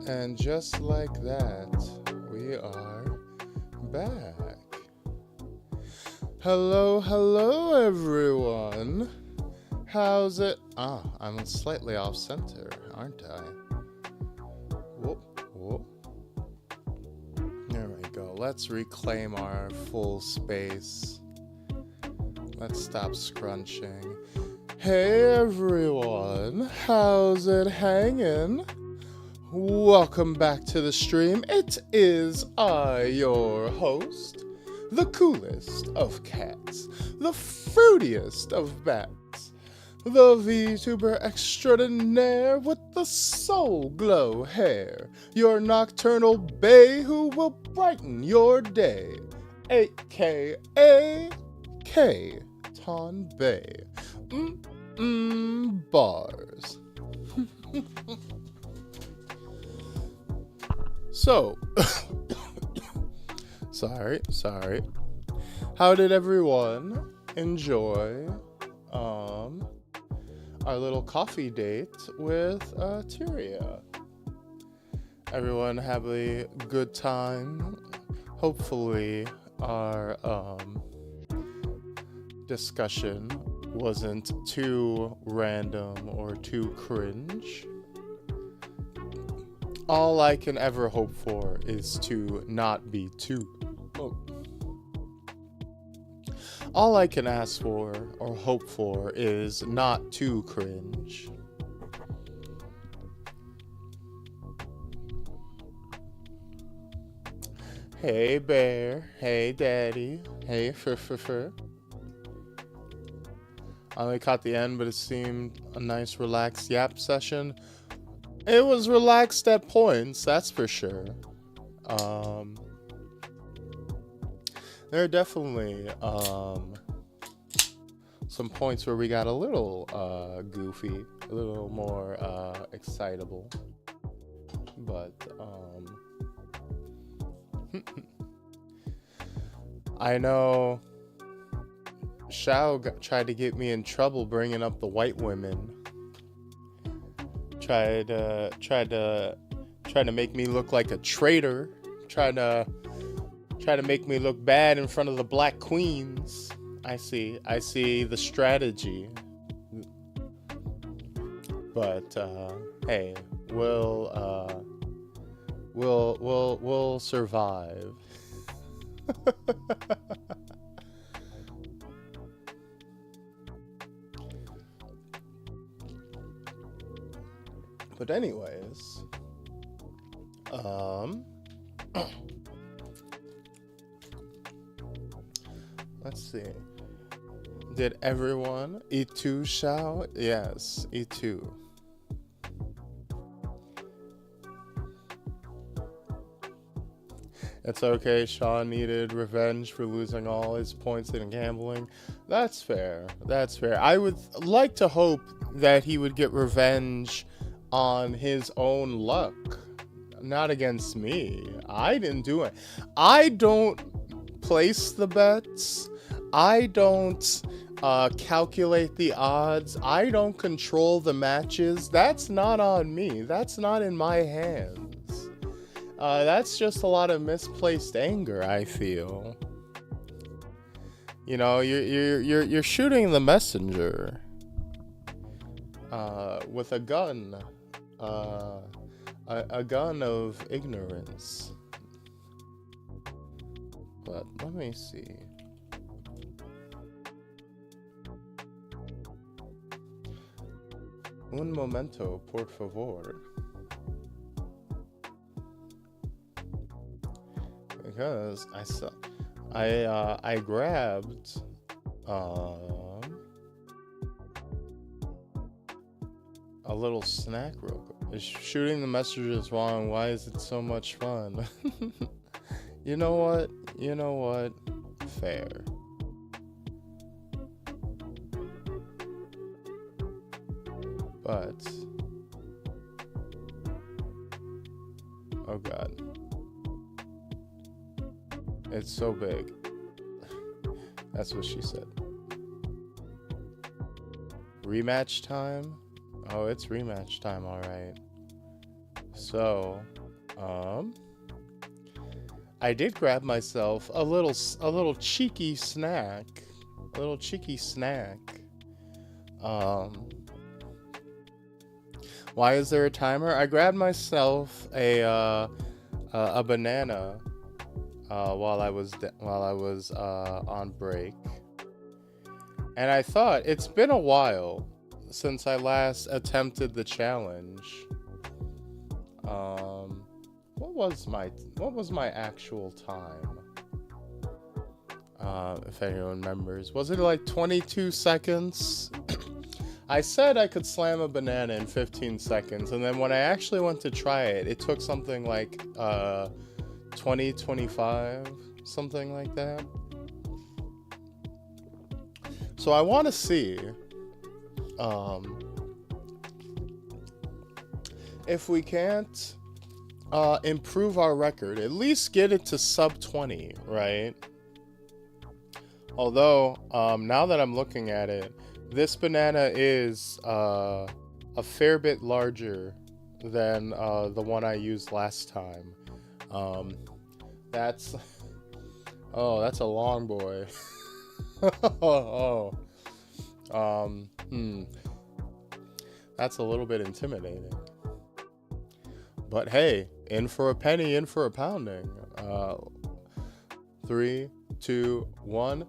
And just like that, we are back. Hello, everyone. How's it? I'm slightly off center, aren't I? Whoop. There we go. Let's reclaim our full space. Let's stop scrunching. Hey, everyone. How's it hanging? Welcome back to the stream. It is I, your host, the coolest of cats, the fruitiest of bats, the Vtuber extraordinaire with the soul glow hair, your nocturnal bae who will brighten your day, aka K-Ton Bae. Bars. So, sorry. How did everyone enjoy our little coffee date with Tyria? Everyone have a good time. Hopefully our discussion wasn't too random or too cringe. All I can ever hope for is to not be too. All I can ask for or hope for is not too cringe. Hey bear, hey daddy, hey fur. I only caught the end, but it seemed a nice relaxed yap session. It was relaxed at points, that's for sure. There are definitely some points where we got a little goofy, a little more excitable. But I know Shao tried to get me in trouble bringing up the white women. Tried to make me look like a traitor. Tried to make me look bad in front of the black queens. I see the strategy. But hey, we'll survive. But anyways, let's see. Did everyone E2 shout? Yes, E2. It's okay, Sean needed revenge for losing all his points in gambling. That's fair. I would like to hope that he would get revenge on his own luck, not against me. I didn't do it. I don't place the bets. I don't calculate the odds. I don't control the matches. That's not on me. That's not in my hands. That's just a lot of misplaced anger, I feel. You know, you're shooting the messenger with a gun. A gun of ignorance. But let me see. Un momento, por favor. Because I grabbed a little snack real quick. Is shooting the messages wrong? Why is it so much fun? You know what? Fair. But oh god. It's so big. That's what she said. Rematch time? Oh, it's rematch time, alright. So, I did grab myself a little cheeky snack. A little cheeky snack. Why is there a timer? I grabbed myself a banana while I was on break, and I thought it's been a while since I last attempted the challenge. What was my actual time? If anyone remembers, was it like 22 seconds? I said I could slam a banana in 15 seconds, and then when I actually went to try it, it took something like 20, 25, something like that. So I want to see if we can't improve our record, at least get it to sub 20, right? Although, now that I'm looking at it, this banana is a fair bit larger than the one I used last time. That's a long boy. That's a little bit intimidating. But hey, in for a penny, in for a pounding. 3, 2, 1.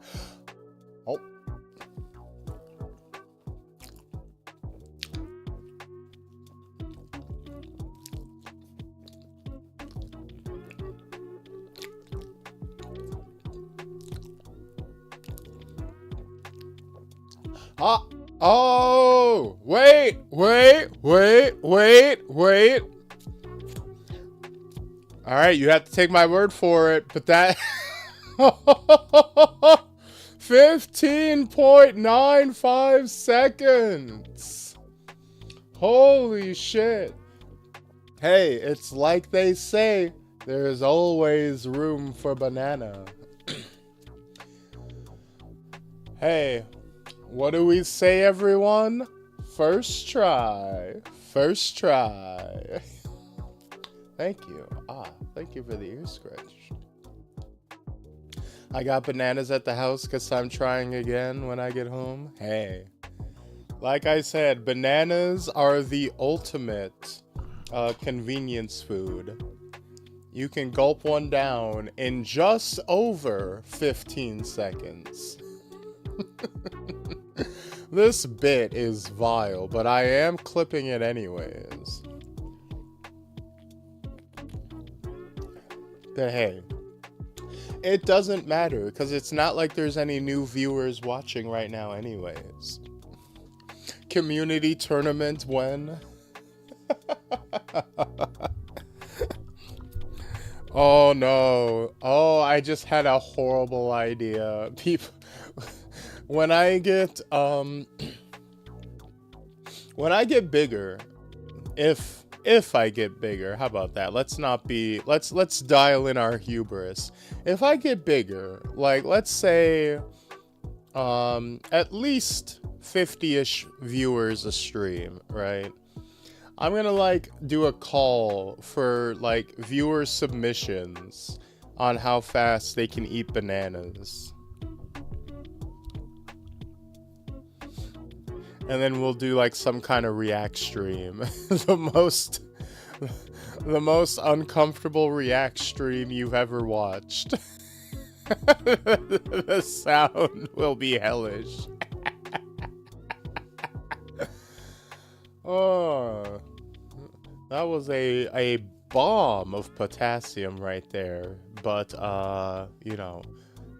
Oh. Oh, wait. All right, you have to take my word for it, but that 15.95 seconds. Holy shit. Hey, it's like they say, there's always room for banana. Hey, what do we say, everyone? First try. First try. Thank you. Thank you for the ear scratch. I got bananas at the house because I'm trying again when I get home. Hey, like I said, bananas are the ultimate convenience food. You can gulp one down in just over 15 seconds. This bit is vile, but I am clipping it anyways. But hey, it doesn't matter because it's not like there's any new viewers watching right now anyways. Community tournament when? Oh no. Oh, I just had a horrible idea. People, when I get bigger, if I get bigger, how about that? Let's dial in our hubris. If I get bigger, like let's say at least 50-ish viewers a stream, right? I'm gonna like do a call for like viewer submissions on how fast they can eat bananas. And then we'll do like some kind of react stream. the most uncomfortable react stream you've ever watched. The sound will be hellish. Oh, that was a bomb of potassium right there. But you know,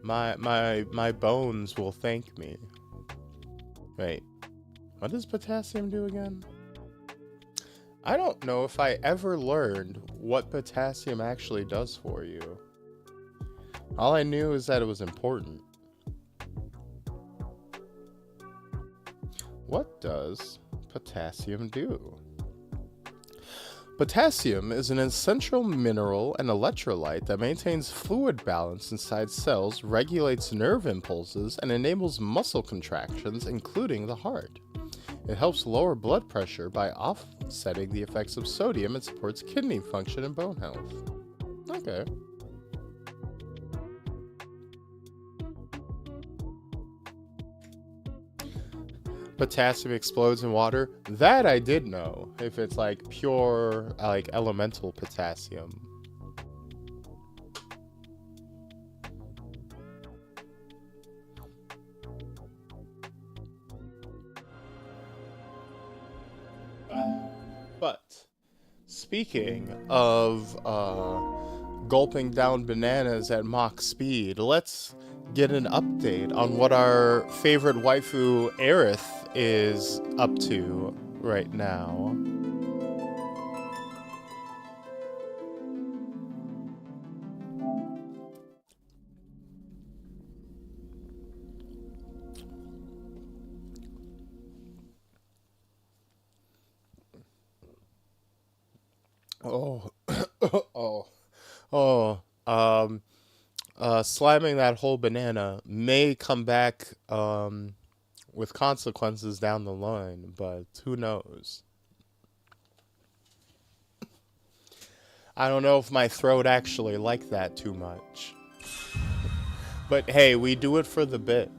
my bones will thank me. Wait. What does potassium do again? I don't know if I ever learned what potassium actually does for you. All I knew is that it was important. What does potassium do? Potassium is an essential mineral and electrolyte that maintains fluid balance inside cells, regulates nerve impulses, and enables muscle contractions, including the heart. It helps lower blood pressure by offsetting the effects of sodium and supports kidney function and bone health. Okay. Potassium explodes in water. That I did know. If it's like pure, like elemental potassium. But speaking of gulping down bananas at Mach speed, let's get an update on what our favorite waifu Aerith is up to right now. Slamming that whole banana may come back with consequences down the line, but who knows? I don't know if my throat actually liked that too much. But hey, we do it for the bit.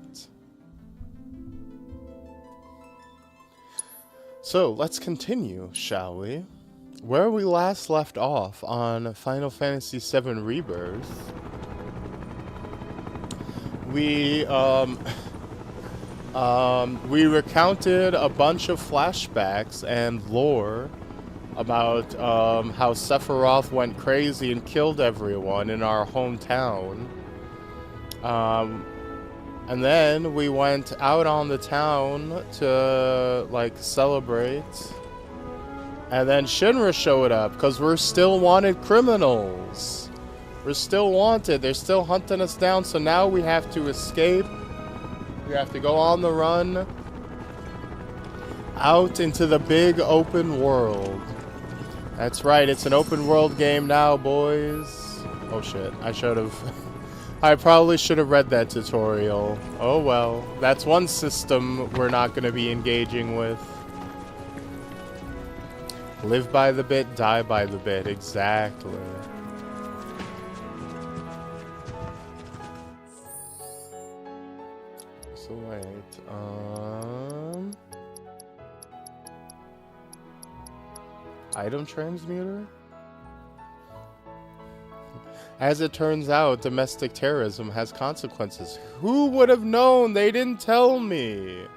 So let's continue, shall we? Where we last left off on Final Fantasy VII Rebirth, we recounted a bunch of flashbacks and lore about how Sephiroth went crazy and killed everyone in our hometown. And then we went out on the town to, like, celebrate. And then Shinra showed up, because we're still wanted criminals. We're still wanted. They're still hunting us down, so now we have to escape. We have to go on the run. Out into the big open world. That's right, it's an open world game now, boys. Oh shit, I probably should have read that tutorial. Oh well, that's one system we're not going to be engaging with. Live by the bit, die by the bit, exactly. So wait, item transmuter? As it turns out, domestic terrorism has consequences. Who would have known? They didn't tell me.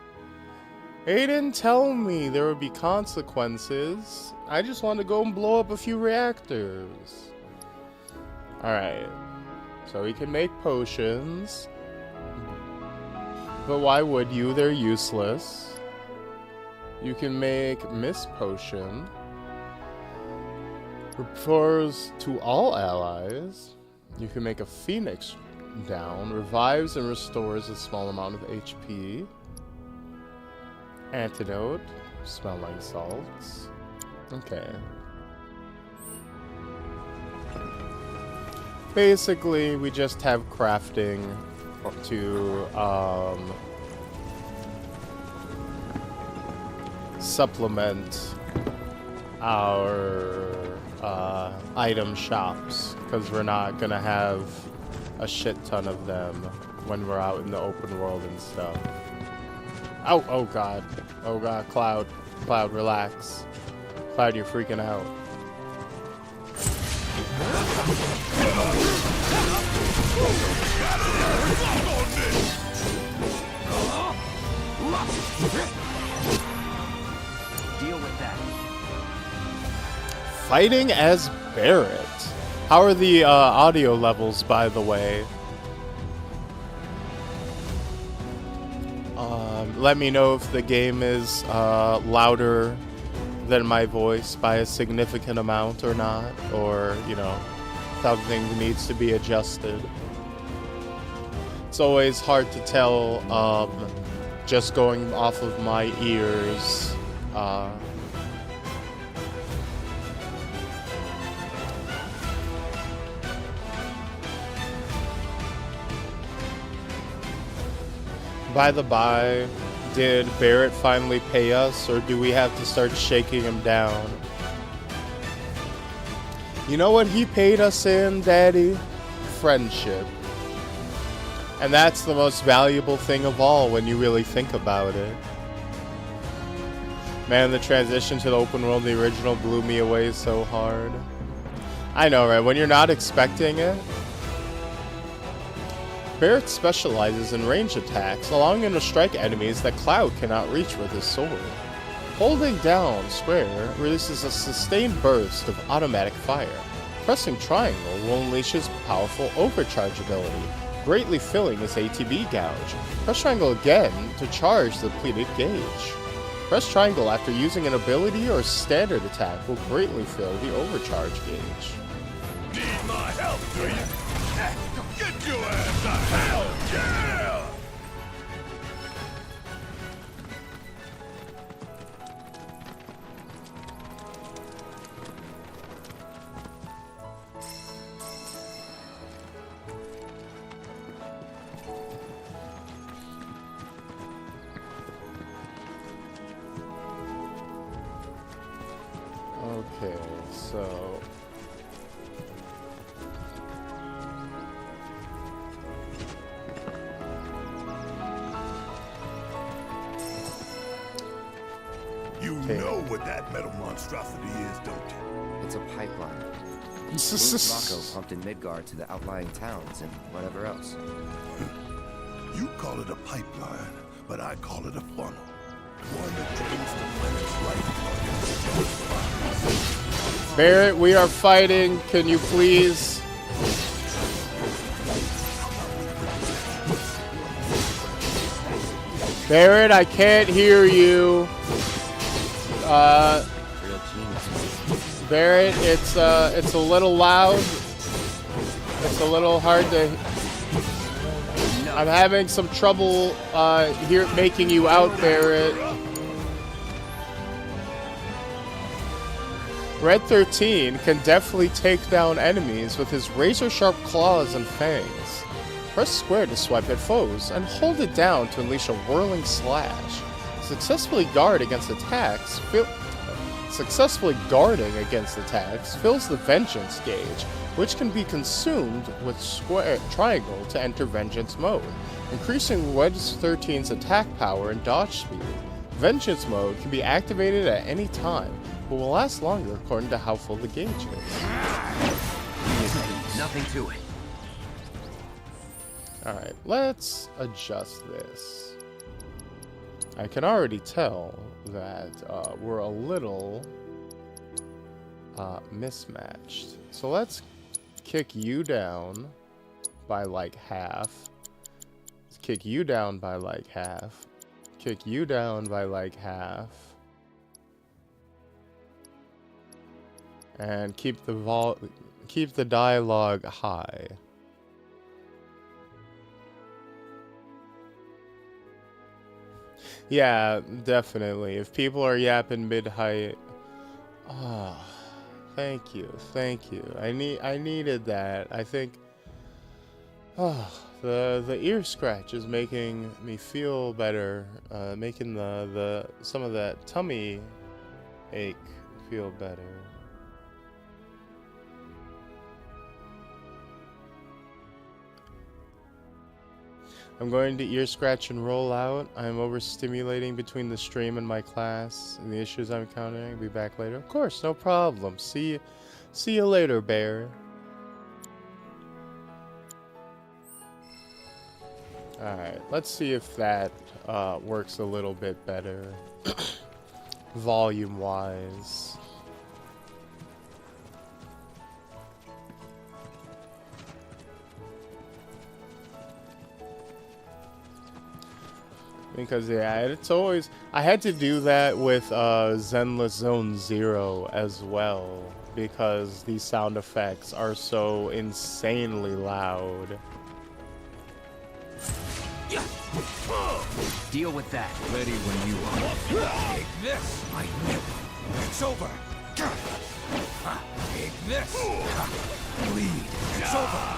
They didn't tell me there would be consequences. I just wanted to go and blow up a few reactors. Alright. So we can make potions. But why would you? They're useless. You can make Mist Potion. Refers to all allies. You can make a Phoenix Down. Revives and restores a small amount of HP. Antidote. Smelling salts. Okay. Basically, we just have crafting to supplement our item shops, because we're not gonna have a shit ton of them when we're out in the open world and stuff. Oh god. Oh god, Cloud. Cloud, relax. Cloud, you're freaking out. Deal with that. Fighting as Barret. How are the audio levels, by the way? Let me know if the game is louder than my voice by a significant amount or not, or, you know, something needs to be adjusted. It's always hard to tell, just going off of my ears. By the by, Did Barrett finally pay us, or do we have to start shaking him down? You know what he paid us in, Daddy? Friendship. And that's the most valuable thing of all when you really think about it. Man, the transition to the open world, the original, blew me away so hard. I know, right? When you're not expecting it. Barrett specializes in range attacks, allowing him to strike enemies that Cloud cannot reach with his sword. Holding down square releases a sustained burst of automatic fire. Pressing triangle will unleash his powerful overcharge ability, greatly filling his ATB gauge. Press triangle again to charge the depleted gauge. Press triangle after using an ability or standard attack will greatly fill the overcharge gauge. Need my help, do you? Get your ass to hell, yeah! Okay, so... You know what that metal monstrosity is, don't you? It's a pipeline. Rocco pumped in Midgard to the outlying towns and whatever else. You call it a pipeline, but I call it a funnel. One that drains the planet's life. Barrett, we are fighting. Can you please? Barrett, I can't hear you. Barrett, it's a little loud. It's a little hard to. I'm having some trouble here making you out, Barrett. Red 13 can definitely take down enemies with his razor-sharp claws and fangs. Press square to swipe at foes, and hold it down to unleash a whirling slash. Successfully guarding against attacks fills the Vengeance gauge, which can be consumed with square triangle to enter Vengeance mode, increasing Red 13's attack power and dodge speed. Vengeance mode can be activated at any time, but will last longer according to how full the gauge is. Nothing to it. Alright, let's adjust this. I can already tell that we're a little mismatched. So let's kick you down by like half. Let's kick you down by like half. Kick you down by like half. And keep the dialogue high. Yeah, definitely. If people are yapping mid-height, thank you. I needed that. I think, the ear scratch is making me feel better, making some of that tummy ache feel better. I'm going to ear scratch and roll out. I'm overstimulating between the stream and my class and the issues I'm encountering. Be back later. Of course, no problem. See you later, Bear. Alright, let's see if that works a little bit better. Volume-wise. Because yeah, it's always, I had to do that with Zenless Zone 0 as well, because these sound effects are so insanely loud. Deal with that. Ready when you are. Take this! I never. It's over! Take this! Bleed. It's over!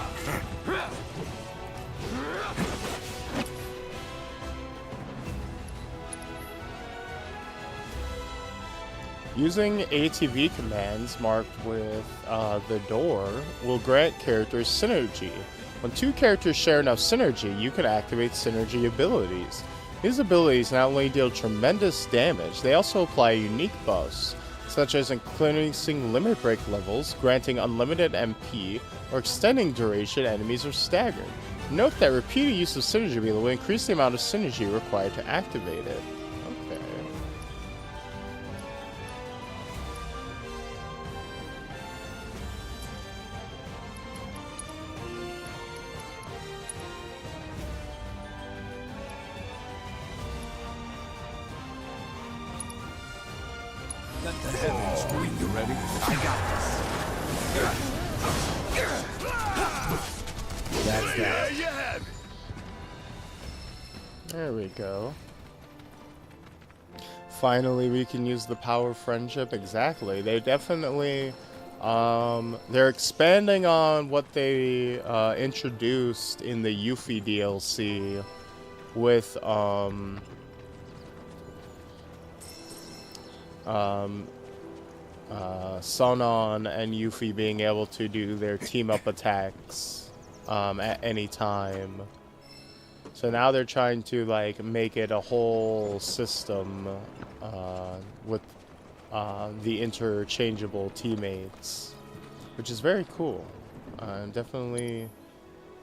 Using ATV commands marked with the door will grant characters synergy. When two characters share enough synergy, you can activate synergy abilities. These abilities not only deal tremendous damage, they also apply unique buffs, such as increasing limit break levels, granting unlimited MP, or extending duration enemies are staggered. Note that repeated use of synergy will increase the amount of synergy required to activate it. Okay. Let the heavens do it. You ready? I got this. That's that. Yeah, you have it. There we go. Finally, we can use the power of friendship. Exactly. They definitely, they're expanding on what they introduced in the Yuffie DLC with Sunon and Yuffie being able to do their team-up attacks at any time. So now they're trying to like make it a whole system with the interchangeable teammates, which is very cool. I'm definitely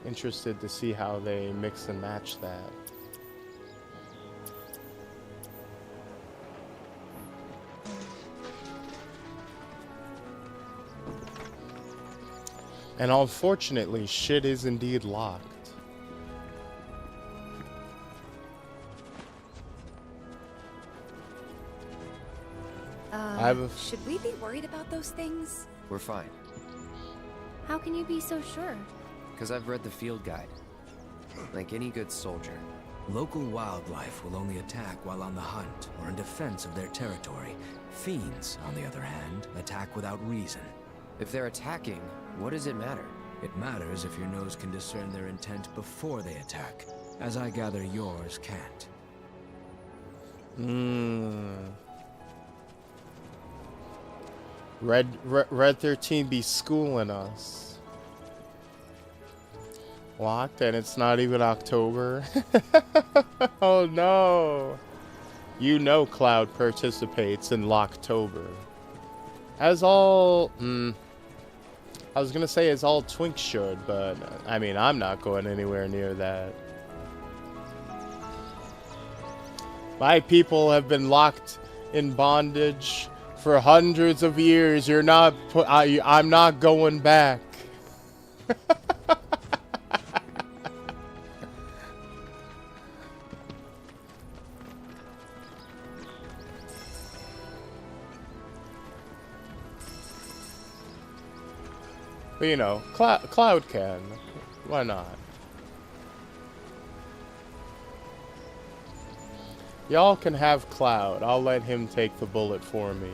interested to see how they mix and match that. And unfortunately, shit is indeed locked. Should we be worried about those things? We're fine, How can you be so sure? because I've read the field guide. Like any good soldier. Local wildlife will only attack while on the hunt or in defense of their territory. Fiends, on the other hand, attack without reason. If they're attacking, what does it matter? It matters if your nose can discern their intent before they attack, as I gather yours can't. Red 13 be schooling us. Locked, and it's not even October. Oh no. You know Cloud participates in Locktober. As all... I was gonna say as all twinks should, but I mean, I'm not going anywhere near that. My people have been locked in bondage for hundreds of years. You're not I'm not going back. But you know, Cloud can. Why not? Y'all can have Cloud. I'll let him take the bullet for me.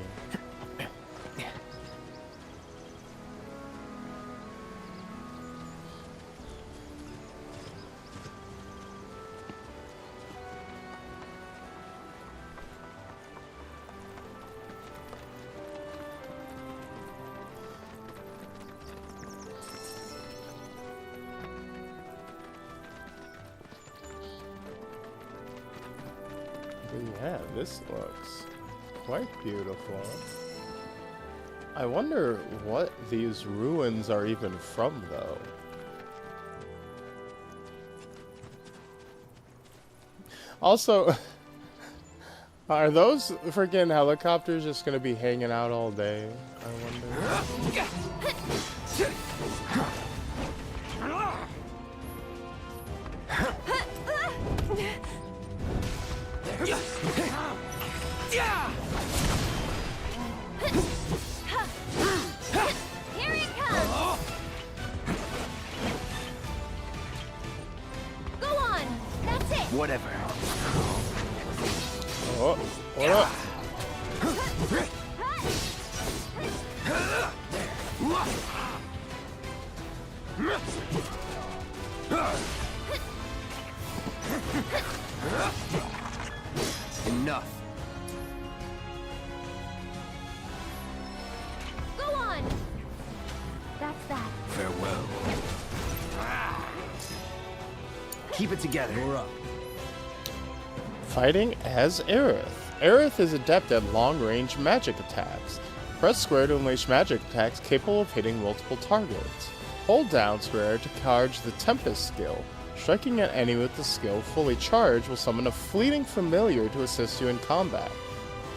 Yeah, this looks quite beautiful. I wonder what these ruins are even from, though. Also, are those freaking helicopters just gonna be hanging out all day? I wonder. Here it comes! Go on! That's it! Whatever. Oh, hold up. Enough. Keep it together. You're up. Fighting as Aerith. Aerith is adept at long-range magic attacks. Press square to unleash magic attacks capable of hitting multiple targets. Hold down square to charge the Tempest skill. Striking an enemy with the skill fully charged will summon a fleeting familiar to assist you in combat.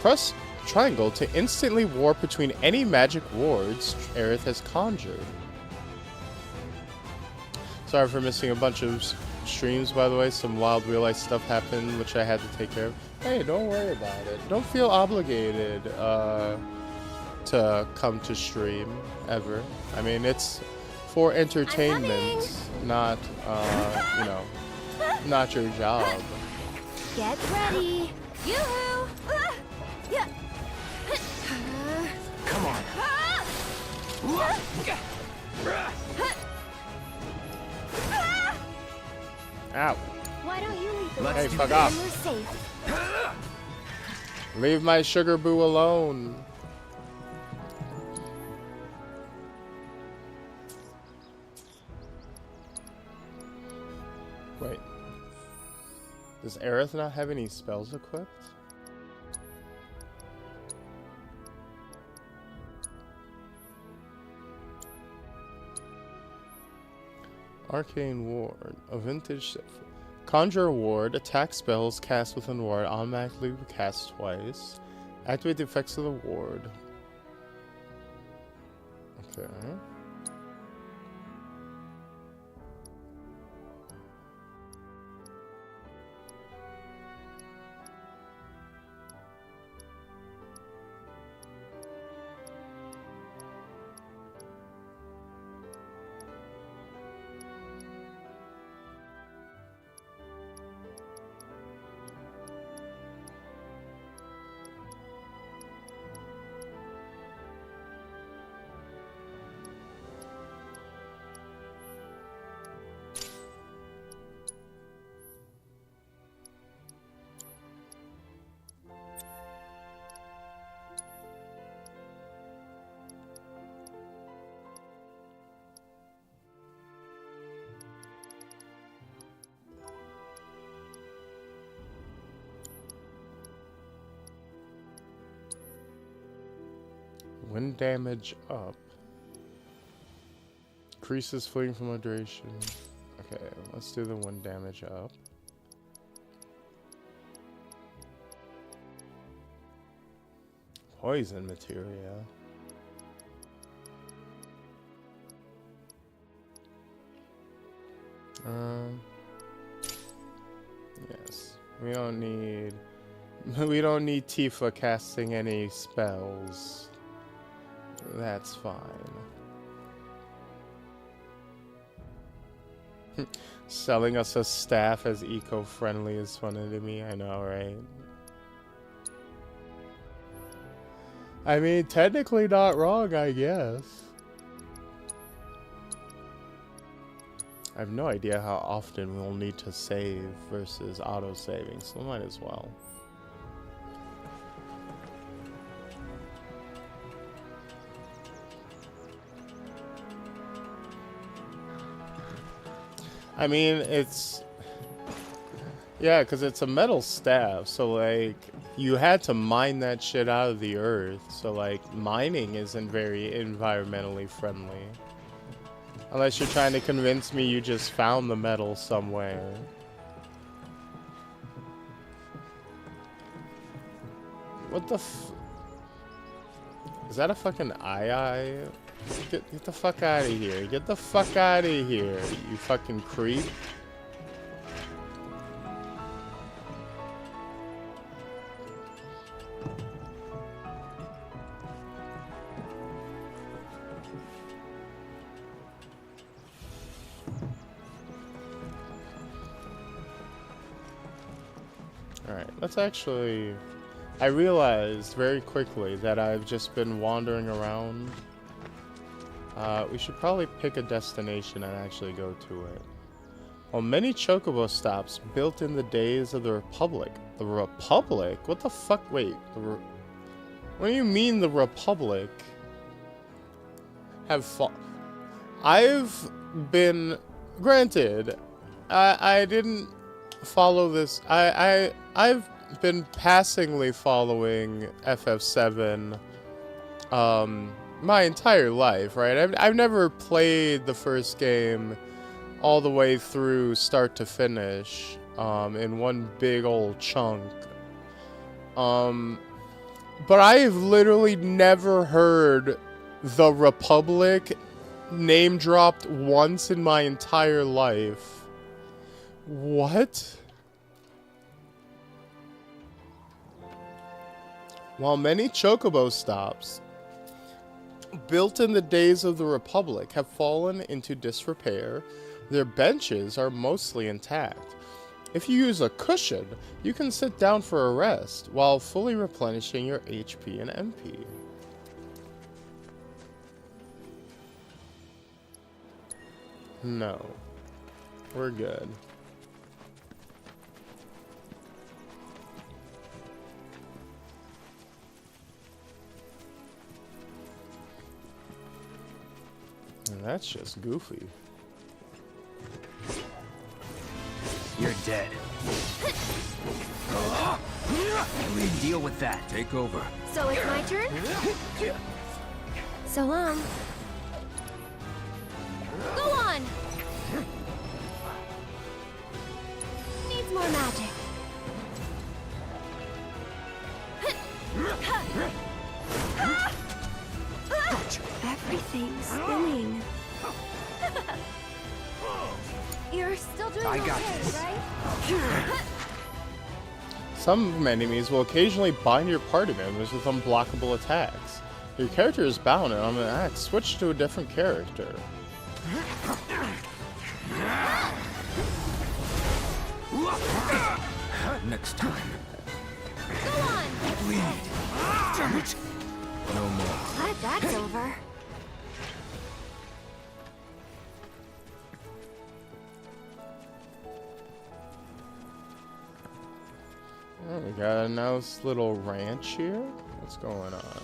Press triangle to instantly warp between any magic wards Aerith has conjured. Sorry for missing a bunch of streams, by the way. Some wild real life stuff happened which I had to take care of. Hey, don't worry about it. Don't feel obligated to come to stream ever. I mean, it's for entertainment, not you know, not your job. Get ready. Yoo-hoo! Come on. Ow. Why don't you leave the Hey, rest fuck of off. them safe? Leave my sugar boo alone. Wait. Does Aerith not have any spells equipped? Arcane Ward, a vintage set. Conjure Ward, attack spells cast within ward automatically cast twice. Activate the effects of the ward. Okay. Wind damage up. Increases fleeing from hydration. Okay, let's do the wind damage up. Poison materia. Yes. We don't need Tifa casting any spells. That's fine. Selling us a staff as eco-friendly is funny to me, I know, right? I mean, technically not wrong, I guess. I have no idea how often we'll need to save versus auto-saving, so might as well. I mean, it's... Yeah, because it's a metal staff, so, like, you had to mine that shit out of the earth, so, like, mining isn't very environmentally friendly. Unless you're trying to convince me you just found the metal somewhere. What the f... Is that a fucking eye? Get the fuck out of here. Get the fuck out of here, you fucking creep. Alright, let's actually... I realized very quickly that I've just been wandering around. We should probably pick a destination and actually go to it. Well, many chocobo stops built in the days of the Republic. The Republic? What the fuck? Wait, what do you mean the Republic? I've been... Granted, I didn't follow this. I've been passingly following FF7 my entire life, right? I've never played the first game all the way through start to finish in one big old chunk. But I've literally never heard the Republic name dropped once in my entire life. What? While many chocobo stops built in the days of the Republic have fallen into disrepair, their benches are mostly intact. If you use a cushion, you can sit down for a rest while fully replenishing your HP and MP. No. We're good. And that's just goofy. You're dead. Deal with that. Take over. So it's my turn? So long. Go on! Needs more magic. Everything's spinning. You're still doing I got okay, this. right? Some enemies will occasionally bind your party members with unblockable attacks. Your character is bound and on an axe, switch to a different character. Next time. Go on! Bleed. Damn it. No more. Glad that's over. Oh, we got a nice little ranch here. What's going on?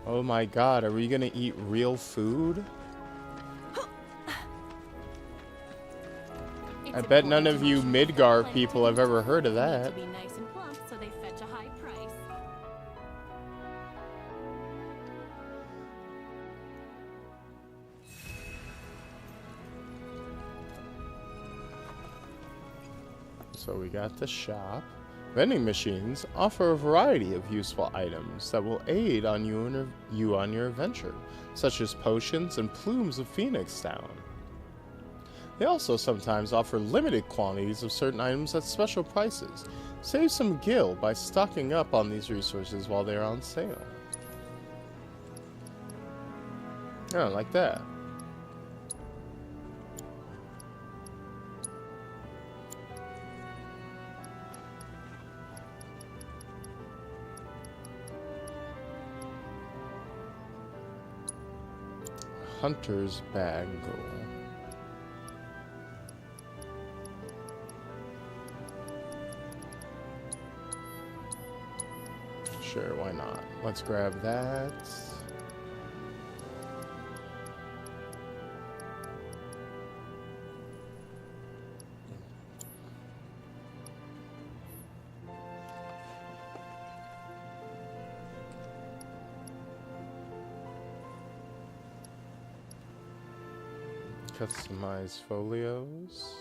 Oh my god, are we gonna eat real food? I bet none of you Midgar people have ever heard of that. Be nice and plump, so they fetch a high price. So we got the shop. Vending machines offer a variety of useful items that will aid on you on your adventure, such as potions and plumes of Phoenix Down. They also sometimes offer limited quantities of certain items at special prices. Save some gil by stocking up on these resources while they are on sale. Oh, like that. Hunter's Bangle. Sure, why not? Let's grab that. Customize folios.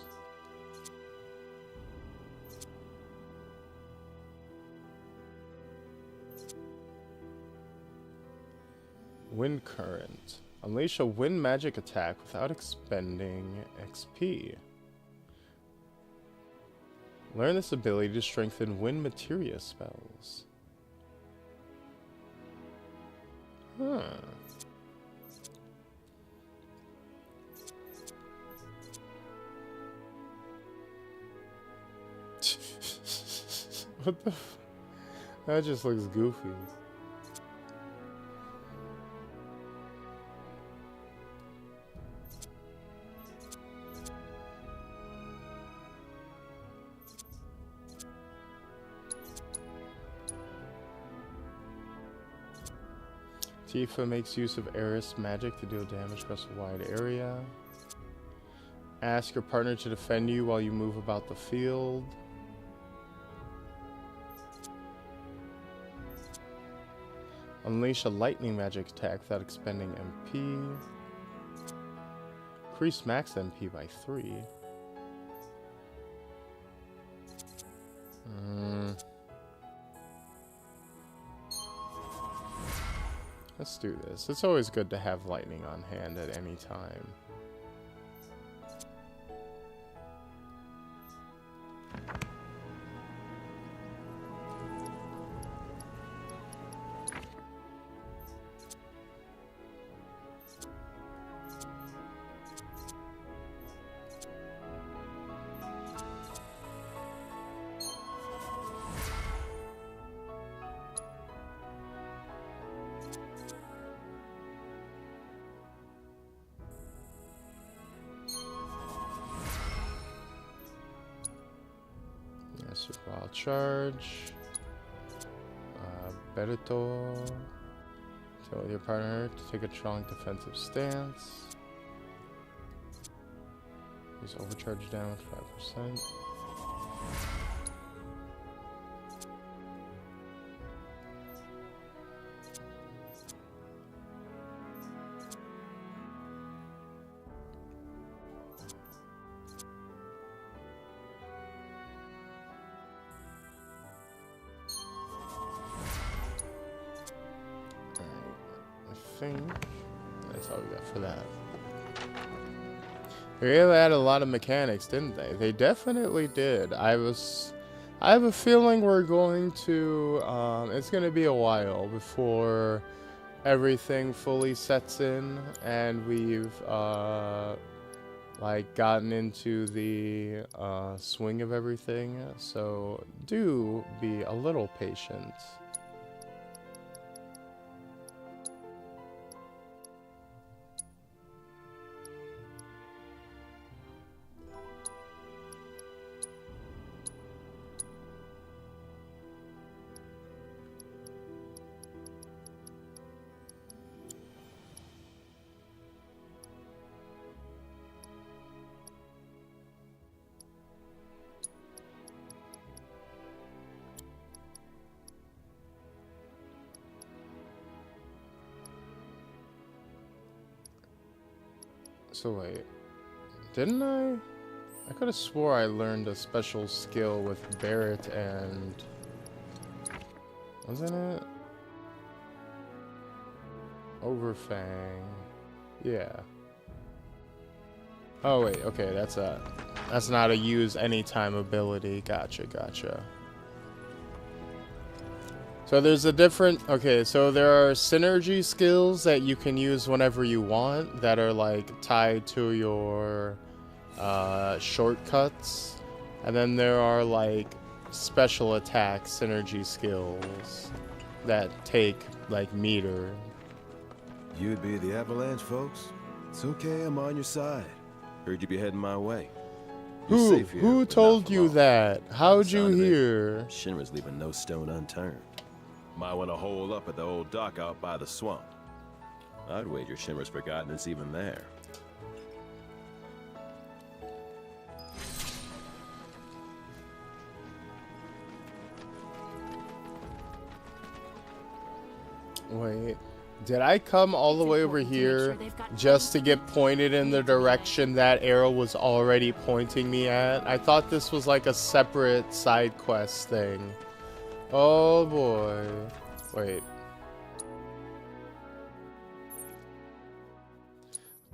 Wind Current. Unleash a wind magic attack without expending XP. Learn this ability to strengthen wind materia spells. Huh. What the f- That just looks goofy. Tifa makes use of Eris magic to deal damage across a wide area. Ask your partner to defend you while you move about the field. Unleash a lightning magic attack without expending MP. Increase max MP by 3. Let's do this. It's always good to have lightning on hand at any time. Wild charge. Bellator. Tell your partner to take a strong defensive stance. Use overcharge damage 5%. That's all we got for that. They really added a lot of mechanics, didn't they? They definitely did. I have a feeling we're going to, it's going to be a while before everything fully sets in and we've, like, gotten into the, swing of everything. So do be a little patient. So wait, didn't I? I could have swore I learned a special skill with Barrett and... wasn't it? Overfang. Yeah. Oh wait, okay, that's not a use anytime ability. Gotcha, gotcha. So there's a different, okay, so there are synergy skills that you can use whenever you want that are like tied to your shortcuts. And then there are like special attack synergy skills that take like meter. You'd be the Avalanche, folks? It's okay, I'm on your side. Heard you'd be heading my way. You're safe here, Who but told not for you long. that? How'd you Sound of it, hear? Shinra's leaving no stone unturned. Might want to hole up at the old dock out by the swamp. I'd wager Shinra's forgotten it's even there. Wait, did I come all the way over here just to get pointed in the direction that arrow was already pointing me at? I thought this was like a separate side quest thing. Oh boy. Wait.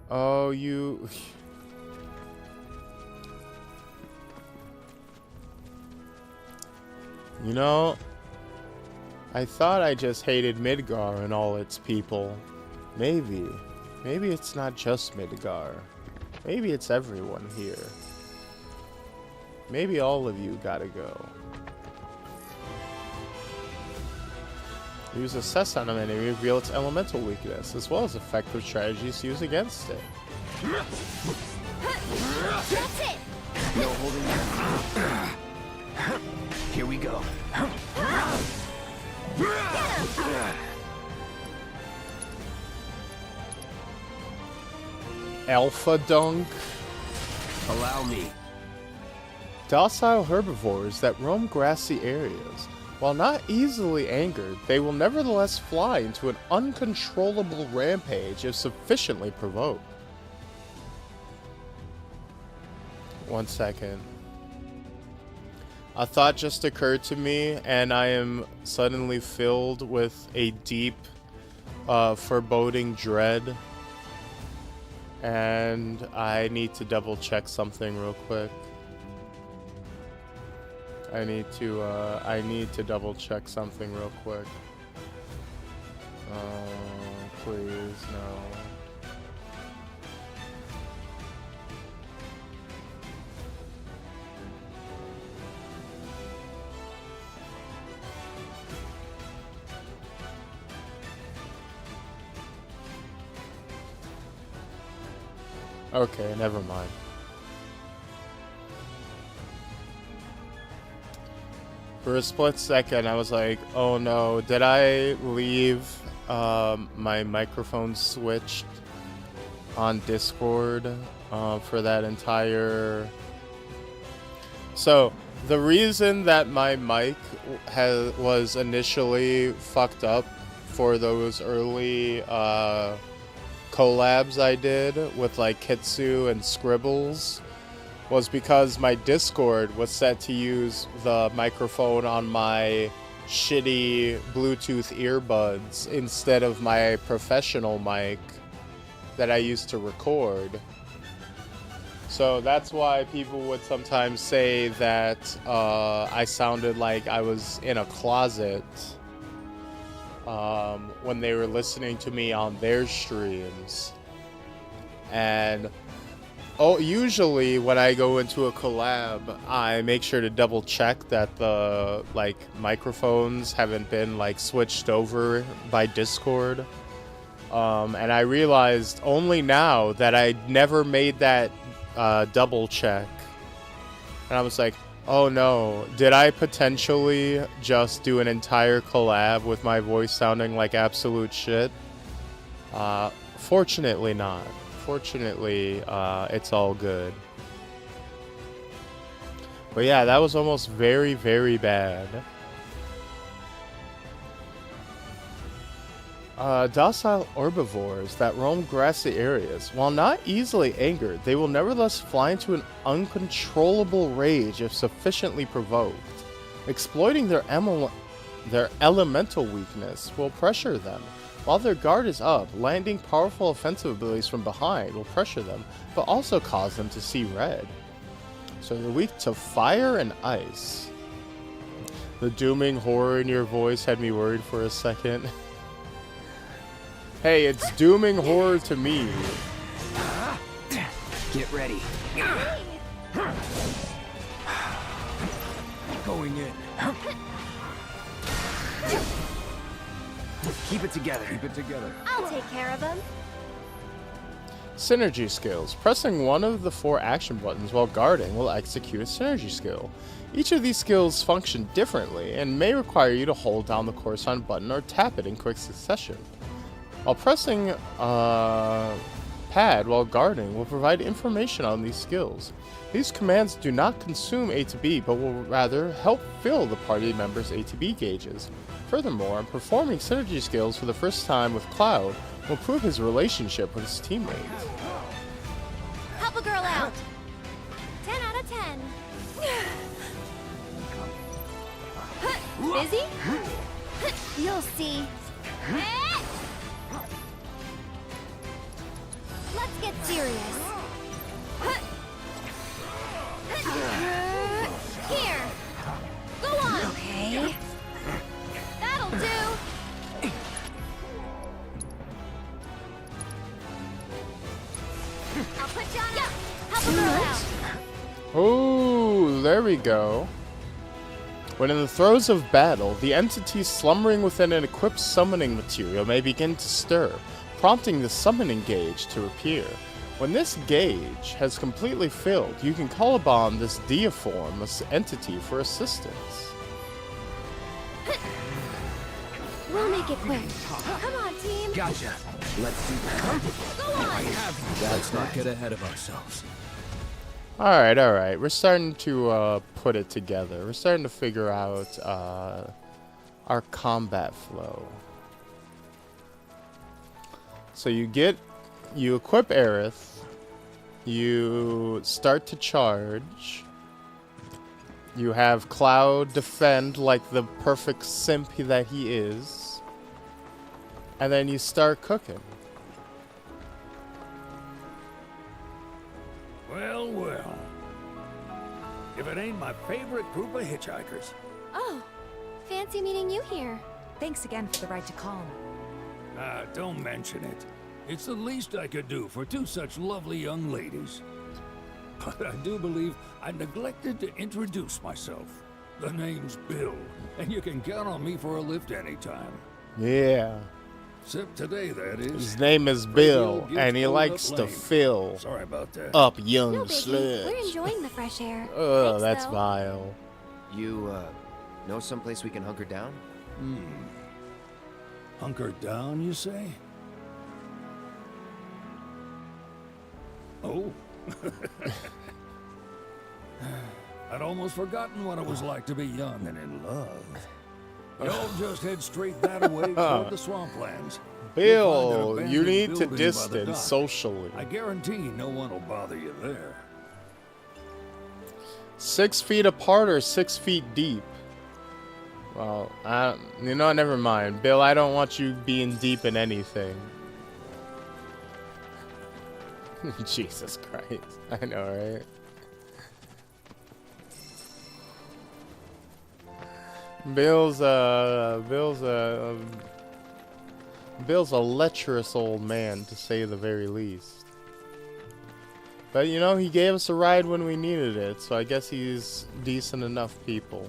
Oh, you... You know, I thought I just hated Midgar and all its people. Maybe. Maybe it's not just Midgar. Maybe it's everyone here. Maybe all of you gotta go. Use Assess on an enemy, reveal its elemental weakness, as well as effective strategies to use against it. That's it! No holding back. Here we go. Alpha Dunk. Allow me. Docile herbivores that roam grassy areas. While not easily angered, they will nevertheless fly into an uncontrollable rampage if sufficiently provoked. 1 second. A thought just occurred to me, and I am suddenly filled with a deep, foreboding dread. And I need to double check something real quick. I need to double check something real quick. Please, no. Okay, never mind. For a split second, I was like, oh no, did I leave my microphone switched on Discord for that entire... So, the reason that my mic was initially fucked up for those early collabs I did with like Kitsu and Scribbles was because my Discord was set to use the microphone on my shitty Bluetooth earbuds instead of my professional mic that I used to record. So that's why people would sometimes say that I sounded like I was in a closet when they were listening to me on their streams. And usually when I go into a collab, I make sure to double check that the microphones haven't been switched over by Discord. And I realized only now that I never made that double check. And I was like, oh no, did I potentially just do an entire collab with my voice sounding like absolute shit? Fortunately not. Fortunately, it's all good. But yeah, that was almost very, very bad. Docile herbivores that roam grassy areas. While not easily angered, they will nevertheless fly into an uncontrollable rage if sufficiently provoked. Exploiting their elemental weakness will pressure them. While their guard is up, landing powerful offensive abilities from behind will pressure them, but also cause them to see red. So they're weak to fire and ice. The dooming horror in your voice had me worried for a second. Hey, it's dooming horror to me. Get ready. Going in. Keep it together. Keep it together. I'll take care of him. Synergy skills. Pressing one of the 4 action buttons while guarding will execute a synergy skill. Each of these skills function differently and may require you to hold down the corresponding button or tap it in quick succession. While pressing pad while guarding will provide information on these skills. These commands do not consume ATB, but will rather help fill the party members' ATB gauges. Furthermore, performing synergy skills for the first time with Cloud will prove his relationship with his teammates. Help a girl out. 10 out of 10. Busy? You'll see. Let's get serious. Here. Go on. Okay. That'll do. I'll put you on up. Help a girl out. Oh, there we go. When in the throes of battle, the entity slumbering within an equipped summoning material may begin to stir, prompting the summoning gauge to appear. When this gauge has completely filled, you can call upon this deiform entity for assistance. We'll make it quick. Come on, team. Gotcha. Let's do that. Go on. Let's not get ahead of ourselves. Alright, alright. We're starting to put it together. We're starting to figure out our combat flow. So you equip Aerith, you start to charge, you have Cloud defend like the perfect simp that he is, and then you start cooking. Well, well. If it ain't my favorite group of hitchhikers. Oh, fancy meeting you here. Thanks again for the ride to Calm. Ah, don't mention it. It's the least I could do for two such lovely young ladies. But I do believe I neglected to introduce myself. The name's Bill, and you can count on me for a lift anytime. Yeah. Except today, that is. His name is Bill, and he likes to fill Sorry about that. up young No biggie. sluts. We're enjoying the fresh air. Oh, Thanks, that's though. vile. You, know someplace we can hunker down? Hunker down, you say? Oh. I'd almost forgotten what it was like to be young and in love. Y'all just head straight that way toward the swamplands. You'll Bill, find an you abandoned need to building by the distance dock. socially. I guarantee no one will bother you there. 6 feet apart or 6 feet deep? Well, you know, never mind. Bill, I don't want you being deep in anything. Jesus Christ. I know, right? Bill's a lecherous old man, to say the very least. But, you know, he gave us a ride when we needed it, so I guess he's decent enough people.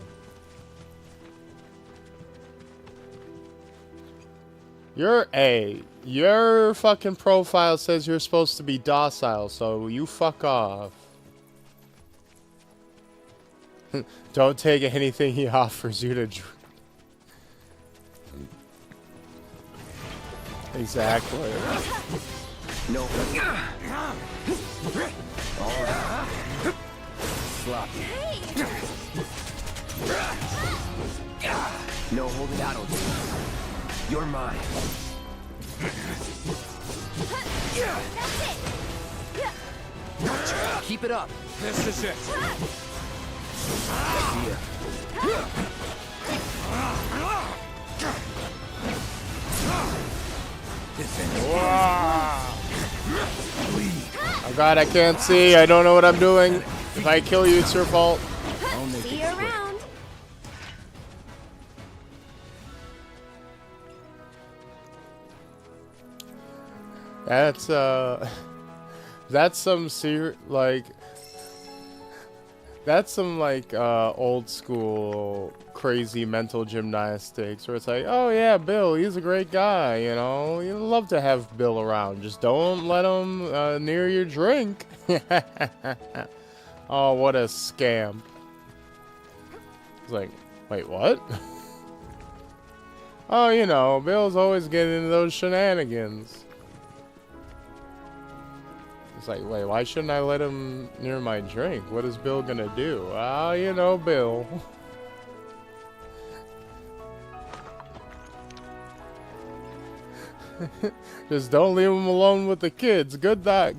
Your fucking profile says you're supposed to be docile, so you fuck off. Don't take anything he offers you to drink. Exactly. No. All right. Sloppy. No holding out. You're mine. Keep it up. This is it. Oh god, I can't see. I don't know what I'm doing. If I kill you, it's your fault. See you around. That's some old school crazy mental gymnastics where it's like, oh yeah, Bill, he's a great guy, you know, you'd love to have Bill around, just don't let him near your drink. Oh, what a scam. It's like, wait, what? Oh, you know, Bill's always getting into those shenanigans. It's like, wait, why shouldn't I let him near my drink? What is Bill gonna do? Ah, you know, Bill. Just don't leave him alone with the kids. Good guy,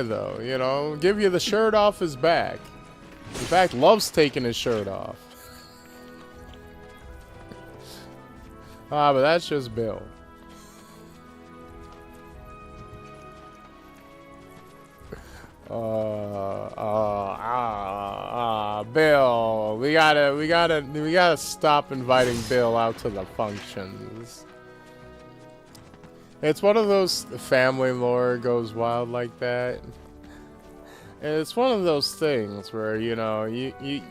though, you know. Give you the shirt off his back. In fact, loves taking his shirt off. Ah, but that's just Bill. Bill, we gotta stop inviting Bill out to the functions. It's one of those family lore goes wild like that. And it's one of those things where, you know, you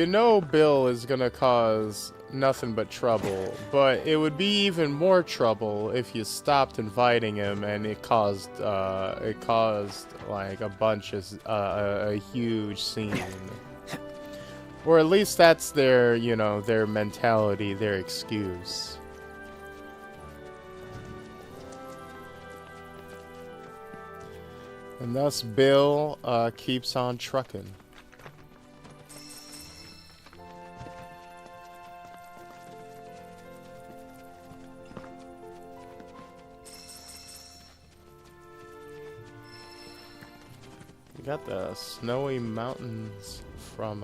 know Bill is gonna cause nothing but trouble, but it would be even more trouble if you stopped inviting him and it caused like a huge scene. Or at least that's their, you know, their mentality, their excuse. And thus Bill keeps on trucking. We got the snowy mountains from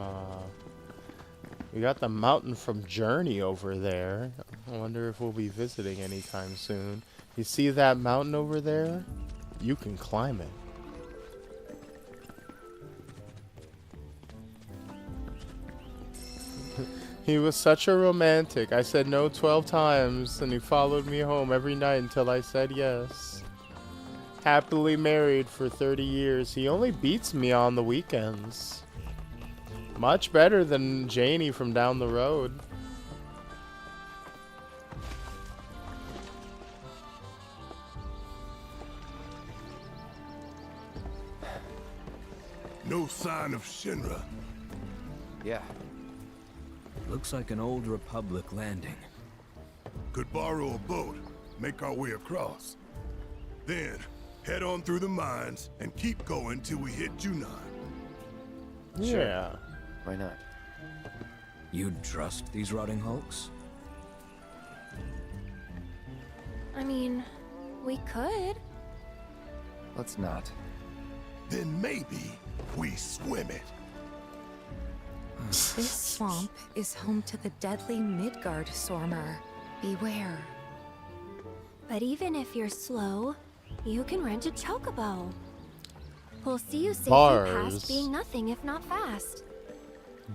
we got the mountain from Journey over there. I wonder if we'll be visiting anytime soon. You see that mountain over there? You can climb it. He was such a romantic. I said no 12 times, and he followed me home every night until I said yes. Happily married for 30 years. He only beats me on the weekends. Much better than Janie from down the road. No sign of Shinra. Yeah. Looks like an old Republic landing. Could borrow a boat, make our way across. Then, head on through the mines and keep going till we hit Junon. Yeah. Why not? You'd trust these rotting hulks? I mean, we could. Let's not. Then maybe we swim it. This swamp is home to the deadly Midgard Sormer. Beware. But even if you're slow, you can rent a chocobo. We'll see you safely past being nothing if not fast.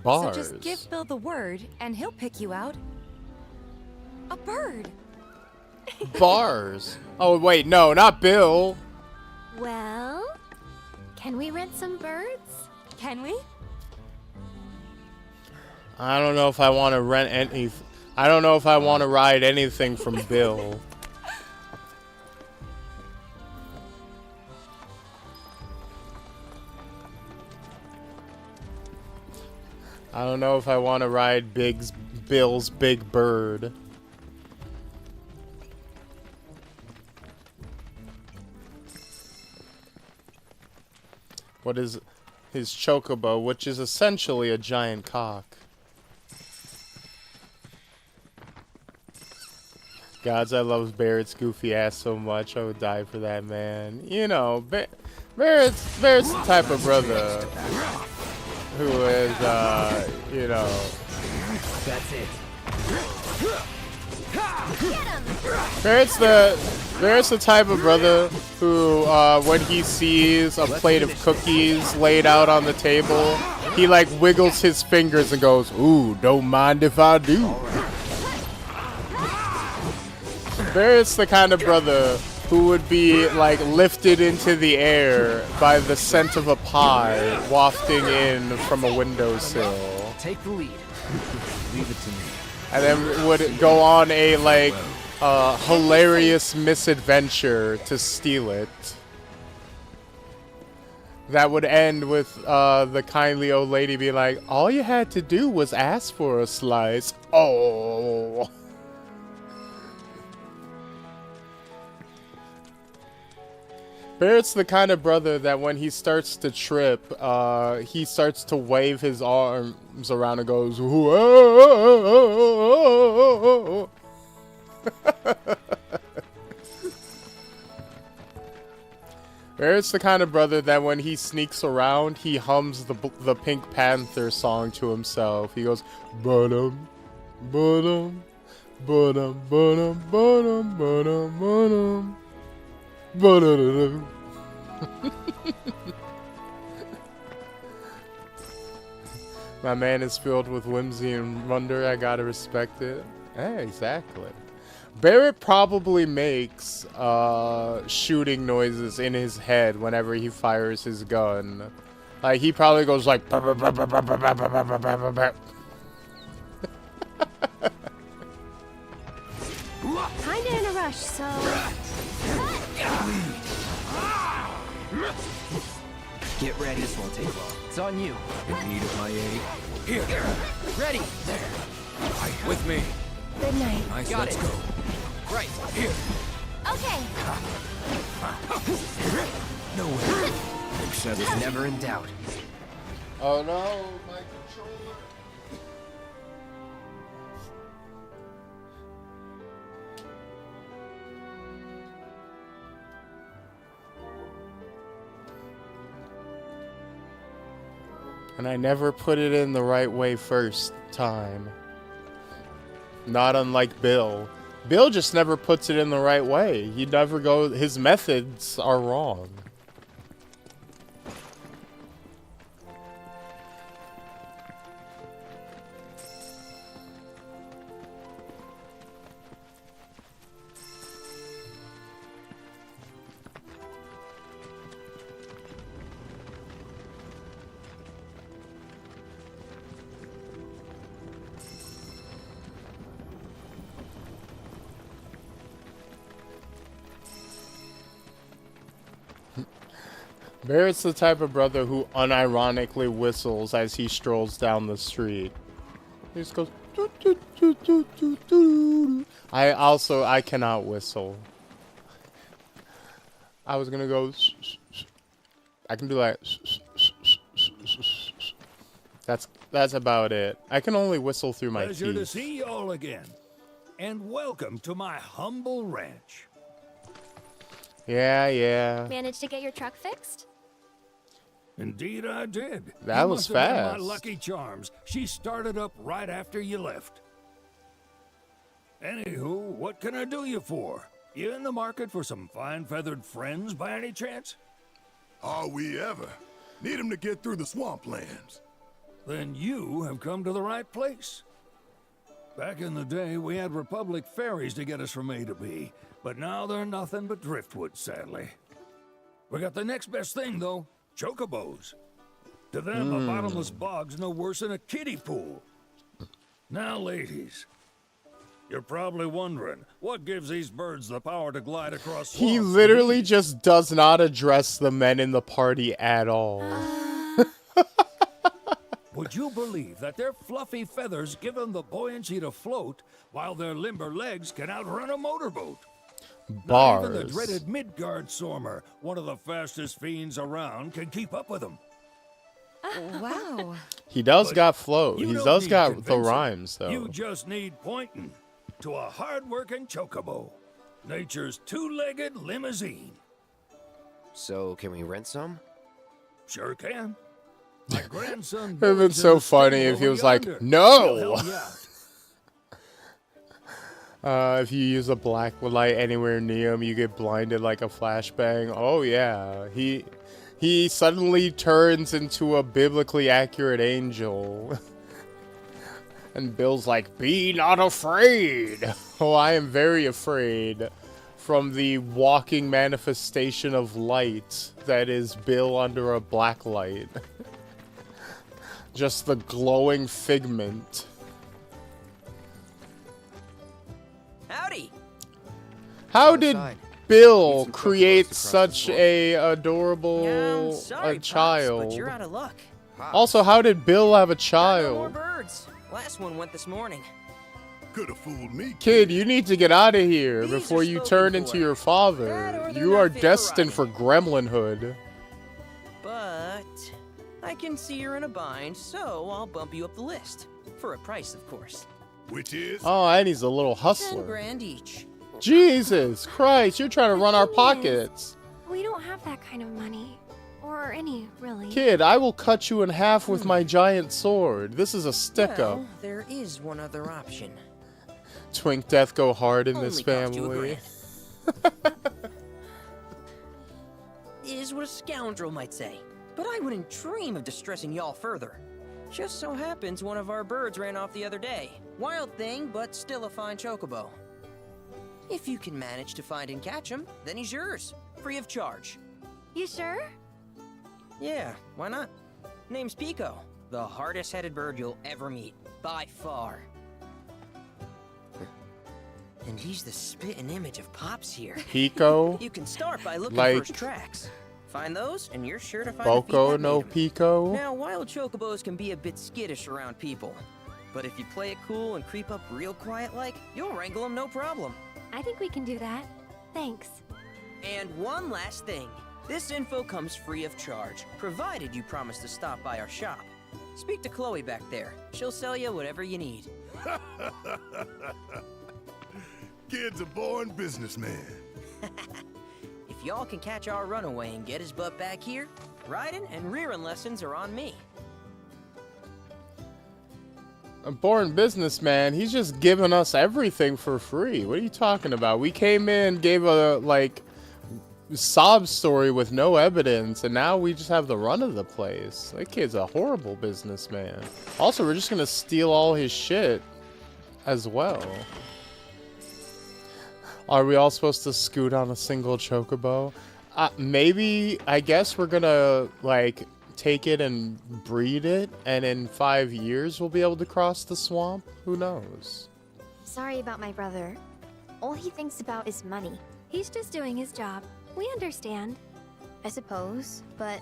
Bars. So just give Bill the word, and he'll pick you out. A bird. Bars. Oh, wait, no, not Bill. Well, can we rent some birds? Can we? I don't know if I want to rent any. I don't know if I want to ride anything from Bill. I don't know if I want to ride Bill's big bird. What is his chocobo, which is essentially a giant cock. Gods, I love Barrett's goofy ass so much. I would die for that man. You know, Barrett's the type of brother who is, you know. That's it. Barrett's the type of brother who, when he sees a plate of cookies laid out on the table, he like wiggles his fingers and goes, "Ooh, don't mind if I do." Barrett's the kind of brother who would be like lifted into the air by the scent of a pie wafting in from a windowsill. Take the lead. Leave it to me. And then would go on a like hilarious misadventure to steal it. That would end with the kindly old lady being like, "All you had to do was ask for a slice." Oh. Barrett's the kind of brother that when he starts to trip, he starts to wave his arms around and goes, "Whoa!" Barrett's the kind of brother that when he sneaks around, he hums the Pink Panther song to himself. He goes, "Ba-dum, ba-dum, ba-dum, ba-dum, ba-dum, ba-dum, ba-dum." My man is filled with whimsy and wonder. I gotta respect it. Hey, exactly. Barrett probably makes shooting noises in his head whenever he fires his gun. Like he probably goes like. Kinda in a rush, so. Get ready. This won't take long. It's on you. In need of my aid? Here. Ready. There. With me. Good night. Nice, Got let's it. go. Right. Here. Okay. No way. So there's never in doubt. Oh no, my controller. And I never put it in the right way first time. Not unlike Bill. Bill just never puts it in the right way. He never goes, his methods are wrong. Barrett's the type of brother who unironically whistles as he strolls down the street. He just goes. Doo, doo, doo, doo, doo, doo. I cannot whistle. I was gonna go. I can do like. That's about it. I can only whistle through my Pleasure teeth. to see you all again, and welcome to my humble ranch. Yeah. Managed to get your truck fixed? Indeed, I did. That You was must have been fast. my lucky charms. She started up right after you left. Anywho, what can I do you for? You in the market for some fine feathered friends by any chance? Are we ever? Need 'em to get through the swamplands. Then you have come to the right place. Back in the day, we had Republic ferries to get us from A to B, but now they're nothing but driftwood, sadly. We got the next best thing, though, chocobos. To them, a bottomless bog's no worse than a kiddie pool. Now, ladies, you're probably wondering, what gives these birds the power to glide across swamps? He literally just does not address the men in the party at all. Would you believe that their fluffy feathers give them the buoyancy to float, while their limber legs can outrun a motorboat? Not even the Bars. dreaded Midgard Sormer, one of the fastest fiends around, can keep up with them. Wow. He does But got flow. you He don't does need got the convincing. rhymes though. You just need pointing to a hard-working chocobo, nature's two-legged limousine. So, can we rent some? Sure can. My grandson. It would have been builds in so the funny stable if he over was like, yonder. "No!" He'll help you out. If you use a black light anywhere near him, you get blinded like a flashbang. Oh yeah, he suddenly turns into a biblically accurate angel. And Bill's like, "Be not afraid." Oh, I am very afraid. From the walking manifestation of light that is Bill under a black light. Just the glowing figment. Howdy. How Step did aside. Bill Need some create chocobos across such the floor. a adorable Sorry, a child? Pops, but you're out of luck. Also, how did Bill have a Got no more child? birds. Last one went this morning. Could have fooled me. Kid, you need to get out of here These before are you spoken turn for. into your That father. or they're You not are fit for destined for riding. gremlinhood. But I can see you're in a bind, so I'll bump you up the list. For a price, of course. Which is? Oh, and he's a little 10 hustler. grand each. Jesus Christ, you're trying to run our thing is- pockets. We don't have that kind of money. Or any, really. Kid, I will cut you in half with my giant sword. This is a stick-up. Well, there is one other option. Twink Death go hard in Only this cost you family. $1,000. Is what a scoundrel might say. But I wouldn't dream of distressing y'all further. Just so happens one of our birds ran off the other day. Wild thing, but still a fine chocobo. If you can manage to find and catch him, then he's yours. Free of charge. You sure? Yeah, why not? Name's Pico. The hardest-headed bird you'll ever meet. By far. And he's the spitting image of Pops here. Pico? You can start by looking Like- for his tracks. Find those, and you're sure to find the feet Boko that no made 'em. Pico? Now, wild chocobos can be a bit skittish around people. But if you play it cool and creep up real quiet-like, you'll wrangle them no problem. I think we can do that. Thanks. And one last thing. This info comes free of charge, provided you promise to stop by our shop. Speak to Chloe back there. She'll sell you whatever you need. Kid's a born businessman. If y'all can catch our runaway and get his butt back here, riding and rearing lessons are on me. A born businessman, he's just giving us everything for free. What are you talking about? We came in, gave a, like, sob story with no evidence, and now we just have the run of the place. That kid's a horrible businessman. Also, we're just gonna steal all his shit as well. Are we all supposed to scoot on a single chocobo? Maybe, I guess we're gonna, like, take it and breed it, and in 5 years we'll be able to cross the swamp? Who knows? Sorry about my brother. All he thinks about is money. He's just doing his job. We understand. I suppose, but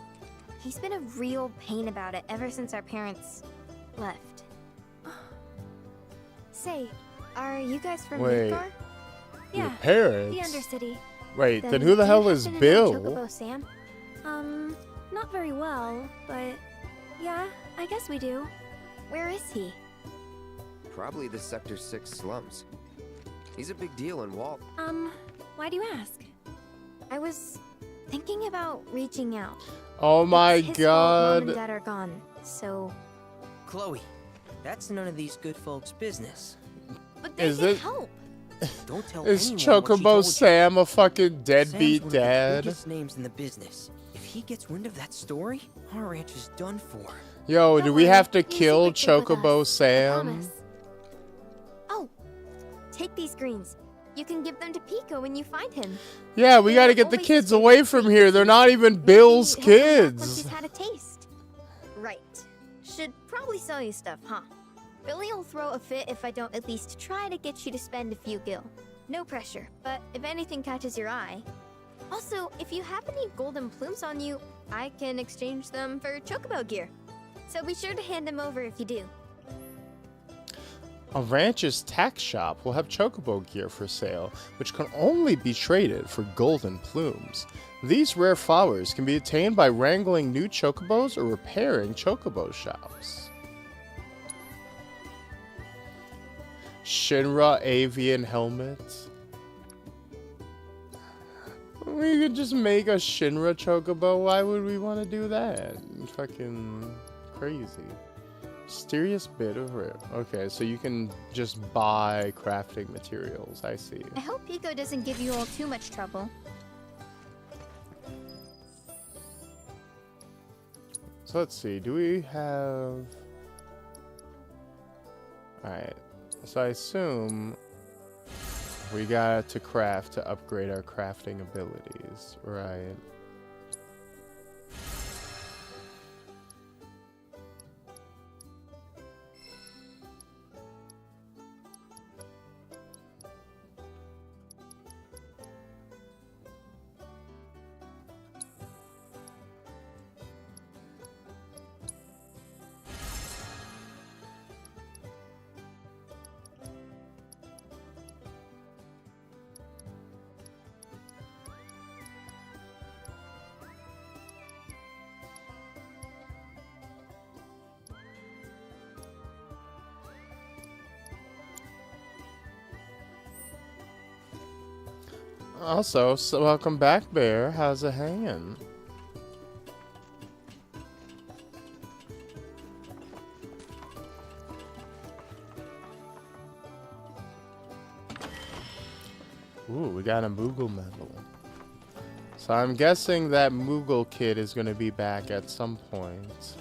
he's been a real pain about it ever since our parents left. Say, are you guys from Midgar? Your parents? The Undercity. Wait, then who the hell is Bill? Chocobo Sam? Not very well, but yeah, I guess we do. Where is he? Probably the Sector 6 slums. He's a big deal in Walt. Why do you ask? I was thinking about reaching out. Oh my It's his fault god. Mom and Dad are gone, so... Chloe, that's none of these good folks' business. But they can help. Don't tell Is anyone what she told Chocobo you. Sam a fucking deadbeat Sam's one of the dad? biggest names in the business. If he gets wind of that story, our ranch is done for. Yo, do Don't we worry, have to he's kill super chill with Chocobo us, I Sam? promise. Oh, take these greens. You can give them to Pico when you find him. Yeah, we gotta get the kids away from here. They're not even Bill's Maybe he'll come back Once kids. he's had a taste. Right. Should probably sell you stuff, huh? Billy will throw a fit if I don't at least try to get you to spend a few gil. No pressure, but if anything catches your eye. Also, if you have any golden plumes on you, I can exchange them for Chocobo gear. So be sure to hand them over if you do. A ranch's tax shop will have Chocobo gear for sale, which can only be traded for golden plumes. These rare flowers can be attained by wrangling new Chocobos or repairing Chocobo shops. Shinra avian helmet. We could just make a Shinra Chocobo. Why would we want to do that? Fucking crazy. Mysterious bit of rare. Okay, so you can just buy crafting materials. I see. I hope Pico doesn't give you all too much trouble. So let's see. Do we have... Alright. So I assume we got to craft to upgrade our crafting abilities, right? Also, so welcome back, Bear. How's it hanging? Ooh, we got a Moogle medal. So I'm guessing that Moogle kid is going to be back at some point.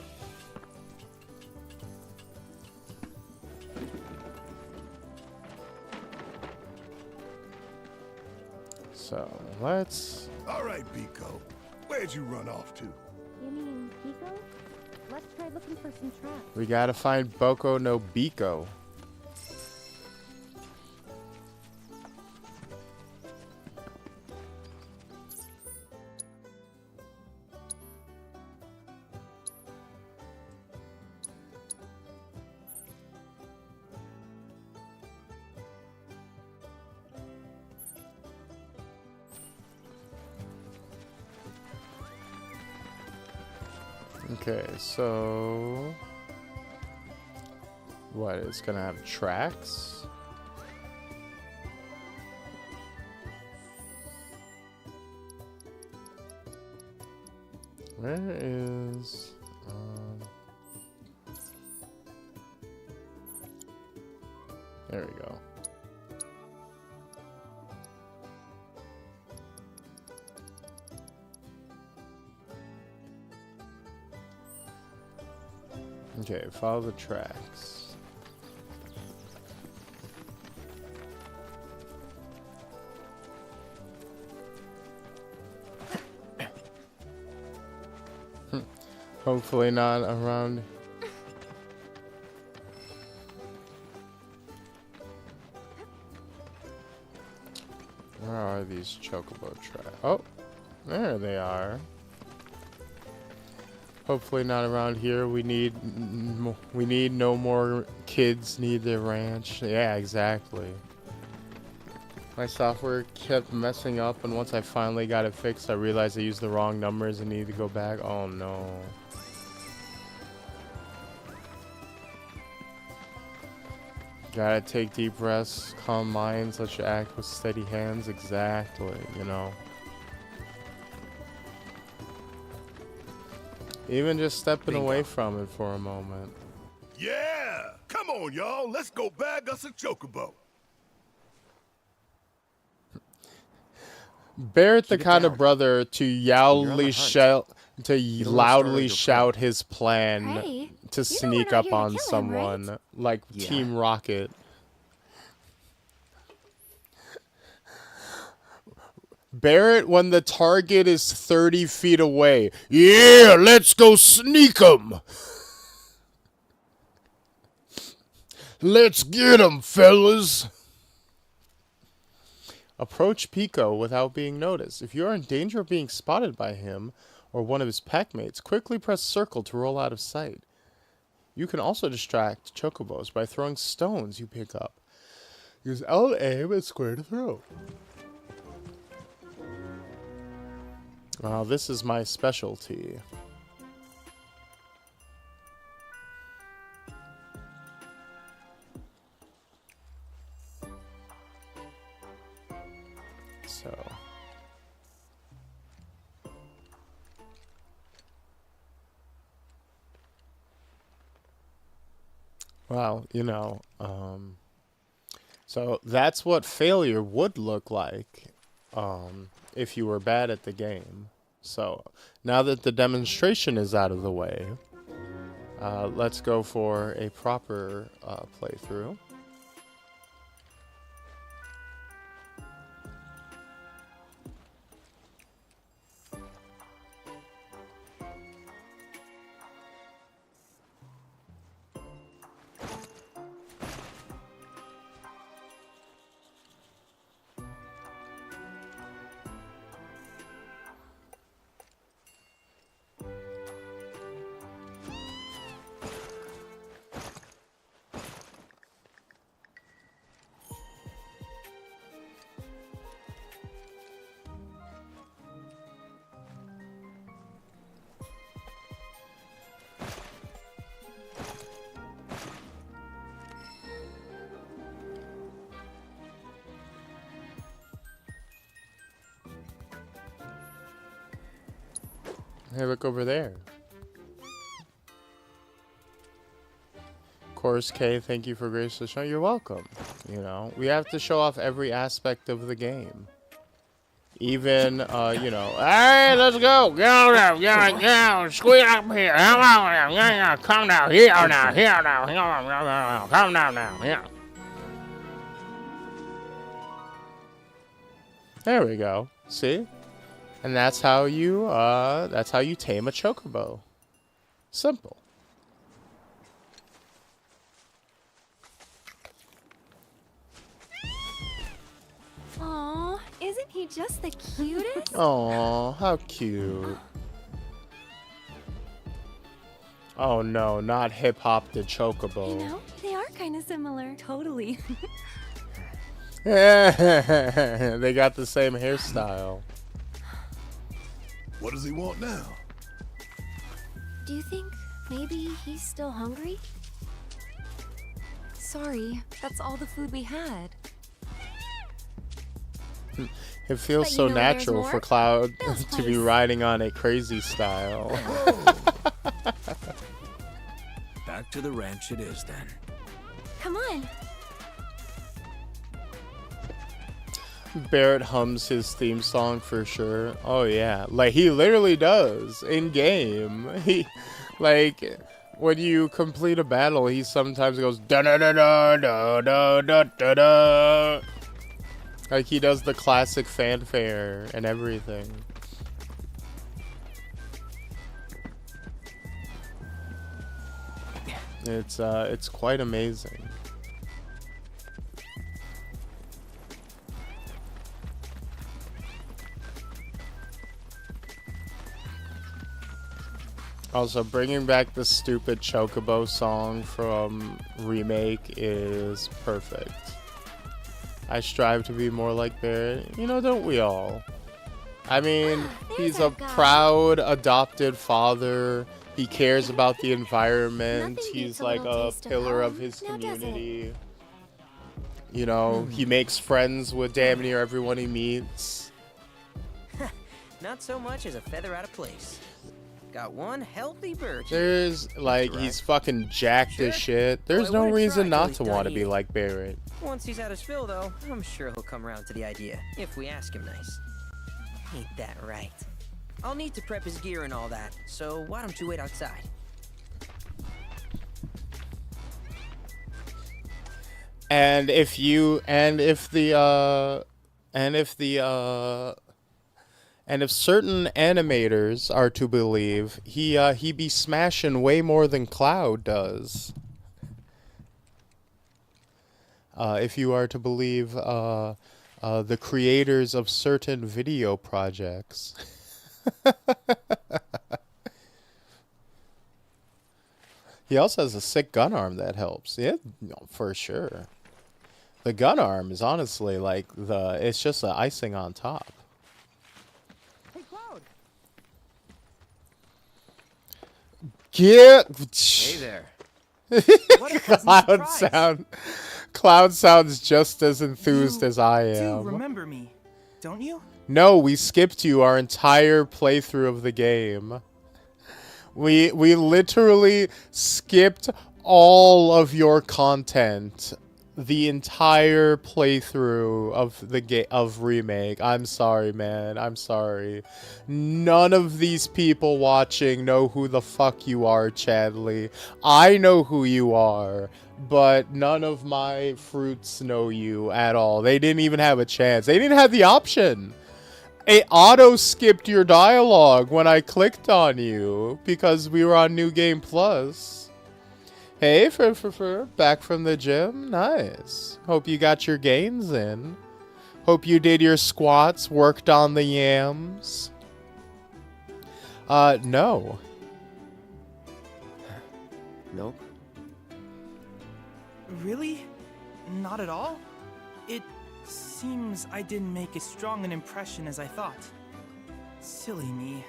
So, let's... Alright, Pico. Where'd you run off to? You mean Pico? Let's try looking for some traps. We gotta find Boko no Biko. Okay, so what? It's gonna have tracks. Where is there we go. Okay, follow the tracks. Hopefully not around. Where are these chocobo tracks? Oh, there they are. Hopefully not around here. We need no more kids need their ranch. Yeah, exactly. My software kept messing up, and once I finally got it fixed, I realized I used the wrong numbers and needed to go back. Oh no. Gotta take deep breaths, calm minds, let you act with steady hands. Exactly, you know. Even just stepping away from it for a moment. Yeah! Come on, y'all. Let's go bag us a chocobo. Barrett, the kind of brother to loudly shout his plan Hey, to sneak up on someone, right? like Team Rocket. Barrett, when the target is 30 feet away. Yeah, let's go sneak him. Let's get him, fellas. Approach Pico without being noticed. If you are in danger of being spotted by him or one of his packmates, quickly press circle to roll out of sight. You can also distract chocobos by throwing stones you pick up. Use L aim and square to throw. Wow, this is my specialty. So. Well, you know, so that's what failure would look like if you were bad at the game. So now that the demonstration is out of the way, let's go for a proper playthrough. Hey, look over there. Course K, thank you for graciously showing. You're welcome. You know, we have to show off every aspect of the game. Even, you know, hey, let's go. Go down, go, squeeze up here. Come down here now. Come down now. Yeah. There we go. See? And that's how you tame a chocobo. Simple. Aw, isn't he just the cutest? Aw, how cute. Oh no, not Hip Hop the Chocobo. You know, they are kind of similar. Totally. They got the same hairstyle. What does he want now? Do you think maybe he's still hungry? Sorry, that's all the food we had. It feels But so you know there's natural more? for Cloud Bill's to be place. riding on it crazy style. Back to the ranch it is then. Come on. Barrett hums his theme song for sure. Oh yeah, like he literally does in game. He, like, when you complete a battle, he sometimes goes da da da da da da da da da. Like he does the classic fanfare and everything. It's quite amazing. Also, bringing back the stupid Chocobo song from Remake is perfect. I strive to be more like Barrett. You know, don't we all? I mean, he's a proud adopted father. He cares about the environment. He's like a pillar of his community. You know, he makes friends with damn near everyone he meets. Not so much as a feather out of place. Got one healthy bird. There's, like, he's fucking jacked as shit. There's no reason not to want to be like Barrett. Once he's had his fill, though, I'm sure he'll come around to the idea, if we ask him nice. Ain't that right? I'll need to prep his gear and all that, so why don't you wait outside? And if certain animators are to believe, he be smashing way more than Cloud does. If you are to believe the creators of certain video projects. He also has a sick gun arm that helps. Yeah, no, for sure. The gun arm is honestly like it's just the icing on top. Hey, Cloud. Get. Hey there. Cloud sounds just as enthused as I am. Do remember me, don't you? No, we skipped you our entire playthrough of the game. We literally skipped all of your content, the entire playthrough of the of Remake. I'm sorry, man. I'm sorry. None of these people watching know who the fuck you are, Chadley. I know who you are, but none of my fruits know you at all. They didn't even have a chance. They didn't have the option. It auto-skipped your dialogue when I clicked on you because we were on New Game Plus. Hey, back from the gym? Nice. Hope you got your gains in. Hope you did your squats, worked on the yams. No. Nope. Really? Not at all? It seems I didn't make as strong an impression as I thought. Silly me.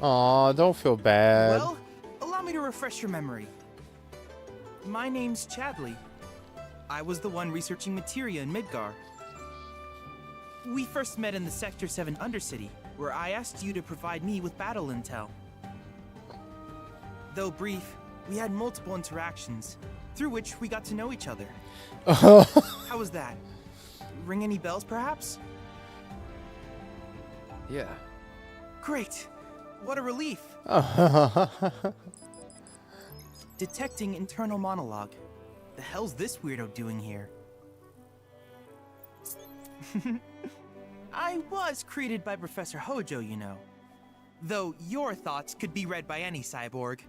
Aw, don't feel bad. Well, allow me to refresh your memory. My name's Chadley. I was the one researching materia in Midgar. We first met in the Sector 7 Undercity, where I asked you to provide me with battle intel. Though brief, we had multiple interactions, through which we got to know each other. How was that? Ring any bells, perhaps? Yeah. Great! What a relief! Detecting internal monologue. The hell's this weirdo doing here? I was created by Professor Hojo, you know. Though your thoughts could be read by any cyborg.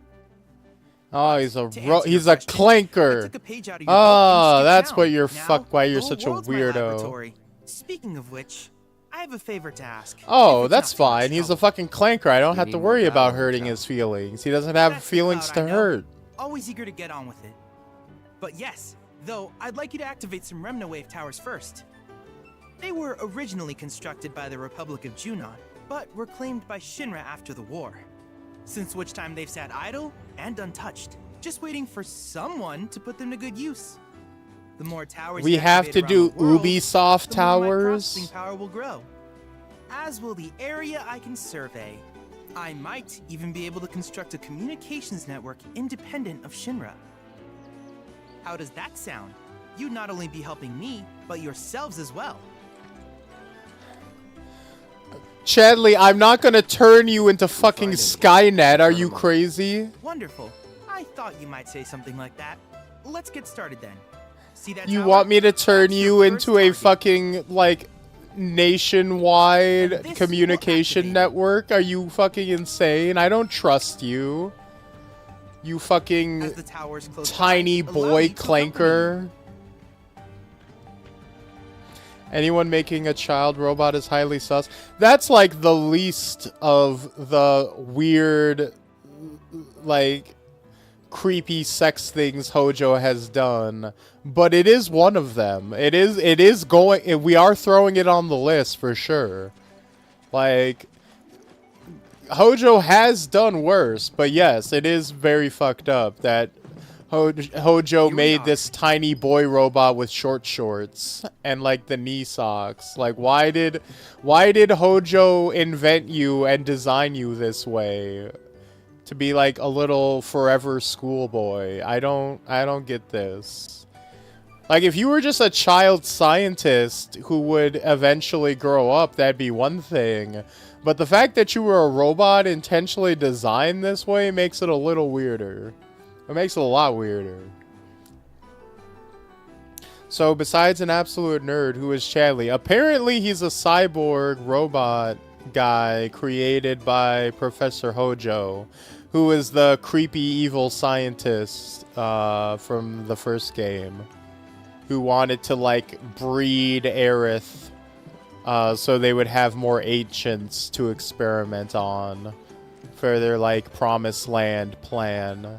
Oh, he's a question, clanker. I took a page out of your book Oh, and that's skipped what town. you're Now, why you're the such a whole world's my weirdo. laboratory. Speaking of which, I have a favor to ask. Oh, if it's that's not too much fine. He's a trouble. fucking clanker. I don't You have to need more worry about battle hurting intel. his feelings. He doesn't have That's the feelings Cloud to I know. hurt. Always eager to get on with it. But yes, though, I'd like you to activate some Remnawave towers first. They were originally constructed by the Republic of Junon, but were claimed by Shinra after the war. Since which time they've sat idle and untouched, just waiting for someone to put them to good use. The more towers We you have to activate do around the world, Ubisoft the more my towers. processing power will grow, as will the area I can survey. I might even be able to construct a communications network independent of Shinra. How does that sound? You'd not only be helping me, but yourselves as well. Chadley, I'm not gonna turn you into fucking Skynet. Are you crazy? Wonderful. I thought you might say something like that. Let's get started then. See that You tower? want me to turn That's you your into first a target. fucking, like, nationwide And this communication will activate. network? Are you fucking insane? I don't trust you. You As fucking the towers close tiny by, allow boy me to accompany you. clanker. Anyone making a child robot is highly sus. That's like the least of the weird, like, creepy sex things Hojo has done, but it is one of them. It is going. We are throwing it on the list for sure. Like, Hojo has done worse, but yes, it is very fucked up that Hojo made this tiny boy robot with short shorts and like the knee socks. Like, why did Hojo invent you and design you this way? To be like a little forever schoolboy. I don't get this. Like, if you were just a child scientist who would eventually grow up, that'd be one thing. But the fact that you were a robot intentionally designed this way makes it a little weirder. It makes it a lot weirder. So, besides an absolute nerd, who is Chadley? Apparently, he's a cyborg robot guy created by Professor Hojo, who is the creepy evil scientist from the first game, who wanted to, like, breed Aerith so they would have more ancients to experiment on for their, like, Promised Land plan.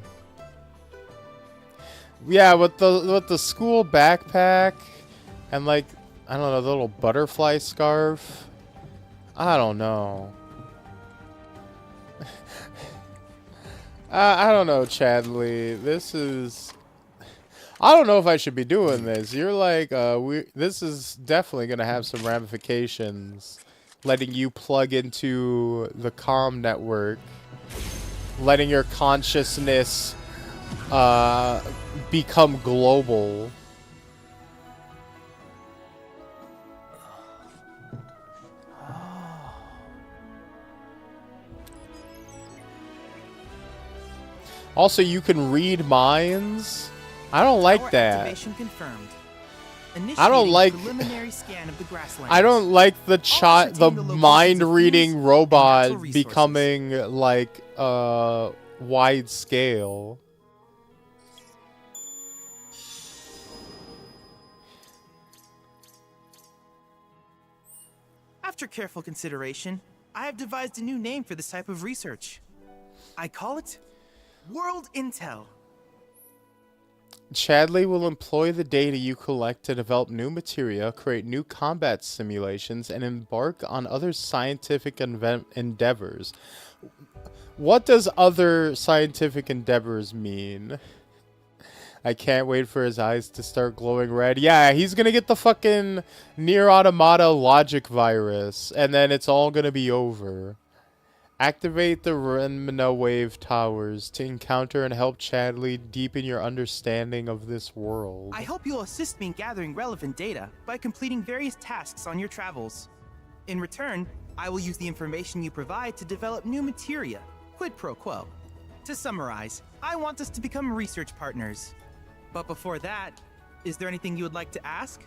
Yeah, with the school backpack and, like, I don't know, the little butterfly scarf. I don't know. I don't know, Chadley. This is... I don't know if I should be doing this. You're like, this is definitely going to have some ramifications. Letting you plug into the comm network. Letting your consciousness become global. Also, you can read minds. I don't like Tower that. activation confirmed. I don't Initiating like. preliminary scan of the grasslands. I don't like the ascertain the locations of mind-reading foods robot and natural resources. becoming like wide scale. After careful consideration, I have devised a new name for this type of research. I call it World Intel. Chadley will employ the data you collect to develop new materia, create new combat simulations, and embark on other scientific endeavors. What does other scientific endeavors mean? I can't wait for his eyes to start glowing red. Yeah, he's gonna get the fucking Nier Automata logic virus, and then it's all gonna be over. Activate the Remina Wave Towers to encounter and help Chadley deepen your understanding of this world. I hope you'll assist me in gathering relevant data by completing various tasks on your travels. In return, I will use the information you provide to develop new materia, quid pro quo. To summarize, I want us to become research partners. But before that, is there anything you would like to ask?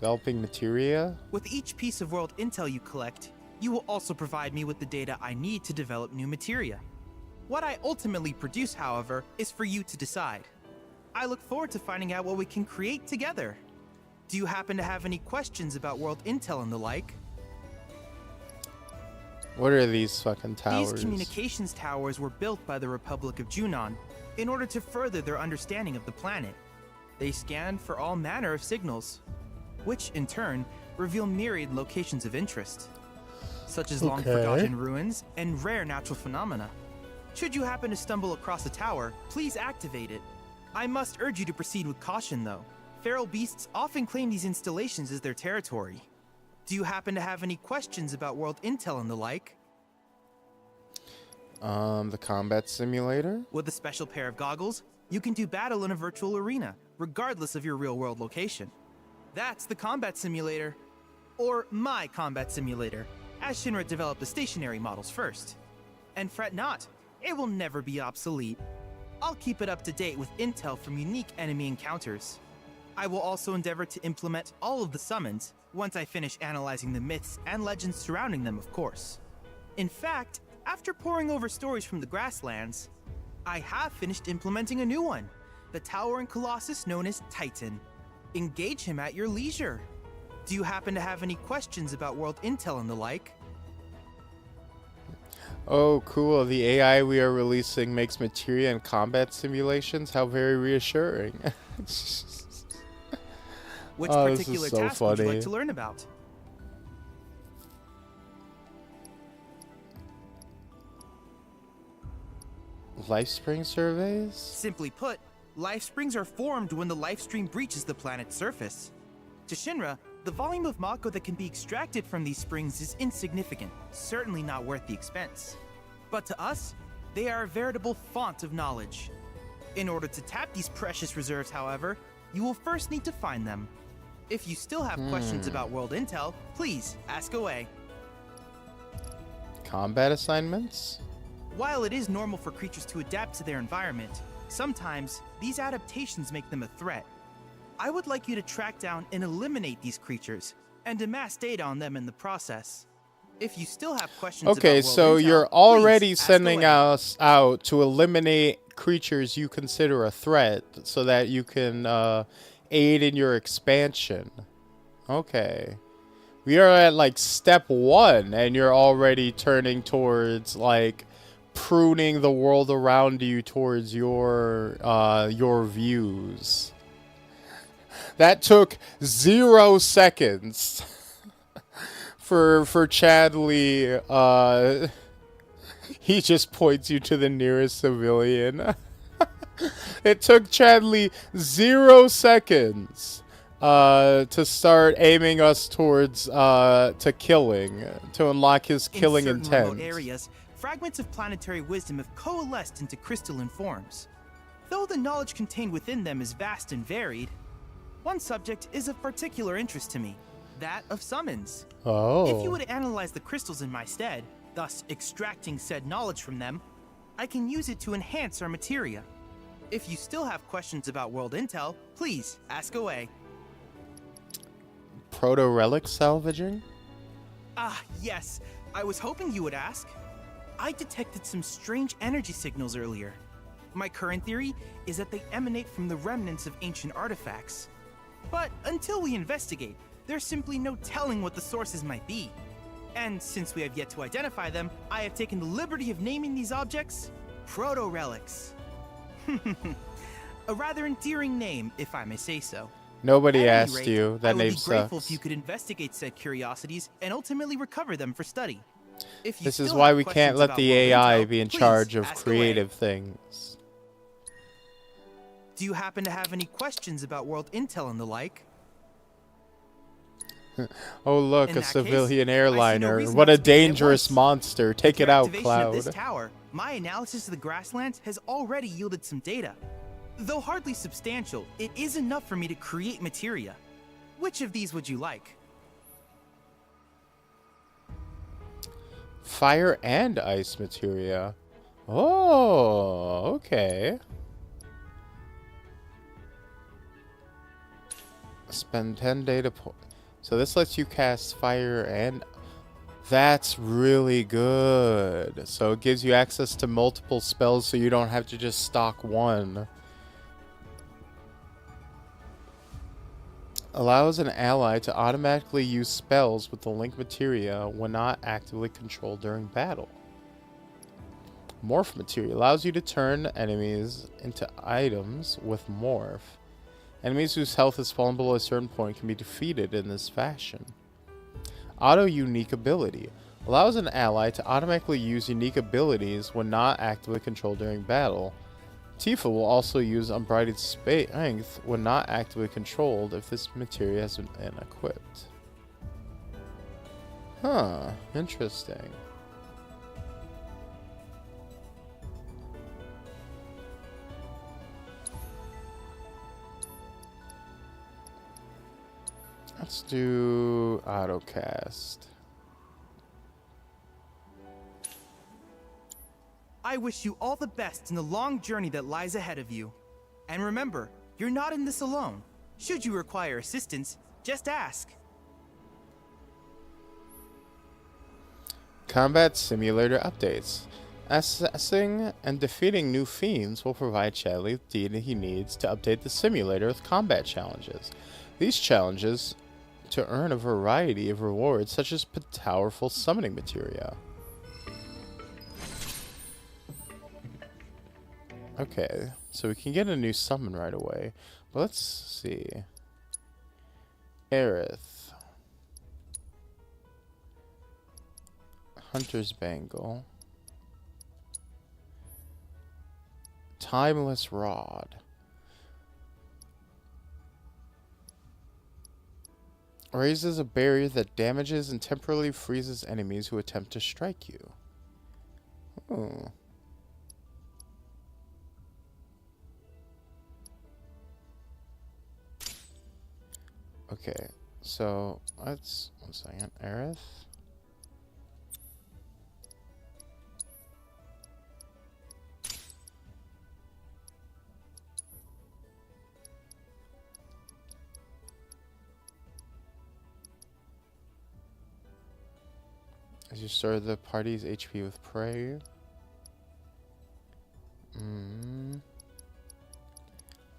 Developing materia? With each piece of world intel you collect, you will also provide me with the data I need to develop new materia. What I ultimately produce, however, is for you to decide. I look forward to finding out what we can create together. Do you happen to have any questions about world intel and the like? What are these fucking towers? These communications towers were built by the Republic of Junon in order to further their understanding of the planet. They scan for all manner of signals, which in turn reveal myriad locations of interest, such as long-forgotten ruins and rare natural phenomena. Should you happen to stumble across a tower, please activate it. I must urge you to proceed with caution, though. Feral beasts often claim these installations as their territory. Do you happen to have any questions about world intel and the like? The combat simulator? With a special pair of goggles, you can do battle in a virtual arena, regardless of your real-world location. That's the combat simulator. Or my combat simulator, as Shinra developed the stationary models first. And fret not, it will never be obsolete. I'll keep it up to date with intel from unique enemy encounters. I will also endeavor to implement all of the summons, once I finish analyzing the myths and legends surrounding them, of course. In fact, after poring over stories from the grasslands, I have finished implementing a new one, the towering colossus known as Titan. Engage him at your leisure. Do you happen to have any questions about world intel and the like? Oh, cool. The AI we are releasing makes materia and combat simulations. How very reassuring. Which oh, particular so task funny. would you like to learn about? Lifespring surveys? Simply put, life springs are formed when the life stream breaches the planet's surface. To Shinra, the volume of Mako that can be extracted from these springs is insignificant, certainly not worth the expense. But to us, they are a veritable font of knowledge. In order to tap these precious reserves, however, you will first need to find them. If you still have questions about world intel, please ask away. Combat assignments? While it is normal for creatures to adapt to their environment, sometimes these adaptations make them a threat. I would like you to track down and eliminate these creatures, and amass data on them in the process. If you still have questions about okay, world so intel, you're already please ask sending away. us out to eliminate creatures you consider a threat so that you can aid in your expansion. Okay. We are at like step 1 and you're already turning towards like pruning the world around you towards your views. That took 0 seconds for Chadley. He just points you to the nearest civilian. It took Chadley 0 seconds to start aiming us towards to killing, to unlock his killing In certain remote intent. areas, fragments of planetary wisdom have coalesced into crystalline forms. Though the knowledge contained within them is vast and varied, one subject is of particular interest to me, that of summons. Oh. If you would analyze the crystals in my stead, thus extracting said knowledge from them, I can use it to enhance our materia. If you still have questions about world intel, please ask away. Proto-relic salvaging? Ah, yes. I was hoping you would ask. I detected some strange energy signals earlier. My current theory is that they emanate from the remnants of ancient artifacts. But until we investigate, there's simply no telling what the sources might be. And since we have yet to identify them, I have taken the liberty of naming these objects proto-relics. A rather endearing name, if I may say so. Nobody At any asked rate, you. That I would name be grateful sucks. if you could investigate said curiosities and ultimately recover them for study. If you This is still why have we can't questions let about the world AI intel, be in please charge of ask away. creative things. Do you happen to have any questions about world intel and the like? Oh look, In a that case, civilian I see no airliner. reason What not a to begin at dangerous once. monster. Take With it your out, activation of this Cloud. tower, my analysis of the grasslands has already yielded some data. Though hardly substantial, it is enough for me to create materia. Which of these would you like? Fire and ice materia. Oh, okay. Spend 10 data points. So this lets you cast fire and... That's really good. So it gives you access to multiple spells so you don't have to just stock one. Allows an ally to automatically use spells with the link materia when not actively controlled during battle. Morph materia allows you to turn enemies into items with morph. Enemies whose health has fallen below a certain point can be defeated in this fashion. Auto unique ability. Allows an ally to automatically use unique abilities when not actively controlled during battle. Tifa will also use Unbridled Strength when not actively controlled if this materia has been equipped. Huh, interesting. Let's do autocast. I wish you all the best in the long journey that lies ahead of you. And remember, you're not in this alone. Should you require assistance, just ask. Combat Simulator updates. Assessing and defeating new fiends will provide Chadley with data he needs to update the simulator with combat challenges. These challenges to earn a variety of rewards such as powerful summoning materia. Okay, so we can get a new summon right away. But let's see. Aerith. Hunter's Bangle. Timeless Rod. Raises a barrier that damages and temporarily freezes enemies who attempt to strike you. Oh. Okay, so let's, 1 second, Aerith. As you restore the party's HP with Prey.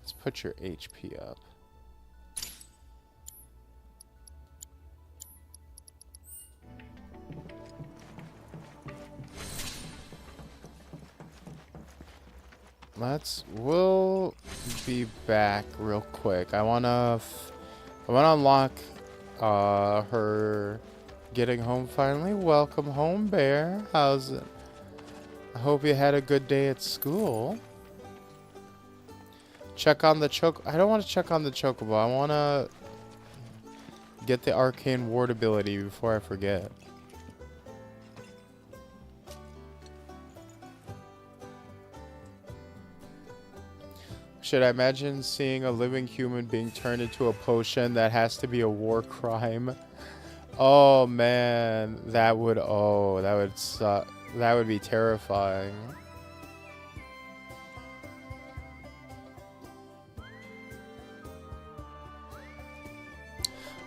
Let's put your HP up. We'll be back real quick. I wanna unlock her getting home finally. Welcome home, Bear. How's it? I hope you had a good day at school. Check on the I don't want to check on the Chocobo. I want to get the Arcane Ward ability before I forget. Should I imagine seeing a living human being turned into a potion? That has to be a war crime. Oh man, that would suck. That would be terrifying.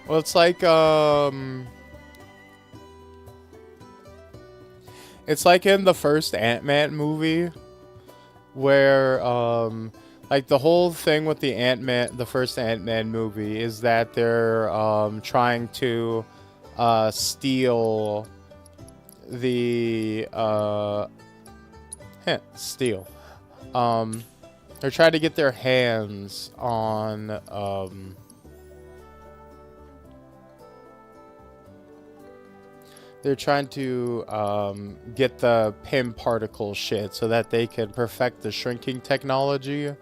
Well, it's like in the first Ant-Man movie where like the whole thing with the first Ant-Man movie is that they're trying to steal the they're trying to get their hands on they're trying to get the Pym particle shit so that they can perfect the shrinking technology.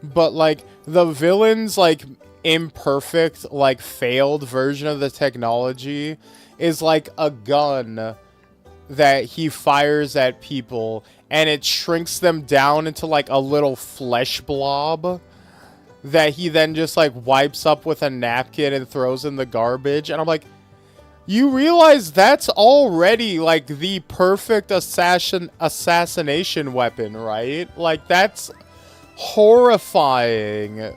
But like the villain's like imperfect, like failed version of the technology is like a gun that he fires at people and it shrinks them down into like a little flesh blob that he then just like wipes up with a napkin and throws in the garbage. And I'm like, you realize that's already like the perfect assassination weapon, right? Like that's horrifying.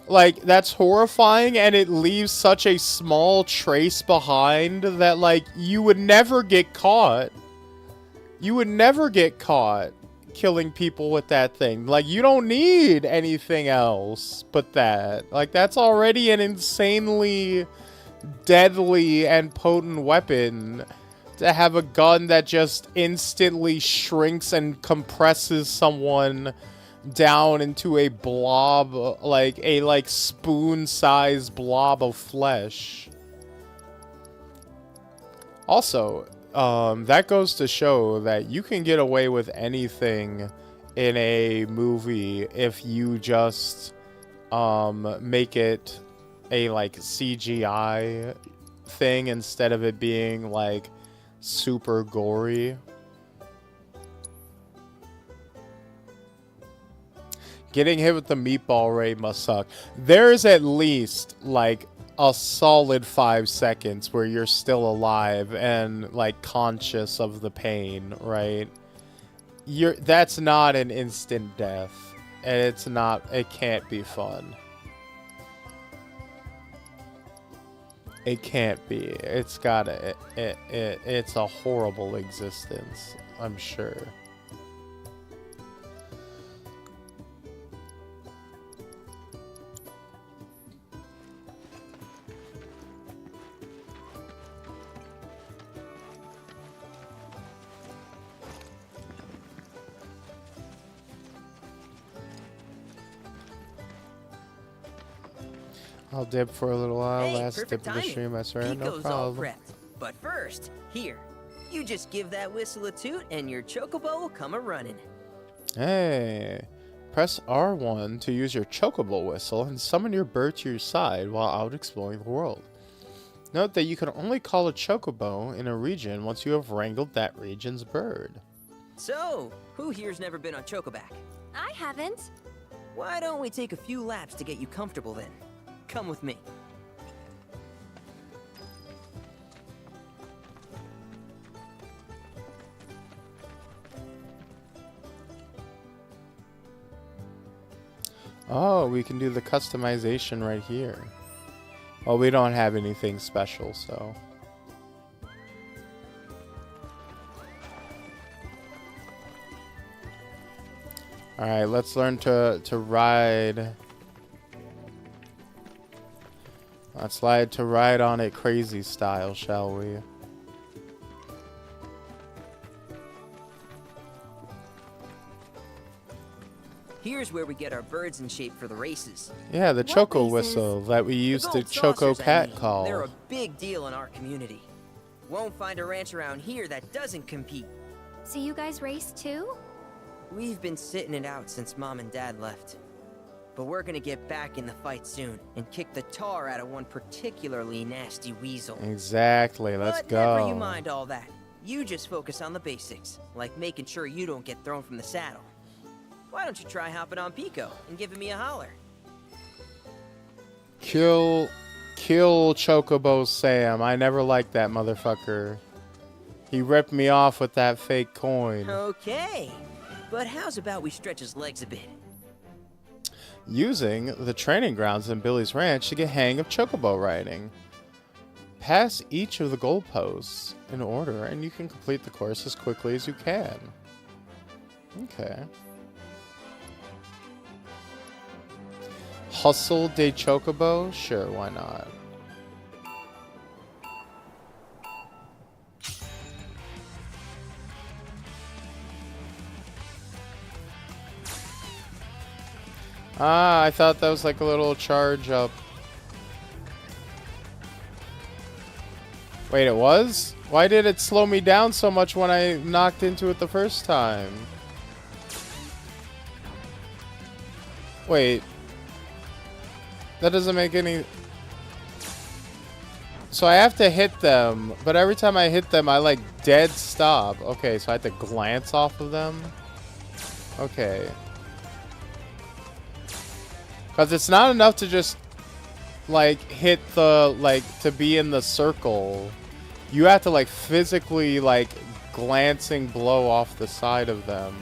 Like that's horrifying, and it leaves such a small trace behind that like you would never get caught. You would never get caught killing people with that thing. Like you don't need anything else but that. Like that's already an insanely deadly and potent weapon. To have a gun that just instantly shrinks and compresses someone down into a blob, like a spoon-sized blob of flesh. Also, that goes to show that you can get away with anything in a movie if you just make it a like CGI thing instead of it being like super gory. Getting hit with the meatball ray must suck. There's at least like a solid 5 seconds where you're still alive and like conscious of the pain, right? That's not an instant death, and it can't be fun. It can't be. It's a horrible existence, I'm sure. I'll dip for a little while. Hey, Last dip of the stream, I swear. No Pico's all problem. prepped. But first, here. You just give that whistle a toot and your chocobo will come a-running. Hey. Press R1 to use your chocobo whistle and summon your bird to your side while out exploring the world. Note that you can only call a chocobo in a region once you have wrangled that region's bird. So, who here's never been on Chocoback? I haven't. Why don't we take a few laps to get you comfortable then? Come with me. Oh, we can do the customization right here. Well, we don't have anything special, so. Alright, let's learn to ride. Let's ride on it crazy style, shall we? Here's where we get our birds in shape for the races. Yeah, the choco whistle that we used to choco cat call. They're a big deal in our community. Won't find a ranch around here that doesn't compete. So you guys race too? We've been sitting it out since Mom and Dad left. But we're gonna get back in the fight soon and kick the tar out of one particularly nasty weasel. Exactly, let's go. Never you mind all that. You just focus on the basics, like making sure you don't get thrown from the saddle. Why don't you try hopping on Pico and giving me a holler? Kill Chocobo Sam. I never liked that motherfucker. He ripped me off with that fake coin. Okay, but how's about we stretch his legs a bit? Using the training grounds in Billy's Ranch to get hang of chocobo riding. Pass each of the goalposts in order and you can complete the course as quickly as you can. Okay. Hustle de Chocobo? Sure, why not? Ah, I thought that was like a little charge up. Wait, it was? Why did it slow me down so much when I knocked into it the first time? Wait. That doesn't make any... So I have to hit them, but every time I hit them, I like dead stop. Okay, so I have to glance off of them? Okay. Because it's not enough to just, like, hit the, like, to be in the circle. You have to, like, physically, like, glancing blow off the side of them.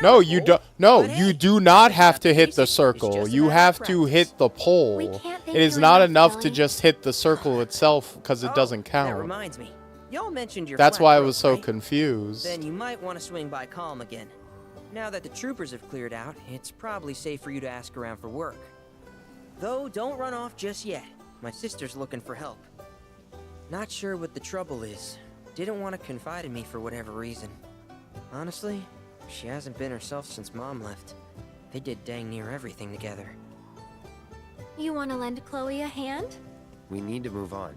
No, you don't. No, you do not have to hit the circle. You have to hit the pole. It is not enough to just hit the circle itself because it doesn't count. That reminds me. Y'all mentioned your That's flat why I rope, was so right? confused. Then you might want to swing by Calm again. Now that the troopers have cleared out, it's probably safe for you to ask around for work. Though, don't run off just yet. My sister's looking for help. Not sure what the trouble is. Didn't want to confide in me for whatever reason. Honestly, she hasn't been herself since Mom left. They did dang near everything together. You want to lend Chloe a hand? We need to move on.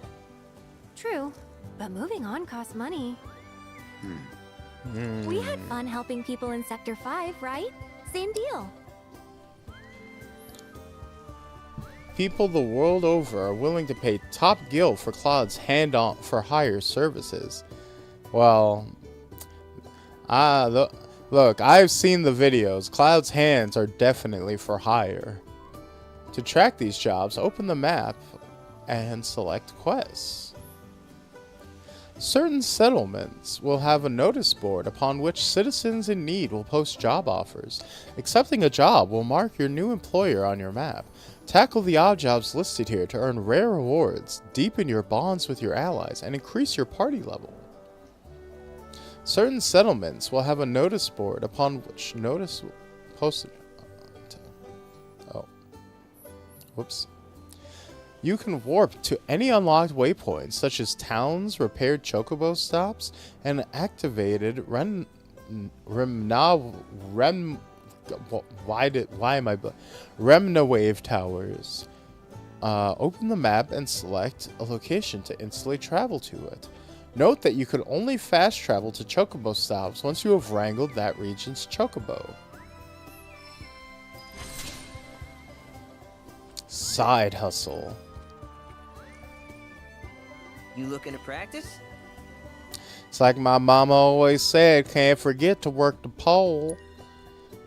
True, but moving on costs money. Hmm. We had fun helping people in Sector 5, right? Same deal. People the world over are willing to pay top gil for Cloud's hand-on for hire services. Well, look, I've seen the videos. Cloud's hands are definitely for hire. To track these jobs, open the map and select quests. Certain settlements will have a notice board upon which citizens in need will post job offers. Accepting a job will mark your new employer on your map. Tackle the odd jobs listed here to earn rare rewards, deepen your bonds with your allies, and increase your party level. Certain settlements will have a notice board upon which notice posted. Oh. Whoops. You can warp to any unlocked waypoints, such as towns, repaired chocobo stops, and activated Remna wave towers. Open the map and select a location to instantly travel to it. Note that you can only fast travel to chocobo stops once you have wrangled that region's chocobo. Side hustle. You looking to practice? It's like my mama always said, can't forget to work the pole.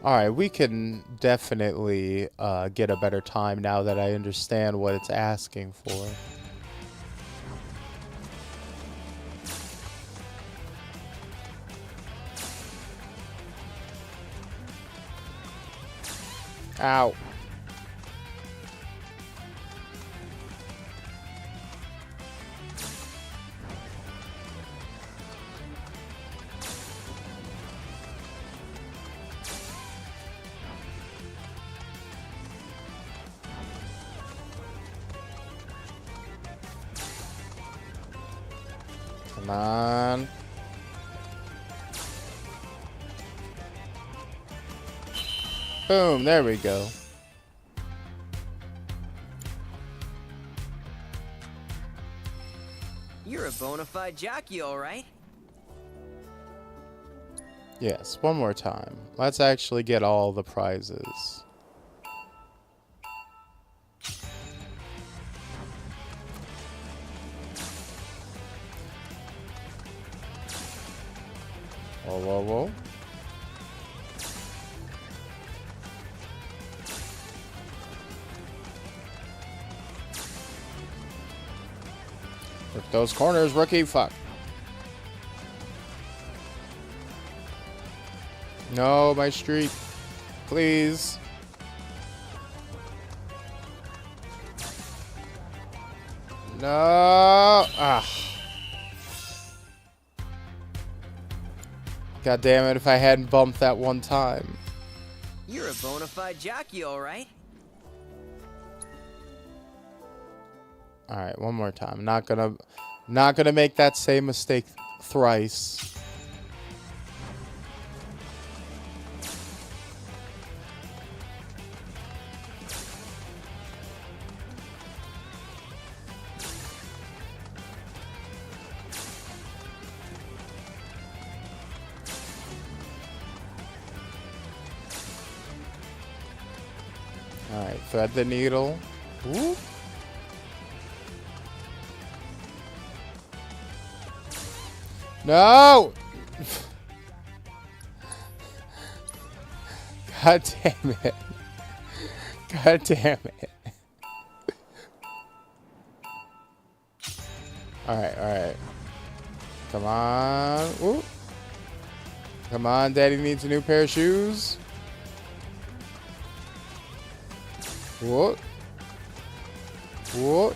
Alright, we can definitely get a better time now that I understand what it's asking for. Ow. Come on. Boom, there we go. You're a bona fide jockey, all right. Yes, one more time. Let's actually get all the prizes. Whoa, whoa, whoa. Work those corners, rookie. Fuck. No, my streak. Please. No. Ah. God damn it, if I hadn't bumped that one time. You're a bona fide jockey, all right. Alright, one more time. Not gonna make that same mistake thrice. Alright, thread the needle. Whoop. No! God damn it. God damn it. Alright, alright. Come on. Ooh. Come on, Daddy needs a new pair of shoes. What? What?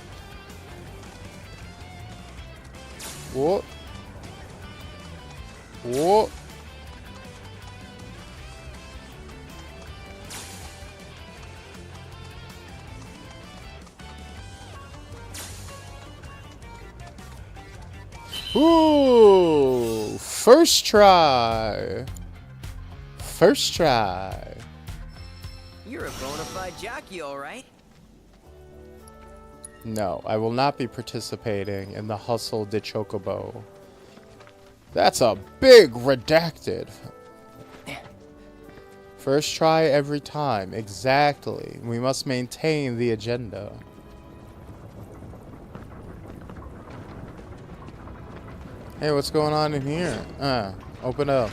What? What? Ooh, First try. First try. You're a bona fide jockey, all right. No, I will not be participating in the Hustle de Chocobo. That's a big redacted. First try every time. Exactly. We must maintain the agenda. Hey, what's going on in here? Open up.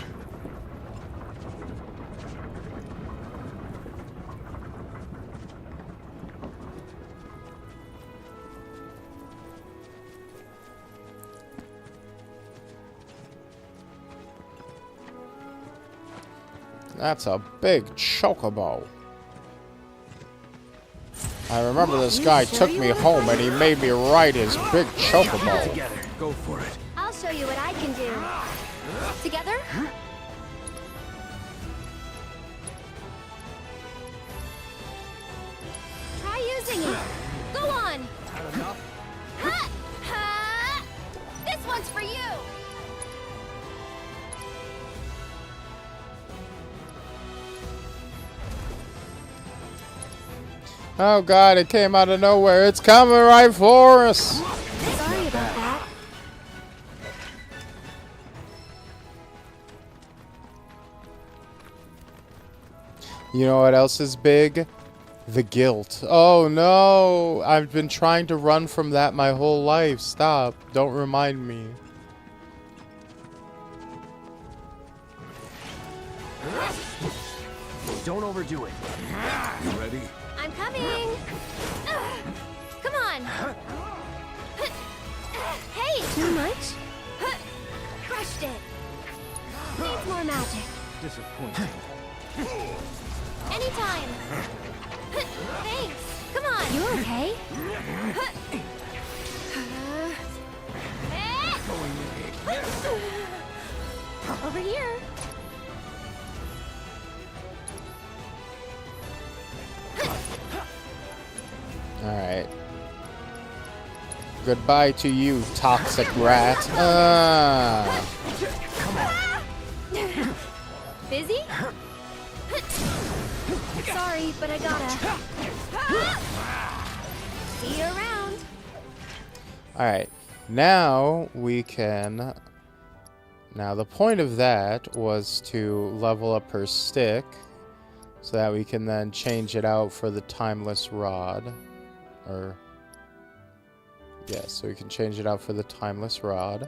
That's a big chocobo. I remember this guy took me home and he made me ride his big chocobo. Together. Go for it. I'll show you what I can do. Together? Try using it. Go on. Ha! Ha! This one's for you. Oh god, it came out of nowhere. It's coming right for us. Sorry about that. You know what else is big? The guilt. Oh no! I've been trying to run from that my whole life. Stop. Don't remind me. Don't overdo it. You ready? I'm coming. Come on. Hey, too much? Crushed it. Needs more magic. Disappointing. Anytime. Thanks. Come on. You okay? Over here. Alright. Goodbye to you, toxic rat. Busy? Sorry, but I gotta. See you around. Alright. Now we can... Now the point of that was to level up her stick so that we can then change it out for the timeless rod. Or... yeah, so we can change it out for the timeless rod.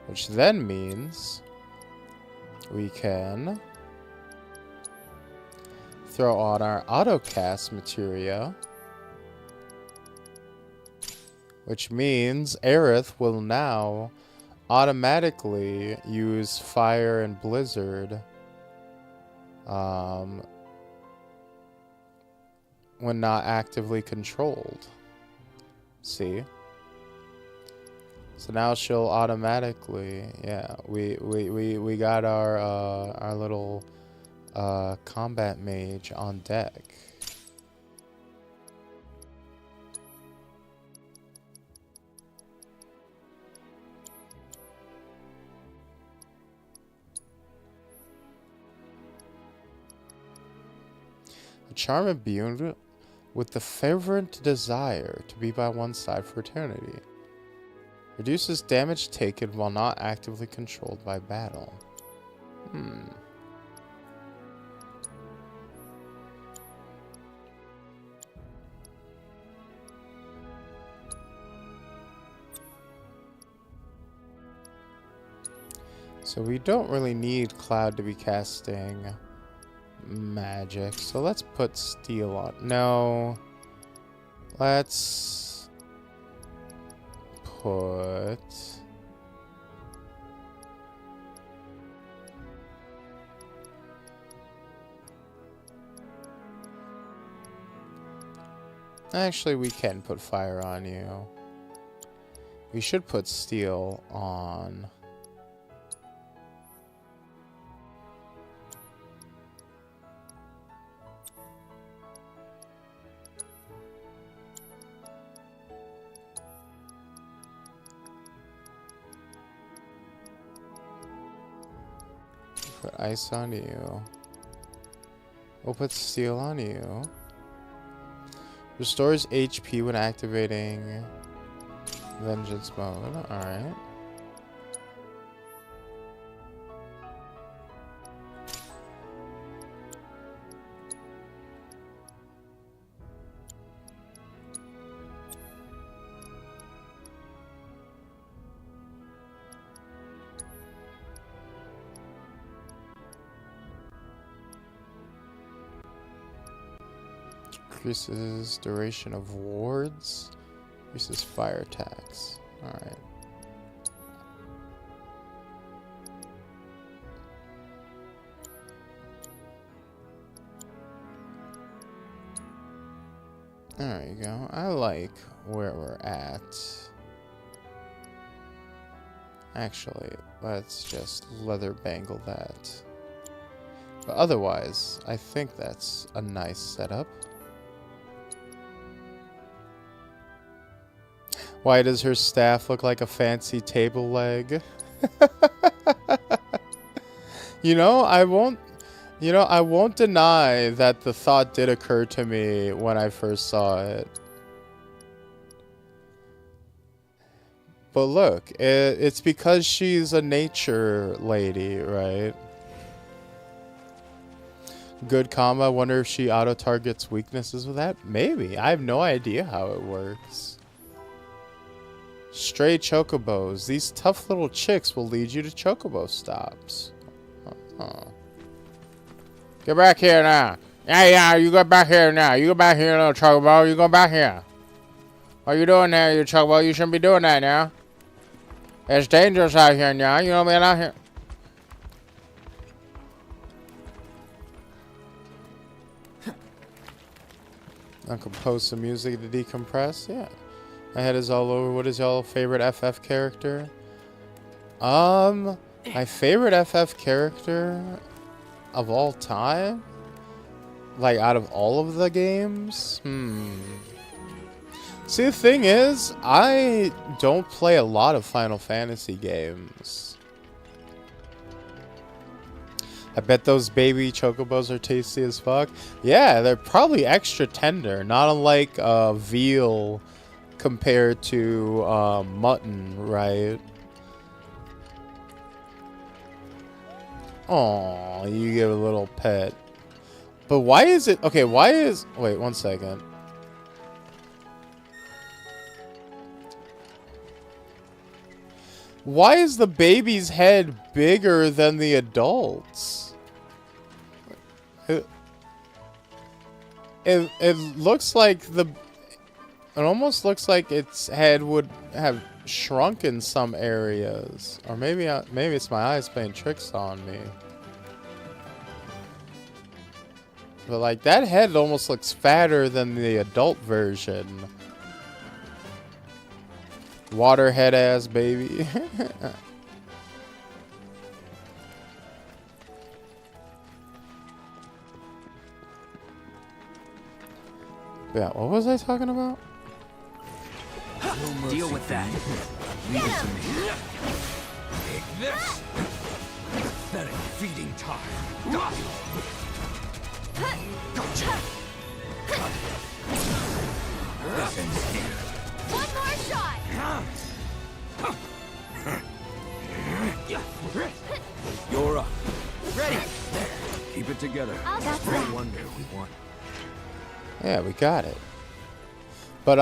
Which then means we can throw on our autocast materia. Which means Aerith will now automatically use Fire and Blizzard when not actively controlled. See? So now she'll automatically, yeah, we got our little combat mage on deck. A charm imbued with the fervent desire to be by one's side for eternity. Reduces damage taken while not actively controlled by battle. So we don't really need Cloud to be casting magic. So let's put Steel on. No. Let's put... Actually, we can put Fire on you. We should put Steel on... Put ice on you. We'll put steel on you. Restores HP when activating vengeance mode. Alright. Increases duration of wards. Increases fire attacks. Alright. There you go. I like where we're at. Actually, let's just leather bangle that. But otherwise, I think that's a nice setup. Why does her staff look like a fancy table leg? I won't deny that the thought did occur to me when I first saw it. But look, it's because she's a nature lady, right? Good comma, wonder if she auto-targets weaknesses with that? Maybe. I have no idea how it works. Stray chocobos. These tough little chicks will lead you to chocobo stops. Get back here now. Yeah, you go back here now. You go back here, little chocobo. You go back here. What are you doing there, you chocobo? You shouldn't be doing that now. It's dangerous out here now. You don't be out here. I compose some music to decompress. Yeah. My head is all over. What is y'all favorite FF character? My favorite FF character of all time? Like, out of all of the games? See, the thing is, I don't play a lot of Final Fantasy games. I bet those baby chocobos are tasty as fuck. Yeah, they're probably extra tender. Not unlike veal compared to mutton, right? Oh, you give a little pet. But why is it... Okay, why is... Wait, one second. Why is the baby's head bigger than the adult's? It looks like the... It almost looks like its head would have shrunk in some areas. Or maybe it's my eyes playing tricks on me. But like, that head almost looks fatter than the adult version. Waterhead ass baby. Yeah, what was I talking about? Deal with that. Leave it to me. Take this. Pathetic feeding time. Gotcha. One more shot. You're up. Ready. Keep it together. That's No that. wonder we won. Yeah, we got it. But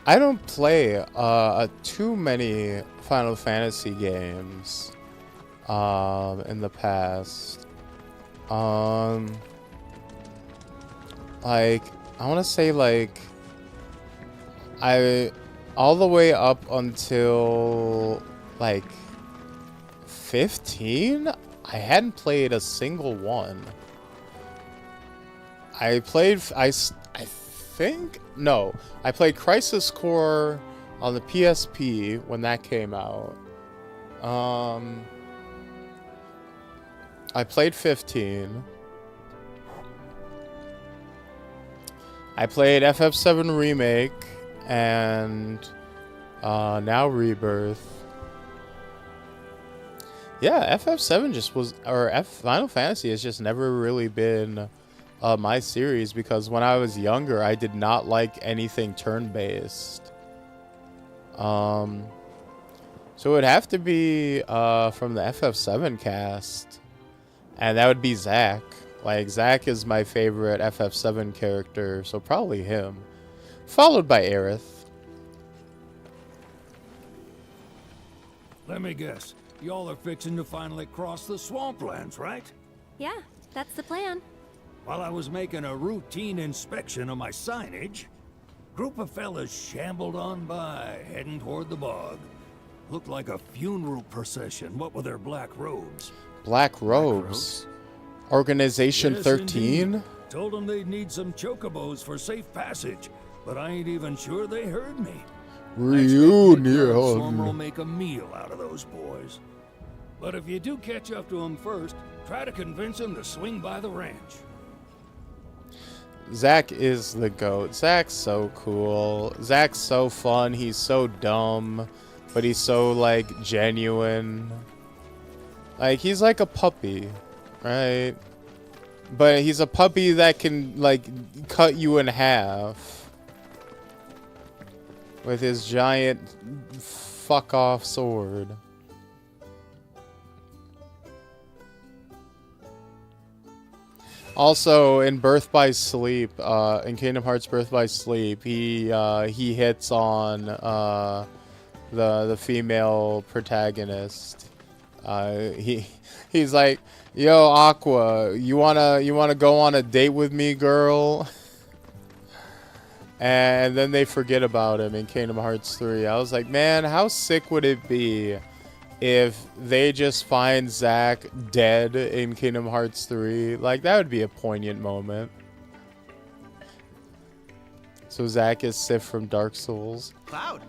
I don't play too many Final Fantasy games in the past. Like, I want to say, like, all the way up until like 15, I hadn't played a single one. I played Crisis Core on the PSP when that came out. I played 15. I played FF7 Remake and now Rebirth. Yeah, FF7 just was, or Final Fantasy has just never really been my series, because when I was younger, I did not like anything turn-based. So it would have to be from the FF7 cast, and that would be Zack. Like, Zack is my favorite FF7 character, so probably him. Followed by Aerith. Let me guess. Y'all are fixing to finally cross the swamplands, right? Yeah, that's the plan. While I was making a routine inspection of my signage, group of fellas shambled on by, heading toward the bog. Looked like a funeral procession, what with their black robes. Black robes? Organization Yes, 13? Indeed. Told them they'd need some chocobos for safe passage, but I ain't even sure they heard me. Reunion. Stormer will make a meal out of those boys. But if you do catch up to them first, try to convince them to swing by the ranch. Zack is the GOAT. Zack's so cool. Zack's so fun. He's so dumb, but he's so, like, genuine. Like, he's like a puppy, right? But he's a puppy that can, like, cut you in half with his giant fuck-off sword. Also, in Birth by Sleep, in Kingdom Hearts Birth by Sleep, he hits on the female protagonist. He's like, "Yo, Aqua, you wanna go on a date with me, girl?" And then they forget about him in Kingdom Hearts 3. I was like, man, how sick would it be if they just find Zack dead in Kingdom Hearts 3? Like, that would be a poignant moment. So Zack is Sif from Dark Souls. Cloud.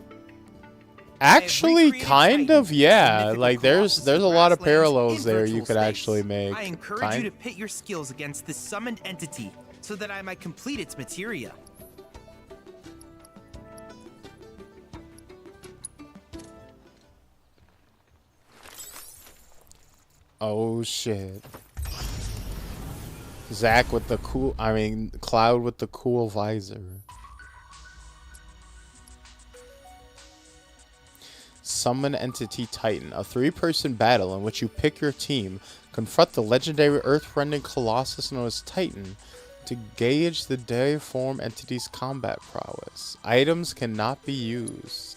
Actually, kind of, yeah. Like, there's a lot of parallels there you could actually make. I encourage you to pit your skills against this summoned entity so that I might complete its materia. Oh shit. Zack with the cool, Cloud with the cool visor. Summon Entity Titan, a 3-person battle in which you pick your team, confront the legendary earth-rending colossus known as Titan to gauge the deiform entity's combat prowess. Items cannot be used.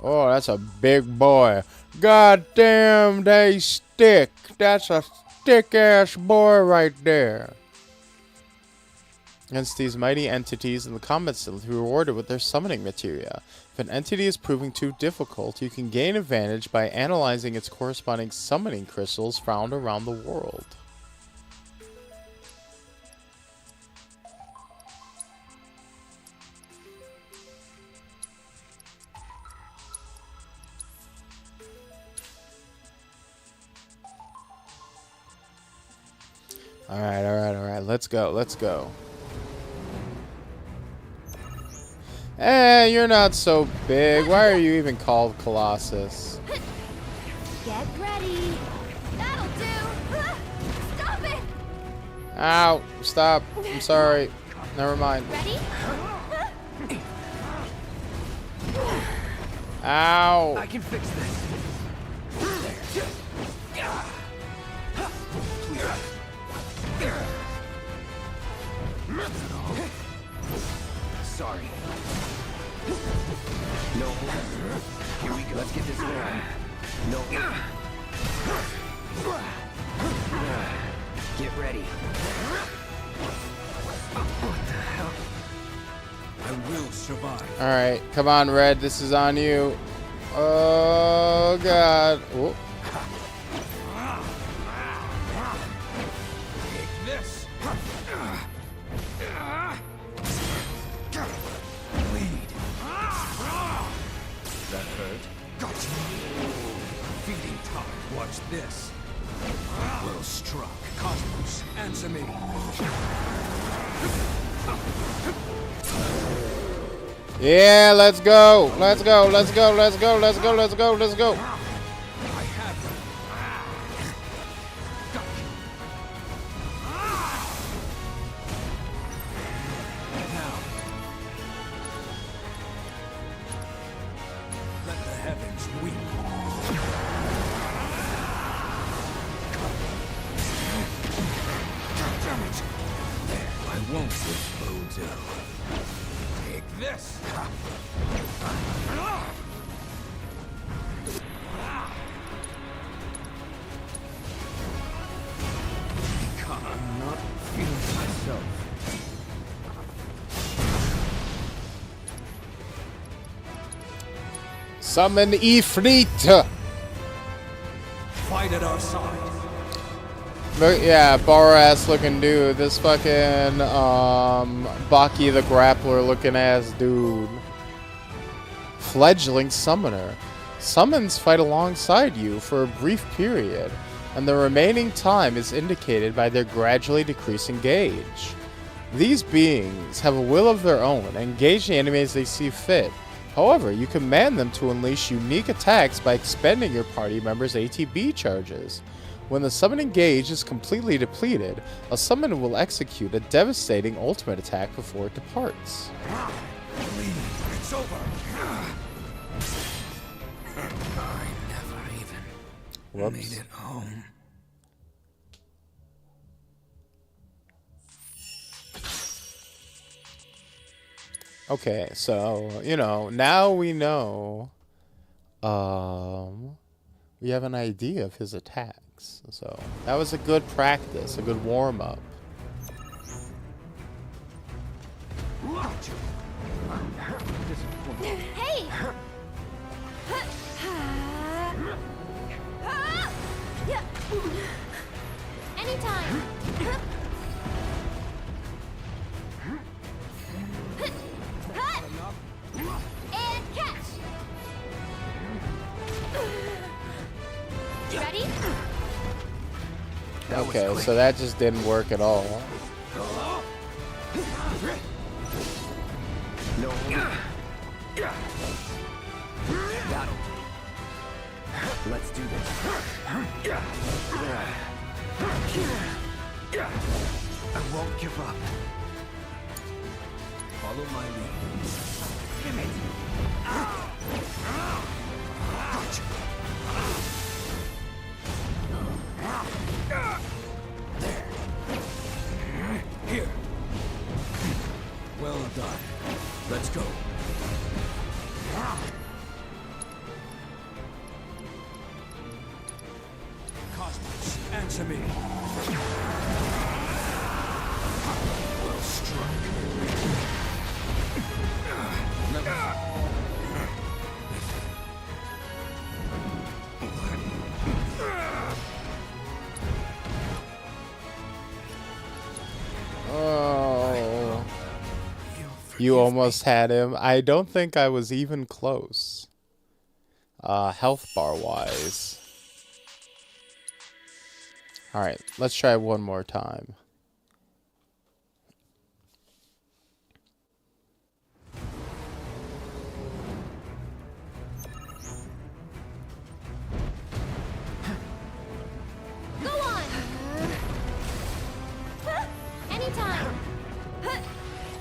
Oh, that's a big boy. God damn, they stick. That's a thick-ass boy right there. Against these mighty entities in the combat skill to be rewarded with their summoning materia. If an entity is proving too difficult, you can gain advantage by analyzing its corresponding summoning crystals found around the world. Alright, let's go. Hey, you're not so big. Why are you even called Colossus? Get ready. That'll do. Stop it. Ow, stop. I'm sorry. Never mind. Ready? Ow. I can fix this. Sorry. No. Here we go. Let's get this going. No. Get ready. What the hell? I will survive. Alright, come on, Red. This is on you. Oh, God. Oh. This. That hurt? Gotcha. Feeding time. Watch this. Well struck. Cosmos, answer me. Yeah, let's go. Let's go. I have Won't this will do? Take this! I'm not feeling myself. Summon Ifrit! Fight at our side. Look, yeah, bar ass looking dude. This fucking Baki the Grappler looking ass dude. Fledgling summoner. Summons fight alongside you for a brief period, and the remaining time is indicated by their gradually decreasing gauge. These beings have a will of their own and engage the enemies they see fit. However, you command them to unleash unique attacks by expending your party members' ATB charges. When the summoning gauge is completely depleted, a summon will execute a devastating ultimate attack before it departs. It's over. I never even made it home. Okay, so, you know, now we know, we have an idea of his attacks. So, that was a good practice, a good warm-up. Hey! Anytime! And catch! Ready? Okay, so that just didn't work at all. No. That'll do. Let's do this. I won't give up. Follow my lead. Give it. Here. Well done. Let's go. Cosmos, answer me. Well struck. Oh. You almost had him. I don't think I was even close. Health bar wise. Alright, let's try one more time. Go on! Anytime!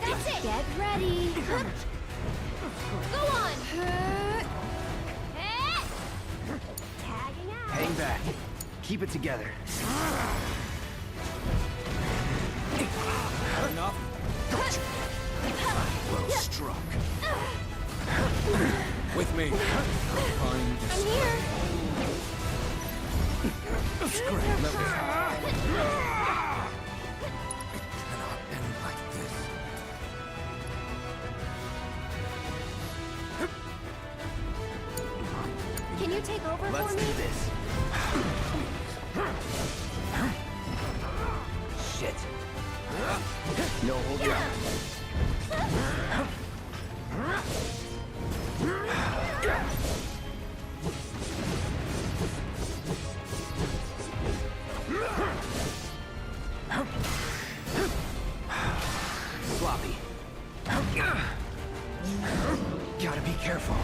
That's it! Get ready! Go on! Tagging out! Hang back. Keep it together. Enough. Well struck. With me. Find this I'm here! Scram. Let me. Cannot end like this. Can you take over Let's for do me? this. Shit. No, hold on. Sloppy. Gotta be careful.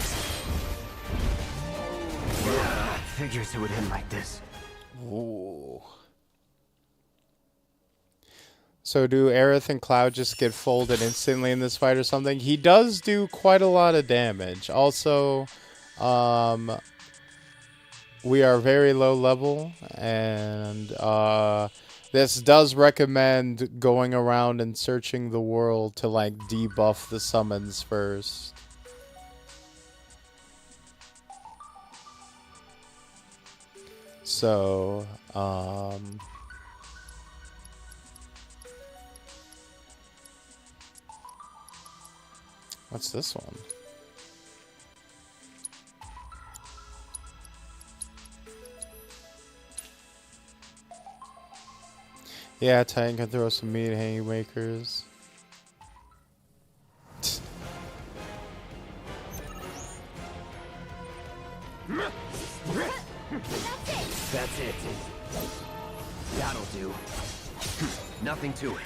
Figures it would end like this. Ooh. So do Aerith and Cloud just get folded instantly in this fight or something? He does do quite a lot of damage. Also, we are very low level, and This does recommend going around and searching the world to like debuff the summons first. So, what's this one? Yeah, Titan can throw some meat haymakers. That's it. That'll do. Nothing to it.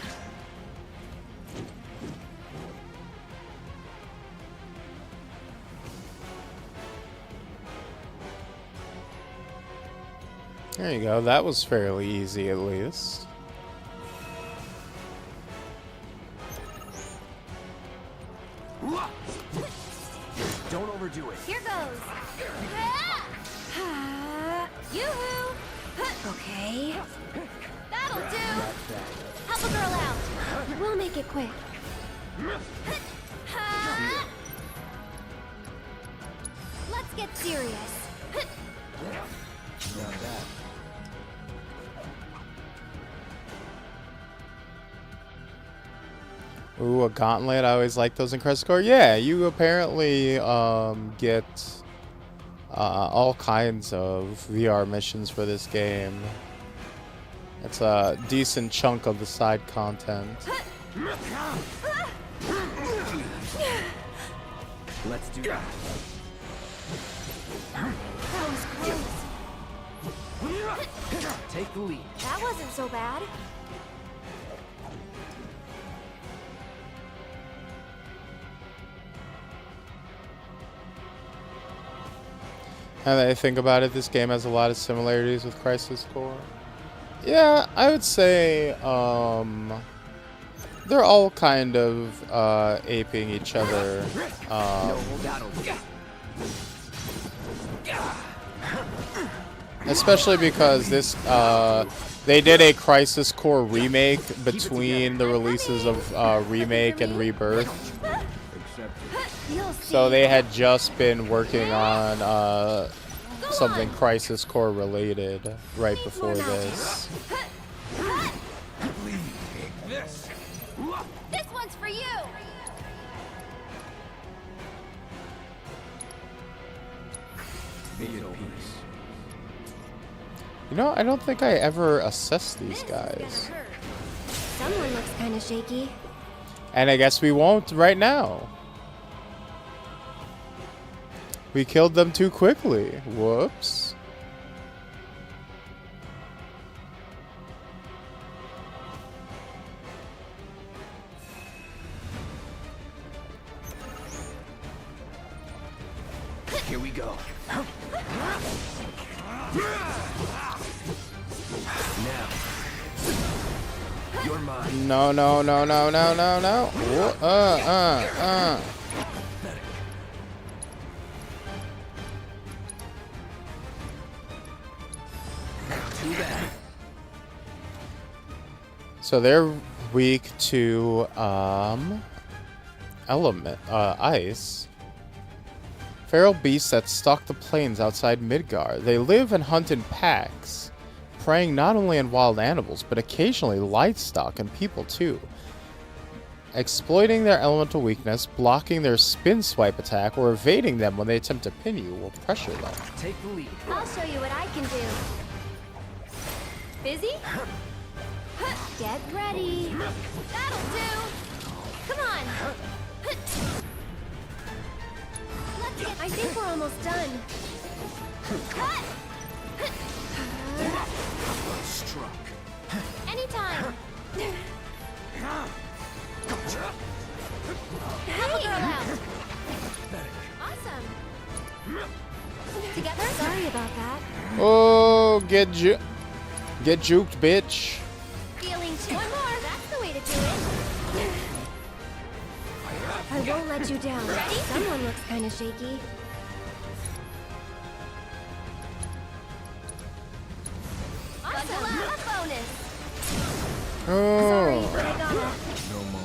There you go. That was fairly easy, at least. Don't overdo it. Here goes. Yoo-hoo! Okay. That'll do. Help a girl out. We'll make it quick. Let's get serious. Not bad. Ooh, a gauntlet. I always like those in Crest Core. Yeah, you apparently get all kinds of VR missions for this game. It's a decent chunk of the side content. Let's do that. That was close. Take the lead. That wasn't so bad. Now that I think about it, this game has a lot of similarities with Crisis Core. Yeah, I would say they're all kind of aping each other. Especially because this they did a Crisis Core remake between the releases of Remake and Rebirth. So they had just been working on something Crisis Core related right before this. This one's for you. You know, I don't think I ever assessed these guys. Someone looks kind of shaky. And I guess we won't right now. We killed them too quickly. Whoops. Here we go. Now. You're mine. No, no, no, no, no, no, no. Too bad. So they're weak to ice. Feral beasts that stalk the plains outside Midgar. They live and hunt in packs, preying not only on wild animals, but occasionally livestock and people too. Exploiting their elemental weakness, blocking their spin swipe attack, or evading them when they attempt to pin you will pressure them. Take the lead. I'll show you what I can do. Busy? Get ready. That'll do. Come on. I think we're almost done. Struck. Anytime. Help a girl out. Awesome. Together? Sorry about that. Oh, get juked, bitch. Feeling too. One more. That's the way to do it. I won't let you down. Ready? Someone looks kind of shaky. Awesome. A bonus. Sorry, Oh. but I gotta. No more.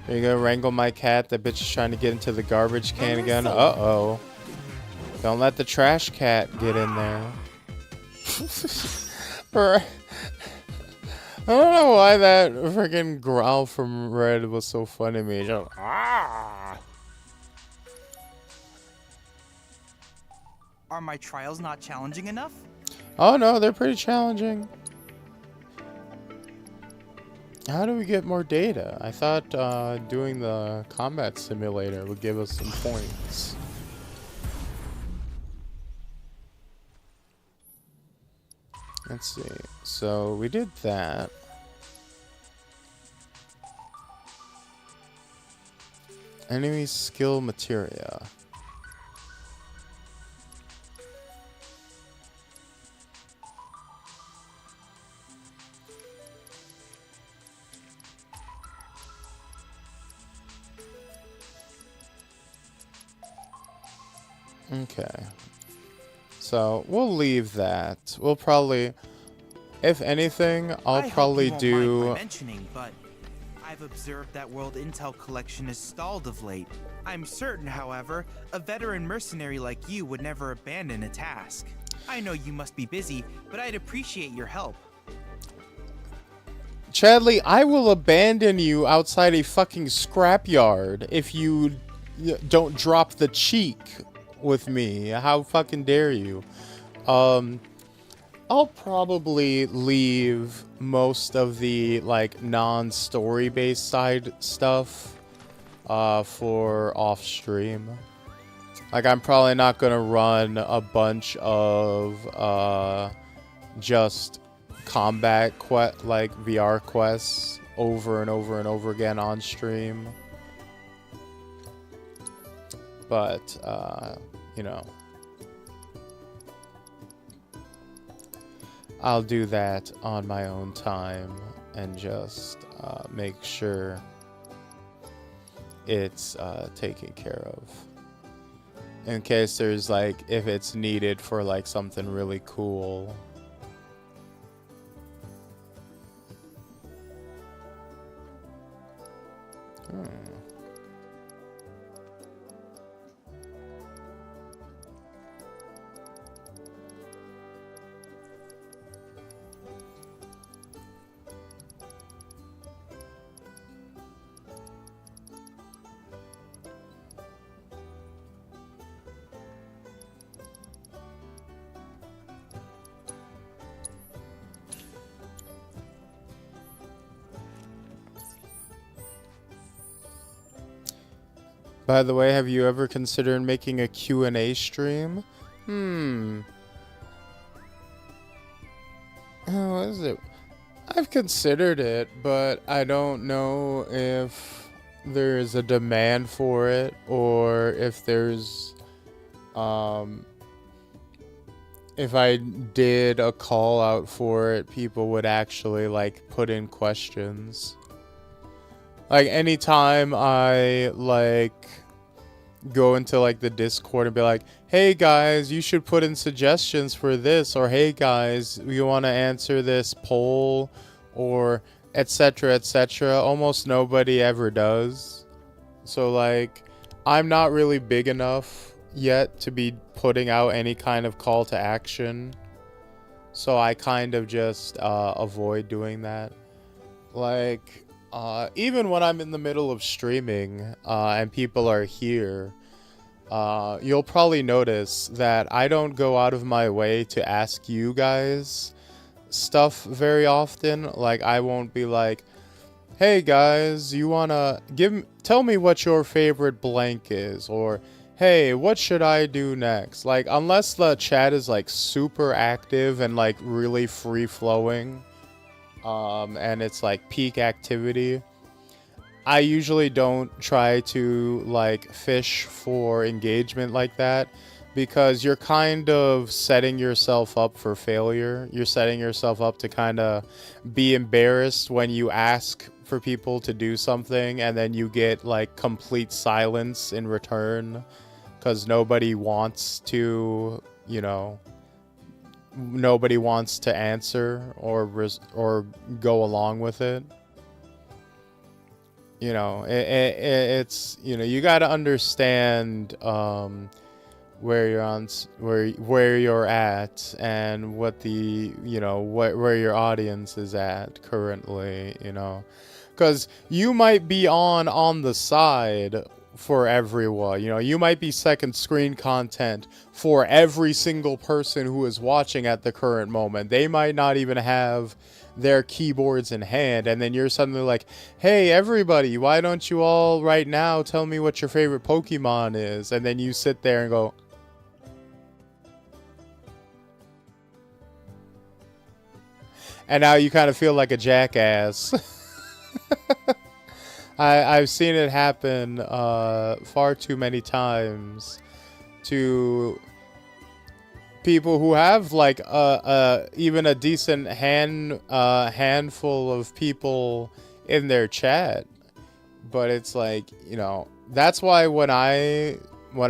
There you go, wrangle my cat. That bitch is trying to get into the garbage can again. Uh-oh. Don't let the trash cat get in there. I don't know why that freaking growl from Red was so funny to me. Just, ah. Are my trials not challenging enough? Oh no, they're pretty challenging. How do we get more data? I thought doing the combat simulator would give us some points. Let's see. So we did that. Enemy skill materia. Okay. So we'll leave that. We'll probably, if anything, I'll probably hope you won't mind do. my mentioning, but I've observed that World Intel collection has stalled of late. I'm certain, however, a veteran mercenary like you would never abandon a task. I know you must be busy, but I'd appreciate your help. Chadley, I will abandon you outside a fucking scrapyard if you don't drop the cheek with me. How fucking dare you? I'll probably leave most of the like non-story based side stuff for off stream. Like I'm probably not gonna run a bunch of just combat like VR quests over and over and over again on stream. But you know, I'll do that on my own time and just make sure it's taken care of. In case there's like, if it's needed for like something really cool. By the way, have you ever considered making a Q&A stream? Oh, is it? I've considered it, but I don't know if there's a demand for it or if there's if I did a call out for it, people would actually like put in questions. Like anytime I like go into like the Discord and be like, hey guys, you should put in suggestions for this, or hey guys, you want to answer this poll, or etc etc, almost nobody ever does. So like I'm not really big enough yet to be putting out any kind of call to action, so I kind of just avoid doing that. Like even when I'm in the middle of streaming and people are here, you'll probably notice that I don't go out of my way to ask you guys stuff very often. Like I won't be like, hey guys, you wanna tell me what your favorite blank is, or hey, what should I do next? Like unless the chat is like super active and like really free flowing, and it's like peak activity, I usually don't try to like fish for engagement like that, because you're kind of setting yourself up for failure. You're setting yourself up to kind of be embarrassed when you ask for people to do something and then you get like complete silence in return because nobody wants to, you know, nobody wants to answer or go along with it. You know, it's, you know, you got to understand where you're at and what the, you know, where your audience is at currently, you know, because you might be on the side for everyone, you know, you might be second screen content for every single person who is watching at the current moment. They might not even have their keyboards in hand, and then you're suddenly like, hey everybody, why don't you all right now tell me what your favorite Pokemon is? And then you sit there and go, and now you kind of feel like a jackass. I've seen it happen far too many times to people who have like even a decent handful of people in their chat, but it's like, you know, that's why when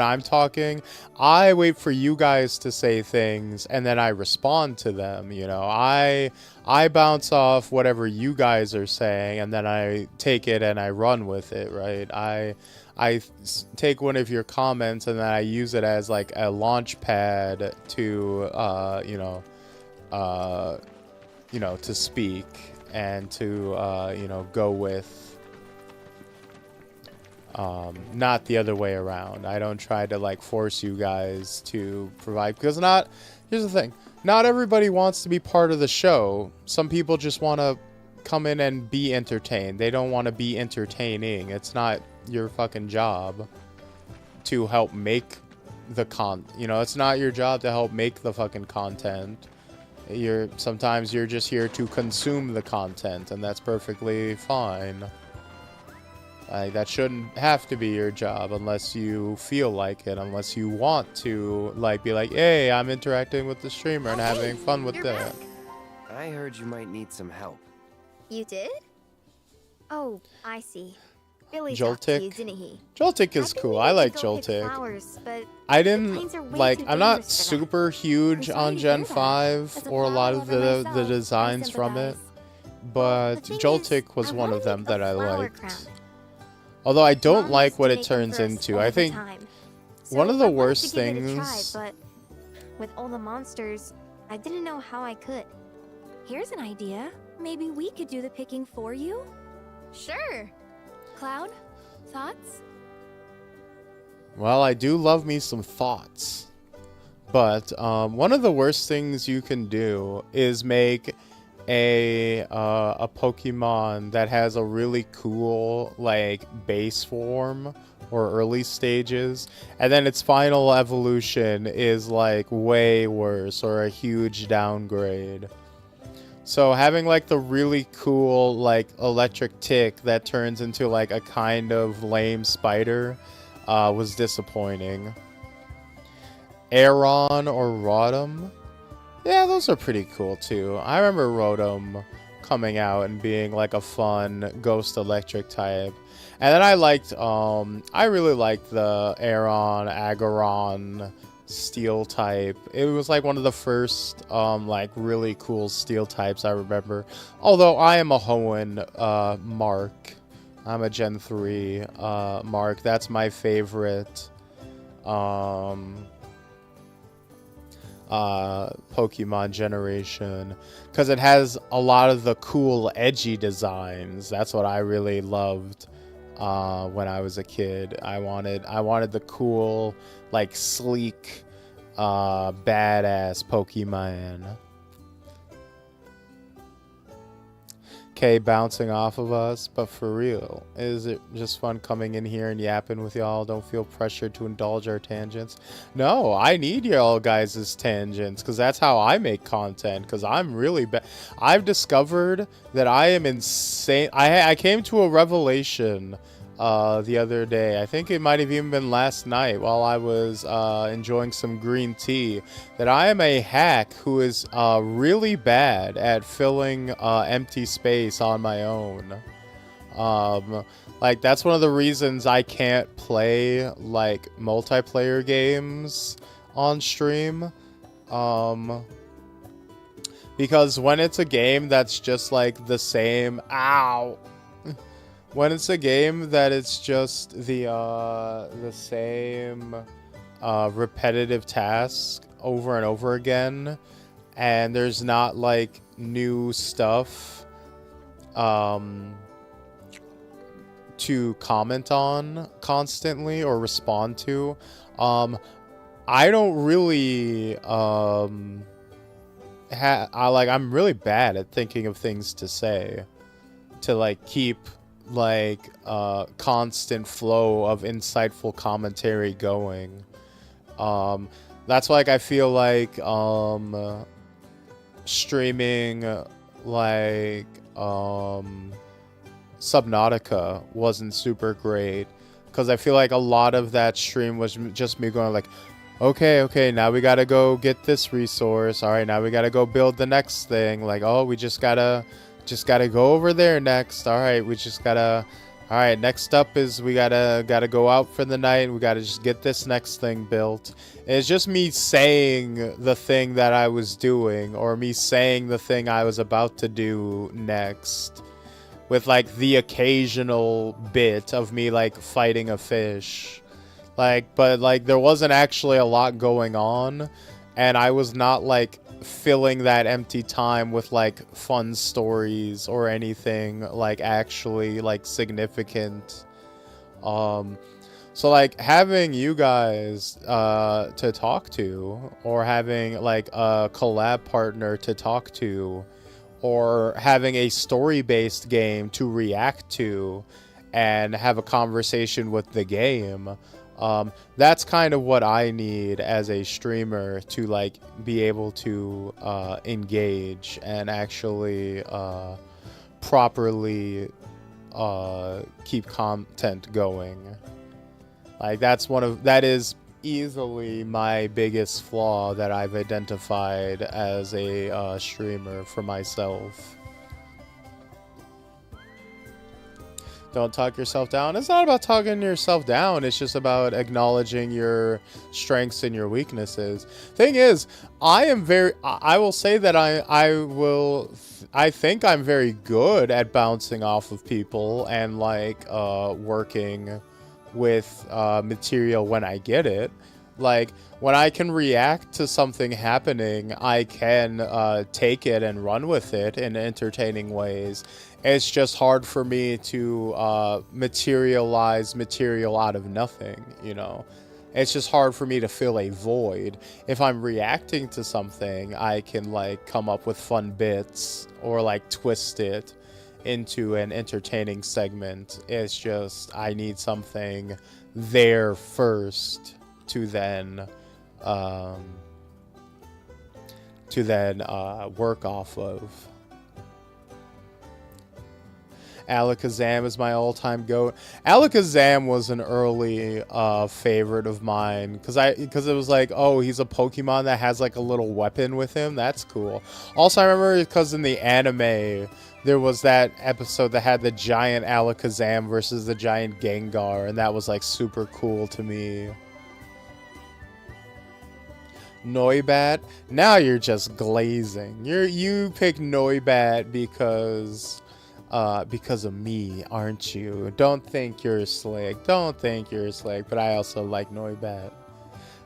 I'm talking, I wait for you guys to say things and then I respond to them. You know, I bounce off whatever you guys are saying and then I take it and I run with it, right? I take one of your comments and then I use it as like a launch pad to to speak and to go with. Not the other way around. I don't try to like force you guys to provide, because here's the thing, not everybody wants to be part of the show. Some people just want to come in and be entertained. They don't want to be entertaining. It's not your fucking job to help make the it's not your job to help make the fucking content. Sometimes you're just here to consume the content, and that's perfectly fine. That shouldn't have to be your job unless you feel like it, unless you want to like be like, hey, I'm interacting with the streamer and having fun with that. I heard you might need some help. You did? Oh, I see. Billy Joltik? talked to you, didn't he? Joltik is cool. I like Joltik. I didn't like. I'm not super huge on Gen 5 or a lot of the designs from it, but Joltik was one of them that I liked. Although I don't like what it turns into. I think one of the worst things. But with all the monsters, I didn't know how I could. Here's an idea. Maybe we could do the picking for you? Sure. Cloud, thoughts? Well, I do love me some thoughts. But one of the worst things you can do is make a Pokemon that has a really cool like base form or early stages, and then its final evolution is like way worse or a huge downgrade. So having like the really cool like electric tick that turns into like a kind of lame spider was disappointing. Aeron or Rotom? Yeah, those are pretty cool too. I remember Rotom coming out and being like a fun ghost electric type. And then I really liked the Aeron, Agaron steel type. It was like one of the first like really cool steel types I remember. Although I am a Hoenn Mark. I'm a Gen 3 Mark. That's my favorite Pokemon generation, because it has a lot of the cool edgy designs. That's what I really loved when I was a kid. I wanted the cool, like, sleek, badass Pokemon. Okay, bouncing off of us, but for real, is it just fun coming in here and yapping with y'all? Don't feel pressured to indulge our tangents. No, I need y'all guys' tangents, because that's how I make content, because I'm really bad. I've discovered that I am insane. I came to a revelation the other day. I think it might have even been last night while I was enjoying some green tea, that I am a hack who is really bad at filling empty space on my own. Like, that's one of the reasons I can't play like multiplayer games on stream. Because when it's a game that's just like the same, when it's a game that it's just the same repetitive task over and over again, and there's not like new stuff to comment on constantly or respond to, I don't really I'm really bad at thinking of things to say to like keep like constant flow of insightful commentary going. That's like I feel like streaming like Subnautica wasn't super great, because I feel like a lot of that stream was just me going like, okay, now we gotta go get this resource. All right, now we gotta go build the next thing. Like, oh, we just gotta go over there next. All right, all right, next up is we gotta go out for the night, and we gotta just get this next thing built. And it's just me saying the thing that I was doing, or me saying the thing I was about to do next, with like the occasional bit of me like fighting a fish. Like, but like there wasn't actually a lot going on, and I was not like filling that empty time with like fun stories or anything like actually like significant. So like having you guys to talk to, or having like a collab partner to talk to, or having a story-based game to react to and have a conversation with the game, that's kind of what I need as a streamer to like be able to engage and actually properly keep content going. Like that is easily my biggest flaw that I've identified as a streamer for myself. Don't talk yourself down. It's not about talking yourself down. It's just about acknowledging your strengths and your weaknesses. Thing is, I will say that I think I'm very good at bouncing off of people and like working with material when I get it. Like, when I can react to something happening, I can take it and run with it in entertaining ways. It's just hard for me to materialize material out of nothing, you know? It's just hard for me to fill a void. If I'm reacting to something, I can, like, come up with fun bits or, like, twist it into an entertaining segment. It's just, I need something there first to then work off of. Alakazam is my all-time GOAT. Alakazam was an early favorite of mine because it was like, oh, he's a Pokemon that has like a little weapon with him. That's cool. Also, I remember because in the anime there was that episode that had the giant Alakazam versus the giant Gengar, and that was like super cool to me. Noibat, now you're just glazing. You pick Noibat because of me, aren't you? Don't think you're slick. Don't think you're slick, but I also like Noibat.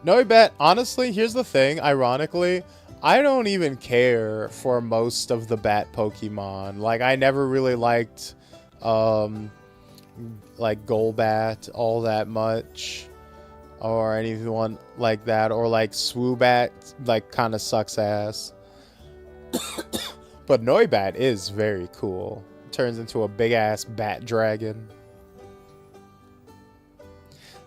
Noibat, honestly, here's the thing, ironically, I don't even care for most of the bat Pokemon. Like, I never really liked, like, Golbat all that much, or anyone like that, or, like, Swoobat, like, kind of sucks ass. But Noibat is very cool. Turns into a big-ass bat dragon.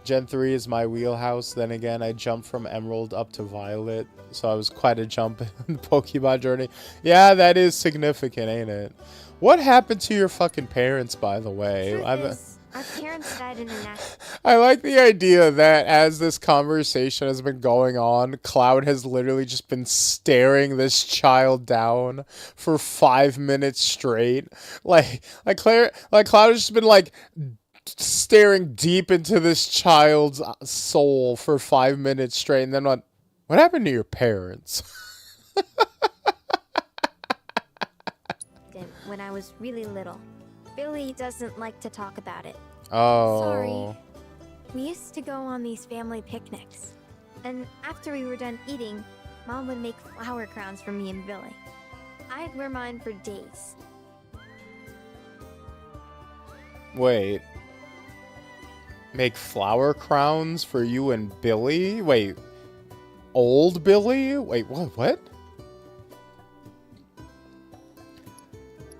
Gen 3 is my wheelhouse. Then again, I jumped from Emerald up to Violet, so I was quite a jump in the Pokemon journey. Yeah, that is significant, ain't it? What happened to your fucking parents, by the way? Our parents died in an accident. I like the idea that as this conversation has been going on, Cloud has literally just been staring this child down for 5 minutes straight. Like Cloud has just been like staring deep into this child's soul for 5 minutes straight, and then what happened to your parents? accident when I was really little. Billy doesn't like to talk about it. Oh. Sorry. We used to go on these family picnics. And after we were done eating, Mom would make flower crowns for me and Billy. I'd wear mine for days. Wait. Make flower crowns for you and Billy? Wait. Old Billy? Wait, what?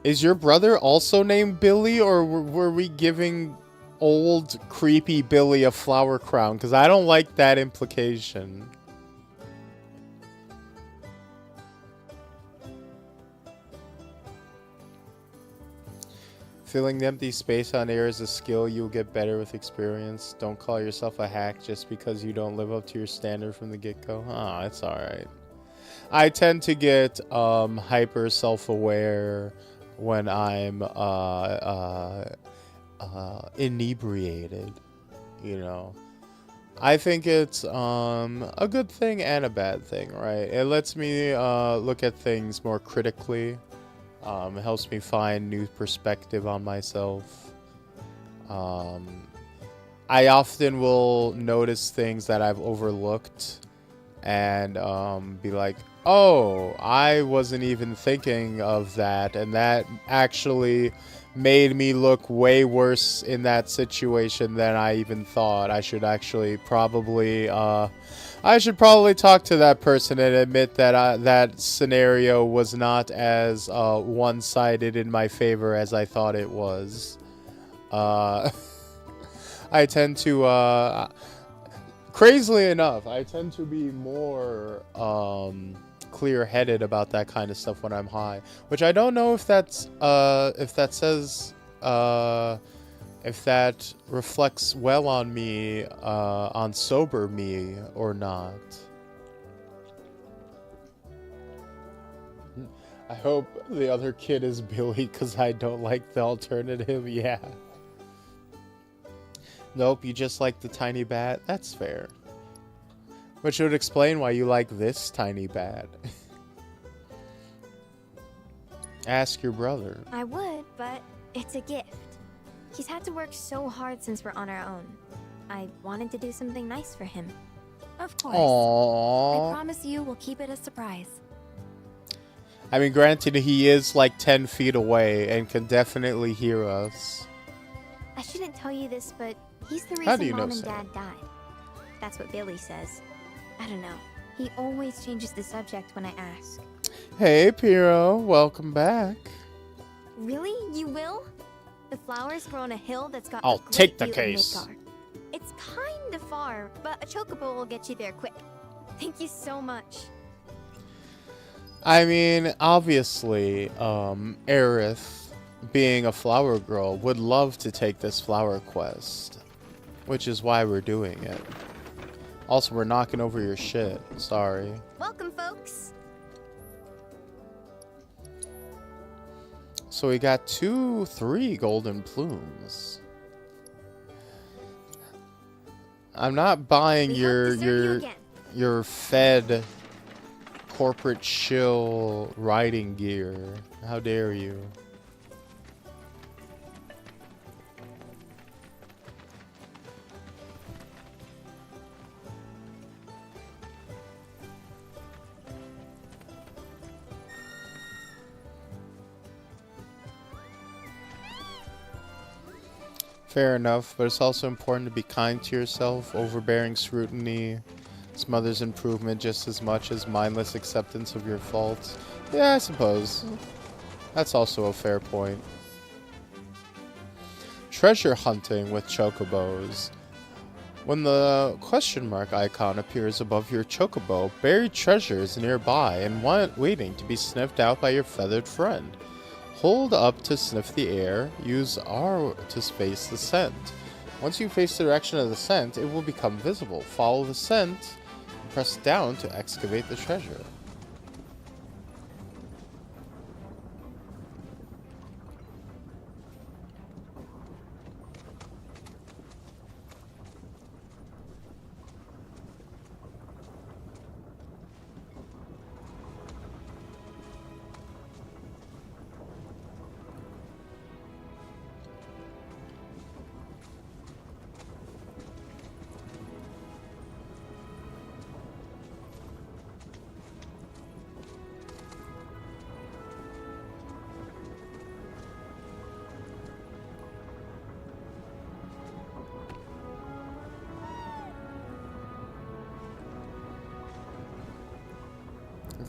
Is your brother also named Billy, or were we giving old, creepy Billy a flower crown? Because I don't like that implication. Filling the empty space on air is a skill you'll get better with experience. Don't call yourself a hack just because you don't live up to your standard from the get-go. Ah, it's alright. I tend to get hyper self-aware when I'm inebriated, you know. I think it's a good thing and a bad thing, right? It lets me look at things more critically. It helps me find new perspective on myself. I often will notice things that I've overlooked and be like, oh, I wasn't even thinking of that, and that actually made me look way worse in that situation than I even thought. I should actually probably talk to that person and admit that that scenario was not as one-sided in my favor as I thought it was. I tend to, crazily enough, I tend to be more clear-headed about that kind of stuff when I'm high, which I don't know if that's if that reflects well on me on sober me or not. I hope the other kid is Billy because I don't like the alternative. Yeah. Nope, you just like the tiny bat. That's fair. Which would explain why you like this tiny bat. Ask your brother. I would, but it's a gift. He's had to work so hard since we're on our own. I wanted to do something nice for him. Of course. Aww. I promise you we'll keep it a surprise. I mean, granted, he is like 10 feet away and can definitely hear us. I shouldn't tell you this, but he's the How do reason you know, Mom and Sam? Dad died. That's what Billy says. I don't know. He always changes the subject when I ask. Hey, Piero. Welcome back. Really? You will? The flowers grow on a hill that's got I'll a great take the view of case. Midgard. It's kind of far, but a chocobo will get you there quick. Thank you so much. I mean, obviously, Aerith, being a flower girl, would love to take this flower quest, which is why we're doing it. Also, we're knocking over your shit. Sorry. Welcome, folks. So we got 3 golden plumes. I'm not buying your fed corporate shill riding gear. How dare you? Fair enough, but it's also important to be kind to yourself. Overbearing scrutiny smothers improvement just as much as mindless acceptance of your faults. Yeah, I suppose. That's also a fair point. Treasure hunting with chocobos. When the question mark icon appears above your chocobo, buried treasure is nearby and waiting to be sniffed out by your feathered friend. Hold up to sniff the air, use R to space the scent. Once you face the direction of the scent, it will become visible. Follow the scent, and press down to excavate the treasure.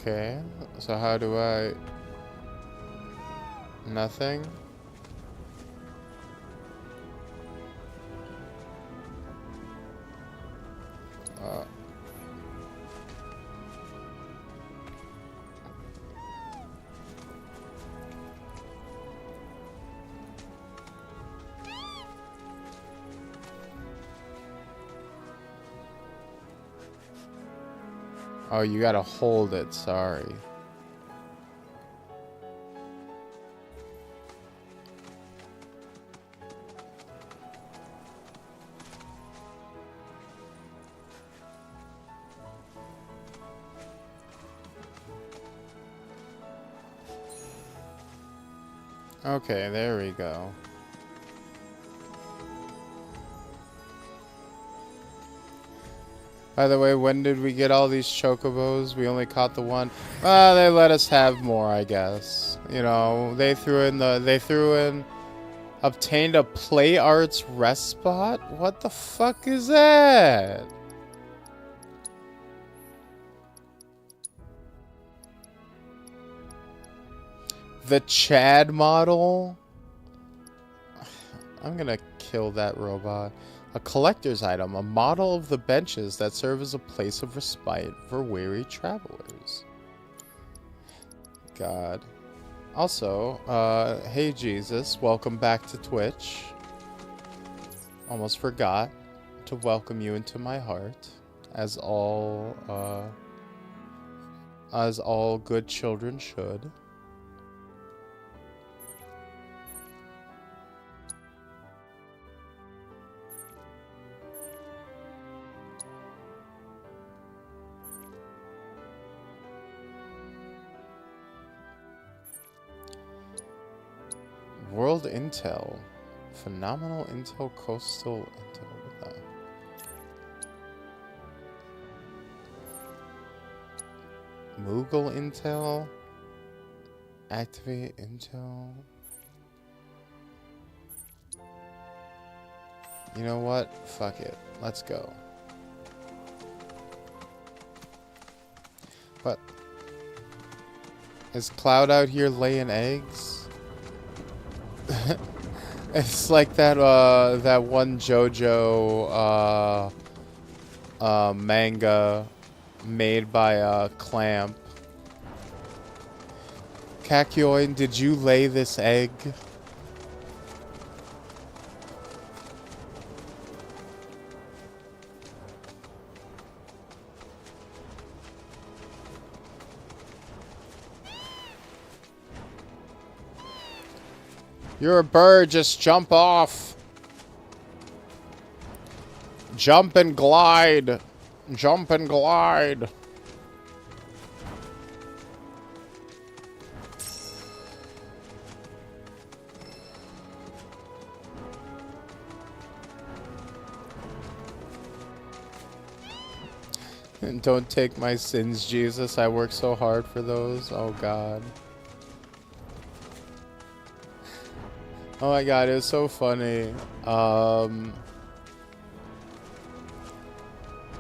Okay, so how do I... Nothing? Oh, you gotta hold it, sorry. Okay, there we go. By the way, when did we get all these chocobos? We only caught the one. They let us have more, I guess. You know, they threw in obtained a play arts rest spot? What the fuck is that? The Chad model? I'm gonna kill that robot. A collector's item, a model of the benches that serve as a place of respite for weary travelers. God. Also, hey Jesus, welcome back to Twitch. Almost forgot to welcome you into my heart, as all good children should. World Intel. Phenomenal Intel Coastal Intel. What the? Moogle Intel. Activate Intel. You know what? Fuck it. Let's go. What? Is Cloud out here laying eggs? It's like that that one JoJo manga made by Clamp. Kakyoin, did you lay this egg? You're a bird, just jump off. Jump and glide. Jump and glide. And don't take my sins, Jesus. I work so hard for those. Oh, God. Oh my God, it was so funny. I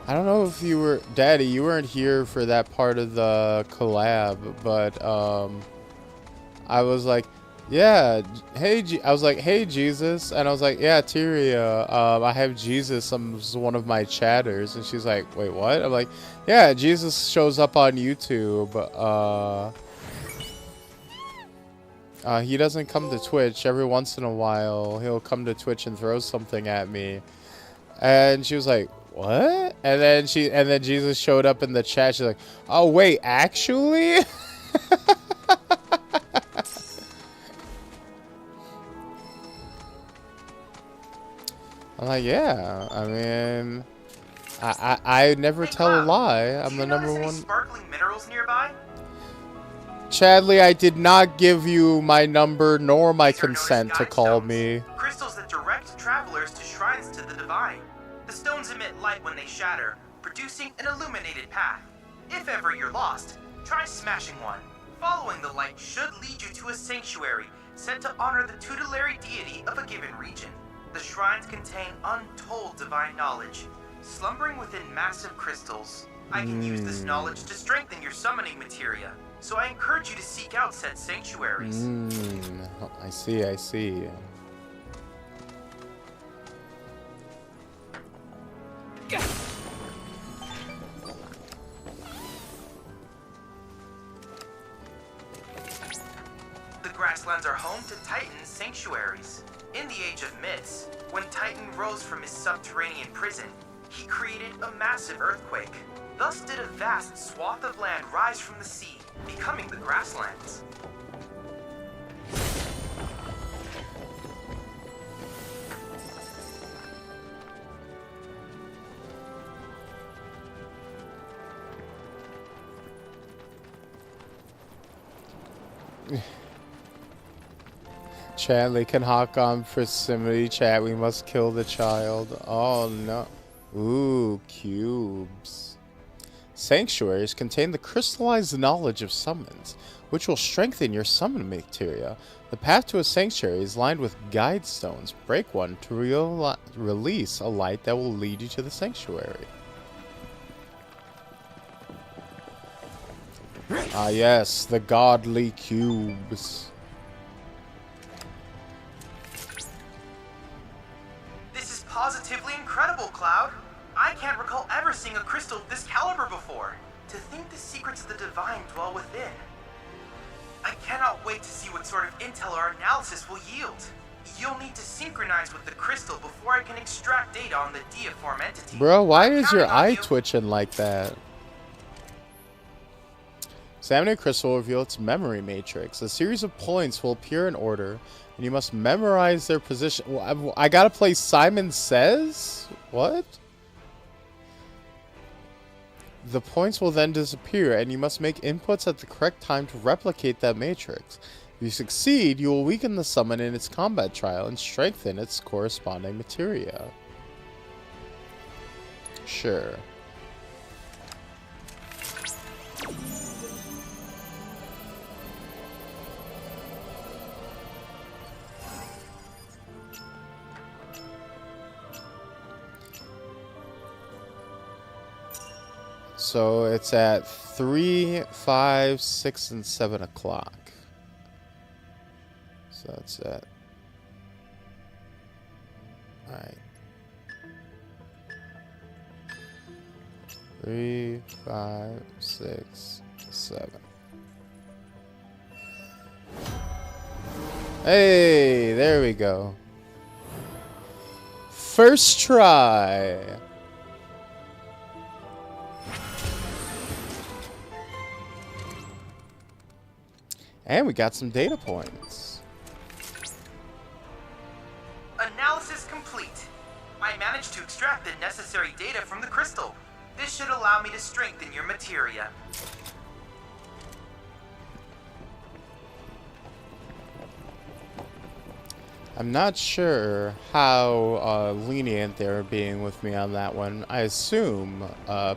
don't know if you were... Daddy, you weren't here for that part of the collab, but I was like, yeah, hey, I was like, hey, Jesus. And I was like, yeah, Tyria, I have Jesus as one of my chatters. And she's like, wait, what? I'm like, yeah, Jesus shows up on YouTube. He doesn't come to Twitch. Every once in a while, he'll come to Twitch and throw something at me. And she was like, what? And then Jesus showed up in the chat. She's like, oh, wait, actually? I'm like, yeah, I mean, I never tell a lie. I'm the number one. Sparkling minerals nearby? Chadley, I did not give you my number nor my consent to call me. Crystals that direct travelers to shrines to the divine. The stones emit light when they shatter, producing an illuminated path. If ever you're lost, try smashing one. Following the light should lead you to a sanctuary set to honor the tutelary deity of a given region. The shrines contain untold divine knowledge, slumbering within massive crystals. I can use this knowledge to strengthen your summoning materia, so I encourage you to seek out said sanctuaries. I see, I see. The grasslands are home to Titan's sanctuaries. In the Age of Myths, when Titan rose from his subterranean prison, he created a massive earthquake. Thus did a vast swath of land rise from the sea, becoming the grasslands. Chat, they can hawk on proximity chat. We must kill the child. Oh no. Ooh, cubes. Sanctuaries contain the crystallized knowledge of summons, which will strengthen your summon materia. The path to a sanctuary is lined with guide stones. Break one to release a light that will lead you to the sanctuary. Ah yes, the godly cubes. This is positively incredible, Cloud. I can't recall ever seeing a crystal of this caliber before. To think the secrets of the divine dwell within. I cannot wait to see what sort of intel our analysis will yield. You'll need to synchronize with the crystal before I can extract data on the deiform entity. Bro, why is your eye twitching like that? Examining a crystal will reveal its memory matrix. A series of points will appear in order, and you must memorize their position. Well, I gotta play Simon Says? What? The points will then disappear, and you must make inputs at the correct time to replicate that matrix. If you succeed, you will weaken the summon in its combat trial and strengthen its corresponding materia. Sure. So it's at 3, 5, 6, and 7 o'clock. So that's it. Alright. 3, 5, 6, 7. Hey, there we go. First try. And we got some data points. Analysis complete. I managed to extract the necessary data from the crystal. This should allow me to strengthen your materia. I'm not sure how lenient they're being with me on that one. I assume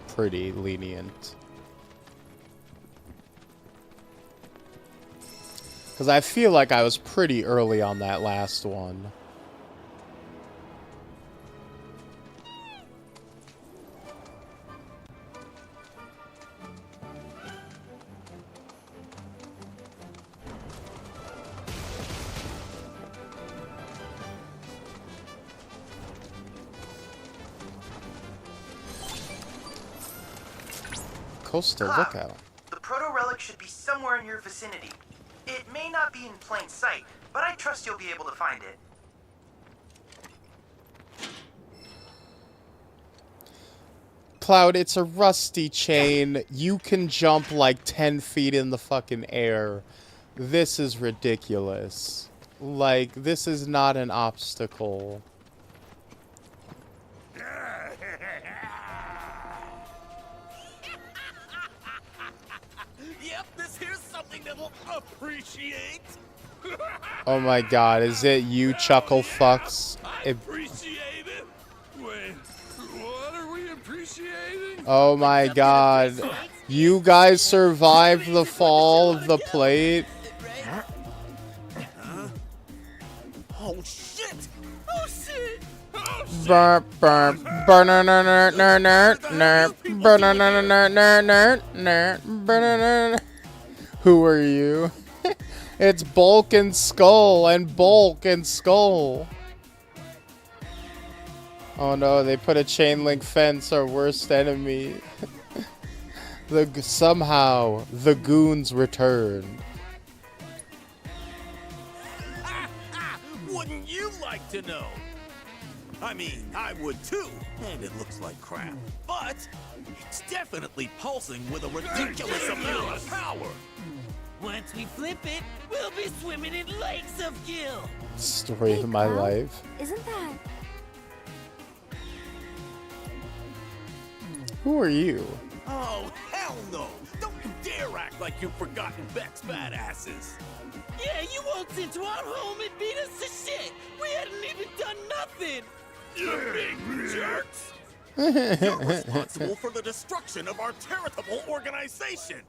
pretty lenient. Because I feel like I was pretty early on that last one. Coastal Lookout. The proto-relic should be somewhere in your vicinity. It may not be in plain sight, but I trust you'll be able to find it. Cloud, it's a rusty chain. You can jump like 10 feet in the fucking air. This is ridiculous. Like, this is not an obstacle. Yep, this here's something that will appreciate. Oh my god, is it you, chuckle fucks? Appreciate it? Wait, what are we appreciating? Oh my god. You guys survived the fall of the plate? Oh shit! Oh shit! Burp, burp, Who are you? It's Bulk and Skull and Bulk and Skull. Oh no, they put a chain link fence, our worst enemy. Somehow, the goons returned. Wouldn't you like to know? I mean, I would too, and it looks like crap. But it's definitely pulsing with a ridiculous amount of power. Once we flip it, we'll be swimming in lakes of gil. Story of my life. Isn't that... Who are you? Oh, hell no! Don't you dare act like you've forgotten Beck's badasses! Yeah, you waltzed into our home and beat us to shit! We hadn't even done nothing! You big jerks! You're responsible for the destruction of our charitable organization!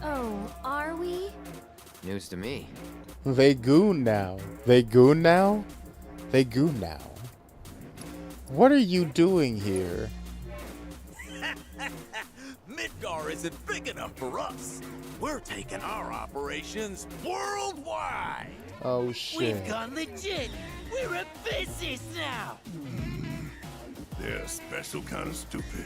Oh, are we? News to me. They goon now. They goon now? They goon now. What are you doing here? Midgar isn't big enough for us. We're taking our operations worldwide. Oh shit. We've gone legit. We're a business now. They're a special kind of stupid.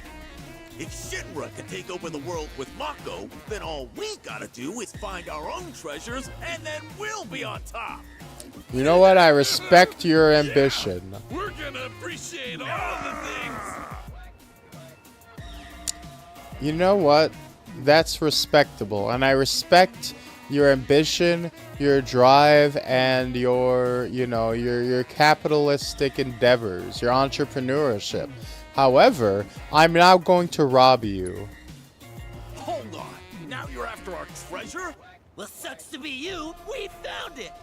If Shinra can take over the world with Mako, then all we gotta do is find our own treasures, and then we'll be on top. You know what? I respect your ambition. We're gonna appreciate all the things. You know what? That's respectable, and I respect your ambition, your drive, and your, you know, your capitalistic endeavors, your entrepreneurship. However, I'm now going to rob you. Hold on. Now you're after our treasure? Well, sucks to be you. We found it.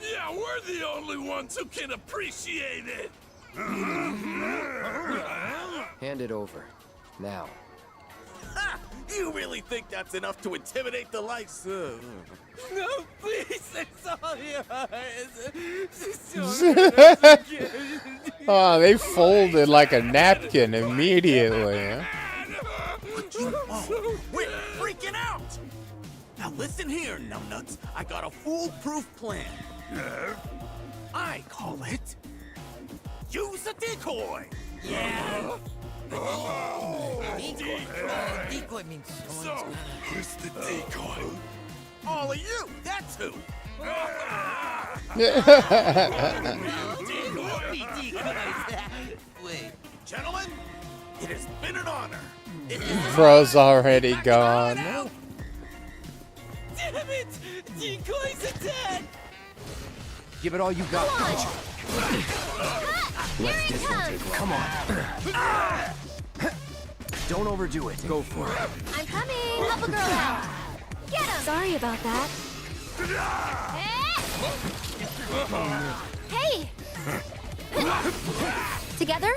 Yeah, we're the only ones who can appreciate it. Hand it over. Now. Ha! You really think that's enough to intimidate the likes of... No, please, it's all yours. Oh, they folded like a napkin immediately. We're freaking out! Now listen here, numbnuts. I got a foolproof plan. I call it... Use a decoy! Yeah! Decoy means So, who's the decoy? All of you, that's who! Wait, gentlemen, it has been an honor. Bro's already gone. Damn it! Decoy's a dead! Give it all you got. Here it comes! Come on. Don't overdo it. Go for it. I'm coming! Help a girl out! Get him! Sorry about that. Hey! Together?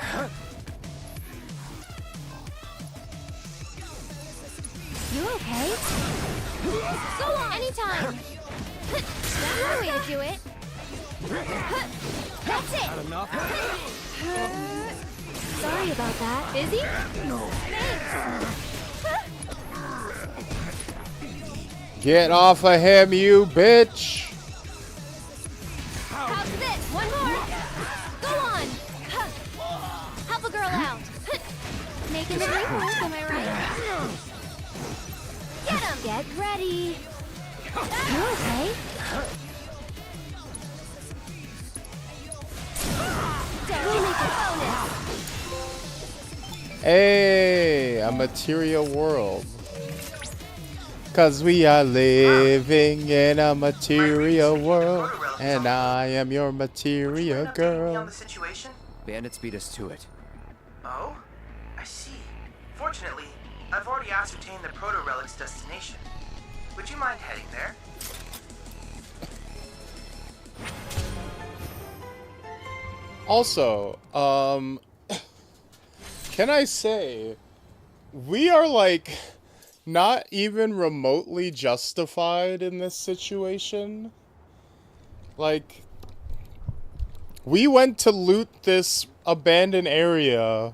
You okay? Go on! Anytime! That's the way to do it. That's it! Not enough? Sorry about that. Busy? No. Get off of him, you bitch! How's this? One more! Go on! Help a girl out! Making the right move, am I right? Get him! Get ready! You okay? Don't make a bonus! Hey, a material world. Cause we are living in a material world, and I am your material girl. Bandits beat us to it. Oh? I see. Fortunately, I've already ascertained the proto-relic's destination. Would you mind heading there? Also, can I say, we are like not even remotely justified in this situation. Like, we went to loot this abandoned area,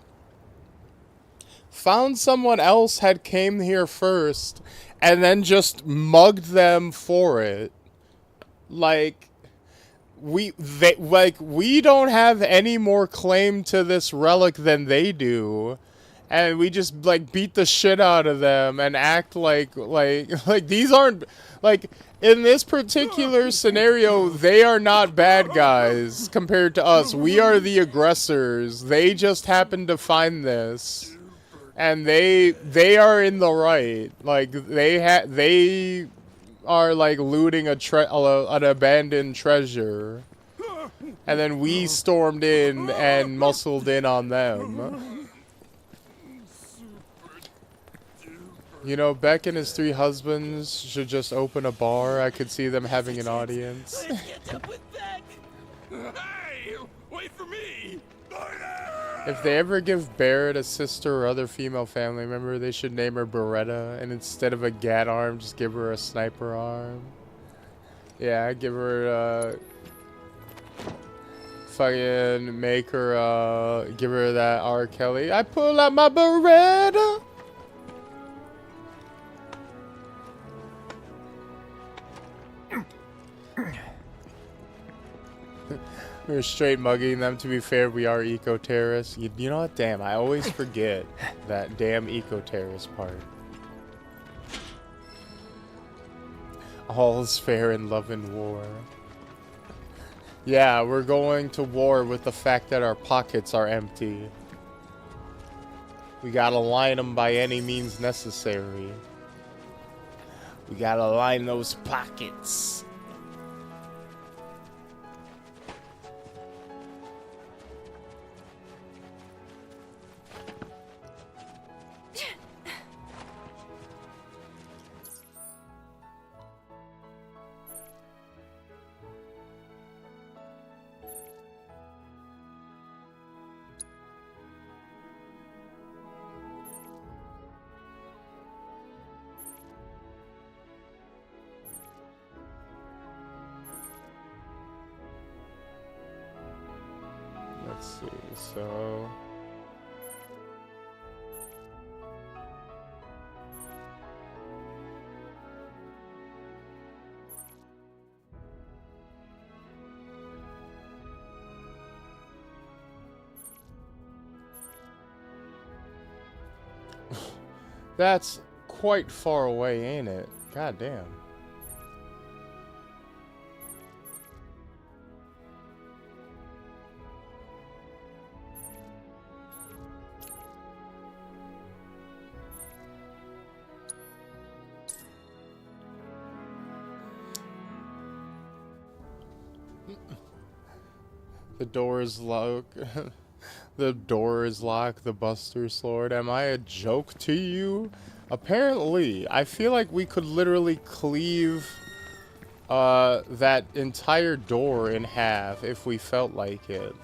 found someone else had came here first, and then just mugged them for it. Like, we don't have any more claim to this relic than they do. And we just, like, beat the shit out of them and act like these aren't, like, in this particular scenario, they are not bad guys compared to us. We are the aggressors. They just happened to find this. And they are in the right. Like, they are, like, looting an abandoned treasure. And then we stormed in and muscled in on them. You know, Beck and his 3 husbands should just open a bar. I could see them having an audience. Hey, wait for me! If they ever give Barrett a sister or other female family member, they should name her Beretta, and instead of a gat arm, just give her a sniper arm. Yeah, give her fucking make her give her that R. Kelly. I pull out my Beretta. We're straight mugging them. To be fair, we are eco-terrorists. You know what? Damn, I always forget that damn eco-terrorist part. All is fair in love and war. Yeah, we're going to war with the fact that our pockets are empty. We gotta line them by any means necessary. We gotta line those pockets. Let's see, so... That's quite far away, ain't it? God damn. The door is locked. The door is locked. The Buster's Lord. Am I a joke to you? Apparently. I feel like we could literally cleave that entire door in half if we felt like it.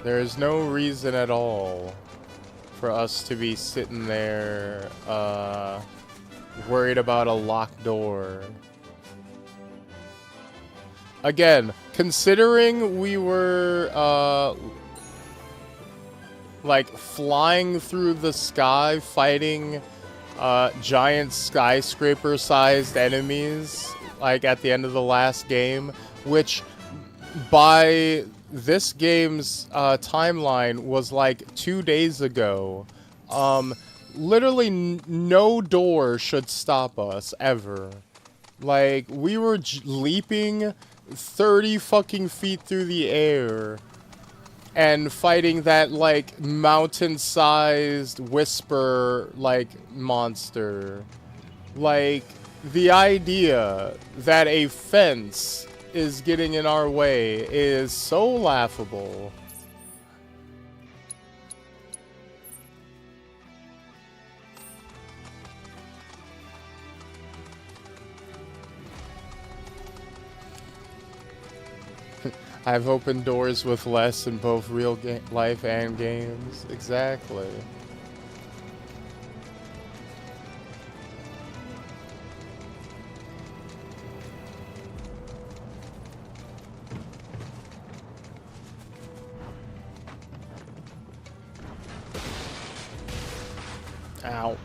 There is no reason at all for us to be sitting there, worried about a locked door. Again, considering we were, like, flying through the sky, fighting, giant skyscraper-sized enemies, like, at the end of the last game, which, by this game's, timeline was, like, 2 days ago. Literally no door should stop us, ever. Like, we were leaping 30 fucking feet through the air and fighting that, like, mountain-sized whisper, like, monster. Like, the idea that a fence is getting in our way is so laughable. I've opened doors with less in both real life and games. Exactly. Ow.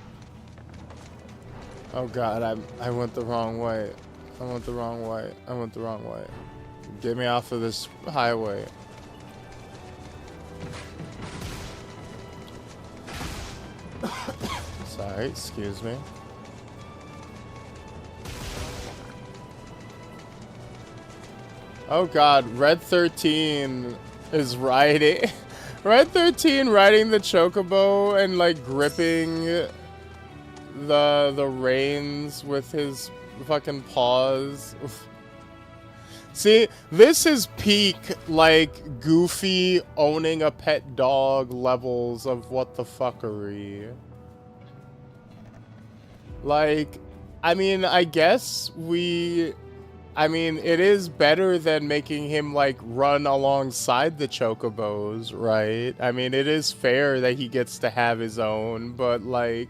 Oh god, I went the wrong way. I went the wrong way. I went the wrong way. Get me off of this highway. Sorry, excuse me. Oh god, Red 13 is riding. Red 13 riding the chocobo and like gripping the reins with his fucking paws. See, this is peak like Goofy owning a pet dog levels of what the fuckery. Like, I mean, I guess it is better than making him, like, run alongside the chocobos, right? I mean, it is fair that he gets to have his own, but, like...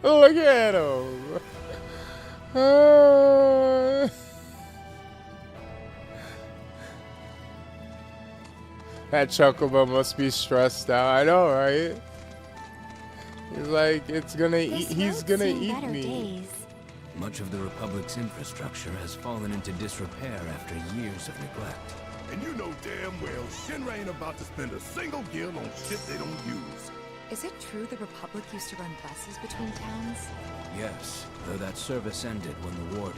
Look at him! That chocobo must be stressed out. I know, right? He's like, he's gonna eat me. Days. Much of the Republic's infrastructure has fallen into disrepair after years of neglect. And you know damn well Shinra ain't about to spend a single gil on shit they don't use. Is it true the Republic used to run buses between towns? Yes, though that service ended when the war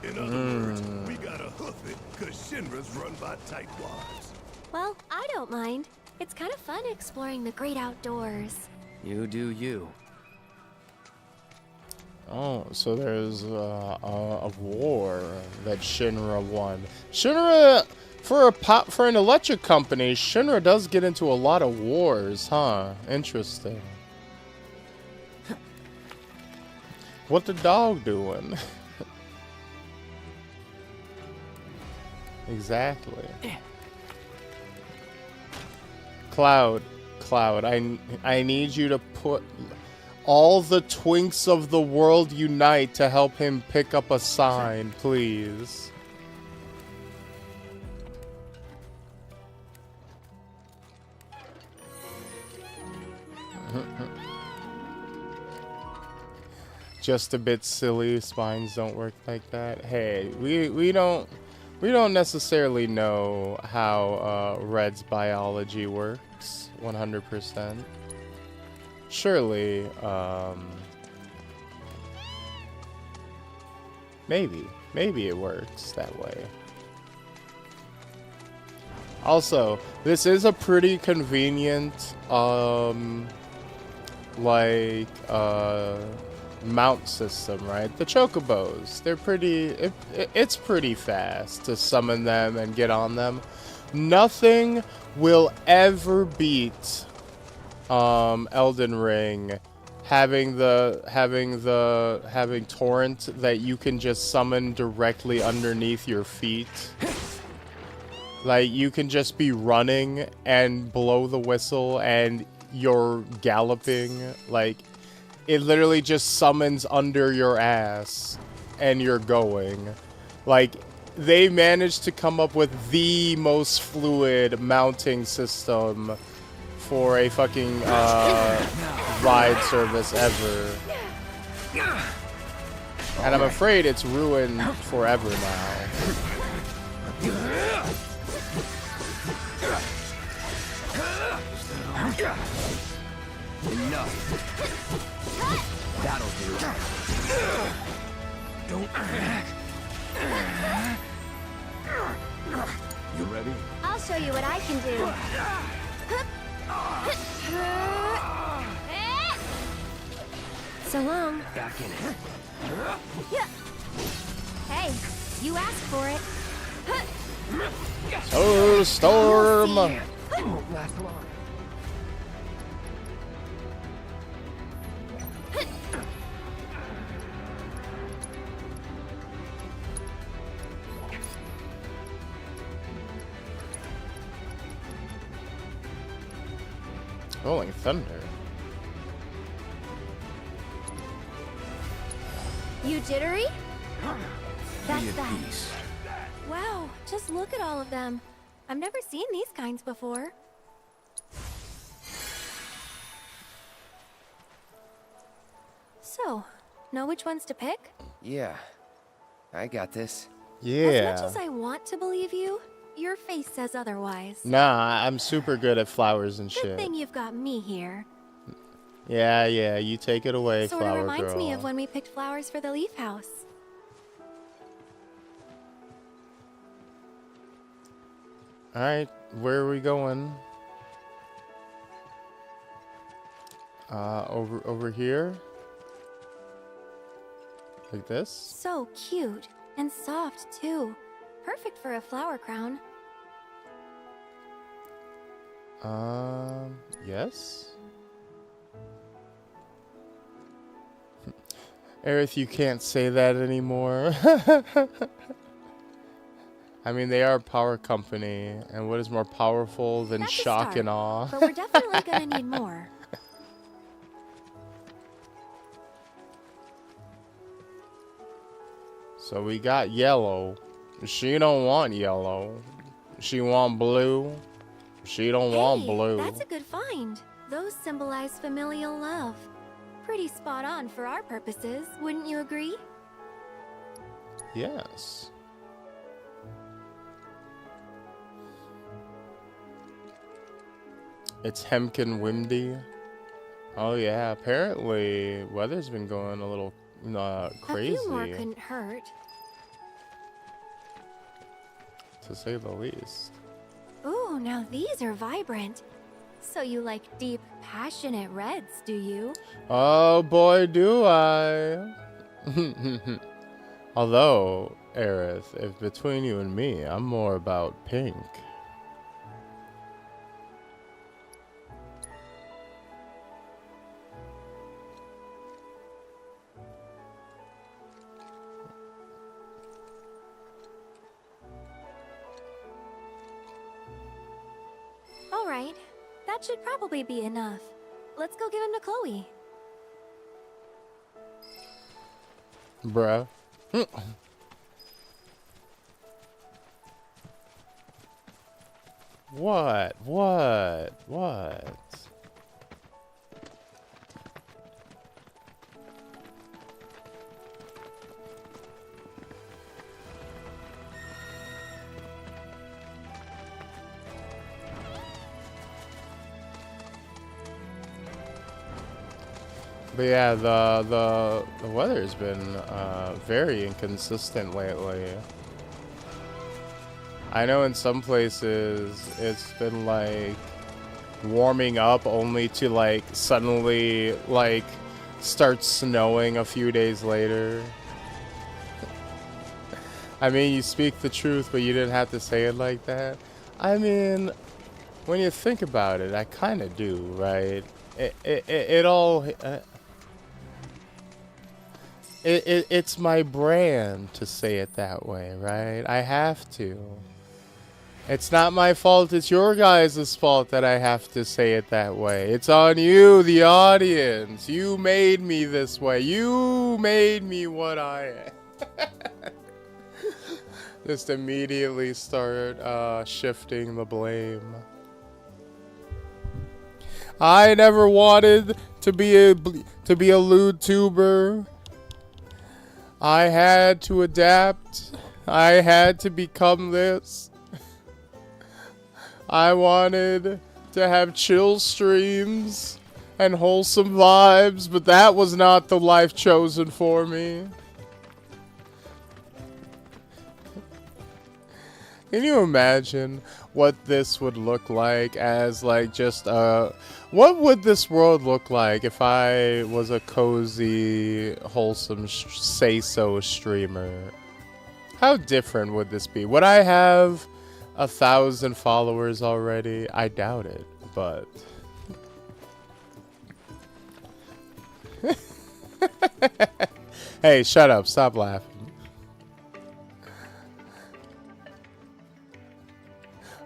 did. In other words, we gotta hoof it, cause Shinra's run by tightwads. Well, I don't mind. It's kind of fun exploring the great outdoors. You do you. Oh, so there's a war that Shinra won. Shinra, for an electric company, Shinra does get into a lot of wars, huh? Interesting. What the dog doing? Exactly. Cloud, I need you to put all the twinks of the world unite to help him pick up a sign, please. Just a bit silly. Spines don't work like that. Hey, we don't necessarily know how Red's biology works 100%. Surely, maybe it works that way. Also, this is a pretty convenient, mount system, right? The chocobos, they're pretty, it's pretty fast to summon them and get on them. Nothing will ever beat Elden Ring having torrent that you can just summon directly underneath your feet. Like, you can just be running and blow the whistle and you're galloping. Like, it literally just summons under your ass and you're going. Like, they managed to come up with the most fluid mounting system for a fucking ride service ever. And I'm afraid it's ruined forever now. Enough. That'll do. Don't. You ready? I'll show you what I can do. So long. Back in it. Hey, you asked for it. Oh, storm! Won't last long. Rolling thunder. You jittery? That's Be at that. peace. Wow, Just look at all of them. I've never seen these kinds before. So, know which ones to pick? Yeah, I got this. Yeah. As much as I want to believe you, your face says otherwise. Nah, I'm super good at flowers and Good shit. thing you've got me here. Yeah, you take it away, Sorta flower reminds girl. me of when we picked flowers for the leaf house. Alright, where are we going? Over here? Like this? So cute. And soft, too. Perfect for a flower crown. Yes? Aerith, you can't say that anymore. I mean, they are a power company, and what is more powerful than That's a shock start, and awe? but we're definitely gonna need more. So we got yellow. She don't want yellow. She want blue. She don't want blue. That's a good find. Those symbolize familial love. Pretty spot on for our purposes, wouldn't you agree? Yes. It's Hemkin Wimdy. Oh yeah, apparently weather's been going a little crazy. A few more couldn't hurt. To say the least. Ooh, now these are vibrant. So you like deep, passionate reds, do you? Oh boy, do I. Although, Aerith, if between you and me, I'm more about pink. All right, that should probably be enough. Let's go give him to Chloe. Bruh. What? But yeah, the weather's been very inconsistent lately. I know in some places it's been like warming up only to like suddenly like start snowing a few days later. I mean, you speak the truth, but you didn't have to say it like that. I mean, when you think about it, I kind of do, right? It all... It's my brand to say it that way, right? I have to. It's not my fault, it's your guys' fault that I have to say it that way. It's on you, the audience. You made me this way. You made me what I am. Just immediately start shifting the blame. I never wanted to be a Vtuber. I had to adapt. I had to become this. I wanted to have chill streams and wholesome vibes, but that was not the life chosen for me. Can you imagine what this would look like as like just what would this world look like if I was a cozy, wholesome, say-so streamer? How different would this be? Would I have 1,000 followers already? I doubt it, but... Hey, shut up. Stop laughing.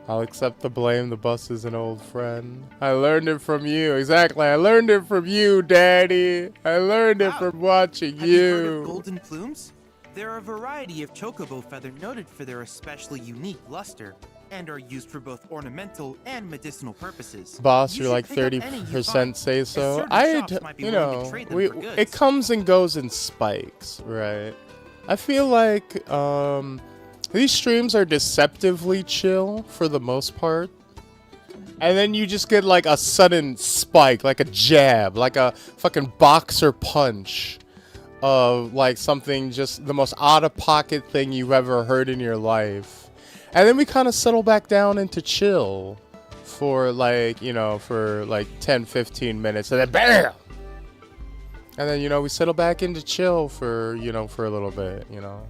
I'll accept the blame. The bus is an old friend. I learned it from you. Exactly. I learned it from you, Daddy. I learned it from watching Have you heard you. of golden plumes? There are a variety of chocobo feather noted for their especially unique luster, and are used for both ornamental and medicinal purposes. Boss, You you're like should pick up any you 30% find, say as so. certain I'd, shops might be you willing to know, trade them for goods. it comes and goes in spikes, right? I feel like these streams are deceptively chill for the most part. And then you just get like a sudden spike, like a jab, like a fucking boxer punch of like something, just the most out-of-pocket thing you've ever heard in your life. And then we kind of settle back down into chill for like, you know, for like 10-15 minutes, and then BAM! And then, you know, we settle back into chill for, you know, for a little bit, you know.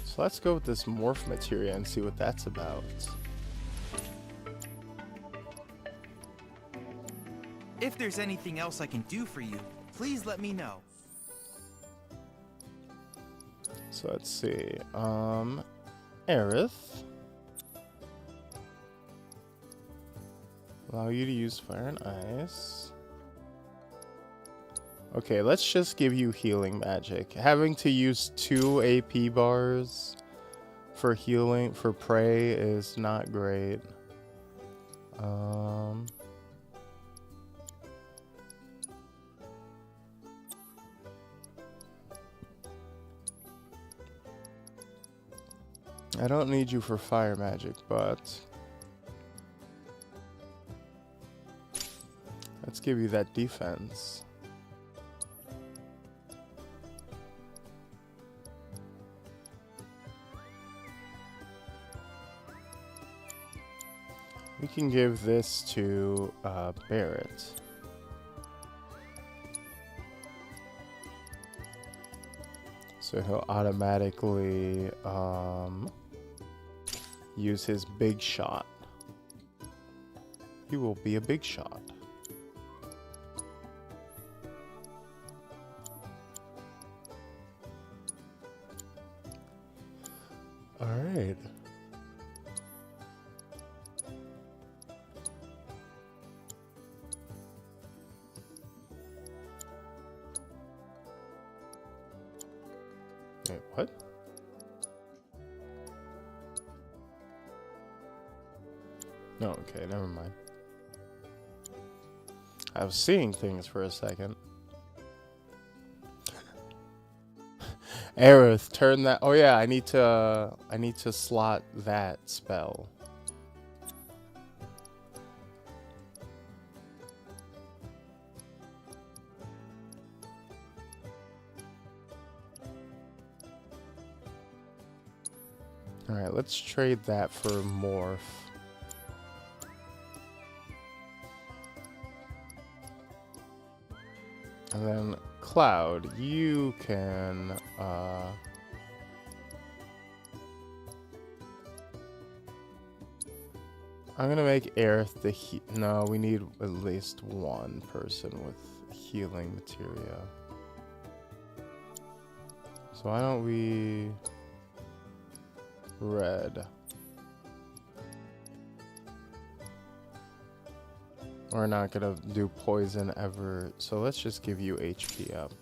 So let's go with this morph materia and see what that's about. If there's anything else I can do for you, please let me know. So let's see. Aerith. Allow you to use fire and ice. Okay, let's just give you healing magic. Having to use 2 AP bars for healing, for prey, is not great. I don't need you for fire magic, but let's give you that defense. We can give this to Barrett. So he'll automatically use his big shot. He will be a big shot. All right. Wait, what? No, okay, never mind. I was seeing things for a second. Aerith, turn that. Oh yeah, I need to slot that spell. All right, let's trade that for morph. And then Cloud, you can I'm gonna make Aerith the no, we need at least one person with healing materia. So why don't we red? We're not gonna do poison ever, so let's just give you HP up.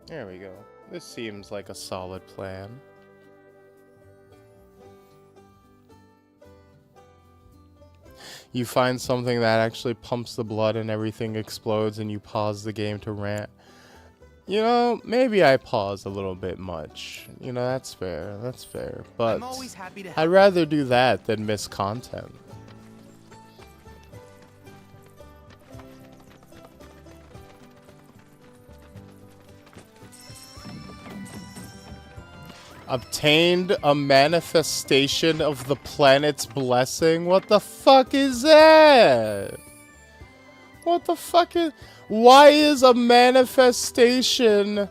There we go. This seems like a solid plan. You find something that actually pumps the blood and everything explodes and you pause the game to rant. You know, maybe I pause a little bit much. You know, that's fair. That's fair. But I'm always happy to I'd rather do that than miss content. Obtained a manifestation of the planet's blessing? What the fuck is that? What the fuck is... Why is a manifestation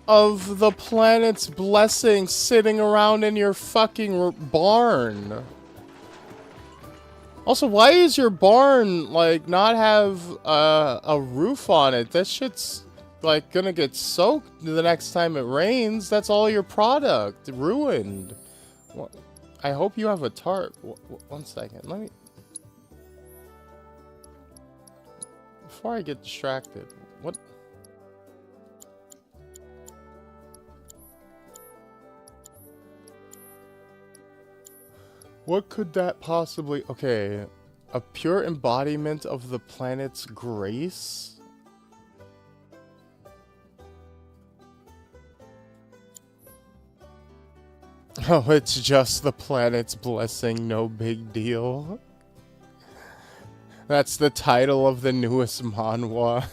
of the planet's blessing sitting around in your fucking barn? Also, why is your barn, like, not have a roof on it? That shit's like gonna get soaked the next time it rains, that's all your product ruined. Well, I hope you have a tarp. One second, let me. Before I get distracted, what? What could that possibly... Okay, a pure embodiment of the planet's grace? Oh, it's just the planet's blessing, no big deal. That's the title of the newest manhwa.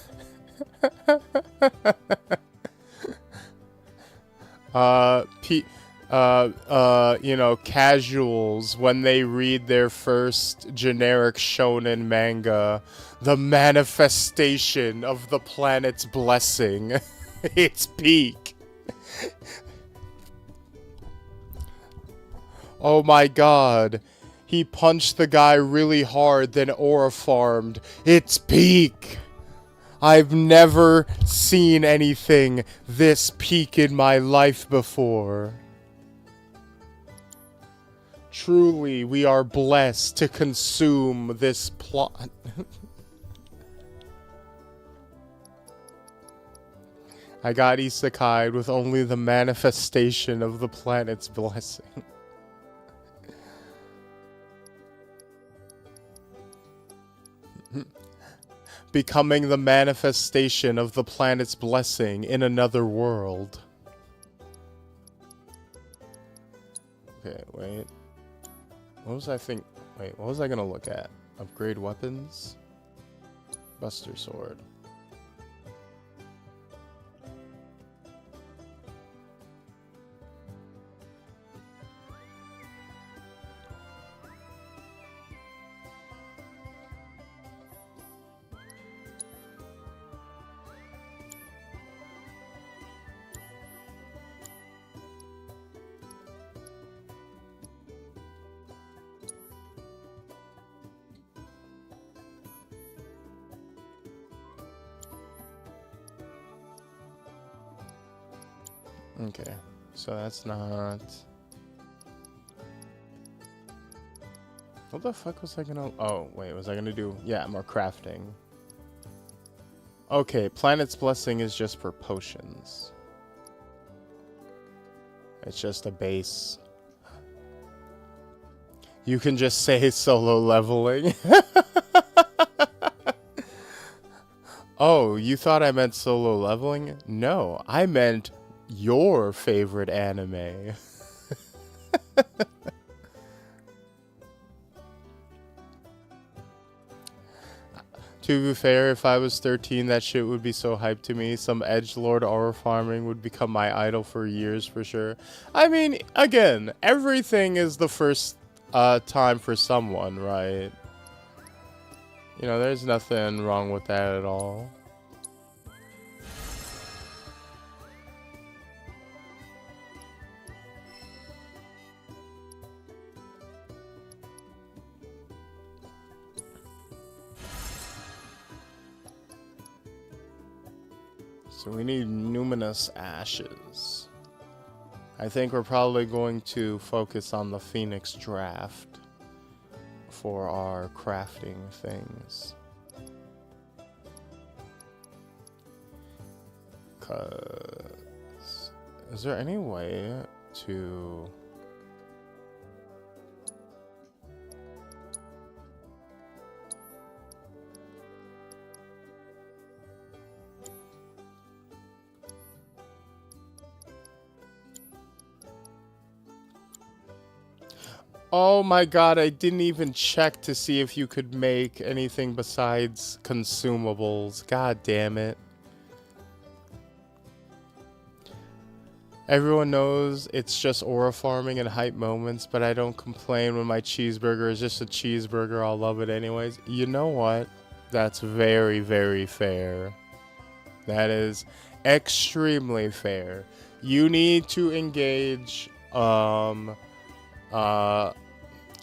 You know, casuals, when they read their first generic shonen manga, the manifestation of the planet's blessing. Its peak. Oh my god. He punched the guy really hard, then aura farmed. Its peak. I've never seen anything this peak in my life before. Truly, we are blessed to consume this plot. I got isekai'd with only the manifestation of the planet's blessing. Becoming the manifestation of the planet's blessing in another world. Okay, wait. What was I think? Wait, what was I gonna look at? Upgrade weapons? Buster sword. Okay, so that's not... What the fuck was I gonna... Oh, wait, was I gonna do... Yeah, more crafting. Okay, Planet's Blessing is just for potions. It's just a base. You can just say solo leveling. Oh, you thought I meant solo leveling? No, I meant... your favorite anime. To be fair, if I was 13, that shit would be so hyped to me. Some edgelord aura farming would become my idol for years for sure. I mean, again, everything is the first time for someone, right? You know, there's nothing wrong with that at all. So we need numinous ashes. I think we're probably going to focus on the Phoenix draft for our crafting things. 'Cause is there any way to... Oh my god, I didn't even check to see if you could make anything besides consumables. God damn it. Everyone knows it's just aura farming and hype moments, but I don't complain when my cheeseburger is just a cheeseburger. I'll love it anyways. You know what? That's very, very fair. That is extremely fair. You need to engage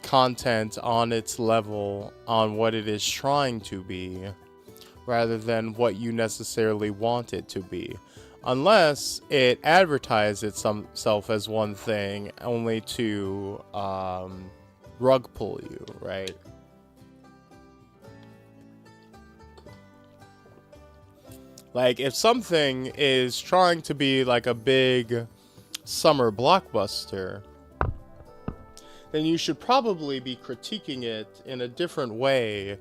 content on its level, on what it is trying to be, rather than what you necessarily want it to be. Unless it advertised itself as one thing only to rug pull you, right? Like, if something is trying to be like a big summer blockbuster, then you should probably be critiquing it in a different way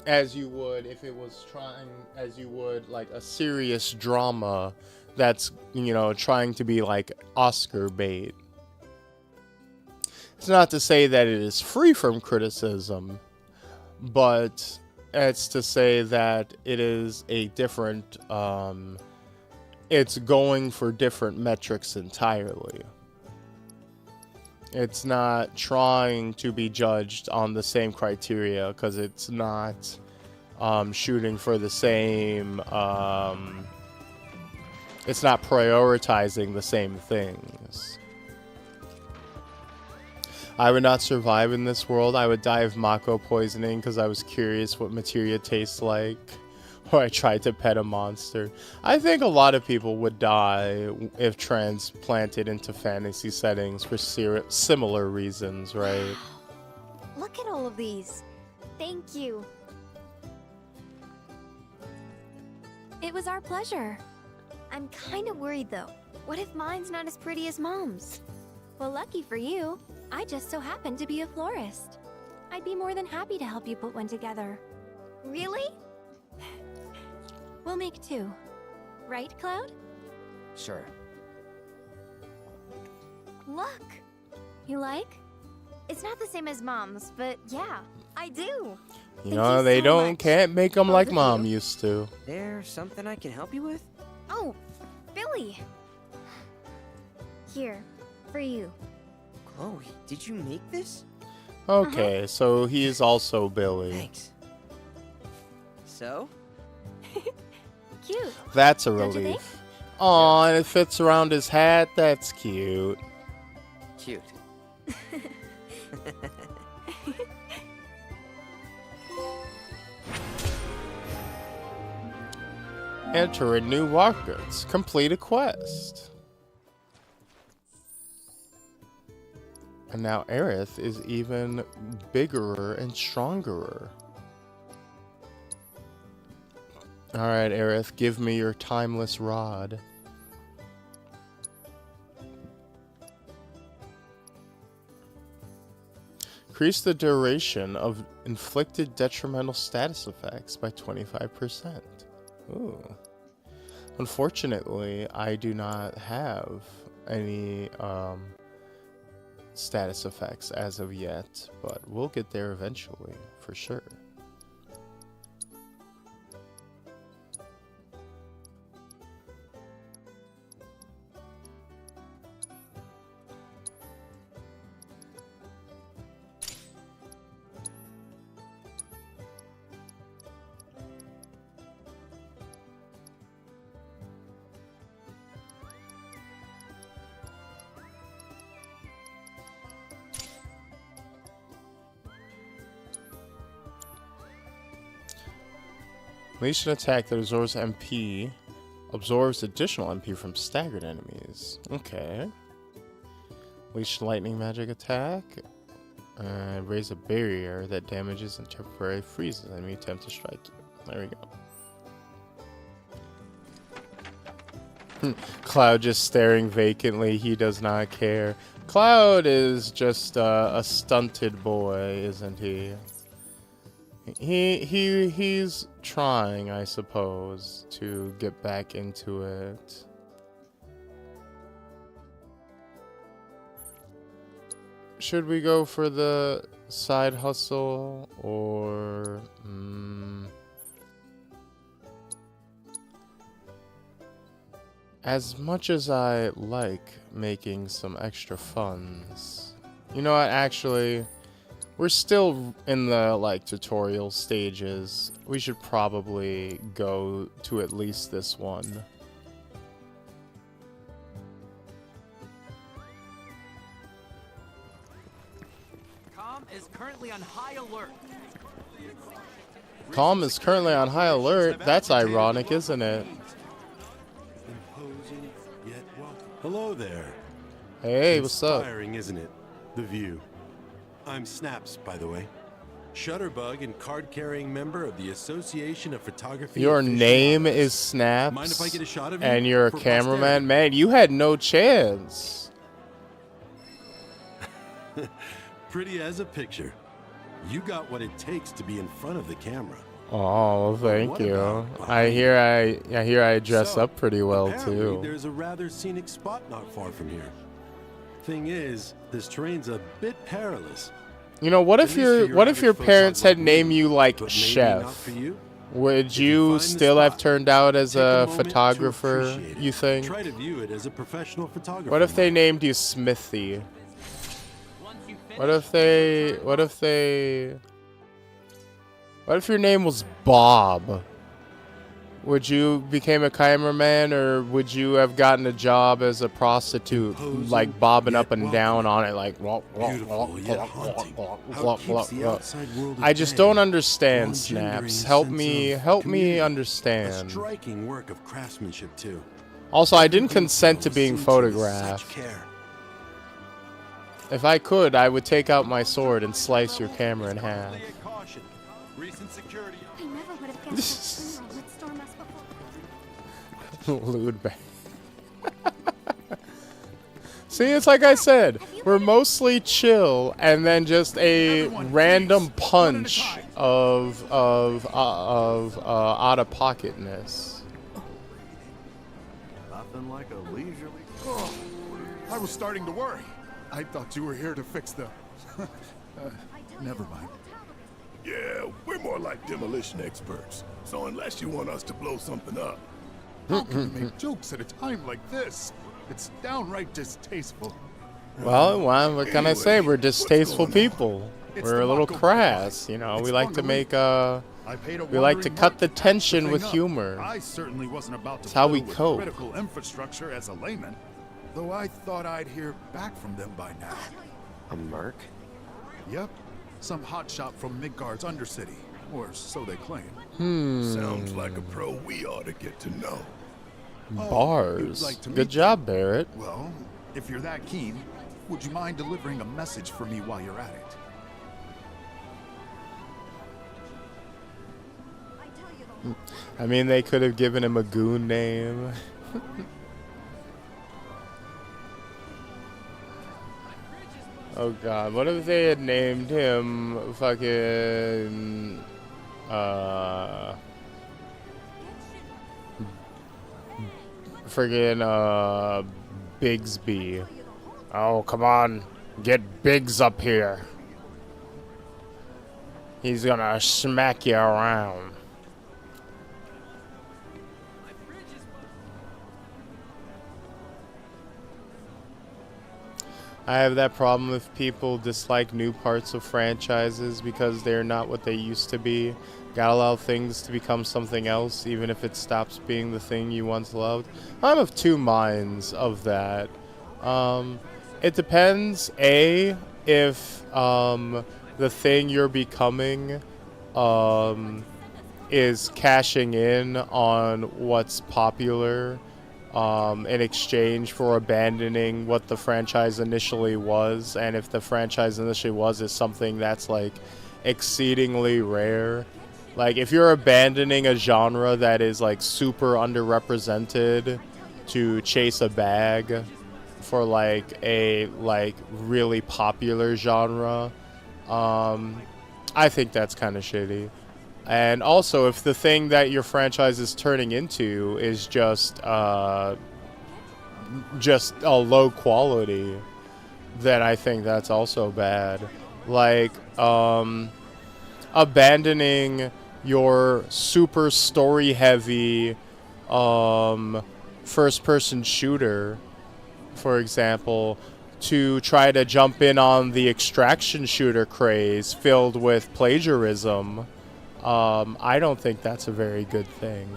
as you would if it was like a serious drama that's, you know, trying to be like Oscar bait. It's not to say that it is free from criticism, but it's to say that it is a different, it's going for different metrics entirely. It's not trying to be judged on the same criteria because it's not shooting for the same, it's not prioritizing the same things. I would not survive in this world. I would die of Mako poisoning because I was curious what materia tastes like. Or I tried to pet a monster. I think a lot of people would die if transplanted into fantasy settings for similar reasons, right? Look at all of these. Thank you. It was our pleasure. I'm kind of worried though. What if mine's not as pretty as Mom's? Well, lucky for you, I just so happen to be a florist. I'd be more than happy to help you put one together. Really? We'll make two. Right, Cloud? Sure. Look! You like? It's not the same as Mom's, but yeah, I do. You know, they can't make them like Mom used to. There's something I can help you with? Oh, Billy! Here, for you. Chloe, did you make this? Okay, so he is also Billy. Thanks. So? Cute. That's a Don't you think? relief. Aw, and it fits around his hat. That's cute. Cute. Enter a new walkers. Complete a quest. And now Aerith is even bigger and stronger. Alright, Aerith, give me your timeless rod. Increase the duration of inflicted detrimental status effects by 25%. Ooh. Unfortunately, I do not have any status effects as of yet, but we'll get there eventually, for sure. Unleash an attack that absorbs MP. Absorbs additional MP from staggered enemies. Okay. Unleash lightning magic attack. Raise a barrier that damages and temporarily freezes enemy attempt to strike you. There we go. Cloud just staring vacantly. He does not care. Cloud is just a stunted boy, isn't he? He's trying, I suppose, to get back into it. Should we go for the side hustle or as much as I like making some extra funds, you know what, actually, we're still in the, like, tutorial stages. We should probably go to at least this one. Com is currently on high alert. Calm is currently on high alert. That's ironic, isn't it? Imposing, yet welcome. Hello there. Hey, what's up? Inspiring, isn't it? The view. I'm Snaps, by the way. Shutterbug and card-carrying member of the Association of Photography. Your name is Snaps. Mind if I get a shot of you and you're a for cameraman? posterity? Man, you had no chance. Pretty as a picture. You got what it takes to be in front of the camera. Oh, well, thank What you. about I hear I dress So, up pretty well apparently too. There's a rather scenic spot not far from here. Thing is, this terrain's a bit perilous. You know, what if At least for your average folks parents like had named me, you like but maybe not Chef? for you. Would If you you find the still have spot, turned out as take a a moment to photographer, appreciate it. you think? Try to view it as a professional photographer. What if they named you Smithy? What if your name was Bob? Would you become a cameraman, or would you have gotten a job as a prostitute, like bobbing up and down on it, like? I just don't understand, Snaps. Help me understand. Striking work of craftsmanship too. Also, I didn't consent to being photographed. If I could, I would take out my sword and slice your camera in half. Recent security. I never would have guessed that would storm us before. Lewd bang. See, it's like I said, we're mostly chill, and then just a random punch of out of pocketness. Nothing like a leisurely. Oh, I was starting to worry. I thought you were here to fix the. Never mind. Yeah, we're more like demolition experts. So unless you want us to blow something up. How can you make jokes at a time like this? It's downright distasteful. Well, what can I say? We're distasteful people. We're a little crass, you know. We like to make we like to cut the tension with humor. I certainly wasn't about to. It's how we deal with cope. Critical infrastructure as a layman, though I thought I'd hear back from them by now. A merc? Yep, some hotshot from Midgard's Undercity, or so they claim. Sounds like a pro we ought to get to know. Bars. Like to Good meet job, Barrett. Well, if you're that keen, would you mind delivering a message for me while you're at it? I mean, they could have given him a goon name. Oh god, what if they had named him fucking friggin' Bigsby. Oh, come on. Get Biggs up here. He's gonna smack you around. I have that problem with people dislike new parts of franchises because they're not what they used to be. Gotta allow things to become something else, even if it stops being the thing you once loved. I'm of two minds of that. It depends, A, if the thing you're becoming is cashing in on what's popular in exchange for abandoning what the franchise initially was, and if the franchise initially was is something that's like exceedingly rare. Like if you're abandoning a genre that is like super underrepresented to chase a bag for like a really popular genre, I think that's kind of shitty. And also, if the thing that your franchise is turning into is just a low quality, then I think that's also bad. Like, abandoning your super story-heavy first-person shooter, for example, to try to jump in on the extraction shooter craze filled with plagiarism, I don't think that's a very good thing.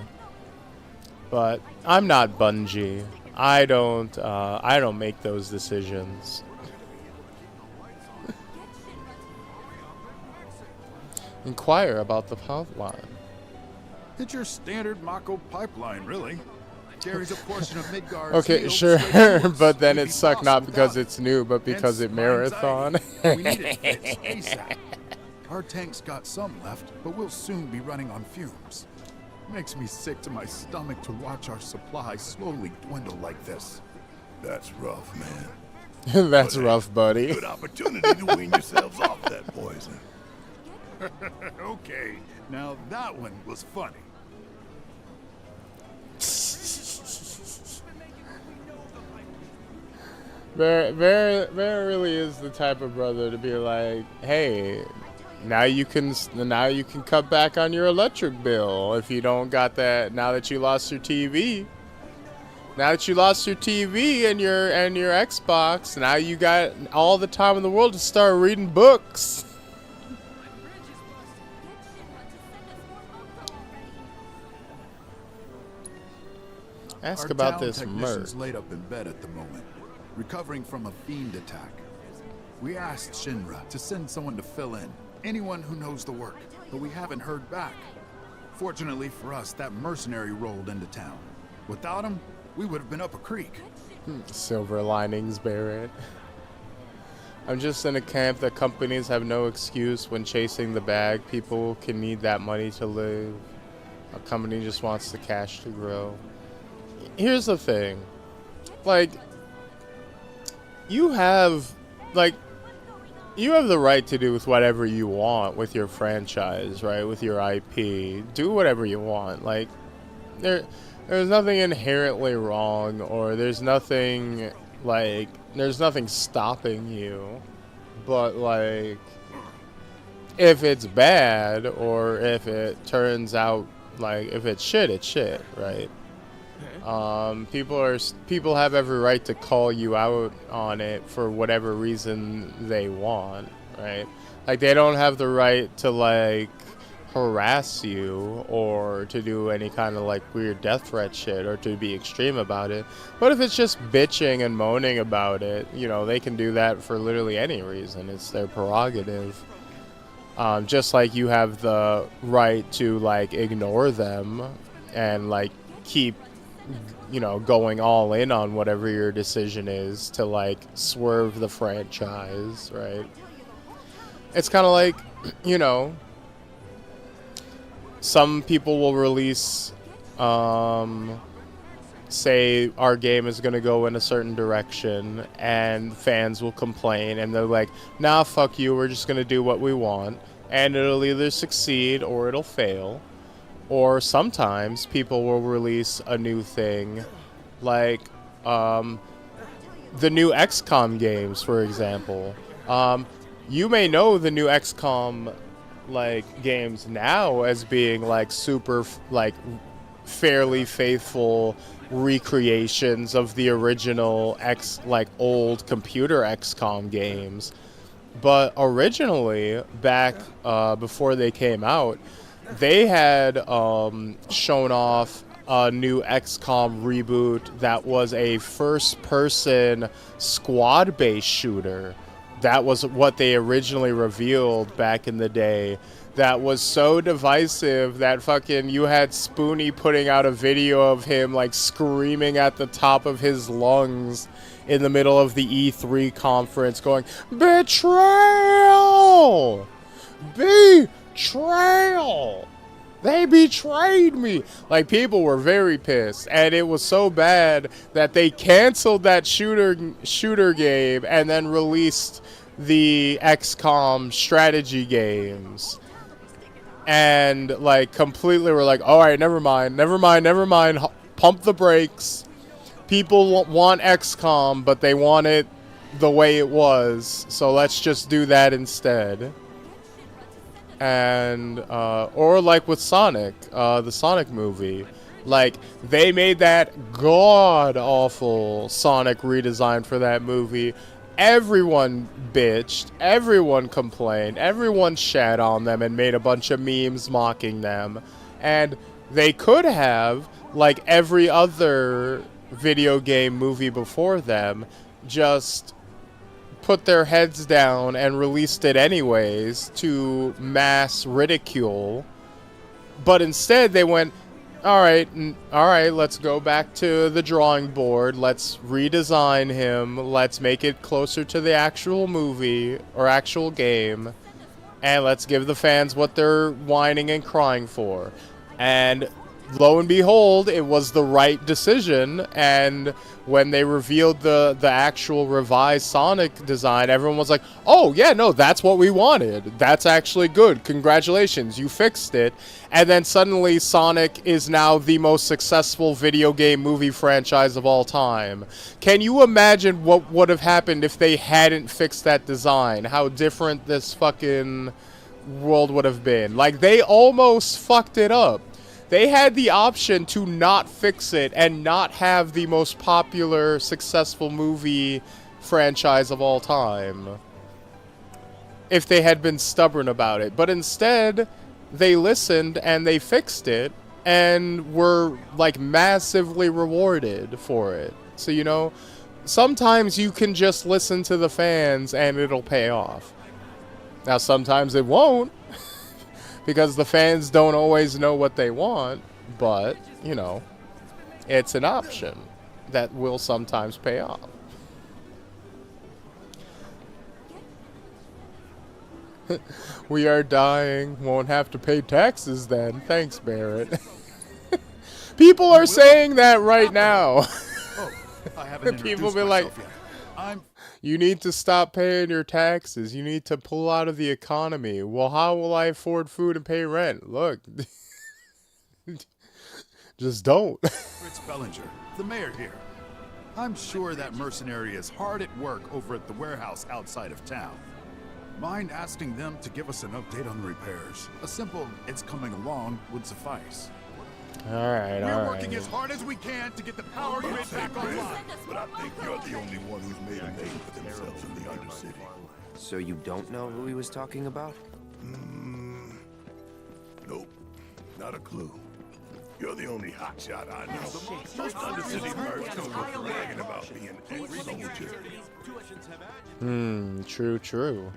But I'm not Bungie. I don't make those decisions. inquire about the pipeline. It's your standard Mako pipeline, really. Carries a portion of Midgard's Okay, yield sure, straight to us. but then We'd it be sucked lost not without because it. it's new, but because Hence it my marathon. anxiety. We need it fixed ASAP. Our tank's got some left, but we'll soon be running on fumes. Makes me sick to my stomach to watch our supply slowly dwindle like this. That's rough, man. That's rough, buddy. Good opportunity to wean yourselves off that poison. Okay, now that one was funny. Bear really is the type of brother to be like, hey, now you can cut back on your electric bill if you don't got that. Now that you lost your TV, and your Xbox, now you got all the time in the world to start reading books. Ask Our about town this technician's merc. laid up in bed at the moment, recovering from a fiend attack. We asked Shinra to send someone to fill in, anyone who knows the work, but we haven't heard back. Fortunately for us, that mercenary rolled into town. Without him, we would have been up a creek. Silver linings, Barrett. I'm just in a camp that companies have no excuse when chasing the bag. People can need that money to live. A company just wants the cash to grow. Here's the thing. Like, you have the right to do with whatever you want with your franchise, right? With your IP. Do whatever you want. Like, there's nothing inherently wrong, or there's nothing stopping you. But, like, if it's bad, or if it turns out, like, if it's shit, it's shit, right? People have every right to call you out on it for whatever reason they want, right? Like, they don't have the right to, like, harass you or to do any kind of, like, weird death threat shit or to be extreme about it. But if it's just bitching and moaning about it, you know, they can do that for literally any reason. It's their prerogative. Just like you have the right to, like, ignore them and, like, keep, you know, going all in on whatever your decision is to, like, swerve the franchise, right? It's kind of like, you know, some people will release, say our game is going to go in a certain direction and fans will complain and they're like, nah, fuck you, we're just going to do what we want, and it'll either succeed or it'll fail. Or sometimes people will release a new thing, like the new XCOM games, for example. You may know the new XCOM like games now as being like super like fairly faithful recreations of the original old computer XCOM games. But originally, back before they came out, they had shown off a new XCOM reboot that was a first-person squad-based shooter. That was what they originally revealed back in the day. That was so divisive that fucking you had Spoonie putting out a video of him like screaming at the top of his lungs in the middle of the E3 conference going, "Betrayal! Betrayal! They betrayed me!" Like, people were very pissed, and it was so bad that they canceled that shooter game and then released the XCOM strategy games. And, like, completely were like, alright, never mind, pump the brakes. People want XCOM, but they want it the way it was, so let's just do that instead. And or like with Sonic, the Sonic movie, like they made that god awful Sonic redesign for that movie. Everyone bitched, everyone complained, everyone shat on them and made a bunch of memes mocking them. And they could have, like every other video game movie before them, just put their heads down and released it anyways to mass ridicule. But instead they went, all right, let's go back to the drawing board. Let's redesign him. Let's make it closer to the actual movie or actual game. And let's give the fans what they're whining and crying for. And lo and behold, it was the right decision. And when they revealed the actual revised Sonic design, everyone was like, oh, yeah, no, that's what we wanted. That's actually good. Congratulations, you fixed it. And then suddenly Sonic is now the most successful video game movie franchise of all time. Can you imagine what would have happened if they hadn't fixed that design? How different this fucking world would have been. Like, they almost fucked it up. They had the option to not fix it and not have the most popular, successful movie franchise of all time if they had been stubborn about it. But instead, they listened and they fixed it and were, like, massively rewarded for it. So, you know, sometimes you can just listen to the fans and it'll pay off. Now, sometimes it won't. Because the fans don't always know what they want, but, you know, it's an option that will sometimes pay off. We are dying. Won't have to pay taxes then. Thanks, Barrett. People are saying that right now. Oh, I haven't People be like, you need to stop paying your taxes. You need to pull out of the economy. Well, how will I afford food and pay rent? Look. Just don't. Fritz Bellinger, the mayor here. I'm sure that mercenary is hard at work over at the warehouse outside of town. Mind asking them to give us an update on the repairs? A simple, it's coming along, would suffice. Alright, We're working as hard as we can to get the power grid back online. But I think you're the only one who's made a name for themselves in the Undercity. So you don't know who he was talking about? Nope. Not a clue. You're the only hotshot I know. Most Undercity mercs come with bragging about being ex-soldier. True.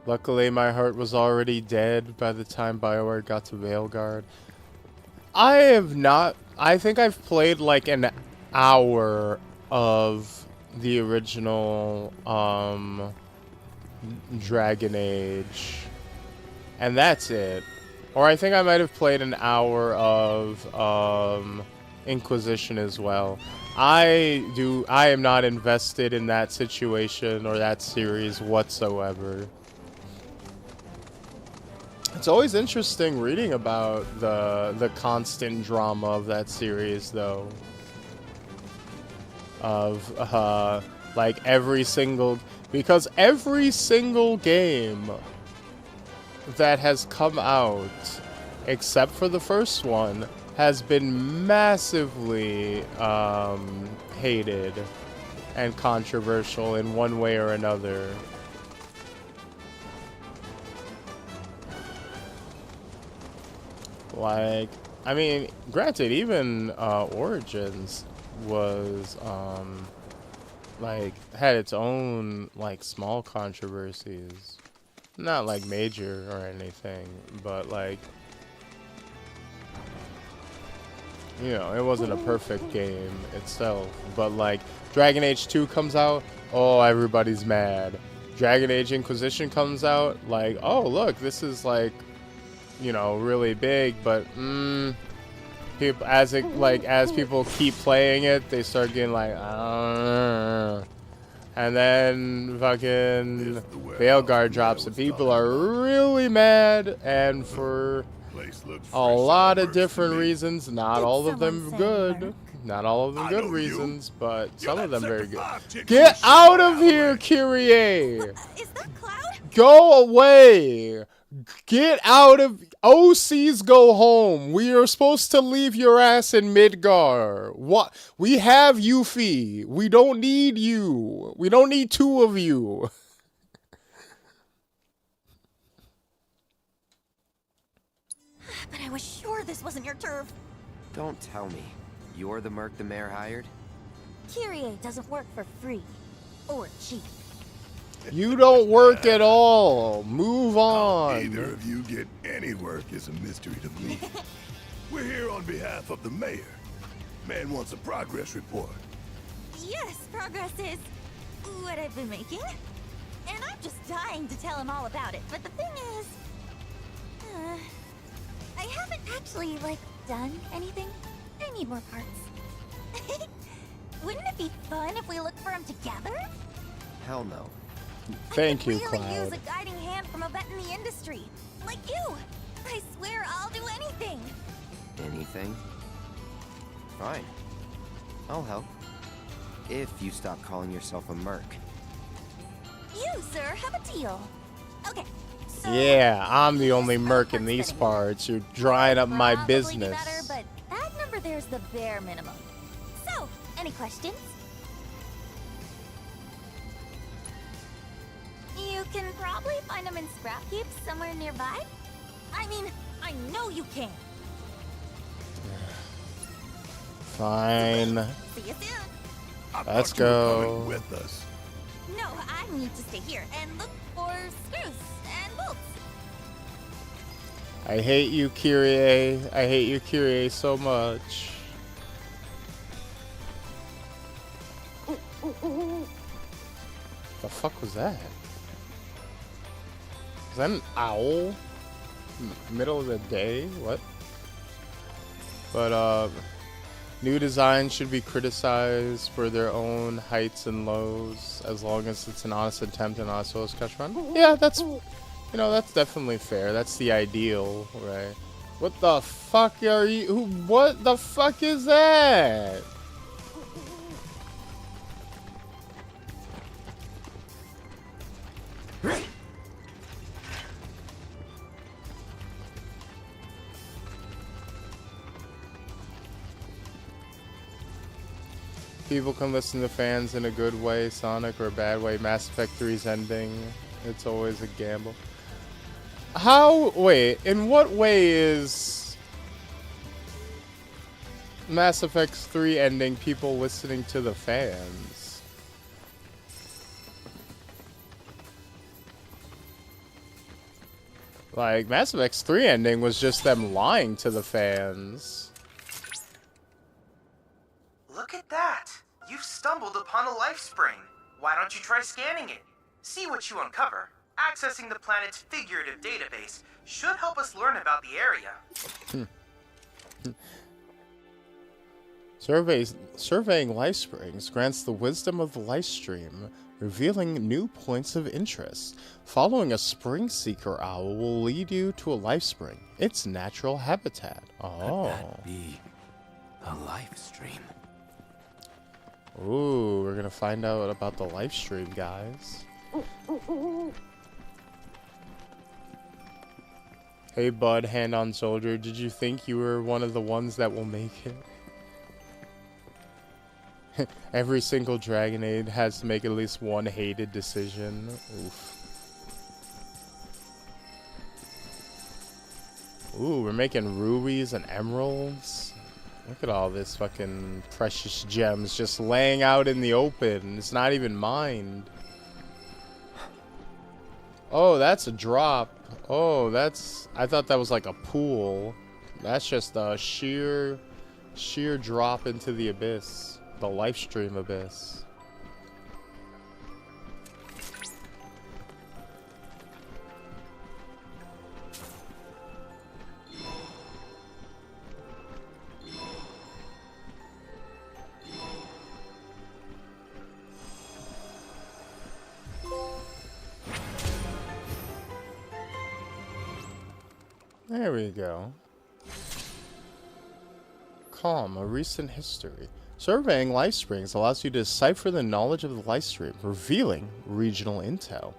Luckily, my heart was already dead by the time BioWare got to Veilguard. I have not... I think I've played like an hour of the original Dragon Age. And that's it. Or I think I might have played an hour of Inquisition as well. I am not invested in that situation or that series whatsoever. It's always interesting reading about the constant drama of that series, though. Of like every single, because every single game that has come out, except for the first one, has been massively hated and controversial in one way or another. Like, I mean, granted, even Origins was like had its own like small controversies, not like major or anything, but like, you know, it wasn't a perfect game itself. But like, Dragon Age 2 comes out, oh, everybody's mad. Dragon Age Inquisition comes out, like, oh, look, this is like, you know, really big, but people, as people keep playing it, they start getting like, and then fucking Veilguard drops and people are really mad, and for a lot of different reasons, not all of them good. Not all of them good reasons, but some of them very good. Get out of here, Kyrie! Is that Cloud? Go away! Get out of... OCs go home. We are supposed to leave your ass in Midgar. What? We have Yuffie. We don't need you. We don't need two of you. But I was sure this wasn't your turf. Don't tell me. You're the merc the mayor hired? Kyrie doesn't work for free. Or cheap. You don't work at all. Move on. How either of you get any work is a mystery to me. We're here on behalf of the mayor. Man wants a progress report. Yes, progress is what I've been making. And I'm just dying to tell him all about it. But the thing is, I haven't actually, like, done anything. I need more parts. Wouldn't it be fun if we looked for him together? Hell no. Thank you, I could really Cloud. use a guiding hand from a vet in the industry. Like you. I swear I'll do anything. Anything? Fine. I'll help. If you stop calling yourself a merc. You, sir, have a deal. Okay. So Yeah, I'm the only merc in these parts. You're drying up my probably business. better, but that number there's the bare minimum. So, any questions? You can probably find them in scrap heaps somewhere nearby. I mean, I know you can. Fine. See you soon. Let's go. With us. No, I need to stay here and look for screws and bolts. I hate you, Kyrie. I hate you, Kyrie, so much. The fuck was that? Is that an owl? Middle of the day? What? But, new designs should be criticized for their own heights and lows, as long as it's an honest attempt and not so catch run. Yeah, that's, you know, that's definitely fair. That's the ideal, right? What the fuck are you? What the fuck is that? People can listen to fans in a good way, Sonic, or a bad way. Mass Effect 3's ending, it's always a gamble. How, wait, in what way is Mass Effect 3 ending people listening to the fans? Like, Mass Effect 3 ending was just them lying to the fans. Look at that! You've stumbled upon a life spring. Why don't you try scanning it? See what you uncover. Accessing the planet's figurative database should help us learn about the area. Surveying life springs grants the wisdom of the life stream, revealing new points of interest. Following a spring seeker owl will lead you to a life spring, its natural habitat. Oh. Could that be a life stream? Ooh, we're gonna find out about the live stream, guys. Hey bud, hand on soldier, did you think you were one of the ones that will make it? Every single Dragon Age has to make at least one hated decision. Oof. Ooh, we're making rubies and emeralds. Look at all this fucking precious gems just laying out in the open. It's not even mined. Oh, that's a drop. Oh, that's... I thought that was like a pool. That's just a sheer drop into the abyss. The live stream abyss. There we go. Calm, a recent history. Surveying life springs allows you to decipher the knowledge of the life stream, revealing regional intel.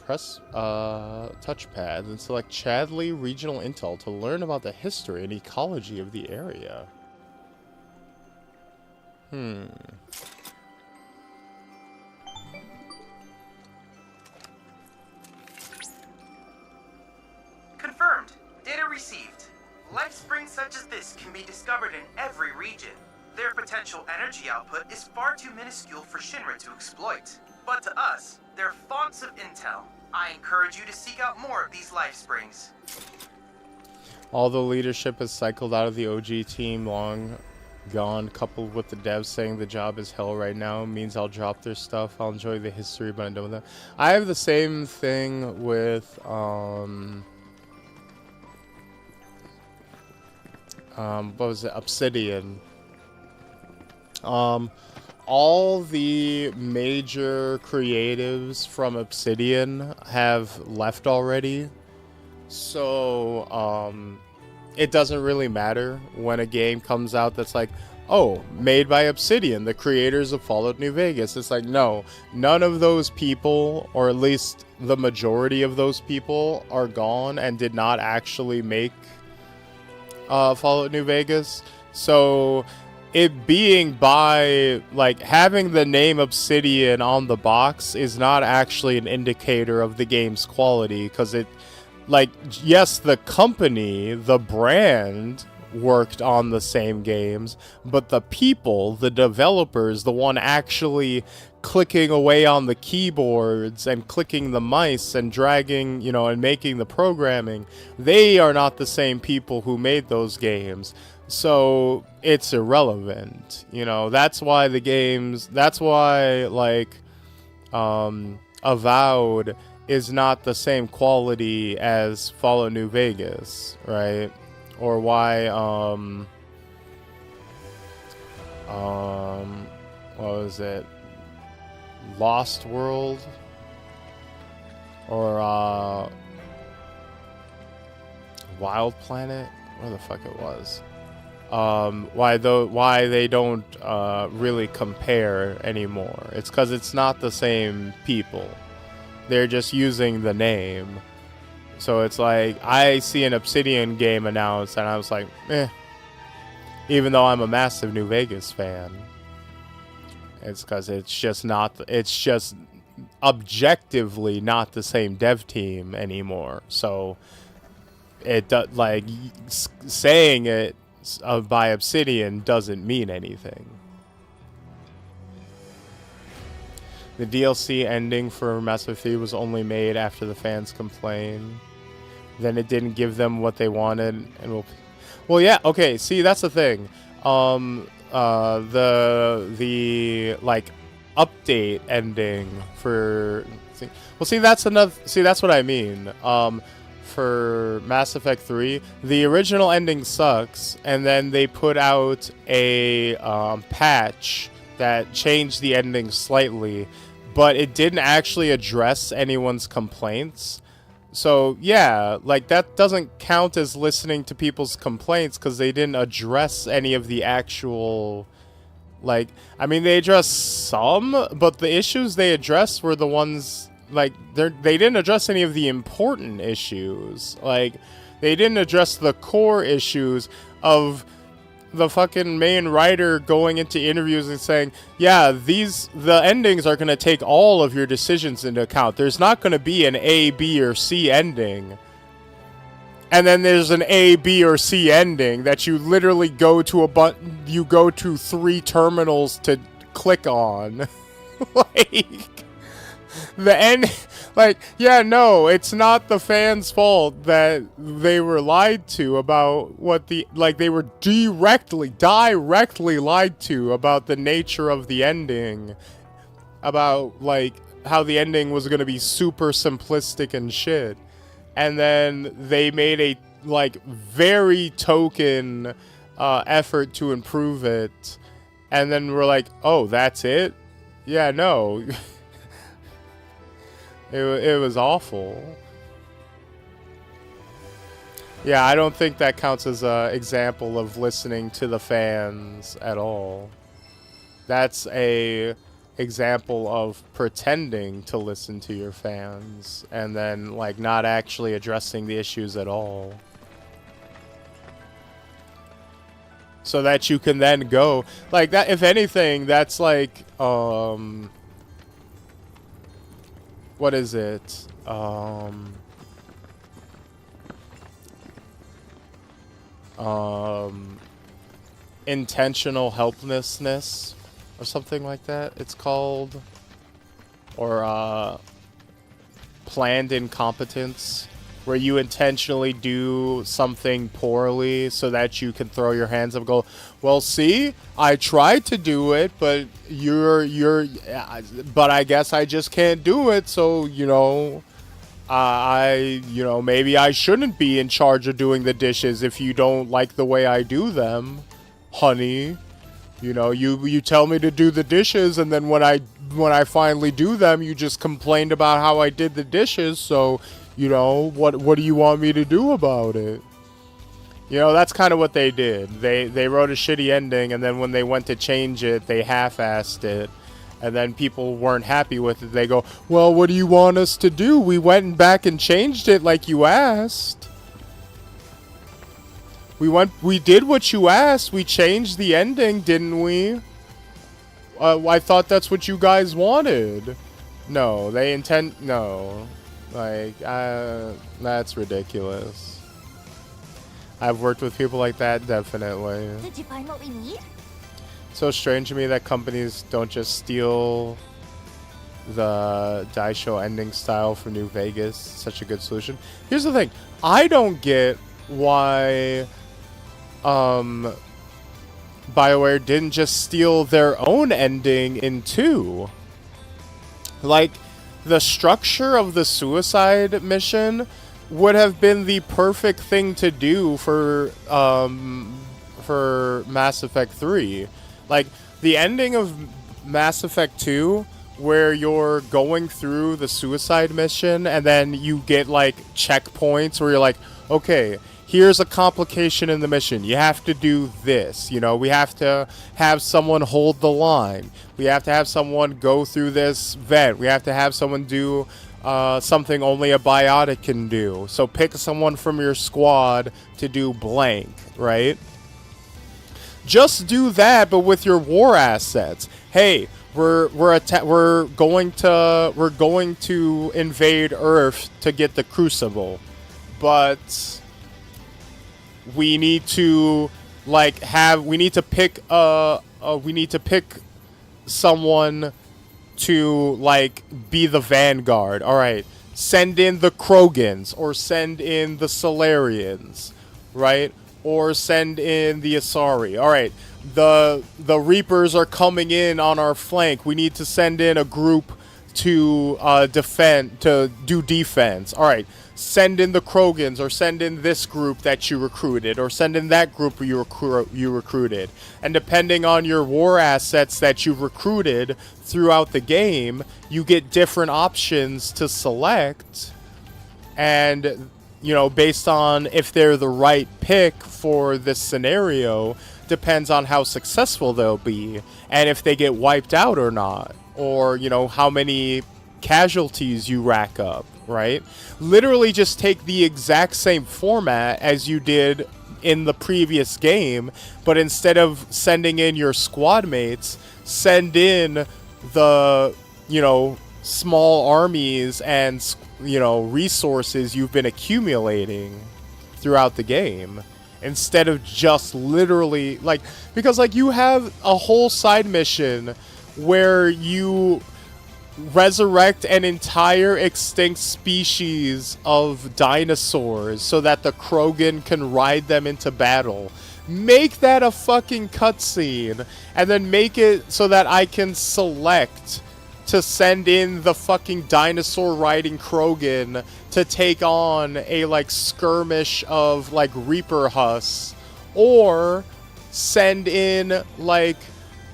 Press touchpad and select Chadley Regional Intel to learn about the history and ecology of the area. Confirmed. Data received. Life springs such as this can be discovered in every region. Their potential energy output is far too minuscule for Shinra to exploit. but to us, they're fonts of intel. I encourage you to seek out more of these life springs. Although leadership has cycled out of the OG team long gone, coupled with the devs saying the job is hell right now, means I'll drop their stuff. I'll enjoy the history, but I'm done with that. I have the same thing with what was it? Obsidian. All the major creatives from Obsidian have left already, so it doesn't really matter when a game comes out that's like, oh, made by Obsidian, the creators of Fallout New Vegas. It's like, no, none of those people, or at least the majority of those people, are gone and did not actually make Fallout New Vegas. So it being by, like, having the name Obsidian on the box is not actually an indicator of the game's quality, because it, like, yes, the company, the brand worked on the same games, but the people, the developers, the one actually clicking away on the keyboards and clicking the mice and dragging, you know, and making the programming, they are not the same people who made those games. So it's irrelevant, you know. That's why the games, that's why, like, Avowed is not the same quality as Fallout New Vegas, right? Or why what was it, Lost World, or Wild Planet, where the fuck it was, why they don't really compare anymore. It's because it's not the same people. They're just using the name. So it's like, I see an Obsidian game announced and I was like, eh. Even though I'm a massive New Vegas fan. It's because it's just objectively not the same dev team anymore. So it like, saying it by Obsidian doesn't mean anything. The DLC ending for Mass Effect 3 was only made after the fans complained. Then it didn't give them what they wanted, and well, yeah, okay. See, that's the thing. The like update ending for, well, see, that's another. See, that's what I mean. For Mass Effect 3, the original ending sucks, and then they put out a patch that changed the ending slightly, but it didn't actually address anyone's complaints. So yeah, like, that doesn't count as listening to people's complaints, because they didn't address any of the actual, like, I mean, they addressed some, but the issues they addressed were the ones, like, they didn't address any of the important issues. Like, they didn't address the core issues of the fucking main writer going into interviews and saying, yeah, the endings are going to take all of your decisions into account. There's not going to be an A, B, or C ending. And then there's an A, B, or C ending that you literally go to you go to 3 terminals to click on. Like, the end, like, yeah, no, it's not the fans' fault that they were lied to about what the, like, they were directly lied to about the nature of the ending, about, like, how the ending was going to be super simplistic and shit. And then they made a, like, very token effort to improve it, and then we're like, oh, that's it? Yeah, no. It was awful. Yeah, I don't think that counts as an example of listening to the fans at all. That's a example of pretending to listen to your fans and then, like, not actually addressing the issues at all. So that you can then go, like, that, if anything, that's like, what is it? Intentional helplessness or something like that, it's called. or planned incompetence, where you intentionally do something poorly so that you can throw your hands up and go, well, see, I tried to do it, but but I guess I just can't do it, so, you know, maybe I shouldn't be in charge of doing the dishes if you don't like the way I do them, honey. You know, you tell me to do the dishes, and then when I finally do them, you just complained about how I did the dishes, so, you know, what do you want me to do about it? You know, that's kind of what they did. They wrote a shitty ending, and then when they went to change it, they half-assed it. And then people weren't happy with it. They go, well, what do you want us to do? We went back and changed it like you asked. We did what you asked. We changed the ending, didn't we? I thought that's what you guys wanted. No, no. Like, that's ridiculous. I've worked with people like that, definitely. Did you find what we need? So strange to me that companies don't just steal the Daisho ending style from New Vegas. Such a good solution. Here's the thing. I don't get why BioWare didn't just steal their own ending in 2. Like, the structure of the suicide mission would have been the perfect thing to do for Mass Effect 3. Like, the ending of Mass Effect 2, where you're going through the suicide mission, and then you get, like, checkpoints where you're like, okay, here's a complication in the mission. You have to do this. You know, we have to have someone hold the line. We have to have someone go through this vent. We have to have someone do something only a biotic can do. So pick someone from your squad to do blank, right? Just do that, but with your war assets. Hey, we're going to invade Earth to get the Crucible, but we need to pick someone to, like, be the vanguard. All right, send in the Krogans, or send in the Solarians, right? Or send in the Asari. All right, the Reapers are coming in on our flank. We need to send in a group to do defense. All right, send in the Krogans, or send in this group that you recruited, or send in that group you recruited. And depending on your war assets that you've recruited throughout the game, you get different options to select. And, you know, based on if they're the right pick for this scenario, depends on how successful they'll be, and if they get wiped out or not, or, you know, how many casualties you rack up, right? Literally just take the exact same format as you did in the previous game, but instead of sending in your squad mates, send in the, you know, small armies and, you know, resources you've been accumulating throughout the game, instead of just literally, like, because, like, you have a whole side mission where you resurrect an entire extinct species of dinosaurs so that the Krogan can ride them into battle. Make that a fucking cutscene, and then make it so that I can select to send in the fucking dinosaur riding Krogan to take on a, like, skirmish of, like, Reaper husks, or send in, like,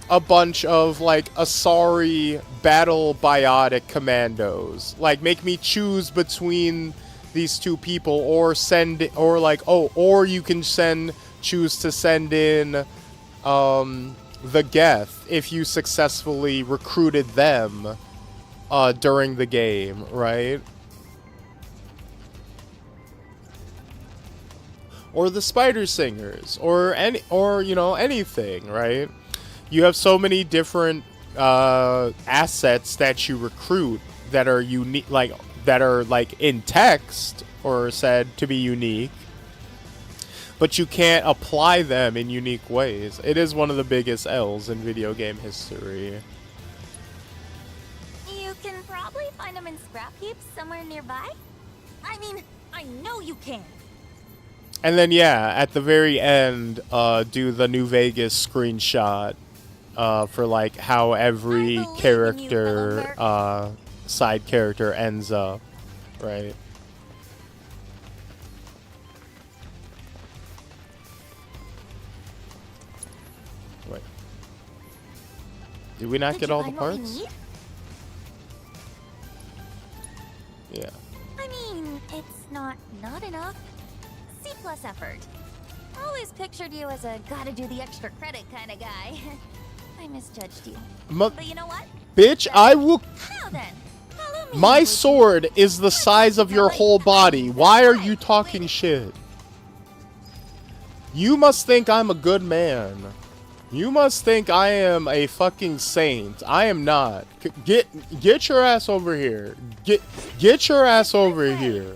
a bunch of, like, Asari battle biotic commandos. Like, make me choose between these two people, or send, or, like, or you can choose to send in the Geth if you successfully recruited them during the game, right? Or the Spider Singers, or you know, anything, right? You have so many different assets that you recruit that are unique, like, that are, like, in text or said to be unique, but you can't apply them in unique ways. It is one of the biggest L's in video game history. You can find them in scrap heaps somewhere nearby? I mean, I know you can. And then, yeah, at the very end, do the New Vegas screenshot for, like, how every character, side character ends up, right? Wait. Did we not get all the parts? Yeah. I mean, it's not enough. C+ effort. Always pictured you as a gotta do the extra credit kind of guy. I misjudged you. But you know what? Bitch, I will... Now then, follow me. My sword is the size of your whole body. Why are you talking shit? You must think I'm a good man. You must think I am a fucking saint. I am not. Get your ass over here. Get your ass over here.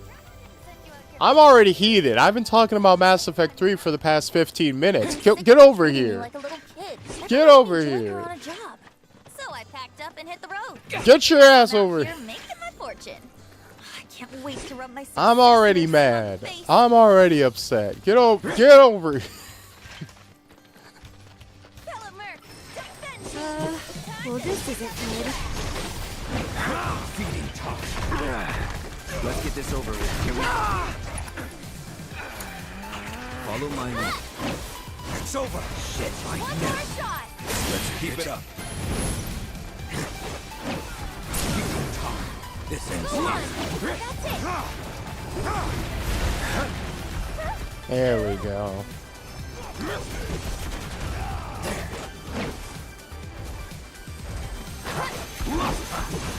I'm already heated. I've been talking about Mass Effect 3 for the past 15 minutes. Get over here. Get over here. So I packed up and hit the road. Get your ass over here. You're making my fortune. I can't wait to rub my I'm already mad. I'm already upset. Get over here. Well, this isn't good. Feeding talk. Let's get this over with. Here we go. Follow my lead. It's over. Shit, I One know. more shot. Let's keep it up. Feeding talk. This ends Go on. here. That's it. There we go.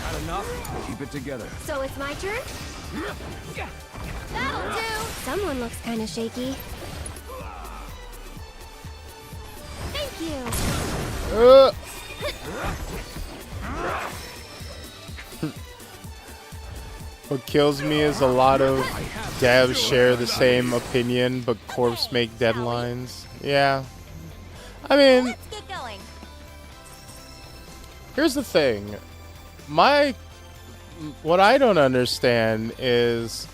Got enough? Keep it together. So it's my turn? That'll do. Someone looks kind of shaky. Thank you. What kills me is a lot of devs share the same opinion, but corps make deadlines. Yeah. I mean, Let's get going. here's the thing. What I don't understand is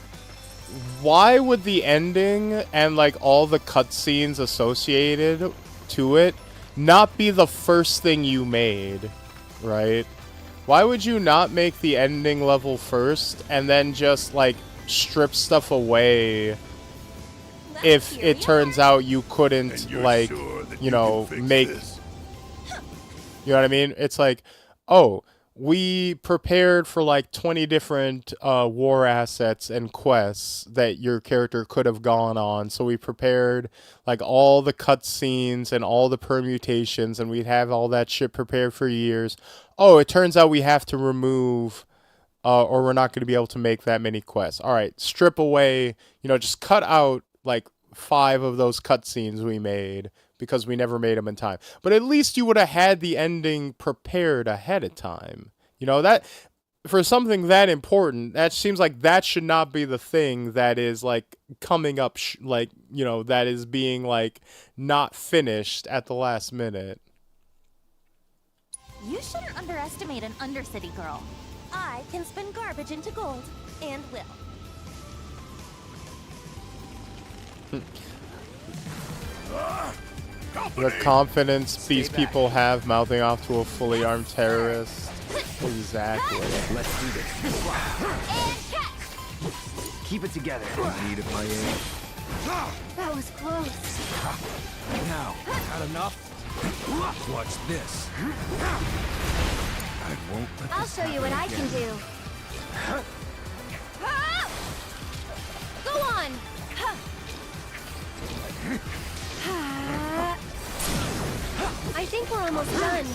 why would the ending and like all the cutscenes associated to it not be the first thing you made, right? Why would you not make the ending level first and then just like strip stuff away if it turns out you couldn't like, you know, make, you know what I mean? It's like, oh, we prepared for like 20 different war assets and quests that your character could have gone on. So we prepared like all the cutscenes and all the permutations, and we'd have all that shit prepared for years. Oh, it turns out we have to remove or we're not going to be able to make that many quests. All right, strip away, you know, just cut out like 5 of those cutscenes we made because we never made them in time. But at least you would have had the ending prepared ahead of time. You know, that for something that important, that seems like that should not be the thing that is like coming up, like, you know, that is being like not finished at the last minute. You shouldn't underestimate an Undercity girl. I can spin garbage into gold, and will. The confidence these people have mouthing off to a fully armed terrorist. Exactly. Let's do this. Keep it together. Need of my aid. That was close. Now, got enough? Watch this. I won't let I'll this show you what I can do. Go on. I think we're almost done.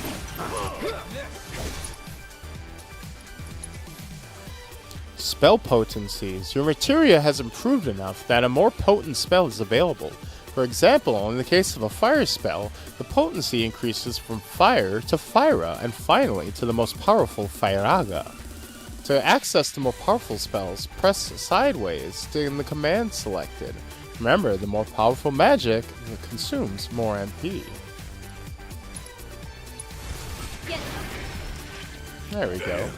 Spell potencies. Your materia has improved enough that a more potent spell is available. For example, in the case of a fire spell, the potency increases from fire to Fyra, and finally to the most powerful Fyraga. To access the more powerful spells, press sideways in the command selected. Remember, the more powerful magic consumes more MP. There we go.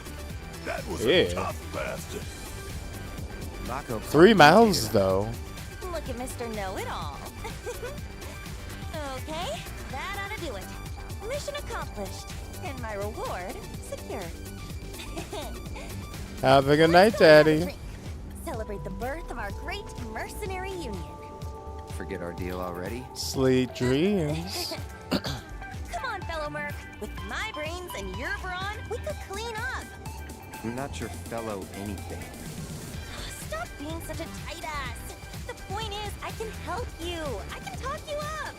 That was Yeah. a tough bastard. 3 mouths though. Look at Mr. Know-It-All. Okay, that ought to do it. Mission accomplished, and my reward secured. Have a good night, Daddy. Celebrate the birth of our great mercenary union. Forget our deal already? Sweet dreams. Come on, fellow Merc. With my brains and your brawn, we could clean up. I'm not your fellow anything. Stop being such a tight ass. The point is, I can help you. I can talk you up.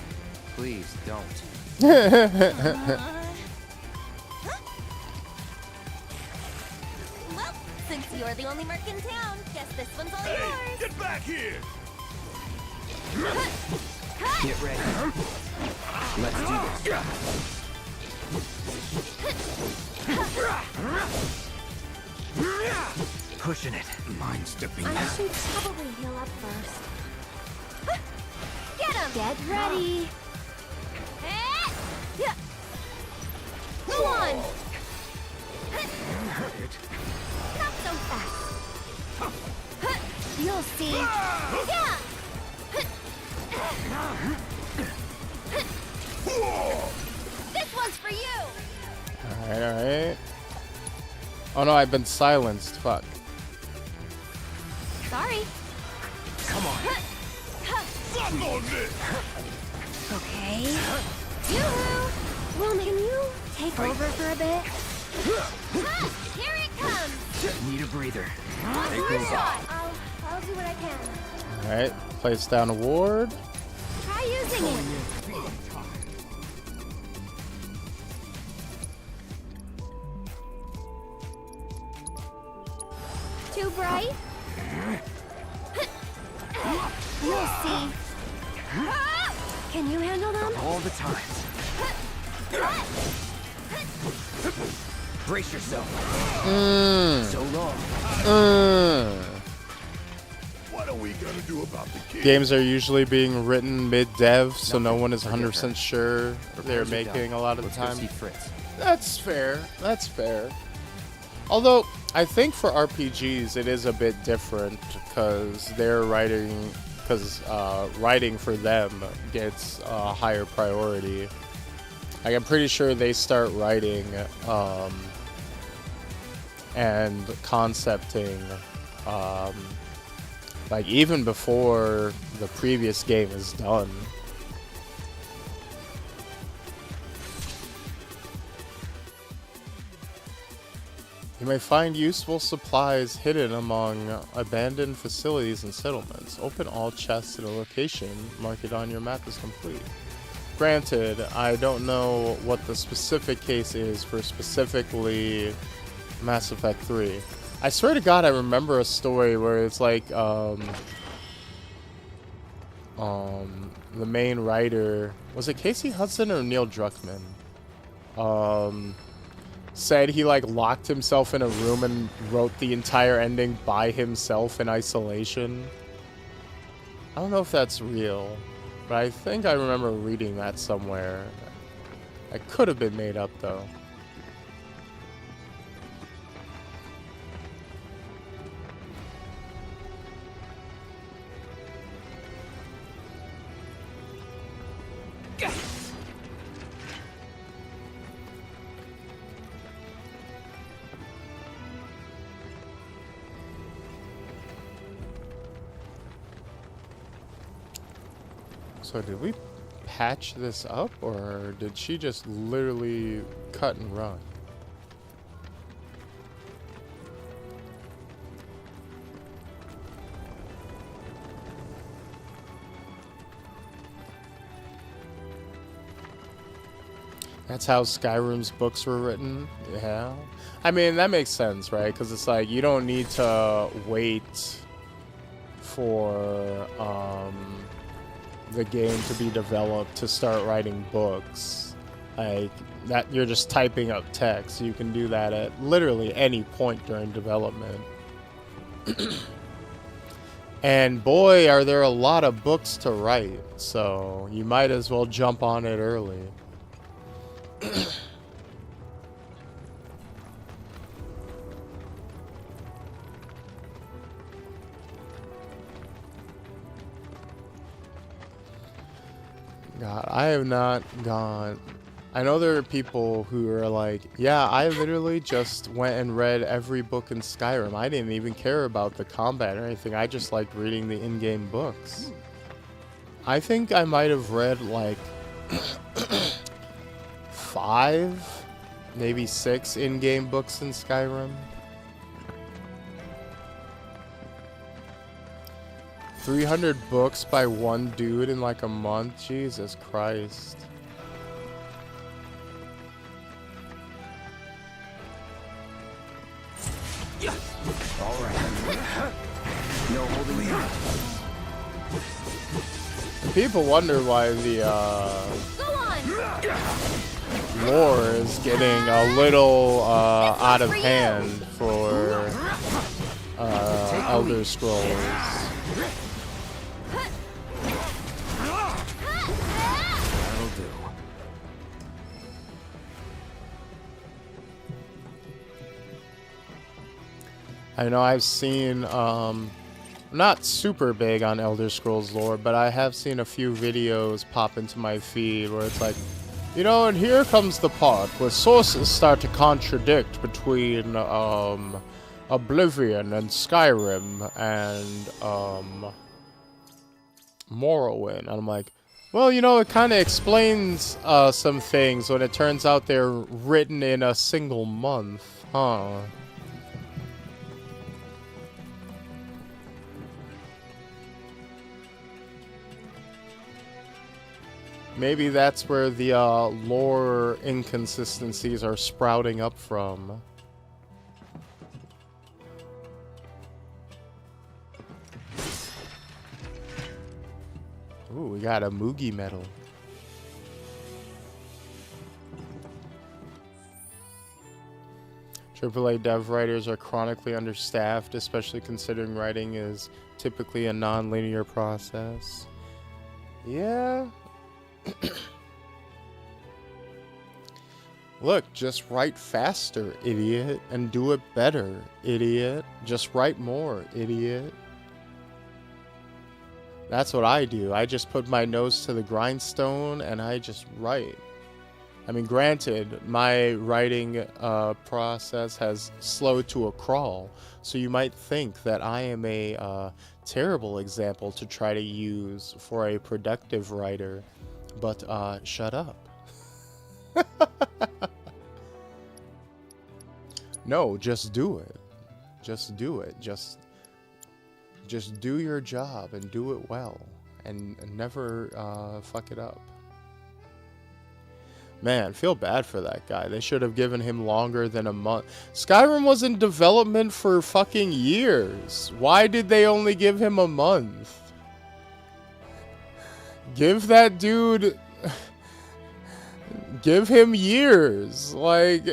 Please don't. Well, since you're the only Merc in town, guess this one's all yours. Get back here! Get ready. Let's do this. Pushing it. Mind stepping I should probably heal up first. Get him! Get ready! Go on! Not so fast. You'll see. Yeah! This one's for you! Alright, alright. Oh no, I've been silenced. Fuck. Sorry. Come on. Fuck on this! Okay. Yoo-hoo! Well, can you take over for a bit? Here it comes! Need a breather. One more shot! I'll do what I can. Alright, place down a ward. Try using it. Too bright? You'll see. Can you handle them? All the time. Brace yourself. So long. What are we gonna do about the kid? Games are usually being written mid-dev, so no one is 100% sure they're making a lot of the time. That's fair. That's fair. Although, I think for RPGs it is a bit different because they're writing, writing for them gets a higher priority. Like, I'm pretty sure they start writing and concepting like even before the previous game is done. You may find useful supplies hidden among abandoned facilities and settlements. Open all chests at a location, mark it on your map as complete. Granted, I don't know what the specific case is for specifically Mass Effect 3. I swear to God, I remember a story where it's like, the main writer, was it Casey Hudson or Neil Druckmann? Said he like locked himself in a room and wrote the entire ending by himself in isolation. I don't know if that's real, but I think I remember reading that somewhere. It could have been made up though. So did we patch this up, or did she just literally cut and run? That's how Skyrim's books were written? Yeah. I mean, that makes sense, right? Because it's like, you don't need to wait for, the game to be developed to start writing books. Like that, you're just typing up text. You can do that at literally any point during development. And boy, are there a lot of books to write, so you might as well jump on it early. God, I have not gone. I know there are people who are like, yeah, I literally just went and read every book in Skyrim. I didn't even care about the combat or anything. I just liked reading the in-game books. I think I might have read like 5, maybe 6 in-game books in Skyrim. 300 books by one dude in like a month? Jesus Christ. All right. No holding me up. People wonder why the lore is getting a little out of hand for Elder Scrolls. That'll do. I know I've seen, not super big on Elder Scrolls lore, but I have seen a few videos pop into my feed where it's like, you know, and here comes the part where sources start to contradict between, Oblivion and Skyrim and, Morrowind. And I'm like, well, you know, it kind of explains, some things when it turns out they're written in a single month, huh? Maybe that's where the lore inconsistencies are sprouting up from. Ooh, we got a Moogie medal. AAA dev writers are chronically understaffed, especially considering writing is typically a non-linear process. Yeah. Look, just write faster, idiot, and do it better, idiot. Just write more, idiot. That's what I do. I just put my nose to the grindstone and I just write. I mean, granted, my writing process has slowed to a crawl, so you might think that I am a terrible example to try to use for a productive writer. But, shut up. No, just do it. Just do it. Just do your job and do it well. And never, fuck it up. Man, feel bad for that guy. They should have given him longer than a month. Skyrim was in development for fucking years. Why did they only give him a month? Give that dude... give him years. Like,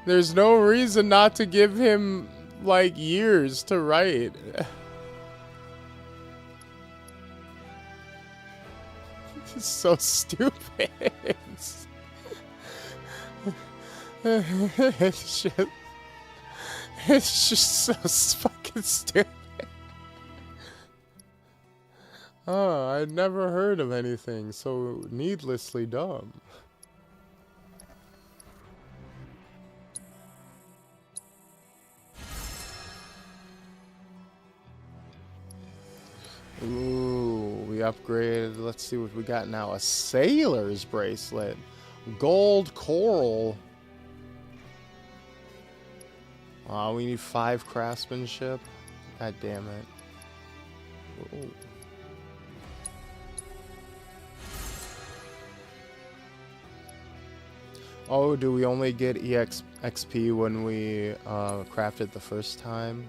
there's no reason not to give him, like, years to write. It's so stupid. It's just so fucking stupid. Oh, I'd never heard of anything so needlessly dumb. Ooh, we upgraded. Let's see what we got now. A sailor's bracelet. Gold coral. Oh, we need 5 craftsmanship. God damn it. Ooh. Oh, do we only get XP when we craft it the first time?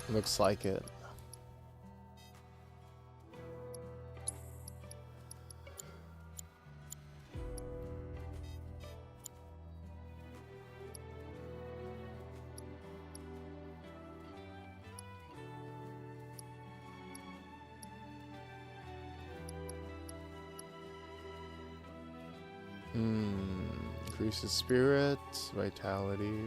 Looks like it. Increases spirit, vitality.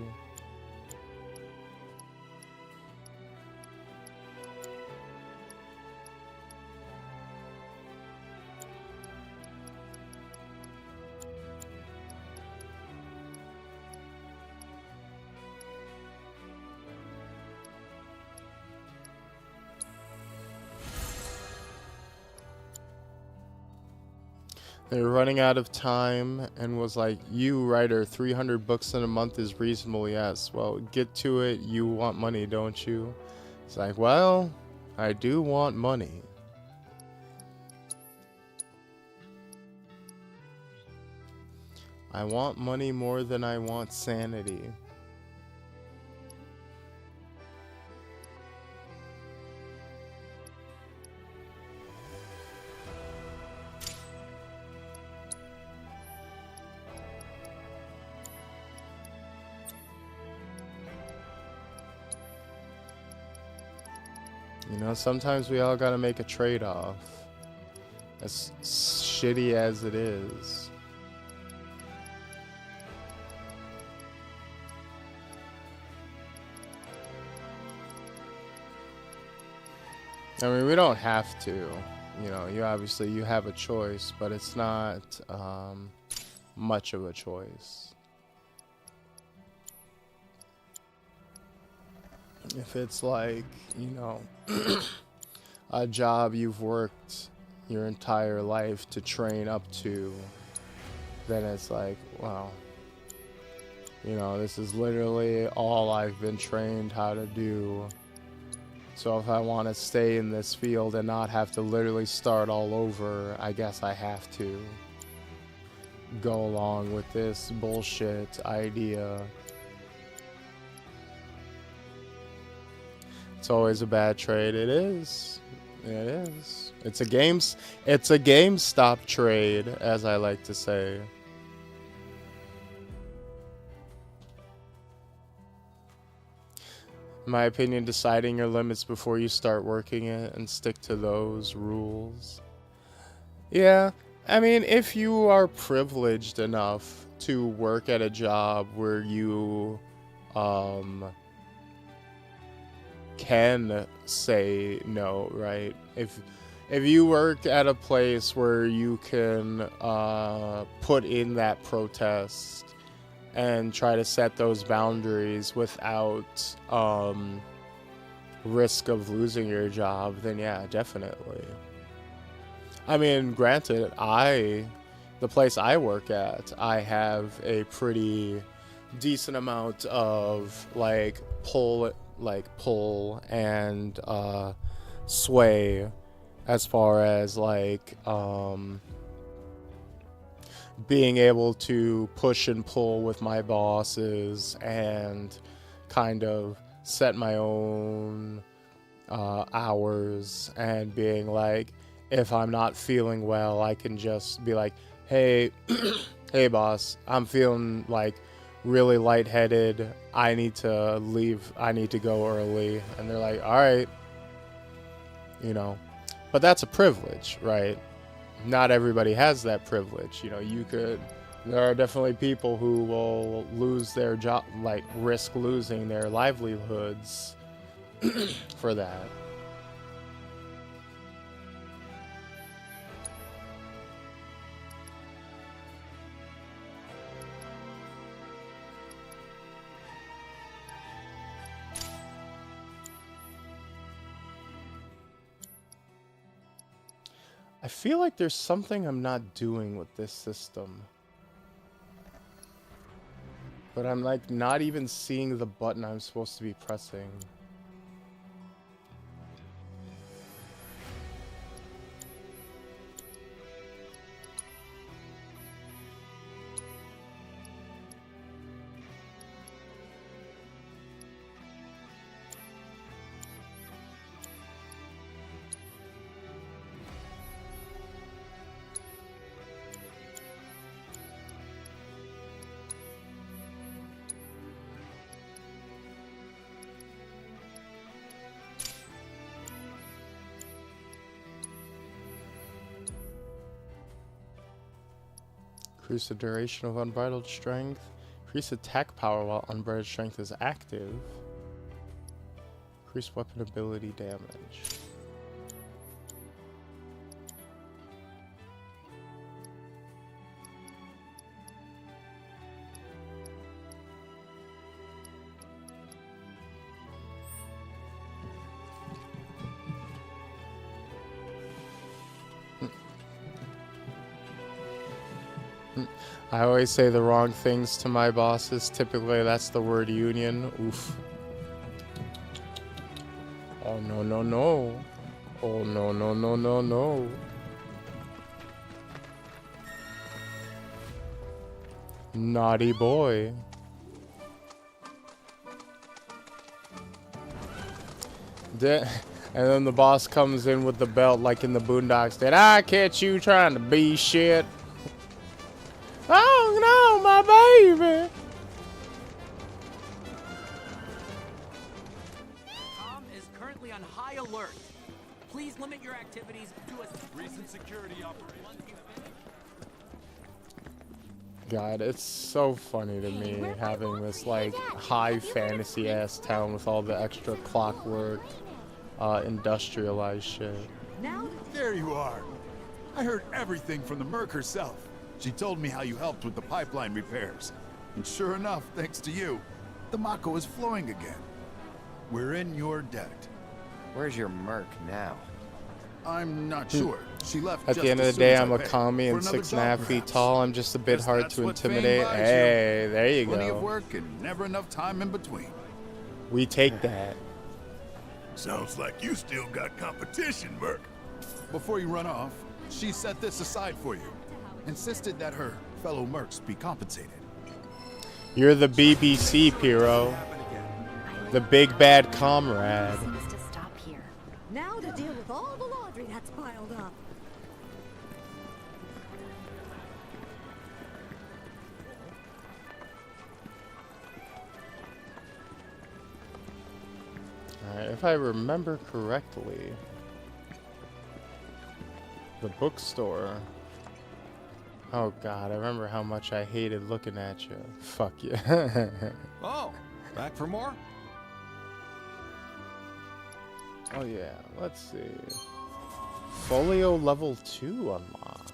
They're running out of time and was like, you writer, 300 books in a month is reasonable, yes. Well, get to it. You want money, don't you? It's like, well, I do want money. I want money more than I want sanity. You know, sometimes we all gotta make a trade-off. As shitty as it is. I mean, we don't have to. You know, you obviously you have a choice, but it's not much of a choice. If it's like, you know, a job you've worked your entire life to train up to, then it's like, well, you know, this is literally all I've been trained how to do. So if I want to stay in this field and not have to literally start all over, I guess I have to go along with this bullshit idea. It's always a bad trade. It is. It is. It's a GameStop trade, as I like to say. In my opinion, deciding your limits before you start working it and stick to those rules. Yeah, I mean, if you are privileged enough to work at a job where you can say no, right? If you work at a place where you can put in that protest and try to set those boundaries without risk of losing your job, then yeah, definitely. I mean, granted, the place I work at, I have a pretty decent amount of pull and sway as far as being able to push and pull with my bosses and kind of set my own hours, and being like, if I'm not feeling well, I can just be like, hey, hey boss, I'm feeling really lightheaded. I need to leave. I need to go early. And they're like, all right, you know, but that's a privilege, right? Not everybody has that privilege. You know, there are definitely people who will lose their job, risk losing their livelihoods for that. I feel like there's something I'm not doing with this system. But I'm not even seeing the button I'm supposed to be pressing. Increase the duration of unbridled strength. Increase attack power while unbridled strength is active. Increase weapon ability damage. I always say the wrong things to my bosses. Typically, that's the word union. Oof. Oh, no, no, no. Oh, no, no, no, no, no. Naughty boy. And then the boss comes in with the belt like in the Boondocks. Did I catch you trying to be shit? Oh no, my baby. Tom is currently on high alert. Please limit your activities to a recent security operation. God, it's so funny to me having this like high fantasy ass town with all the extra clockwork, industrialized shit. Now there you are. I heard everything from the Merc herself. She told me how you helped with the pipeline repairs. And sure enough, thanks to you, the Mako is flowing again. We're in your debt. Where's your Merc now? I'm not sure. She left At the end of the day, I'm a commie and 6.5 feet tall. I'm just a bit hard to intimidate. Hey, there you Plenty of go. work and never enough time in between. We take that. Sounds like you still got competition, Merc. Before you run off, she set this aside for you. Insisted that her fellow Mercs be compensated. You're the BBC, Pyro. The big bad comrade. Seems to stop here. Now to deal with all the laundry that's piled up. Alright, if I remember correctly, the bookstore. Oh god, I remember how much I hated looking at you. Fuck you. Oh, back for more? Oh yeah, let's see. Folio level 2 unlocked.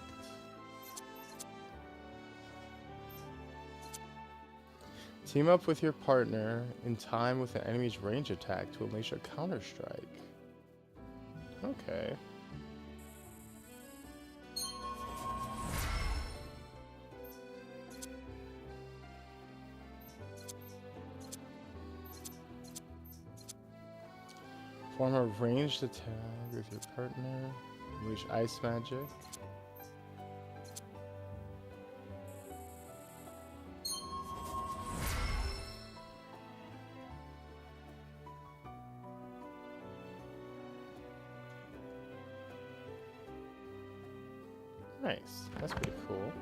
Team up with your partner in time with an enemy's range attack to unleash a counter-strike. Okay. Form a ranged attack with your partner. Unleash ice magic. Nice. That's pretty cool.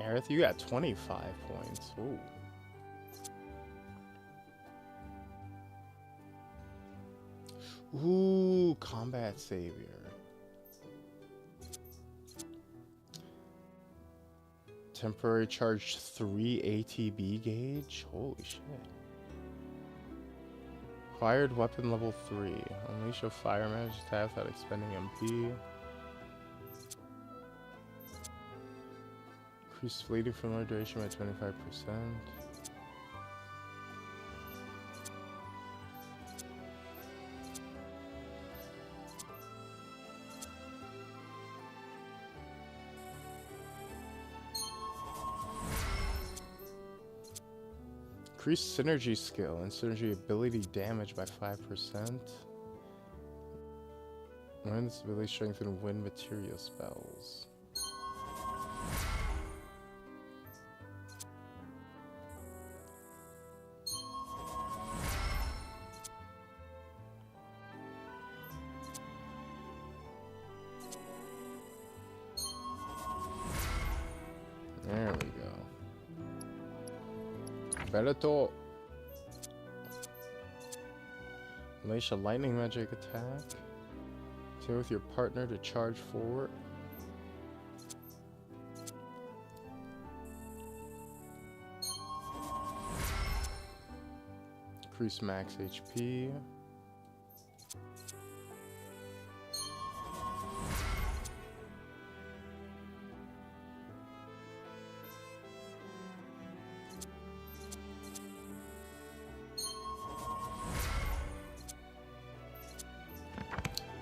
Aerith, you got 25 points. Ooh. Ooh, combat savior. Temporary charge 3 ATB gauge. Holy shit. Acquired weapon level 3. Unleash a fire magic attack without expending MP. Increase fleeting familiar duration by 25%. Increase synergy skill and synergy ability damage by 5%. Learn this ability strengthen wind material spells. There we go. Bellator. Unleash a lightning magic attack. Team with your partner to charge forward. Increase max HP.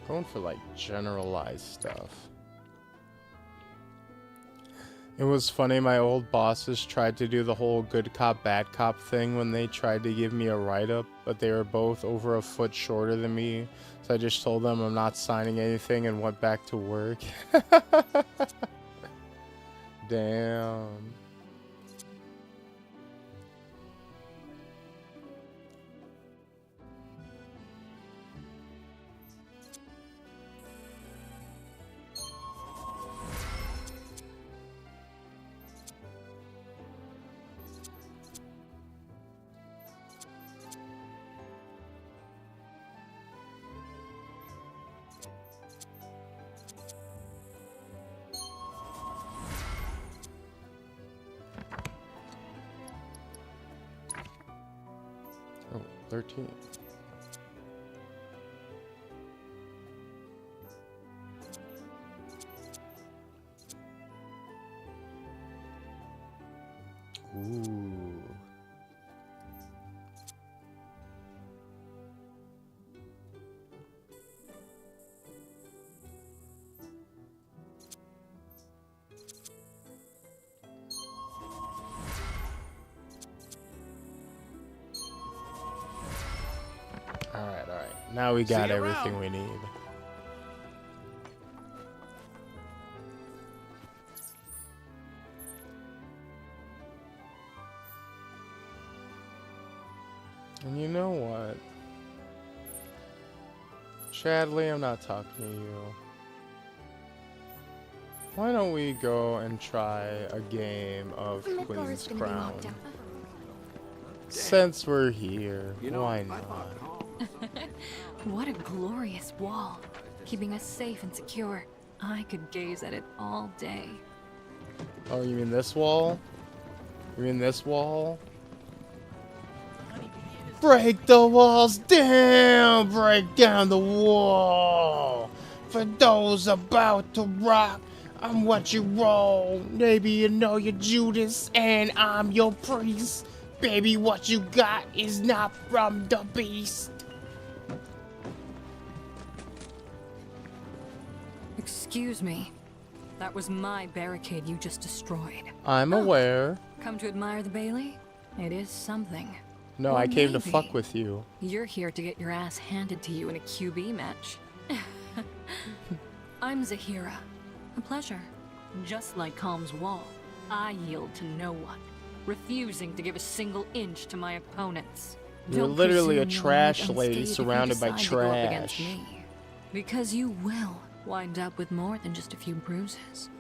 Going for like generalized stuff. It was funny, my old bosses tried to do the whole good cop, bad cop thing when they tried to give me a write-up, but they were both over a foot shorter than me, so I just told them I'm not signing anything and went back to work. Damn. Oh, 13. Ooh. Alright. Now we got everything we need. And you know what? Chadley, I'm not talking to you. Why don't we go and try a game of Queen's Crown? Since we're here, why not? What a glorious wall, keeping us safe and secure. I could gaze at it all day. Oh, you mean this wall? You mean this wall? Break the walls down! Break down the wall! For those about to rock, I'm what you roll. Maybe you know you're Judas and I'm your priest. Baby, what you got is not from the beast. Excuse me. That was my barricade you just destroyed. I'm aware. Come to admire the Bailey? It is something. No, Or I came to maybe fuck with you. You're here to get your ass handed to you in a QB match. I'm Zahira. A pleasure. Just like Calm's wall, I yield to no one, refusing to give a single inch to my opponents. You're Don't literally a presume trash you'll lady unscathed if you surrounded by decide to go up against trash. me. Because you will wind up with more than just a few bruises.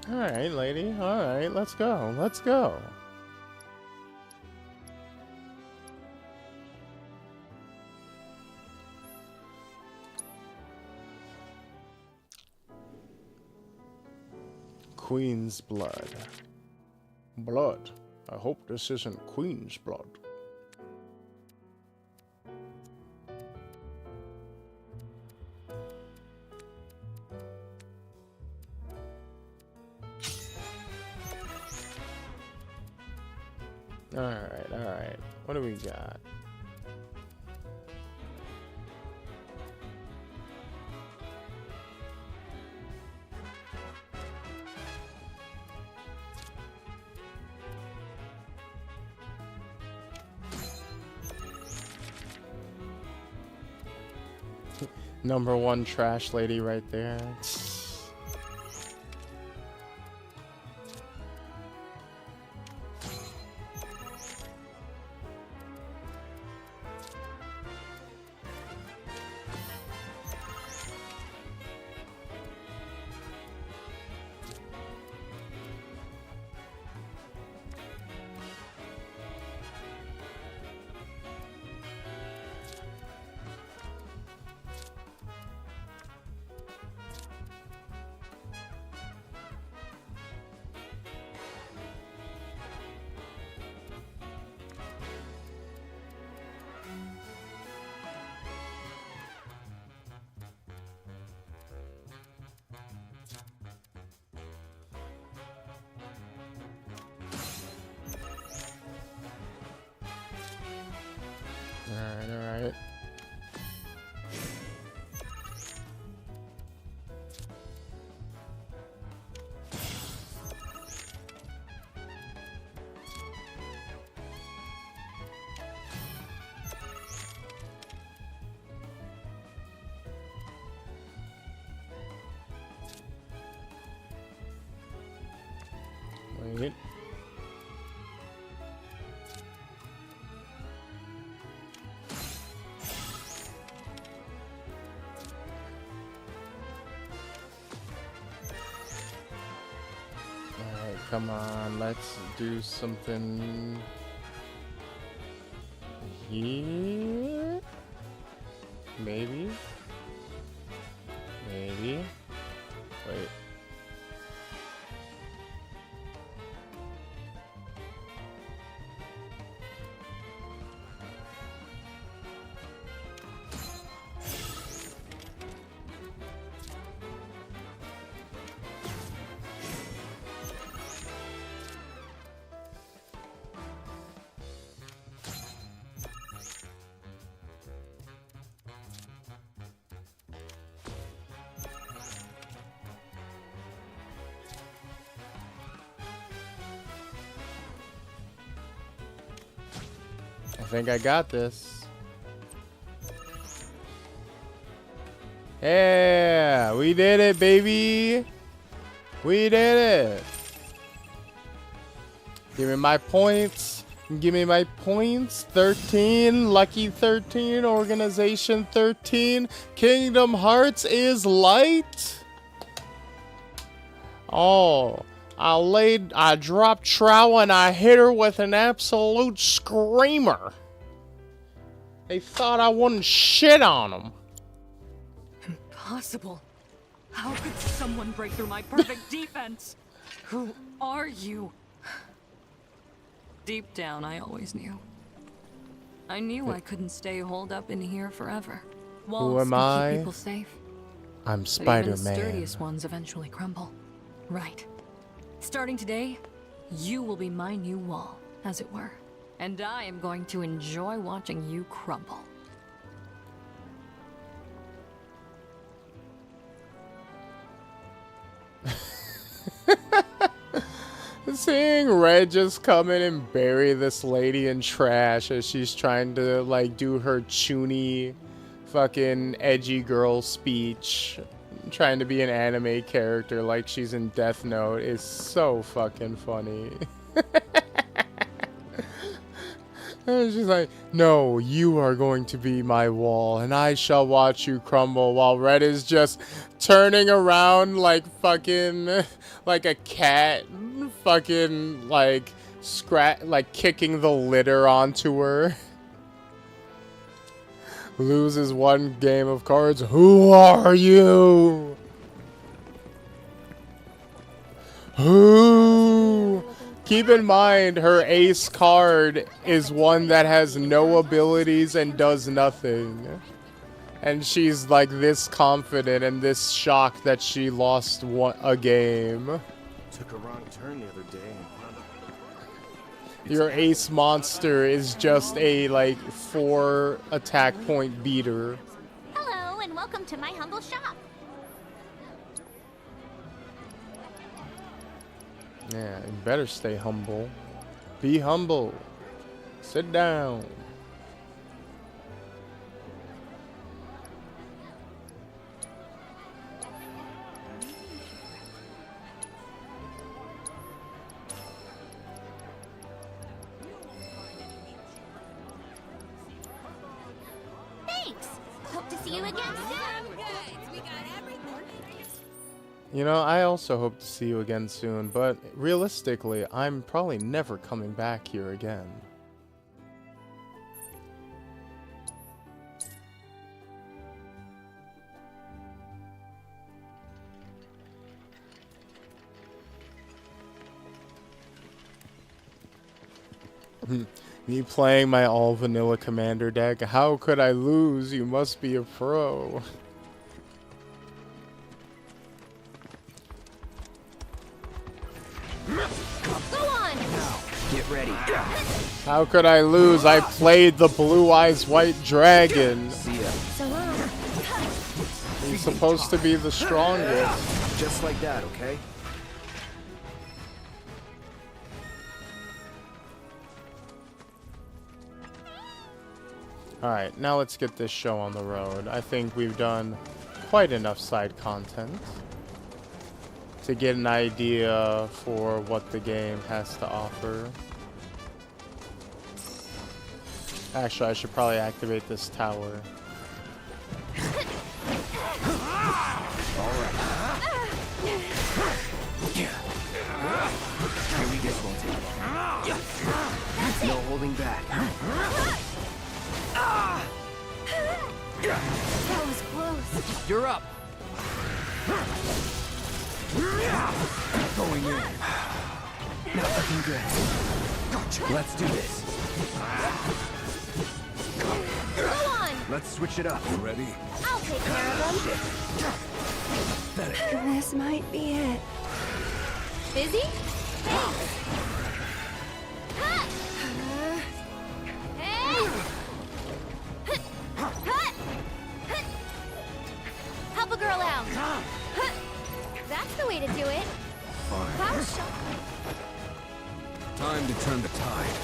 Alright, lady. Alright, let's go. Let's go. Queen's blood. Blood. I hope this isn't Queen's blood. Alright. What do we got? Number one trash lady right there. Alright. come on, let's do something here. Maybe. Maybe. Wait. I think I got this. Yeah, we did it, baby. We did it. Give me my points. Give me my points. 13. Lucky 13. Organization 13. Kingdom Hearts is light. Oh. I dropped Trow and I hit her with an absolute screamer. They thought I wouldn't shit on them. Impossible. How could someone break through my perfect defense? Who are you? Deep down, I always knew. I knew I couldn't stay holed up in here forever. Walls Who am can I? keep people safe. I'm But even the Spider-Man. sturdiest ones eventually crumble. Right. Starting today, you will be my new wall, as it were. And I am going to enjoy watching you crumble. Seeing Red just come in and bury this lady in trash as she's trying to like do her chuny fucking edgy girl speech, trying to be an anime character like she's in Death Note is so fucking funny. And she's like, no, you are going to be my wall and I shall watch you crumble, while Red is just turning around like fucking like a cat, fucking like kicking the litter onto her. Loses one game of cards. Who are you? Who? Keep in mind, her ace card is one that has no abilities and does nothing. And she's like this confident and this shocked that she lost a game. Took a wrong turn the other day. Your ace monster is just a like 4 attack point beater. Hello, and welcome to my humble shop. Yeah, you better stay humble. Be humble. Sit down. Thanks. Hope to see you again soon. You know, I also hope to see you again soon, but realistically, I'm probably never coming back here again. Me playing my all vanilla commander deck. How could I lose? You must be a pro. Go on. Get ready. How could I lose? I played the Blue Eyes White Dragon. See ya. So long. He's supposed to be the strongest. Just like that, okay? Alright, now let's get this show on the road. I think we've done quite enough side content to get an idea for what the game has to offer. Actually, I should probably activate this tower. Here we this won't take long. No holding back. That was close. You're up. Going in. Not looking good. Gotcha. Let's do this. Go on. Let's switch it up. You ready? I'll take care of them. This might be it. Busy? Thanks. Hey! Help a girl out. That's the way to do it. Power shot. Time to turn the tide.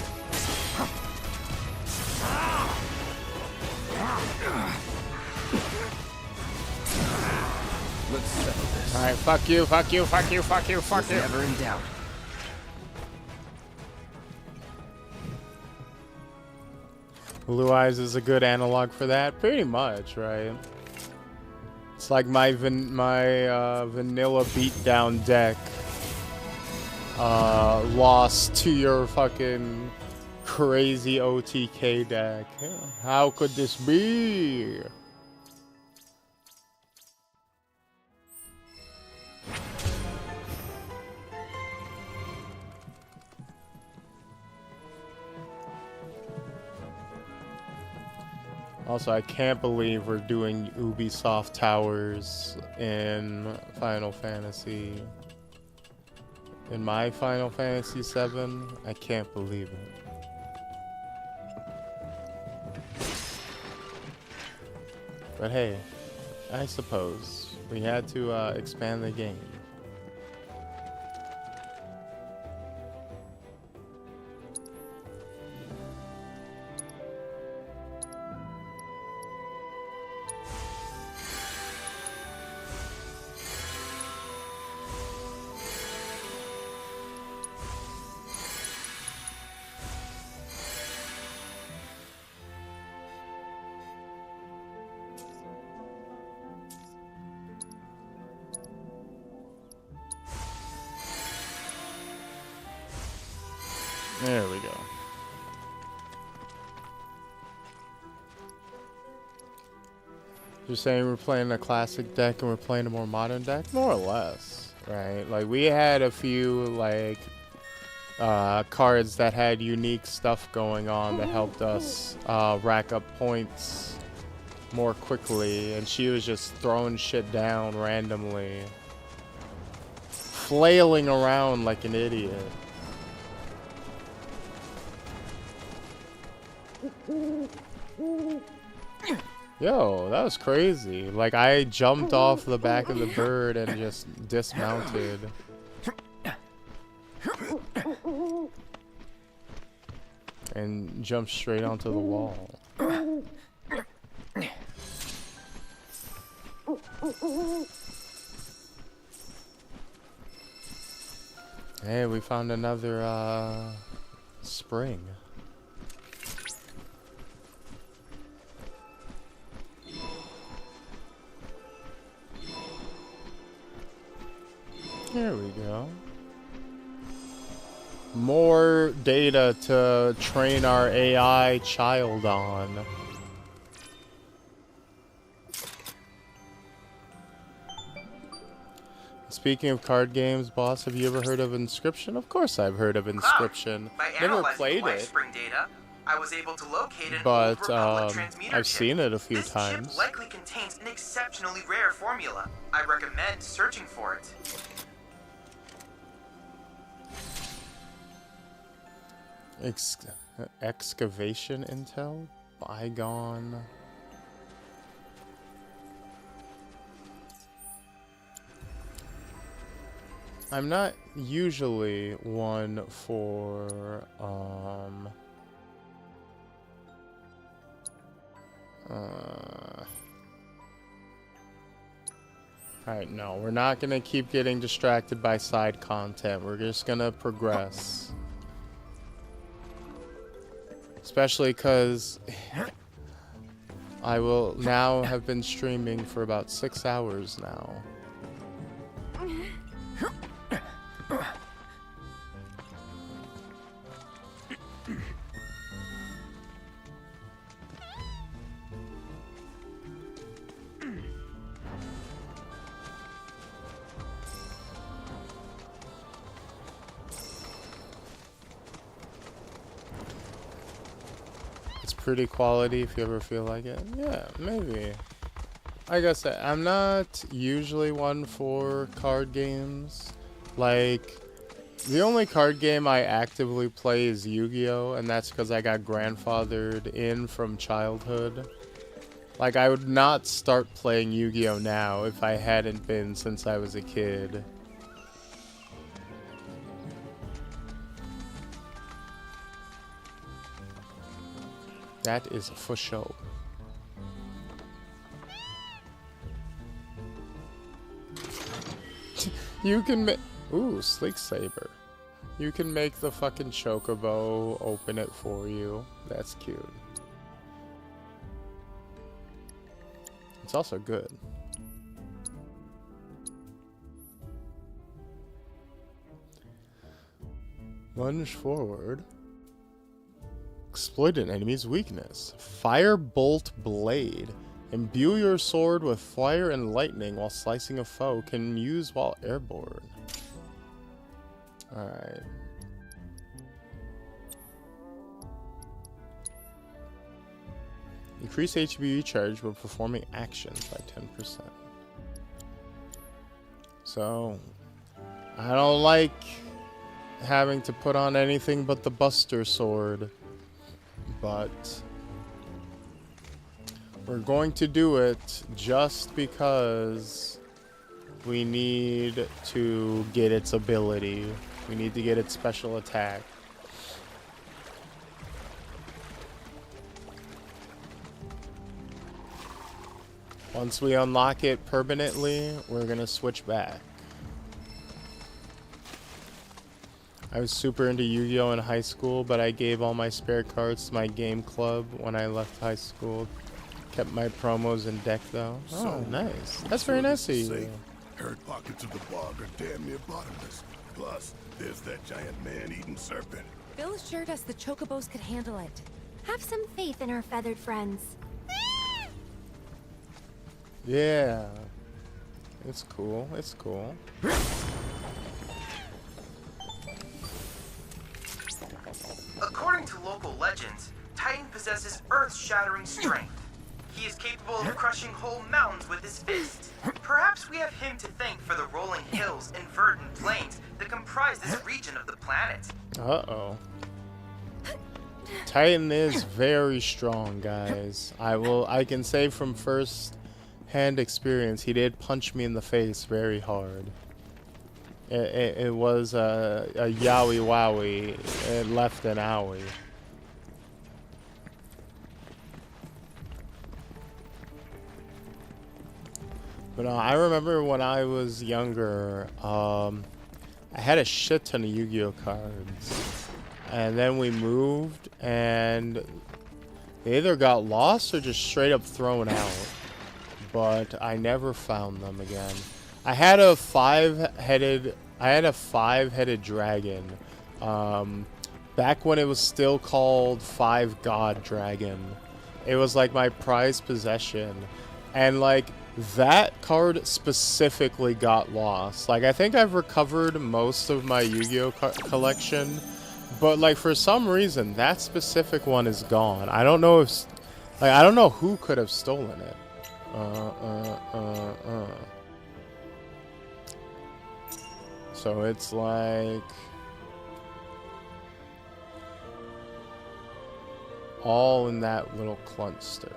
Let's settle this. Alright, fuck you, fuck you, fuck you, fuck you, fuck you. Never in doubt. Blue Eyes is a good analog for that, pretty much, right? It's like my vanilla beatdown deck lost to your fucking crazy OTK deck. How could this be? Also, I can't believe we're doing Ubisoft Towers in Final Fantasy. In my Final Fantasy VII, I can't believe it. But hey, I suppose we had to expand the game. There we go. You're saying we're playing a classic deck and we're playing a more modern deck? More or less, right? Like, we had a few, like, cards that had unique stuff going on that helped us rack up points more quickly, and she was just throwing shit down randomly. Flailing around like an idiot. Yo, that was crazy. Like, I jumped off the back of the bird and just dismounted. And jumped straight onto the wall. Hey, we found another spring. There we go. More data to train our AI child on. Speaking of card games, boss, have you ever heard of Inscription? Of course I've heard of Inscription. Never played it. Data, I was able to locate an but transmitter I've seen it a few this times. Chip likely contains an exceptionally rare formula. I recommend searching for it. Excavation intel? Bygone. I'm not usually one for Alright, no, we're not gonna keep getting distracted by side content. We're just gonna progress. Especially because I will now have been streaming for about 6 hours now. It's pretty quality if you ever feel like it. Yeah, maybe. Like I said, I'm not usually one for card games. Like, the only card game I actively play is Yu-Gi-Oh! And that's because I got grandfathered in from childhood. Like, I would not start playing Yu-Gi-Oh! Now if I hadn't been since I was a kid. That is for sure. You can make... Ooh, Sleek Saber. You can make the fucking Chocobo open it for you. That's cute. It's also good. Lunge forward. Exploit an enemy's weakness. Firebolt Blade. Imbue your sword with fire and lightning while slicing a foe. Can use while airborne. Alright. Increase HP recharge when performing actions by 10%. So, I don't like having to put on anything but the Buster Sword. But we're going to do it just because we need to get its ability. We need to get its special attack. Once we unlock it permanently, we're gonna switch back. I was super into Yu-Gi-Oh! In high school, but I gave all my spare cards to my game club when I left high school. Kept my promos in deck though. Oh, nice. That's very nice of you. Heard pockets of the bog are damn near bottomless. Plus, there's that giant man-eating serpent. Bill assured us the Chocobos could handle it. Have some faith in our feathered friends. Yeah. It's cool. It's cool. According to local legends, Titan possesses earth-shattering strength. He is capable of crushing whole mountains with his fists. Perhaps we have him to thank for the rolling hills and verdant plains that comprise this region of the planet. Uh-oh. Titan is very strong, guys. I can say from first-hand experience, he did punch me in the face very hard. It was a yowie wowie. It left an owie. But I remember when I was younger, I had a shit ton of Yu-Gi-Oh cards. And then we moved, and they either got lost or just straight up thrown out. But I never found them again. I had a five-headed dragon. Back when it was still called Five God Dragon. It was like my prized possession. And like that card specifically got lost. Like I think I've recovered most of my Yu-Gi-Oh collection, but like for some reason that specific one is gone. I don't know if I don't know who could have stolen it. So it's like all in that little cluster.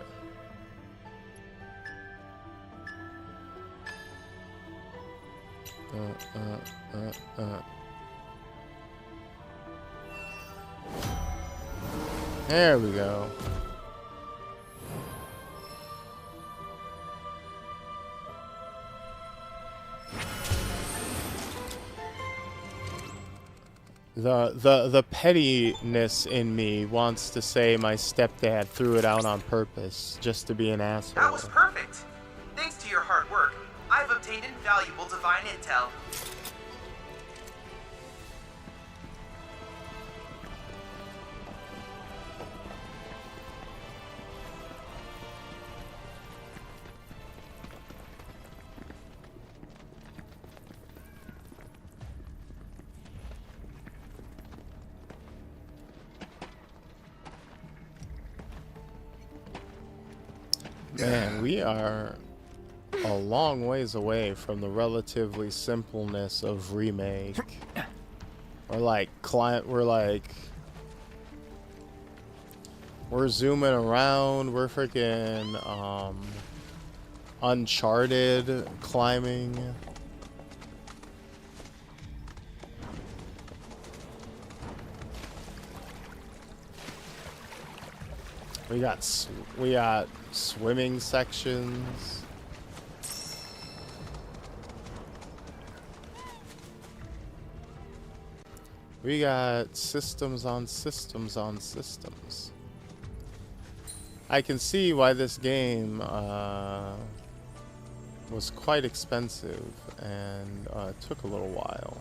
There we go. The pettiness in me wants to say my stepdad threw it out on purpose just to be an asshole. That was perfect. Thanks to your hard work, I've obtained invaluable divine intel. Man, we are a long ways away from the relatively simpleness of remake. We're zooming around, we're freaking Uncharted climbing. We got swimming sections. We got systems on systems on systems. I can see why this game was quite expensive and took a little while.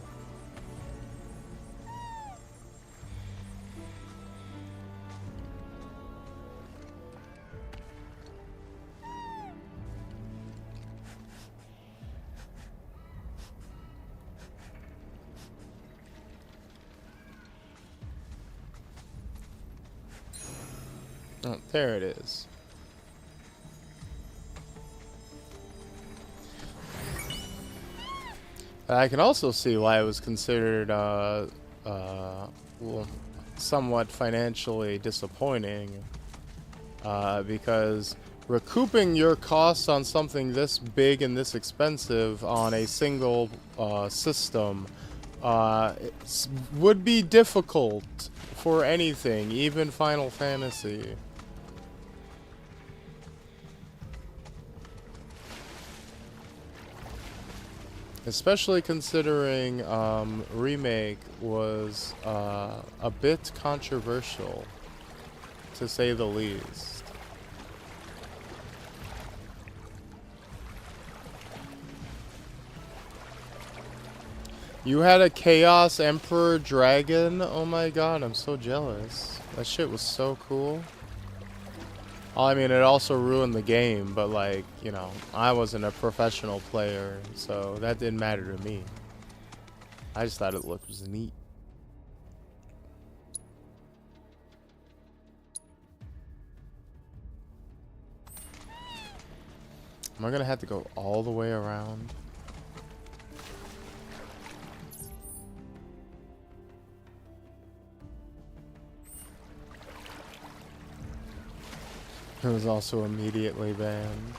Oh, there it is. I can also see why it was considered well, somewhat financially disappointing, because recouping your costs on something this big and this expensive on a single system would be difficult for anything, even Final Fantasy. Especially considering Remake was a bit controversial, to say the least. You had a Chaos Emperor Dragon? Oh my god, I'm so jealous. That shit was so cool. I mean, it also ruined the game, but like, you know, I wasn't a professional player, so that didn't matter to me. I just thought it looked neat. Am I gonna have to go all the way around? It was also immediately banned.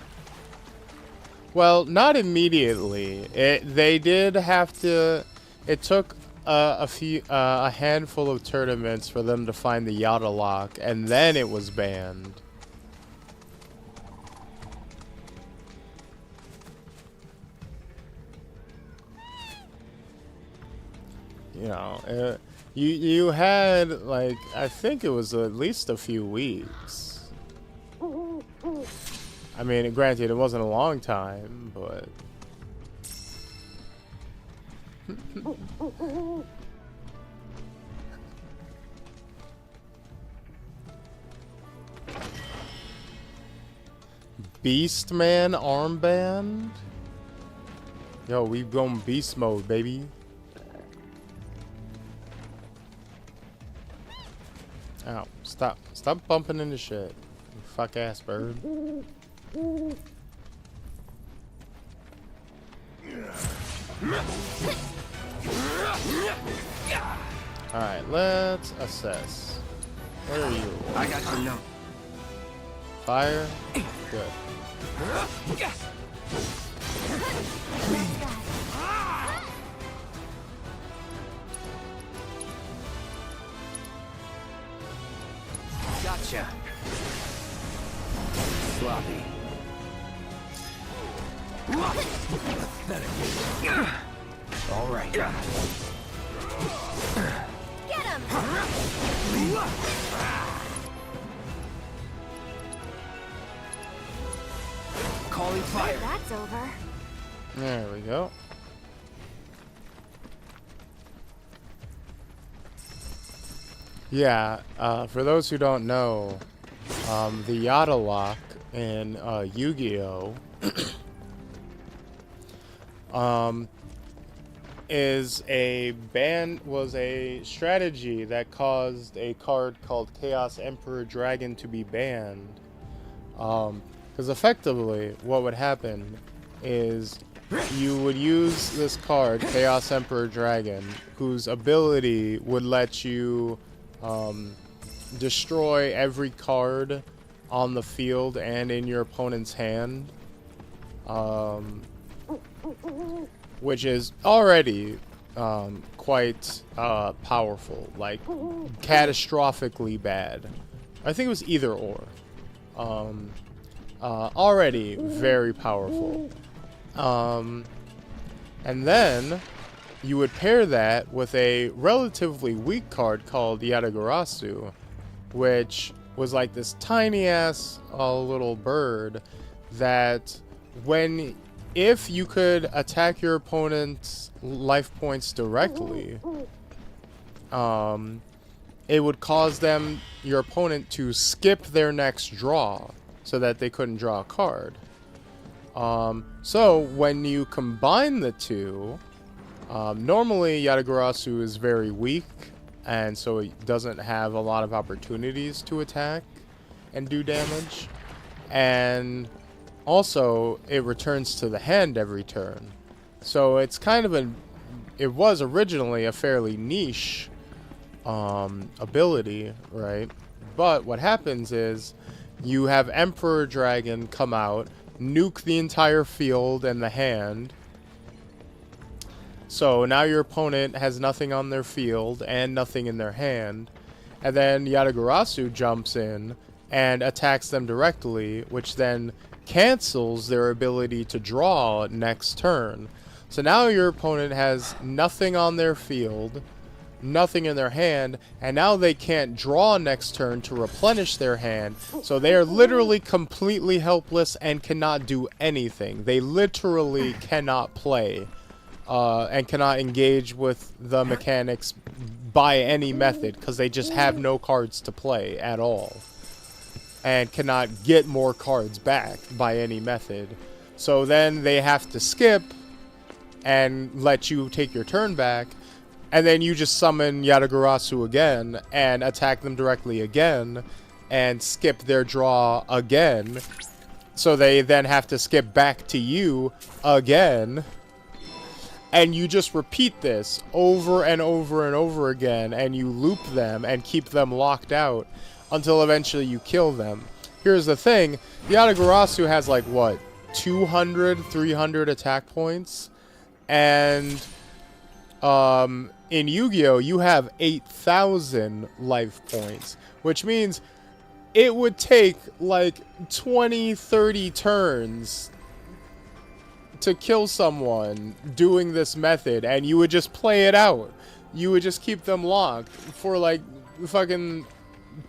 Well, not immediately. They did have to. It took a handful of tournaments for them to find the Yada lock, and then it was banned. You know, you had like, I think it was at least a few weeks. I mean, granted, it wasn't a long time, but... Beastman armband? Yo, we going beast mode, baby. Ow, stop bumping into shit. You fuck ass bird. Alright, let's assess. Where are you? I got your note. Fire? Good. Gotcha. Sloppy. All right. Get him! Calling fire. That's over. There we go. Yeah, for those who don't know, the Yada lock in Yu-Gi-Oh! was a strategy that caused a card called Chaos Emperor Dragon to be banned. Because effectively, what would happen is you would use this card, Chaos Emperor Dragon, whose ability would let you destroy every card on the field and in your opponent's hand, which is already quite powerful, like catastrophically bad. I think it was either or. Already very powerful. And then you would pair that with a relatively weak card called Yatagarasu, which was like this tiny ass little bird that if you could attack your opponent's life points directly, it would cause your opponent to skip their next draw so that they couldn't draw a card. So when you combine the two, normally Yatagarasu is very weak, and so it doesn't have a lot of opportunities to attack and do damage. And also, it returns to the hand every turn. So it's kind of it was originally a fairly niche ability, right? But what happens is you have Emperor Dragon come out, nuke the entire field and the hand. So now your opponent has nothing on their field and nothing in their hand. And then Yatagarasu jumps in and attacks them directly, which then cancels their ability to draw next turn. So now your opponent has nothing on their field, nothing in their hand, and now they can't draw next turn to replenish their hand. So they are literally completely helpless and cannot do anything. They literally cannot play and cannot engage with the mechanics by any method because they just have no cards to play at all and cannot get more cards back by any method. So then they have to skip and let you take your turn back, and then you just summon Yatagarasu again and attack them directly again and skip their draw again. So they then have to skip back to you again. And you just repeat this over and over and over again, and you loop them and keep them locked out until eventually you kill them. Here's the thing, Yatagarasu has like, what, 200, 300 attack points? And in Yu-Gi-Oh! You have 8,000 life points, which means it would take like 20, 30 turns to kill someone doing this method, and you would just play it out. You would just keep them locked for like fucking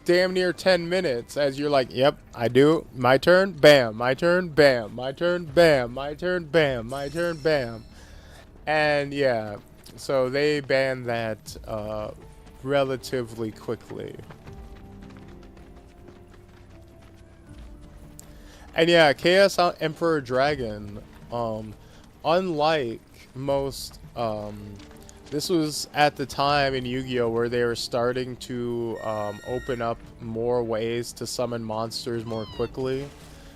damn near 10 minutes as you're like, yep, I do. My turn, bam. My turn, bam. My turn, bam. My turn, bam. My turn, bam. And yeah, so they banned that relatively quickly. And yeah, Chaos Emperor Dragon, unlike most, this was at the time in Yu-Gi-Oh! Where they were starting to open up more ways to summon monsters more quickly.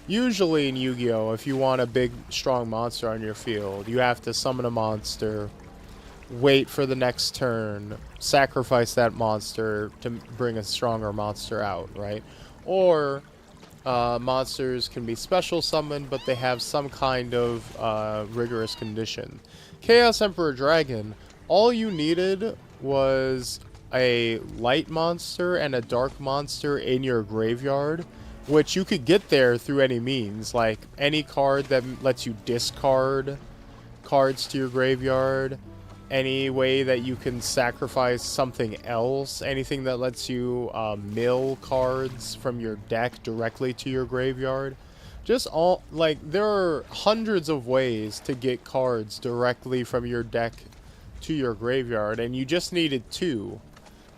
Usually in Yu-Gi-Oh! If you want a big, strong monster on your field, you have to summon a monster, wait for the next turn, sacrifice that monster to bring a stronger monster out, right? Or monsters can be special summoned, but they have some kind of rigorous condition. Chaos Emperor Dragon, all you needed was a light monster and a dark monster in your graveyard, which you could get there through any means, like any card that lets you discard cards to your graveyard, any way that you can sacrifice something else, anything that lets you mill cards from your deck directly to your graveyard. Just all, like, there are hundreds of ways to get cards directly from your deck to your graveyard, and you just needed 2.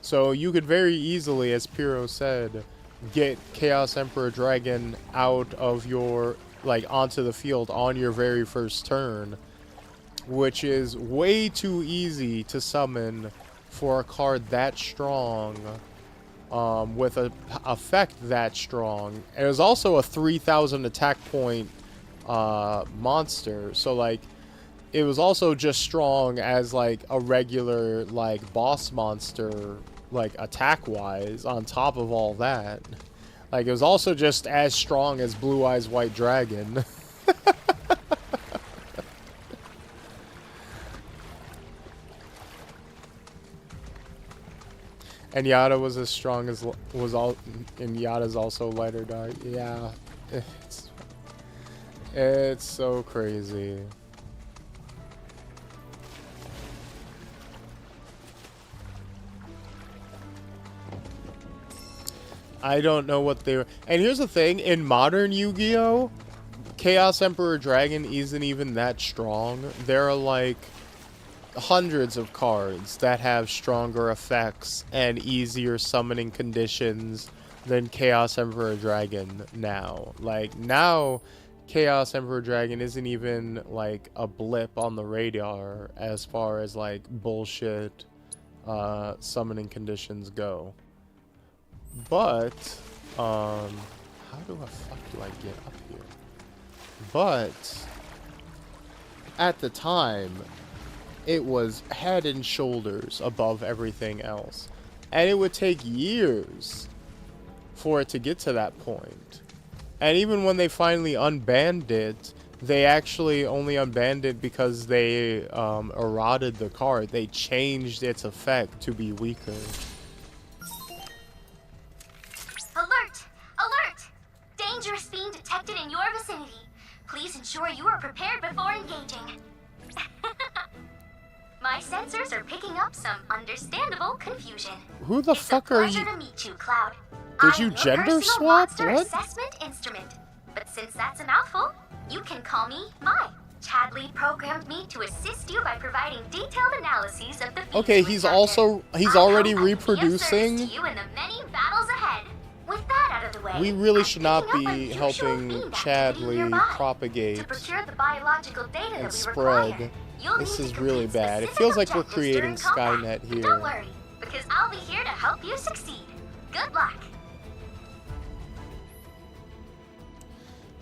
So you could very easily, as Piro said, get Chaos Emperor Dragon out of your, like, onto the field on your very first turn, which is way too easy to summon for a card that strong with a effect that strong. It was also a 3,000 attack point monster, so like it was also just strong as like a regular like boss monster, like attack wise. On top of all that, like it was also just as strong as Blue Eyes White Dragon. And Yada was as strong as and Yada's also lighter dark. Yeah, it's so crazy. I don't know what they were. And here's the thing: in modern Yu-Gi-Oh, Chaos Emperor Dragon isn't even that strong. There are like hundreds of cards that have stronger effects and easier summoning conditions than Chaos Emperor Dragon now. Like, now Chaos Emperor Dragon isn't even like a blip on the radar as far as like bullshit summoning conditions go. But how the fuck do I get up here? But at the time, it was head and shoulders above everything else. And it would take years for it to get to that point. And even when they finally unbanned it, they actually only unbanned it because they eroded the card. They changed its effect to be weaker. Alert! Alert! Dangerous being detected in your vicinity. Please ensure you are prepared before engaging. My sensors are picking up some understandable confusion. Who the fuck are you? Pleasure to meet you, Cloud. Did you gender swap? What? Assessment instrument. But since that's a mouthful, you can call me Mai. Chadley programmed me to assist you by providing detailed analyses of the features. Okay, he's already reproducing. To you in the many battles ahead. With that out of the way, We really should not be helping Chadley propagate to procure the biological data and that we require. spread. This is really bad. It feels like we're creating Skynet here. Don't worry, because I'll be here to help you succeed. Good luck.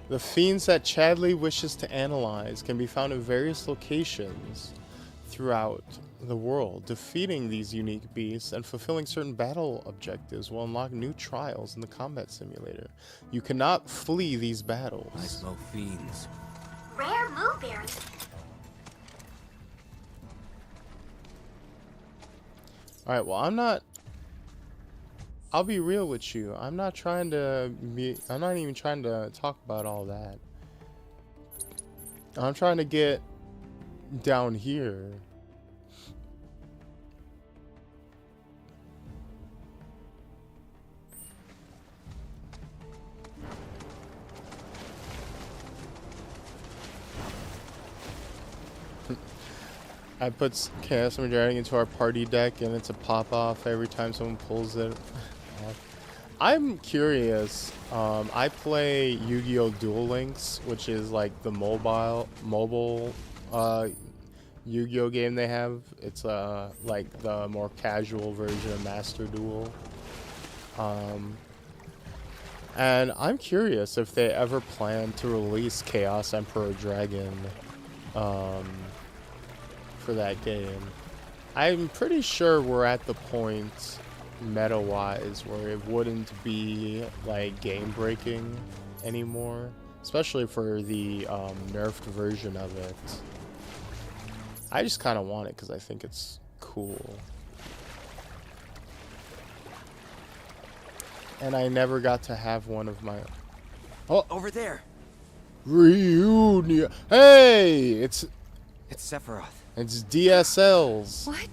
The fiends that Chadley wishes to analyze can be found in various locations throughout the world. Defeating these unique beasts and fulfilling certain battle objectives will unlock new trials in the combat simulator. You cannot flee these battles. I smell fiends. Rare moo berries. Alright, well, I'll be real with you. I'm not even trying to talk about all that. I'm trying to get down here. I put Chaos Majority into our party deck, and it's a pop-off every time someone pulls it off. I'm curious. I play Yu-Gi-Oh! Duel Links, which is like the mobile Yu-Gi-Oh! Game they have. It's like the more casual version of Master Duel. And I'm curious if they ever plan to release Chaos Emperor Dragon for that game. I'm pretty sure we're at the point meta-wise where it wouldn't be like game-breaking anymore, especially for the nerfed version of it. I just kind of want it because I think it's cool. And I never got to have one of my... Oh! Over there! Reunion! Hey! It's Sephiroth. It's DSLs. What?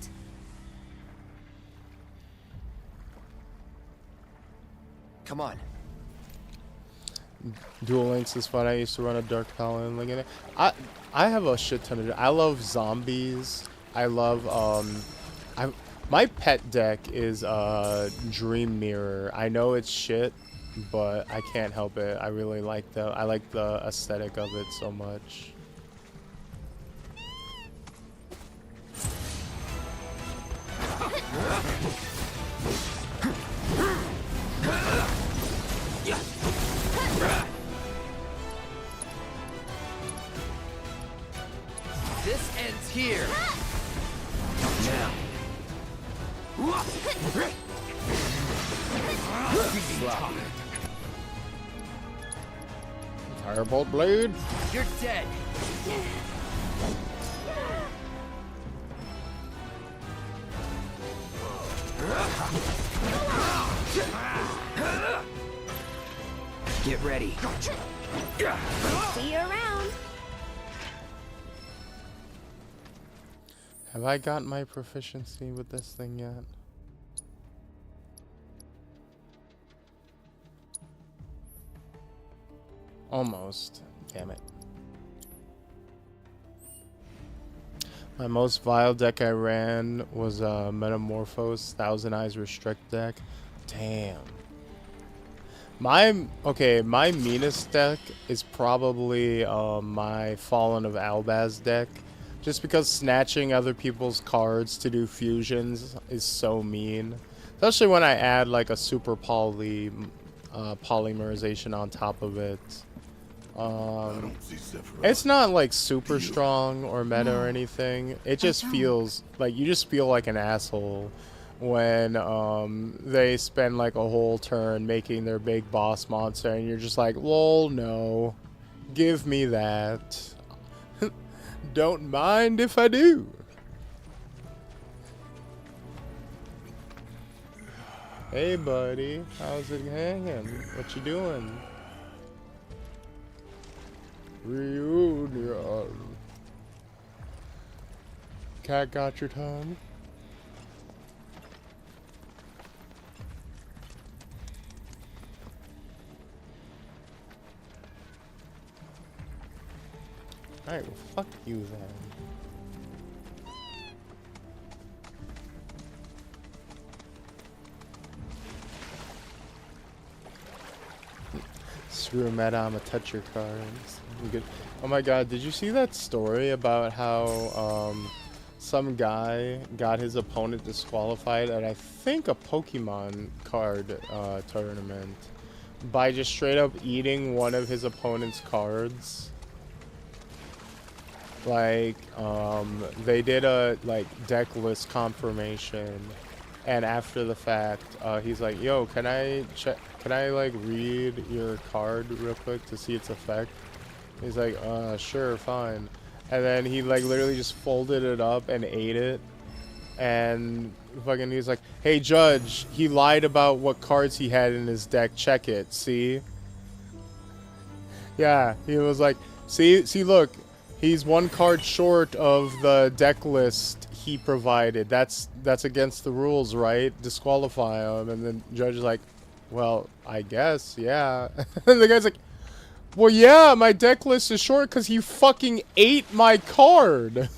Come on. Duel Links is fun. I used to run a Dark Paladin. Look at it. I have a shit ton of... I love zombies. I love... my pet deck is Dream Mirror. I know it's shit, but I can't help it. I really like the... I like the aesthetic of it so much. Firebolt blade. You're dead. Get ready. See you around. Have I got my proficiency with this thing yet? Almost. Damn it. My most vile deck I ran was Metamorphose Thousand Eyes Restrict deck. Damn. My meanest deck is probably my Fallen of Albaz deck. Just because snatching other people's cards to do fusions is so mean. Especially when I add like a super polymerization on top of it. It's not like super strong or meta or anything. It just feels like you just feel like an asshole when they spend like a whole turn making their big boss monster and you're just like, lol, no, give me that. Don't mind if I do. Hey buddy, how's it hanging? What you doing? Reunion. Cat got your tongue? Alright, well, fuck you then. Screw meta, I'ma touch your cards. You good. Oh my god, did you see that story about how some guy got his opponent disqualified at I think a Pokemon card tournament by just straight up eating one of his opponent's cards? Like, they did a deck list confirmation, and after the fact, he's like, "Yo, can I check? Can I like read your card real quick to see its effect?" He's like, "Sure, fine." And then he like literally just folded it up and ate it, and fucking he's like, "Hey judge, he lied about what cards he had in his deck. Check it. See?" Yeah, he was like, "See, look." He's one card short of the deck list he provided. That's against the rules, right? Disqualify him. And then the judge is like, well, I guess, yeah. And the guy's like, well, yeah, my deck list is short because he fucking ate my card.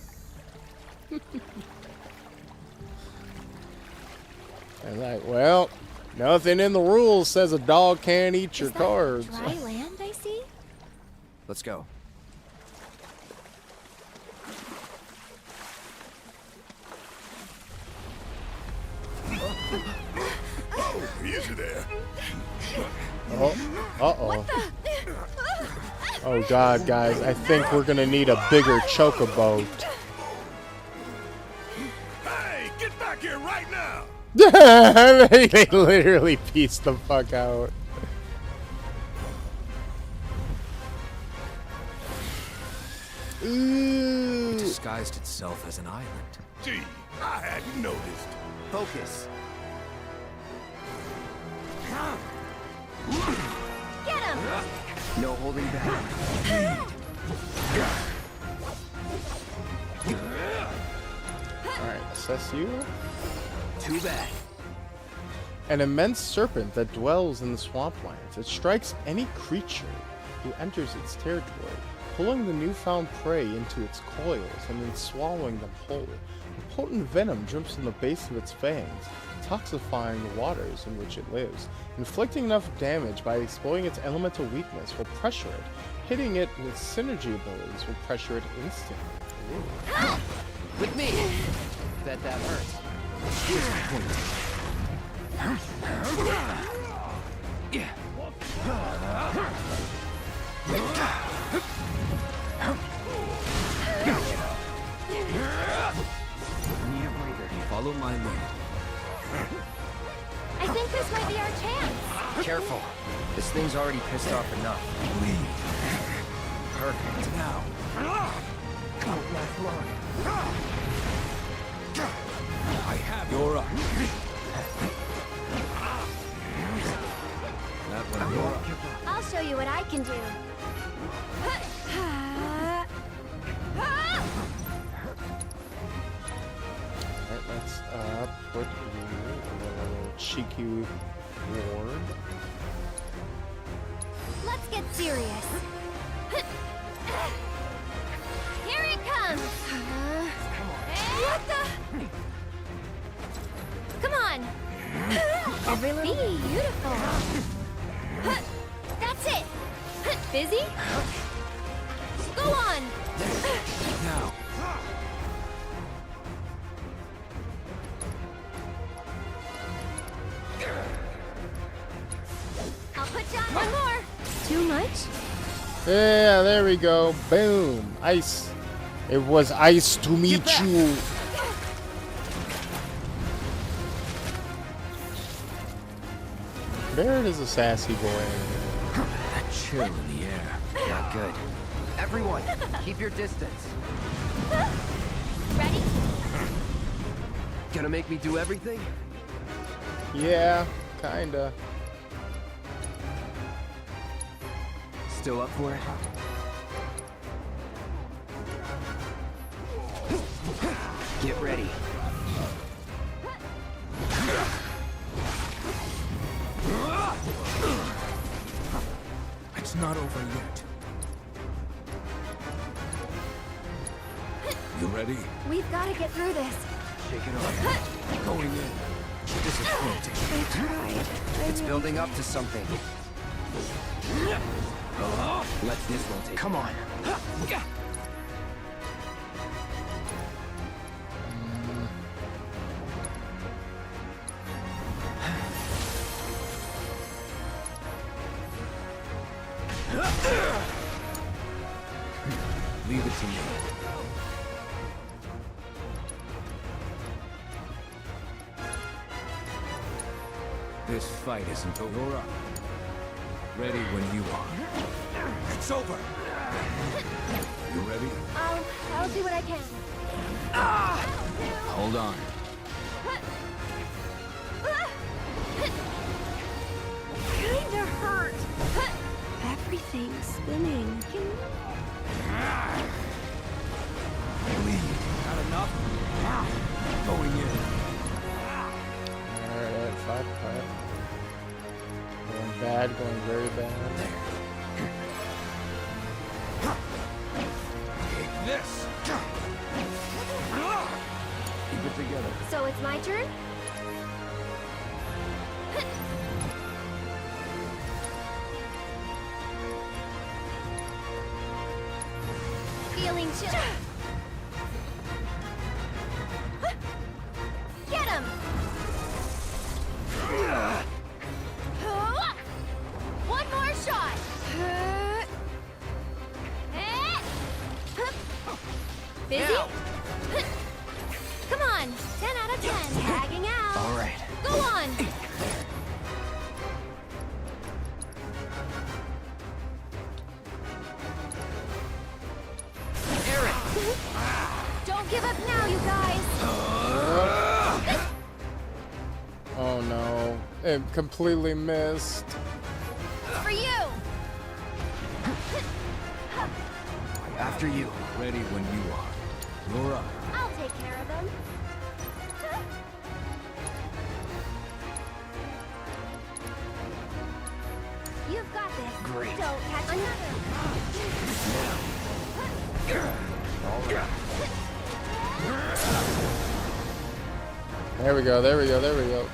And like, well, nothing in the rules says a dog can't eat your cards. Dry land, I see? Let's go. Oh, easy there. Oh, uh-oh. Oh god, guys, I think we're gonna need a bigger chocobo. Hey, get back here right now! They literally pieced the fuck out. It disguised itself as an island. Gee, I hadn't noticed. Focus. Get him! No holding back. Alright, assess you. Too bad. An immense serpent that dwells in the swamplands. It strikes any creature who enters its territory, pulling the newfound prey into its coils and then swallowing them whole. A potent venom drips from the base of its fangs, toxifying the waters in which it lives. Inflicting enough damage by exploiting its elemental weakness will pressure it. Hitting it with synergy abilities will pressure it instantly. Ooh. With me! Bet that hurts. Here's the point. Yeah. Need a breather. Follow my lead. I think this might be our chance. Careful. This thing's already pissed off enough. Perfect. Now. Don't last long. I have your up. That one, you're up. I'll show you what I can do. Alright, let's put you in a little cheeky ward. Let's get serious. Here it comes. What the? Come on. Every little beautiful. That's it. Busy? Go on. Now. I'll put you on one more. Too much? Yeah, there we go. Boom. Ice. It was ice to meet you. Barrett is a sassy boy. That chill in the air. Not good. Everyone, keep your distance. Ready? Gonna make me do everything? Yeah, kinda. Still up for it? Get ready. It's not over yet. You ready? We've got to get through this. Shake it off. Going in. Disappointing. I tried. It's building up to something. Let this one take. Come on. Leave it to me. This fight isn't over. You're up. Ready when you are. It's over. You ready? I'll do what I can. Hold on. Kinda hurt. Everything's spinning. Not enough? Going in. Alright, 5. Going bad, going very bad. Take this. Keep it together. So it's my turn? Feeling chill. Get him! One more shot. Busy? Come on, 10 out of 10. Tagging out. All right. Go on. Don't give up now, you guys. Oh no. It completely missed. For you. After you. Ready when you are. You're up. I'll take care of them. You've got this. Great. Don't catch another. All right. There we go, there we go, there we go.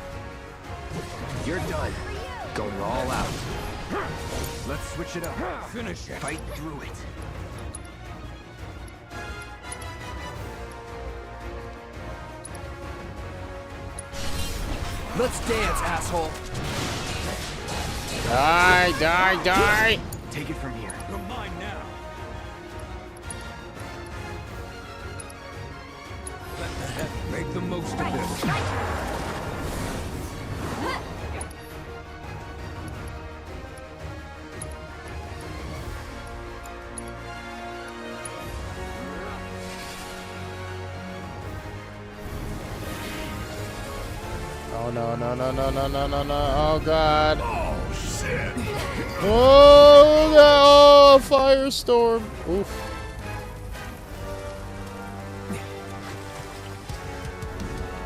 You're done. Going all out. Let's switch it up. Finish it. Fight through it. Let's dance, asshole. Die, die, die! Take it from here. You're mine now. Let the heavy make the most of this. Oh no, no, no, no, no, no, no, no. Oh god. Oh shit! Oh, oh, firestorm. Oof.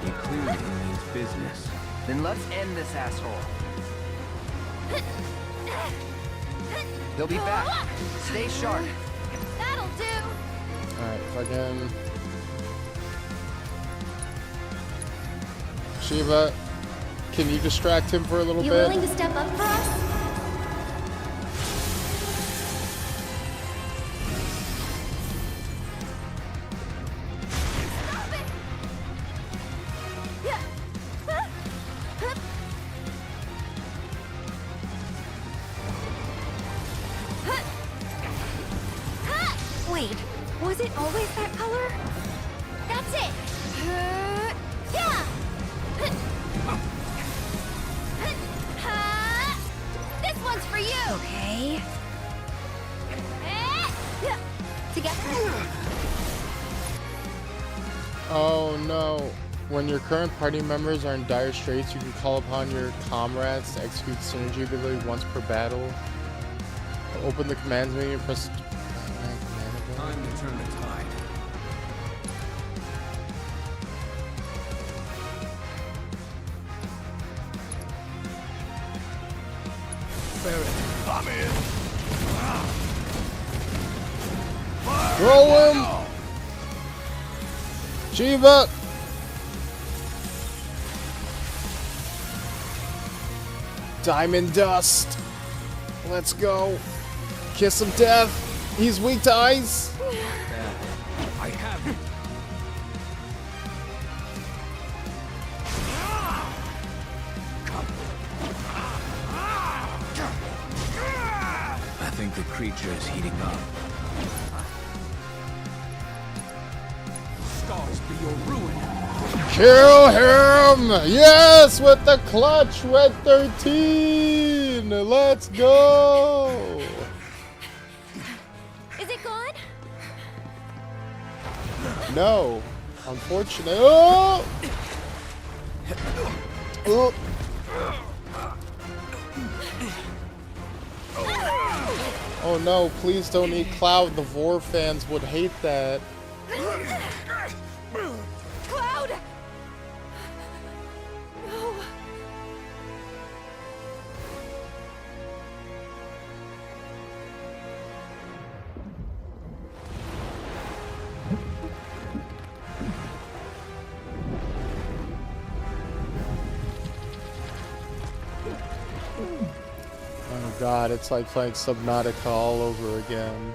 You clearly means business. Then let's end this asshole. He'll be back. Stay sharp. That'll do. Alright, fucking Shiva, can you distract him for a little You bit? willing to step up for us? Wait, was it always that color? That's it. Yeah. This one's for you. Okay. Together. Oh no. When your current party members are in dire straits, you can call upon your comrades to execute synergy ability once per battle. Open the commands menu and press Time to turn the tide. I'm in. Throw him! Shiva! Diamond dust! Let's go! Kiss of death! He's weak to ice! I have you. I think the creature is heating up. Scars be your ruin. Kill him! Yes! With the clutch! Red 13! Let's go! Is it gone? No. Unfortunately. Oh! Oh! Oh no, please don't eat Cloud. The Vor fans would hate that. Cloud! No. Oh god, it's like playing Subnautica all over again.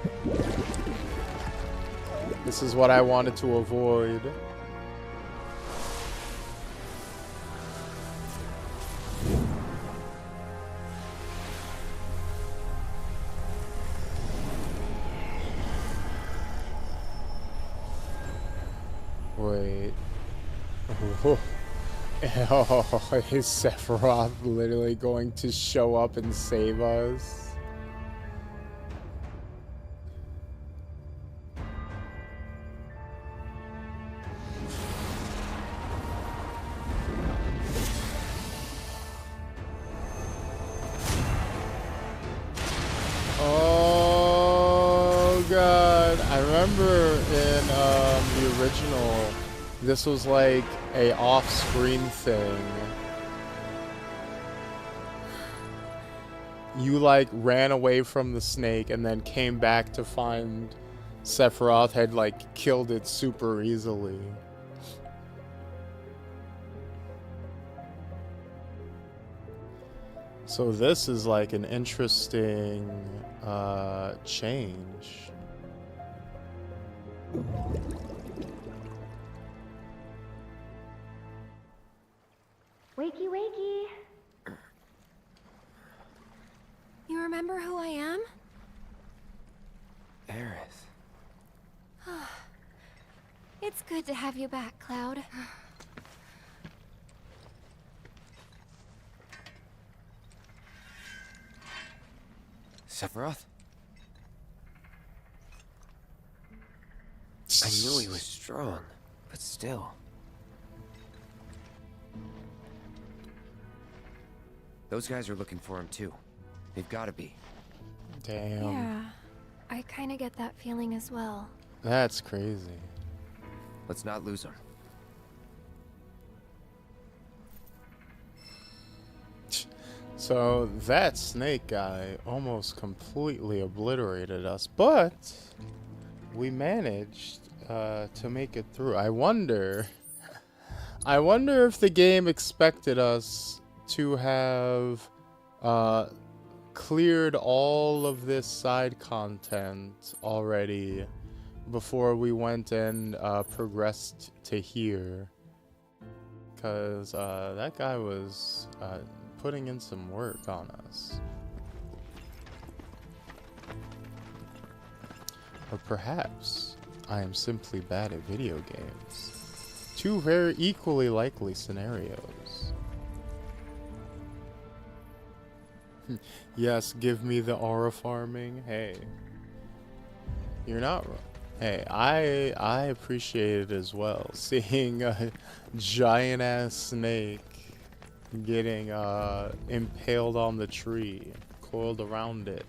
This is what I wanted to avoid. Wait. Oh, is Sephiroth literally going to show up and save us? Oh god, I remember in the original, this was like a off-screen thing. You like ran away from the snake and then came back to find Sephiroth had like killed it super easily. So this is like an interesting change. Wakey, wakey. You remember who I am? Aerith. It's good to have you back, Cloud. Sephiroth? I knew he was strong, but still. Those guys are looking for him too. They've got to be. Damn. Yeah, I kind of get that feeling as well. That's crazy. Let's not lose him. So that snake guy almost completely obliterated us, but we managed to make it through. I wonder if the game expected us to have cleared all of this side content already before we went and progressed to here, because that guy was putting in some work on us. Or perhaps I am simply bad at video games. Two very equally likely scenarios. Yes, give me the aura farming. Hey, you're not wrong. Hey, I appreciate it as well. Seeing a giant ass snake getting impaled on the tree, coiled around it,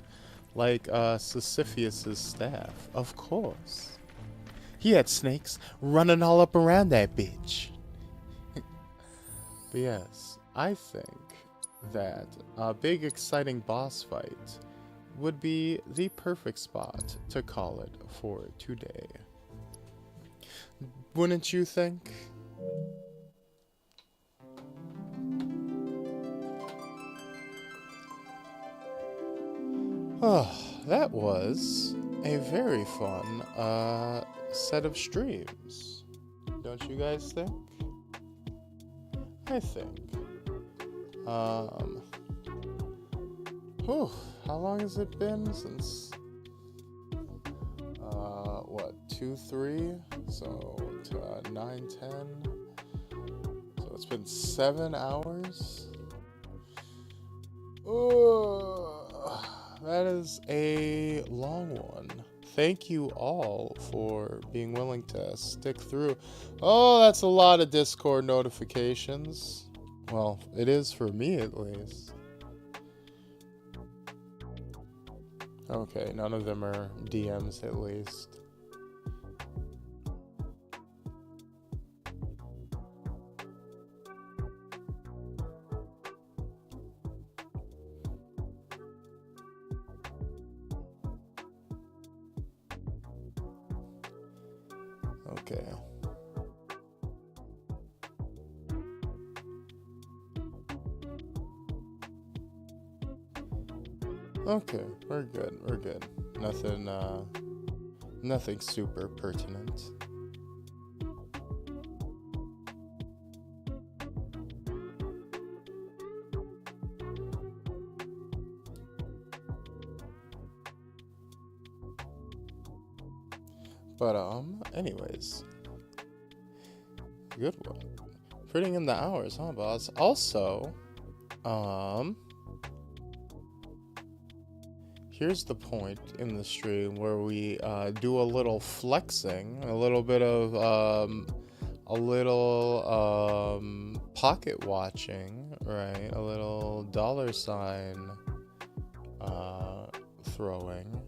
like Sisyphus's staff. Of course, he had snakes running all up around that bitch. But yes, I think that a big exciting boss fight would be the perfect spot to call it for today. Wouldn't you think? Oh, that was a very fun set of streams. Don't you guys think? I think. Whew, how long has it been since, what, 2, 3? So, 9, 10. So it's been 7 hours? That is a long one. Thank you all for being willing to stick through. Oh, that's a lot of Discord notifications. Well, it is for me at least. Okay, none of them are DMs at least. Okay. Okay, we're good, we're good. Nothing super pertinent. But, anyways. Good one. Putting in the hours, huh, boss? Also, here's the point in the stream where we do a little flexing, a little bit of pocket watching, right? A little $sign throwing.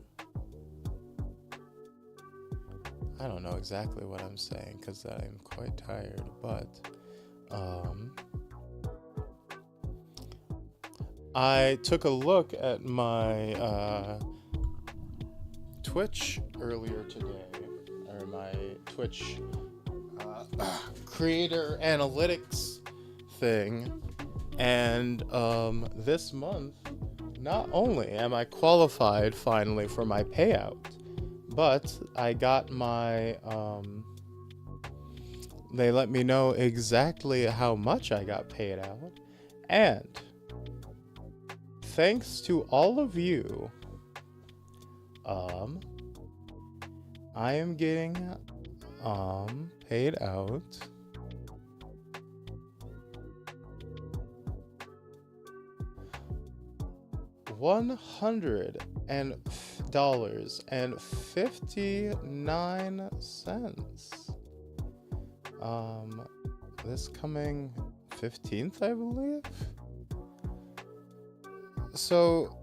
I don't know exactly what I'm saying because I'm quite tired, but I took a look at my Twitch earlier today, or my Twitch creator analytics thing, and this month, not only am I qualified finally for my payout, but I got my, they let me know exactly how much I got paid out, and thanks to all of you, I am getting paid out $100.59. This coming 15th, I believe. So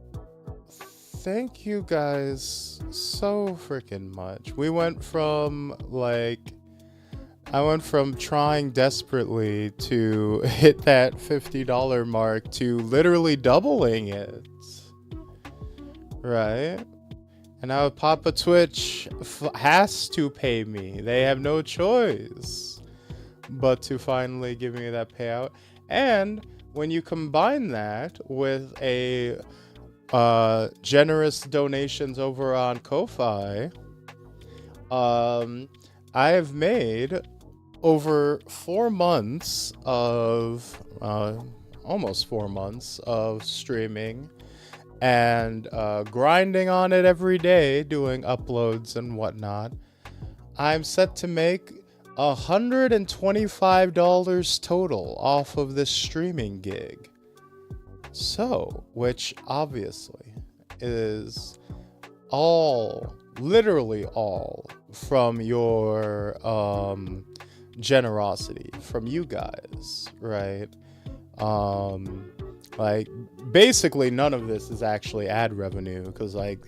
thank you guys so freaking much. We went from I went from trying desperately to hit that $50 mark to literally doubling it. Right? And now Papa Twitch has to pay me. They have no choice but to finally give me that payout. And when you combine that with a generous donations over on Ko-Fi, I have made over 4 months of almost 4 months of streaming and grinding on it every day, doing uploads and whatnot. I'm set to make $125 total off of this streaming gig. So, which obviously is all, literally all, from your generosity, from you guys, right? Like, basically none of this is actually ad revenue, because like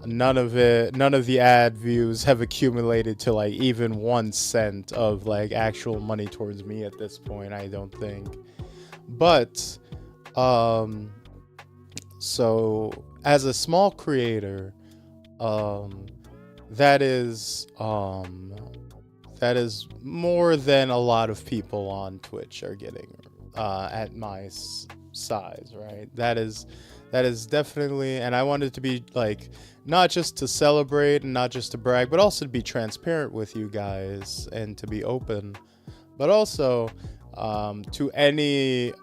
none of the ad views have accumulated to like even 1 cent of like actual money towards me at this point, I don't think. But so as a small creator, that is more than a lot of people on Twitch are getting at my size, right? That is definitely, and I wanted to be like, not just to celebrate and not just to brag, but also to be transparent with you guys and to be open, but also to anyone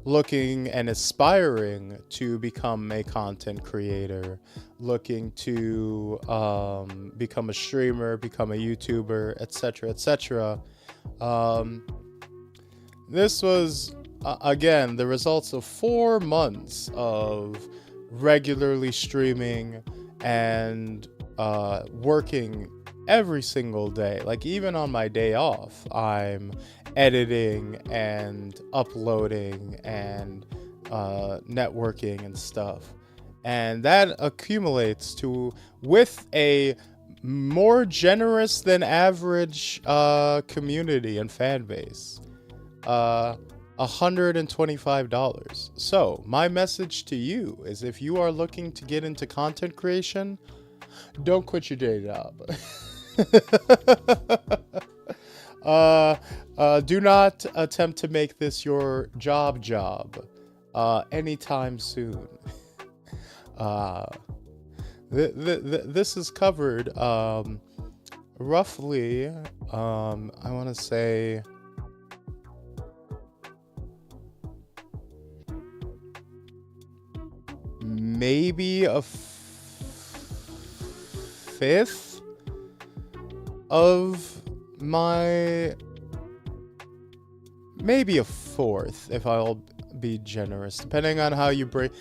looking and aspiring to become a content creator, looking to become a streamer, become a YouTuber, etc., etc. This was, again, the results of 4 months of regularly streaming and working every single day. Like, even on my day off, I'm editing and uploading and networking and stuff. And that accumulates to, with a more generous than average community and fan base, $125. So my message to you is, if you are looking to get into content creation, don't quit your day job. Do not attempt to make this your job anytime soon. This is covered roughly, I want to say, maybe a fifth of my, maybe a fourth, if I'll be generous, depending on how you break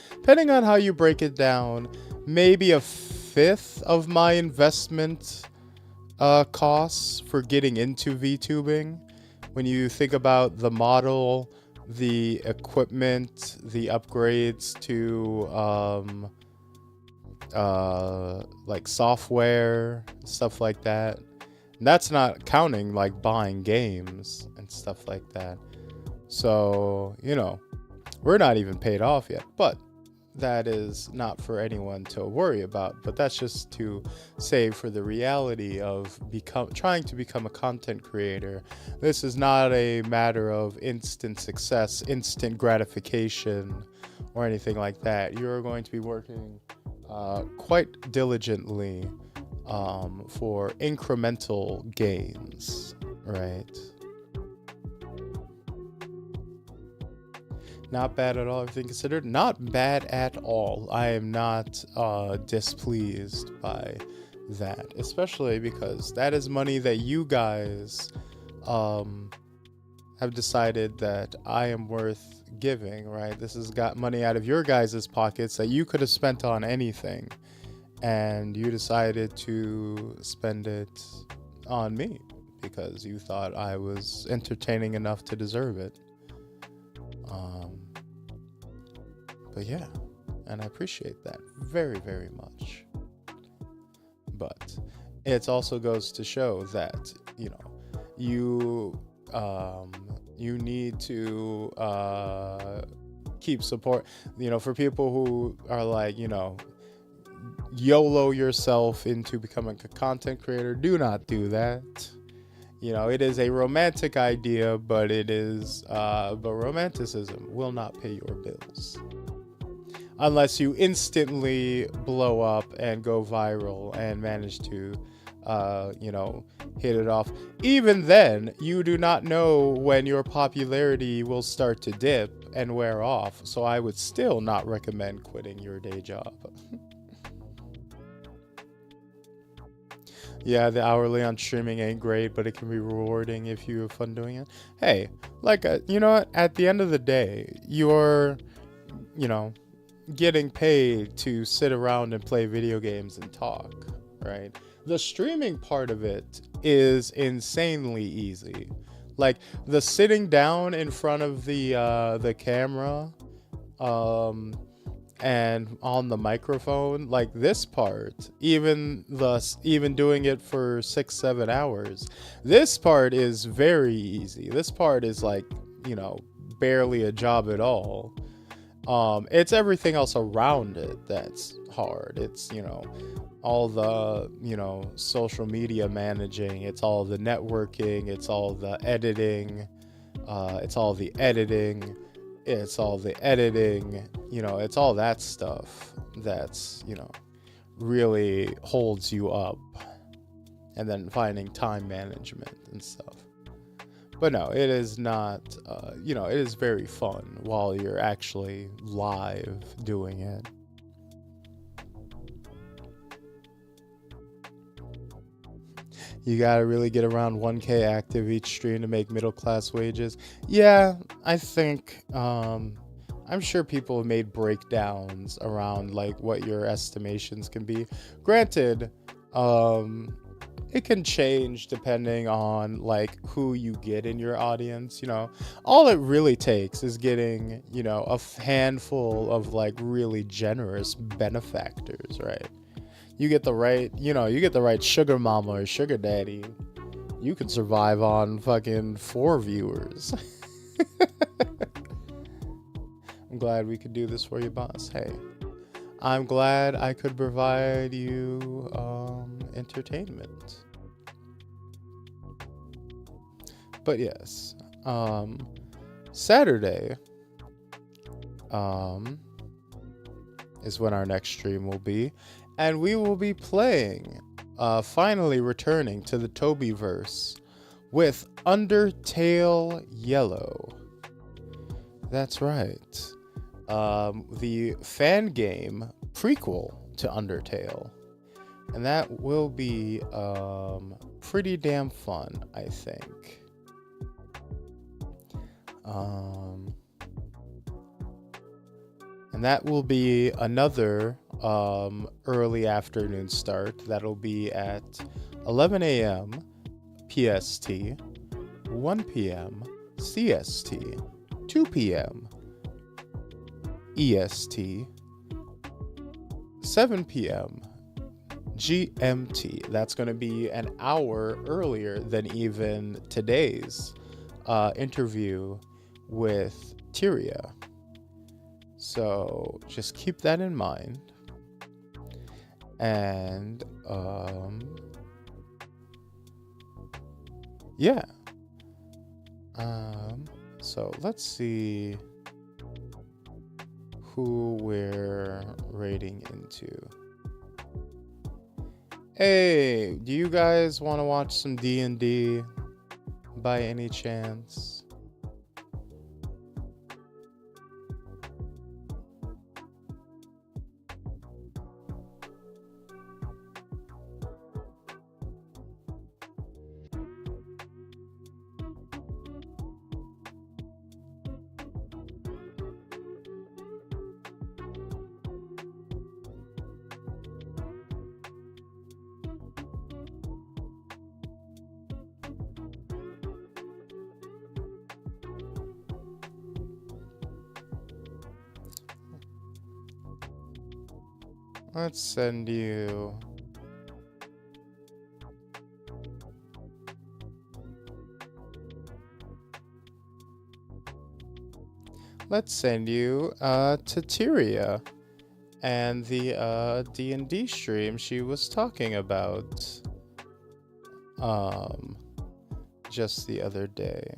it down. Maybe a fifth of my investment costs for getting into VTubing. When you think about the model, the equipment, the upgrades to like software, stuff like that. And that's not counting like buying games and stuff like that. So, you know, we're not even paid off yet, but that is not for anyone to worry about. But that's just to say, for the reality of trying to become a content creator, this is not a matter of instant success, instant gratification, or anything like that. You're going to be working quite diligently for incremental gains, right? Not bad at all, everything considered. Not bad at all. I am not displeased by that, especially because that is money that you guys have decided that I am worth giving, right? This has got money out of your guys' pockets that you could have spent on anything, and you decided to spend it on me because you thought I was entertaining enough to deserve it. But yeah, and I appreciate that very, very much. But it also goes to show that, you know, you need to keep support, you know, for people who are like, you know, YOLO yourself into becoming a content creator. Do not do that. You know, it is a romantic idea, but it is but romanticism will not pay your bills unless you instantly blow up and go viral and manage to you know, hit it off. Even then, you do not know when your popularity will start to dip and wear off, so I would still not recommend quitting your day job. Yeah, the hourly on streaming ain't great, but it can be rewarding if you have fun doing it. Hey, like, you know what? At the end of the day, you're, you know, getting paid to sit around and play video games and talk, right? The streaming part of it is insanely easy. Like, the sitting down in front of the camera, and on the microphone, like this part, even doing it for 6-7 hours, this part is very easy. This part is like, you know, barely a job at all. It's everything else around it that's hard. It's, you know, all the, you know, social media managing, it's all the networking, it's all the editing, it's all the editing, you know, it's all that stuff that's, you know, really holds you up. And then finding time management and stuff. But no, it is not, you know, it is very fun while you're actually live doing it. You gotta really get around 1K active each stream to make middle class wages. Yeah, I think, I'm sure people have made breakdowns around like what your estimations can be. Granted, it can change depending on like who you get in your audience. You know, all it really takes is getting, you know, a handful of like really generous benefactors, right? You get the right, you know, you get the right sugar mama or sugar daddy, you can survive on fucking 4 viewers. I'm glad we could do this for you, boss. Hey, I'm glad I could provide you entertainment. But yes, Saturday is when our next stream will be, and we will be playing, finally returning to the Tobyverse with Undertale Yellow. That's right. The fan game prequel to Undertale. And that will be pretty damn fun, I think. And that will be another early afternoon start. That'll be at 11 a.m. PST, 1 p.m. CST, 2 p.m. EST, 7 p.m. GMT. That's going to be an hour earlier than even today's interview with Tyria. So just keep that in mind. And yeah. So let's see who we're raiding into. Hey, do you guys want to watch some D&D by any chance? Let's send you... Let's send you to Tyria and the D&D stream she was talking about just the other day.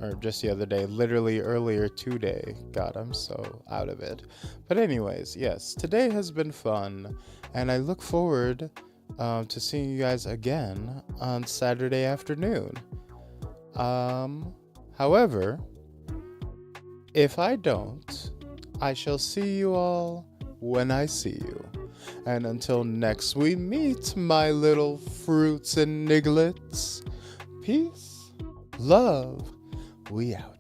Or just the other day, literally earlier today. God, I'm so out of it. But anyways, yes, today has been fun, and I look forward to seeing you guys again on Saturday afternoon. However, if I don't, I shall see you all when I see you. And until next we meet, my little fruits and nigglets, peace, love, we out.